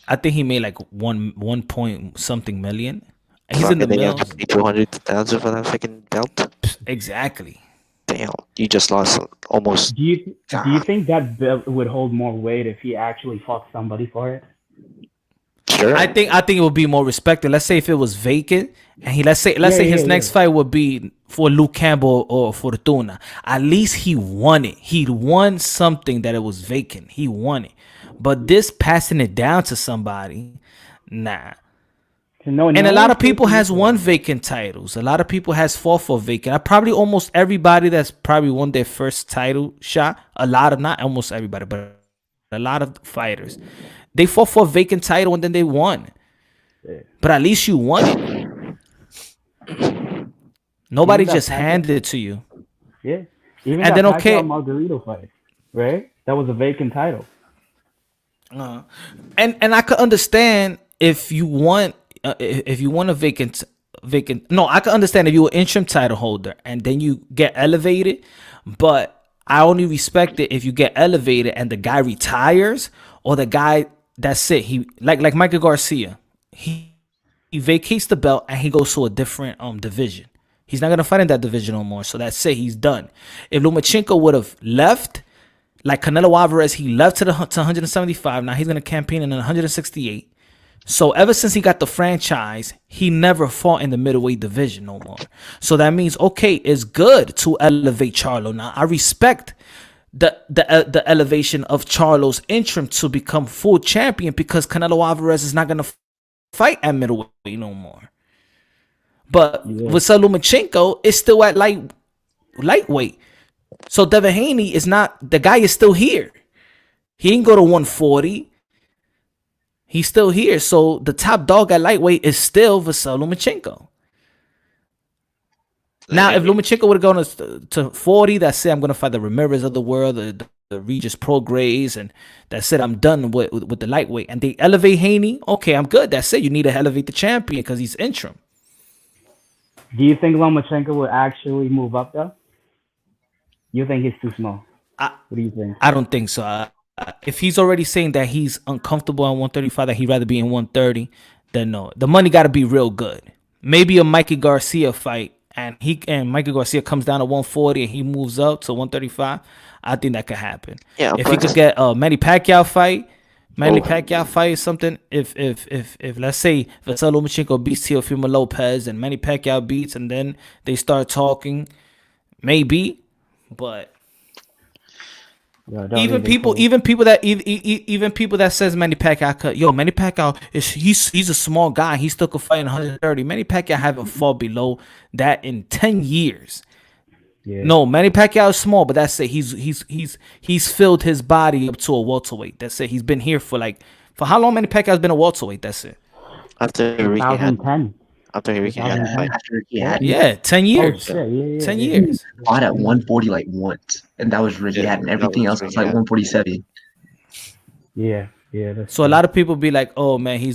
I think he made like one point something million. He's in the Fucking, they got mills. 200,000 for that fucking belt. Exactly. Damn, you just lost almost. Do you think that belt would hold more weight if he actually fought somebody for it? Sure. I think it would be more respected. Let's say if it was vacant, and let's say his next fight would be for Luke Campbell or Fortuna. At least he won it. He won something that it was vacant. He won it. But this passing it down to somebody, nah. And a lot of people has won vacant titles. A lot of people has fought for vacant. I probably almost everybody that's probably won their first title shot. A lot of, not almost everybody, but a lot of fighters, they fought for a vacant title and then they won. But at least you won it. Nobody just handed it to you. Yeah. Even And that then, okay. Pacquiao Margarito fight, right? That was a vacant title. And I could understand if you want a vacant. No, I could understand if you were interim title holder and then you get elevated, but I only respect it if you get elevated and the guy retires or the guy, that's it. He like Michael Garcia, he vacates the belt and he goes to a different division. He's not gonna fight in that division no more. So that's it. He's done. If Lomachenko would have left, like Canelo Alvarez, he left to 175. Now he's gonna campaign in 168. So ever since he got the franchise, he never fought in the middleweight division no more. So that means, okay, it's good to elevate Charlo. Now I respect the elevation of Charlo's interim to become full champion because Canelo Alvarez is not gonna fight at middleweight no more. But with Lomachenko, it's still at lightweight. So Devin Haney is not, the guy is still here. He ain't go to 140. He's still here. So the top dog at lightweight is still Vasily Lomachenko. Now, if Lomachenko would have gone to 40, that's it. I'm going to fight the Ramirez of the world, the Regis Prograis, and that's it. I'm done with the lightweight. And they elevate Haney. Okay, I'm good. That's it. You need to elevate the champion because he's interim. Do you think Lomachenko would actually move up though? You think he's too small? What do you think? I don't think so. If he's already saying that he's uncomfortable at 135, that he'd rather be in 130, then no. The money got to be real good. Maybe a Mikey Garcia fight, and Mikey Garcia comes down to 140 and he moves up to 135. I think that could happen. Yeah, if he could get a Manny Pacquiao fight, something. If let's say Vasily Lomachenko beats Teofimo Lopez and Manny Pacquiao beats, and then they start talking, maybe, but Yo, don't Even close. people that says Manny Pacquiao could, Manny Pacquiao he's a small guy. He still could fight in 130. Manny Pacquiao haven't fought below that in 10 years. Yeah. No, Manny Pacquiao is small, but that's it. He's filled his body up to a welterweight. That's it. He's been here for how long Manny Pacquiao's been a welterweight? That's it. After Ricky had 2010. the fight. After he had Yeah, 10 Oh years. shit! Yeah. 10 yeah. years. fought at 140 like once, and that was Ricky Yeah, had, and that everything was else was Ricky like had. 147. Yeah. That's So a lot of people be like, "Oh man, he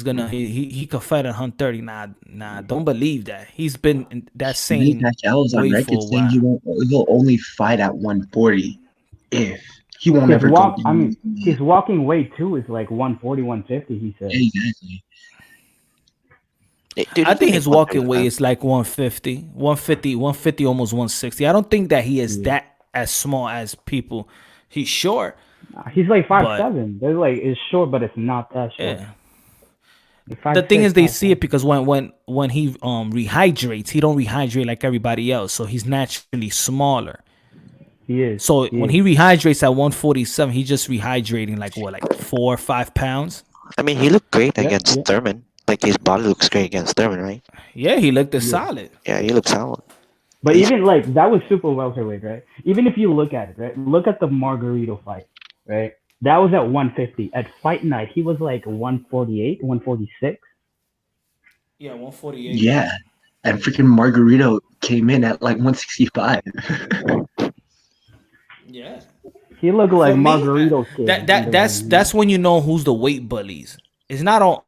could fight at 130." Nah, don't believe that. He's been in that Manny same Pacquiao's on weight record for a saying while. he'll only fight at 140 if he won't ever go. his walking weight too is like 140, 150. He said. Exactly. Dude, I he can think make his walking 135. weight is like 150, almost 160. I don't think that he is that as small as people. He's short, He's like but 5'7". They're like it's short, but it's not that short. yeah. Like The thing 5'6", is, they 5'7". see it because when he rehydrates, he don't rehydrate like everybody else, so he's naturally smaller. He is. So when he rehydrates at 147, he's just rehydrating like 4 or 5 pounds. I mean, he looked great against yeah. Thurman. Like his body looks great against Thurman, right? Yeah, he looked solid. Yeah, he looks solid. But even like that was super welterweight, right? Even if you look at it, right? Look at the Margarito fight, right? That was at 150. At fight night, he was like 148, 146. Yeah, 148. Yeah, and freaking Margarito came in at like 165. Yeah. He looked like For me, Margarito's kid. That's when you know who's the weight bullies. It's not on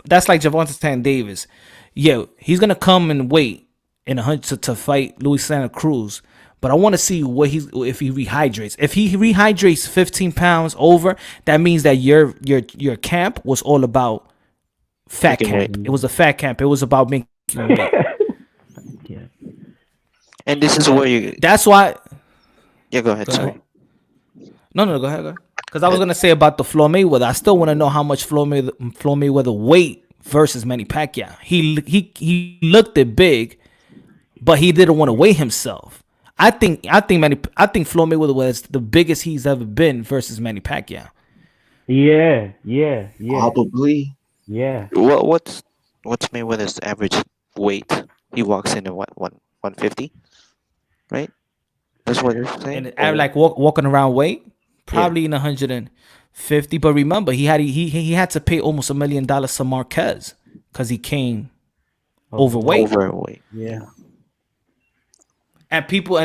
that's like Javante Tan Davis. Yeah, he's gonna come and wait in 100 to fight Luis Santa Cruz. But I want to see if he rehydrates. If he rehydrates 15 pounds over, that means that your camp was all about fat Making camp. weight. It was a fat camp. It was about making weight. Yeah. And this is where you. That's why. Yeah, go ahead. Go Sorry. ahead. No, go ahead. Because I was gonna say about the Floyd Mayweather. I still want to know how much Floyd Mayweather weight versus Manny Pacquiao. He looked it big, but he didn't want to weigh himself. I think Floyd Mayweather was the biggest he's ever been versus Manny Pacquiao. Yeah. Probably. Yeah. What's Mayweather's average weight? He walks in at what 150, right? That's what you're saying. And like walking around weight, probably in 150. But remember, he had to pay almost $1 million to Marquez because he came overweight. Overweight. Yeah. And people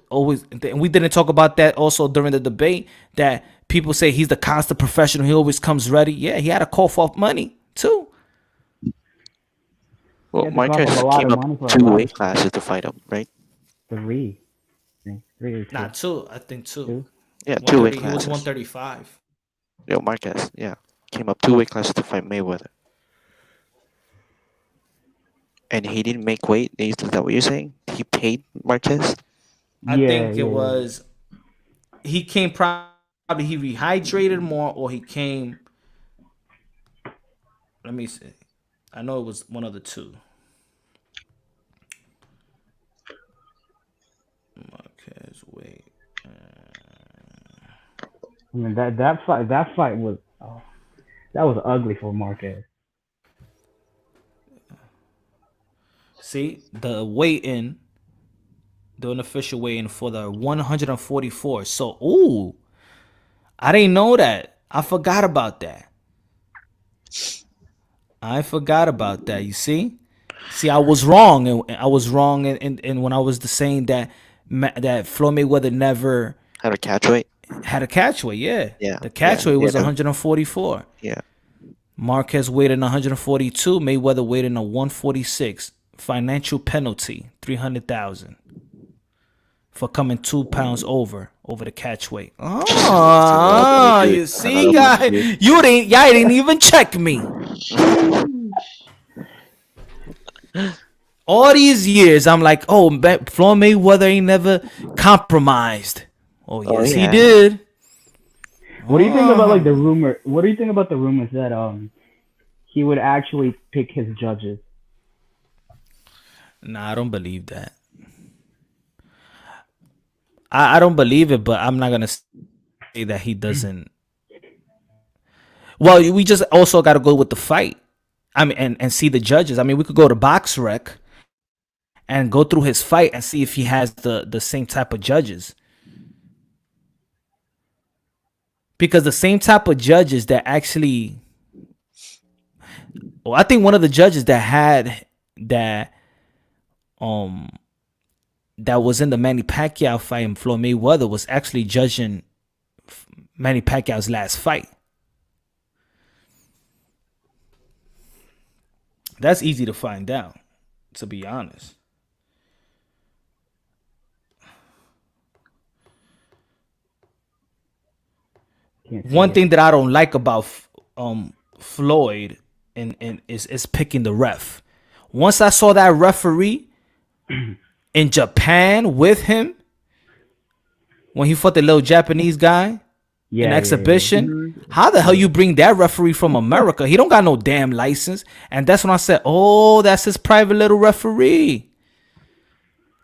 always and we didn't talk about that also during the debate, that people say he's the constant professional. He always comes ready. Yeah, he had to cough off money too. Well, He had to Marquez cough up a lot came of money up for a 2 lot. weight classes to fight him, right? Three. I think. 3 or 2. Not two. I think two. Two? Yeah, 2 weight He was classes. 135. Yo, Marquez, yeah, came up 2 weight classes to fight Mayweather, and he didn't make weight. Is that what you're saying? He paid Marquez. I think it was he came probably he rehydrated more, or he came. Let me see. I know it was one of the two. Marquez, wait. I mean, that fight was that was ugly for Marquez. See the weigh-in, the unofficial weigh-in for the 144. So, I didn't know that. I forgot about that. You see, I was wrong, and I was wrong, and when I was saying that Floyd Mayweather never Had a catch weight. had a catch weight. Yeah, Yeah, the catch yeah, weight was yeah. 144. Yeah. Marquez weighed in 142. Mayweather weighed in a 146. Financial penalty, $300,000 for coming 2 pounds over the catch weight. Oh, you see, guy, y'all didn't even check me. All these years, I'm like, Floyd Mayweather ain't never compromised. Oh yes, he did. What do you think about like the rumor? What do you think about the rumors that he would actually pick his judges? Nah, I don't believe that. I don't believe it, but I'm not gonna say that he doesn't. Well, we just also got to go with the fight. I mean, and see the judges. I mean, we could go to BoxRec and go through his fight and see if he has the same type of judges. Because the same type of judges that actually, well, I think one of the judges that had that that was in the Manny Pacquiao fight and Floyd Mayweather was actually judging Manny Pacquiao's last fight. That's easy to find out, to be honest. One thing that I don't like about Floyd and is picking the ref. Once I saw that referee in Japan with him when he fought the little Japanese guy in exhibition, how the hell you bring that referee from America? He don't got no damn license. And that's when I said, oh, that's his private little referee.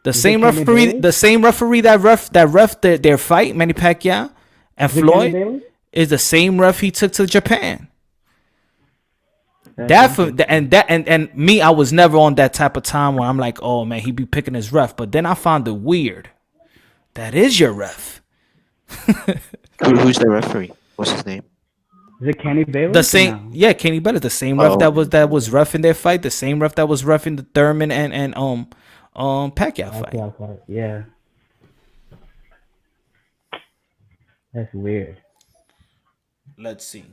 The same referee that ref their fight, Manny Pacquiao and Floyd, is the same ref he took to Japan. And me, I was never on that type of time where I'm like, oh man, he be picking his ref. But then I found it weird. That is your ref. Who's the referee? What's his name? Is it Kenny Bayless? The same, yeah, Kenny Bayless, the same ref that was reffing their fight, the same ref that was reffing the Thurman and Pacquiao fight. Yeah, that's weird. Let's see.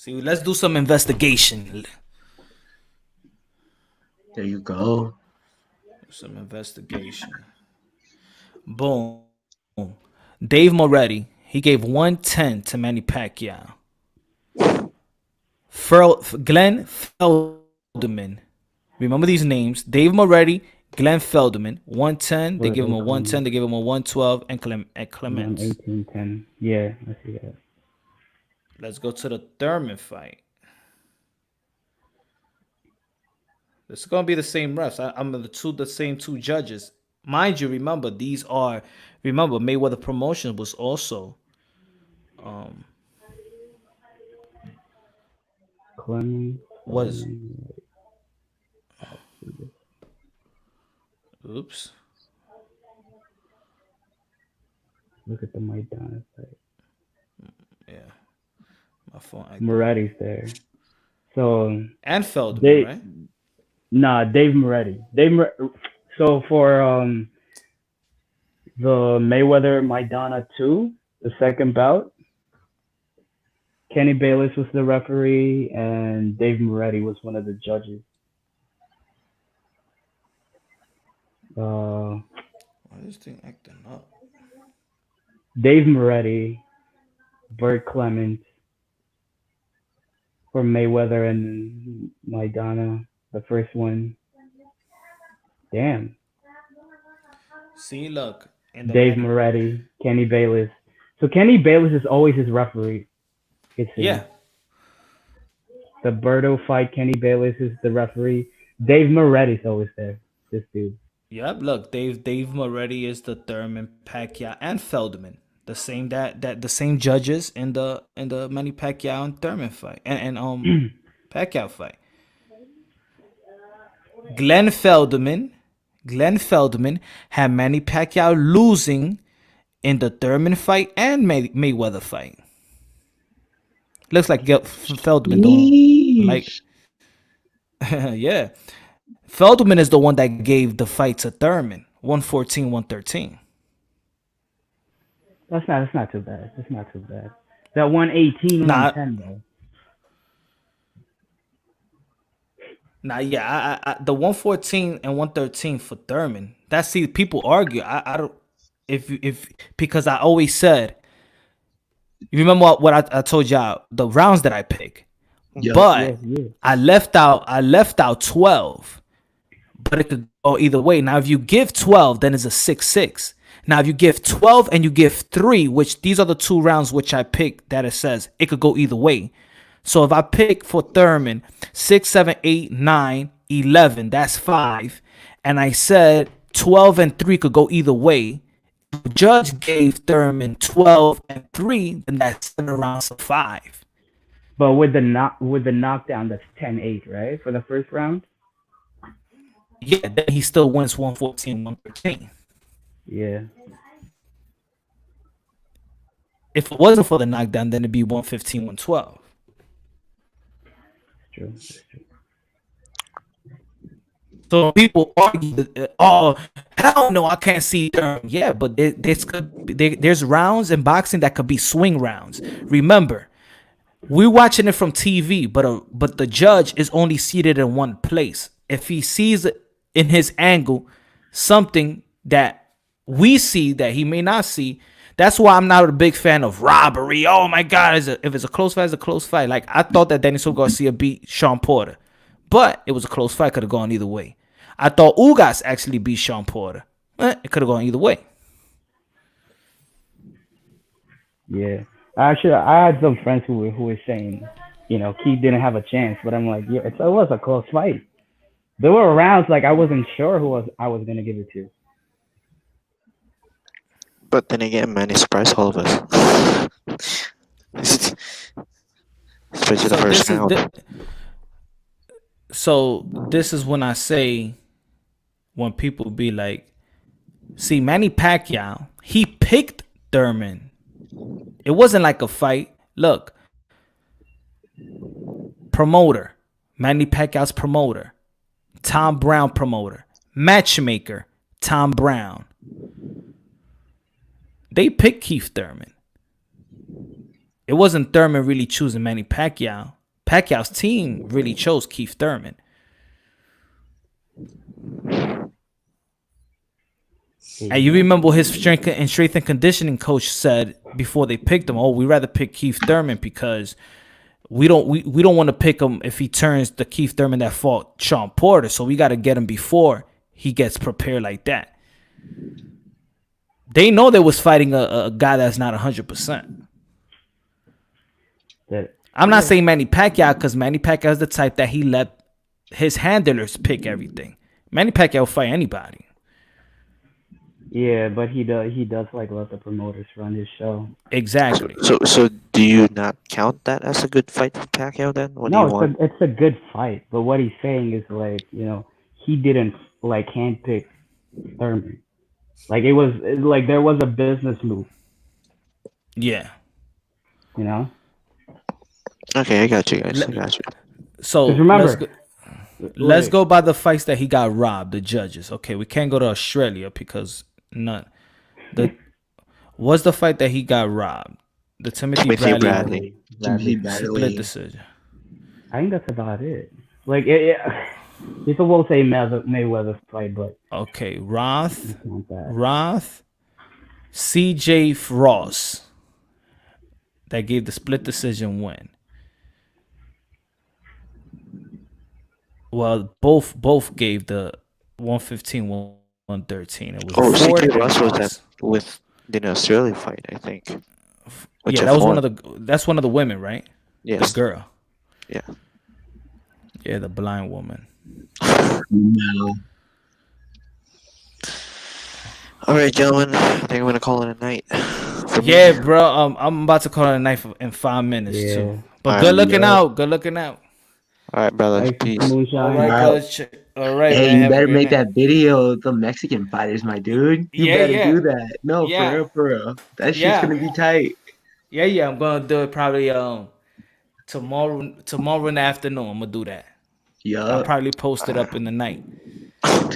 Let's do some investigation. There you go. Some investigation. Boom. Dave Moretti, he gave 110 to Manny Pacquiao. Glenn Feldman. Remember these names. Dave Moretti, Glenn Feldman, 110. They give him a 110. They give him a 112 and Clements. 18-10. Yeah, I see that. Let's go to the Thurman fight. This is gonna be the same refs. I'm the same two judges. Mind you, remember Mayweather Promotions was also Clemens was oops. Look at the Maidana fight. Yeah. My phone. Moretti's there. So and Feldman, right? Nah, Dave Moretti. So for the Mayweather Maidana 2, the second bout, Kenny Bayless was the referee and Dave Moretti was one of the judges. Why is this thing acting up? Dave Moretti, Bert Clements for Mayweather and Maidana, the first one. Damn. See, look. Dave Moretti, Kenny Bayless. So Kenny Bayless is always his referee. Yeah. The Berto fight, Kenny Bayless is the referee. Dave Moretti's always there. This dude. Yep. Look, Dave Moretti is the Thurman, Pacquiao, and Feldman. The same the same judges in the Manny Pacquiao and Thurman fight and Pacquiao fight. Glenn Feldman had Manny Pacquiao losing in the Thurman fight and Mayweather fight. Looks like Feldman don't like. Yeah, Feldman is the one that gave the fight to Thurman, 114, 113. That's not too bad. That's not too bad. That 118, 110 though. Nah, yeah, I the 114 and 113 for Thurman. People argue. I don't if because I always said. You remember what I told y'all the rounds that I pick, but I left out 12, but it could go either way. Now if you give 12, then it's a 6-6. Now if you give 12 and you give 3, which these are the two rounds which I picked that it says it could go either way. So if I pick for Thurman 6, 7, 8, 9, 11, that's 5, and I said 12 and 3 could go either way. the judge gave Thurman 12-3, then that's 7 rounds to 5. But with the knockdown, that's 10-8, right, for the first round. Yeah, then he still wins 114-113. Yeah. If it wasn't for the knockdown, then it'd be 115-112. True. So people argue that, oh, hell no, I can't see Thurman. Yeah, but there's rounds in boxing that could be swing rounds. Remember, we're watching it from TV, but the judge is only seated in one place. If he sees in his angle something that we see that he may not see, that's why I'm not a big fan of robbery. Oh my God, if it's a close fight, it's a close fight. Like, I thought that Daniel Garcia beat Sean Porter, but it was a close fight. Could have gone either way. I thought Ugas actually beat Sean Porter. It could have gone either way. Yeah. Actually, I had some friends who were saying, Keith didn't have a chance, but I'm like, yeah, it was a close fight. There were rounds like I wasn't sure I was gonna give it to. But then again, Manny surprised all of us. Especially the first round. So this is when I say, when people be like, see, Manny Pacquiao, he picked Thurman. It wasn't like a fight. Look, promoter, Manny Pacquiao's promoter, Tom Brown promoter, matchmaker, Tom Brown. They picked Keith Thurman. It wasn't Thurman really choosing Manny Pacquiao. Pacquiao's team really chose Keith Thurman. And you remember his strength and conditioning coach said before they picked him, we'd rather pick Keith Thurman because we don't want to pick him if he turns the Keith Thurman that fought Sean Porter. So we got to get him before he gets prepared like that. They know they was fighting a guy that's not 100%. I'm not saying Manny Pacquiao, because Manny Pacquiao is the type that he let his handlers pick everything. Manny Pacquiao will fight anybody. Yeah, but he does like let the promoters run his show. Exactly. So do you not count that as a good fight for Pacquiao then? It's a good fight. But what he's saying is like, he didn't like handpick Thurman. Like there was a business move. Yeah. Okay, I got you guys. I got you. So remember, let's go by the fights that he got robbed, the judges. Okay, we can't go to Australia because what's the fight that he got robbed? The Timothy Bradley split decision. I think that's about it. Like people will say Mayweather fight, but okay, Roth, CJ Ross, that gave the split decision win. Well, both gave the 115-113. It was CJ Ross was that with the Australia fight, I think. Yeah, that was that's one of the women, right? Yes. The girl. Yeah. Yeah, the blind woman. No. All right, gentlemen. I think I'm gonna call it a night. Yeah, bro. I'm about to call it a night in 5 minutes too. But good looking out. Good looking out. All right, brother. Peace. All right, all right. Hey, man, you better make that video of the Mexican fighters, my dude. You better do that. No, for real. That shit's gonna be tight. Yeah. I'm gonna do it probably tomorrow in the afternoon. I'm gonna do that. Yeah. I'll probably post it up in the night.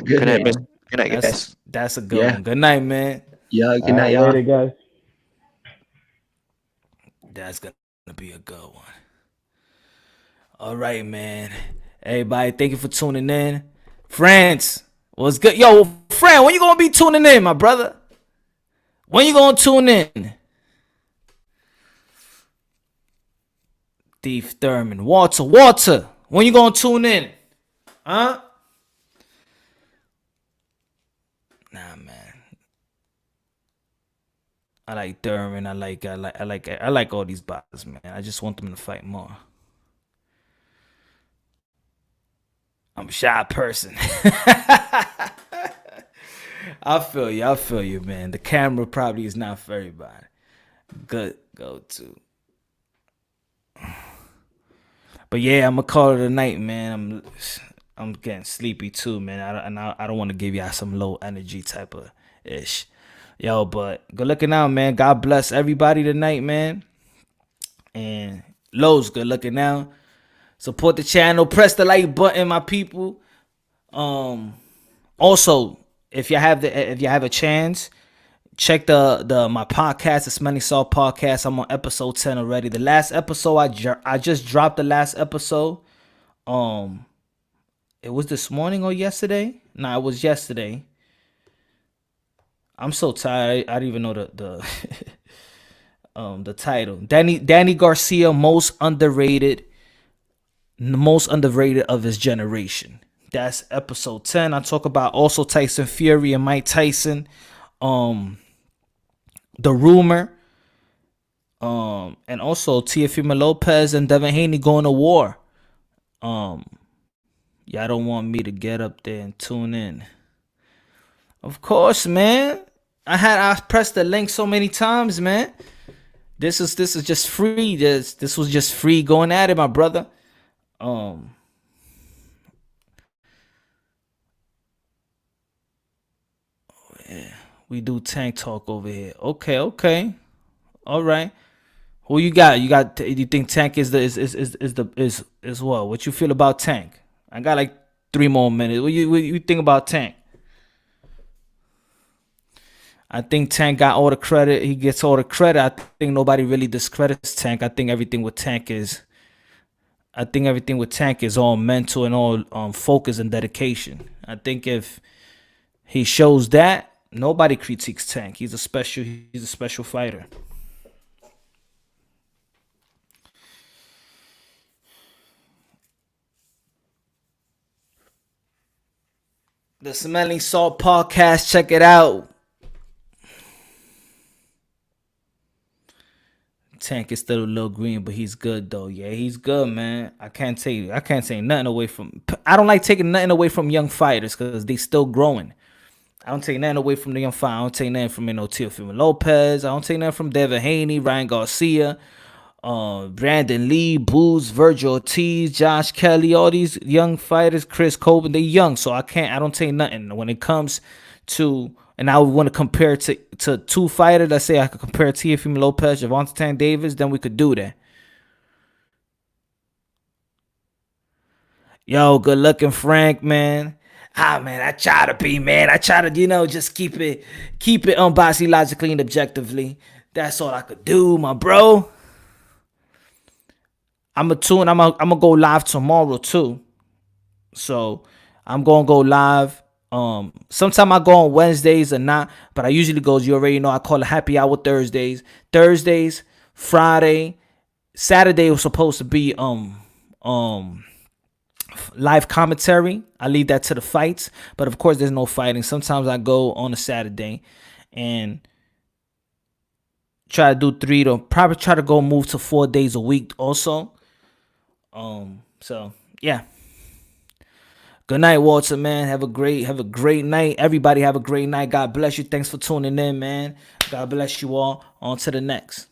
Good night, man. Good night, guys. That's a good one. Good night, man. Yeah, good night, y'all. Later, guys. That's gonna be a good one. All right, man. Everybody, thank you for tuning in. France, what's good? Yo, Fran, when you gonna be tuning in, my brother? When you gonna tune in? Thief Thurman. Walter, when you gonna tune in? Huh? Nah, man. I like Thurman. I like all these boxers, man. I just want them to fight more. I'm a shy person. I feel you, man. The camera probably is not for everybody. Good go to. But yeah, I'm gonna call it a night, man. I'm getting sleepy too, man. I don't want to give y'all some low energy type of ish. Yo, but good looking out, man. God bless everybody tonight, man. And Lowe's good looking out. Support the channel. Press the like button, my people. Also, if you have a chance, check the my podcast, the Manny podcast. I'm on episode 10 already. The last episode I just dropped the last episode. It was this morning or yesterday? Nah, it was yesterday. I'm so tired. I don't even know the the title. Danny Garcia, most underrated of his generation. That's episode 10. I talk about also Tyson Fury and Mike Tyson. The rumor. And also Teofimo Lopez and Devin Haney going to war. Y'all don't want me to get up there and tune in. Of course, man. I pressed the link so many times, man. This is just free. This was just free going at it, my brother. Yeah, we do tank talk over here. Okay. All right. Who you got? You think Tank is what? What you feel about Tank? I got like 3 more minutes. What you think about Tank? I think Tank got all the credit. He gets all the credit. I think nobody really discredits Tank. I think everything with Tank is all mental and all focus and dedication. I think if he shows that, nobody critiques Tank. He's a special fighter. The Smelling Salt podcast, check it out. Tank is still a little green, but he's good though. Yeah, he's good, man. I can't take nothing away from. I don't like taking nothing away from young fighters because they still growing. I don't take nothing away from the young fighter. I don't take nothing from Teofimo Lopez. I don't take nothing from Devin Haney, Ryan Garcia, Brandon Lee, Booz, Virgil Ortiz, Josh Kelly, all these young fighters, Chris Coben, they young, so I don't take nothing. When it comes to, and I would want to compare to 2 fighters, let's say I could compare Teofimo Lopez, Gervonta Tank Davis, then we could do that. Yo, good looking Frank, man. Man, I try to, just keep it unbiased, logically, and objectively. That's all I could do, my bro. I'm gonna go live tomorrow too. So I'm gonna go live. Sometime I go on Wednesdays or not, but I usually go, you already know, I call it happy hour Thursdays. Friday, Saturday was supposed to be live commentary. I leave that to the fights, but of course there's no fighting. Sometimes I go on a Saturday and try to do 3 to probably try to go move to 4 days a week also. So yeah. Good night, Walter, man. Have a great night. Everybody have a great night. God bless you. Thanks for tuning in, man. God bless you all. On to the next.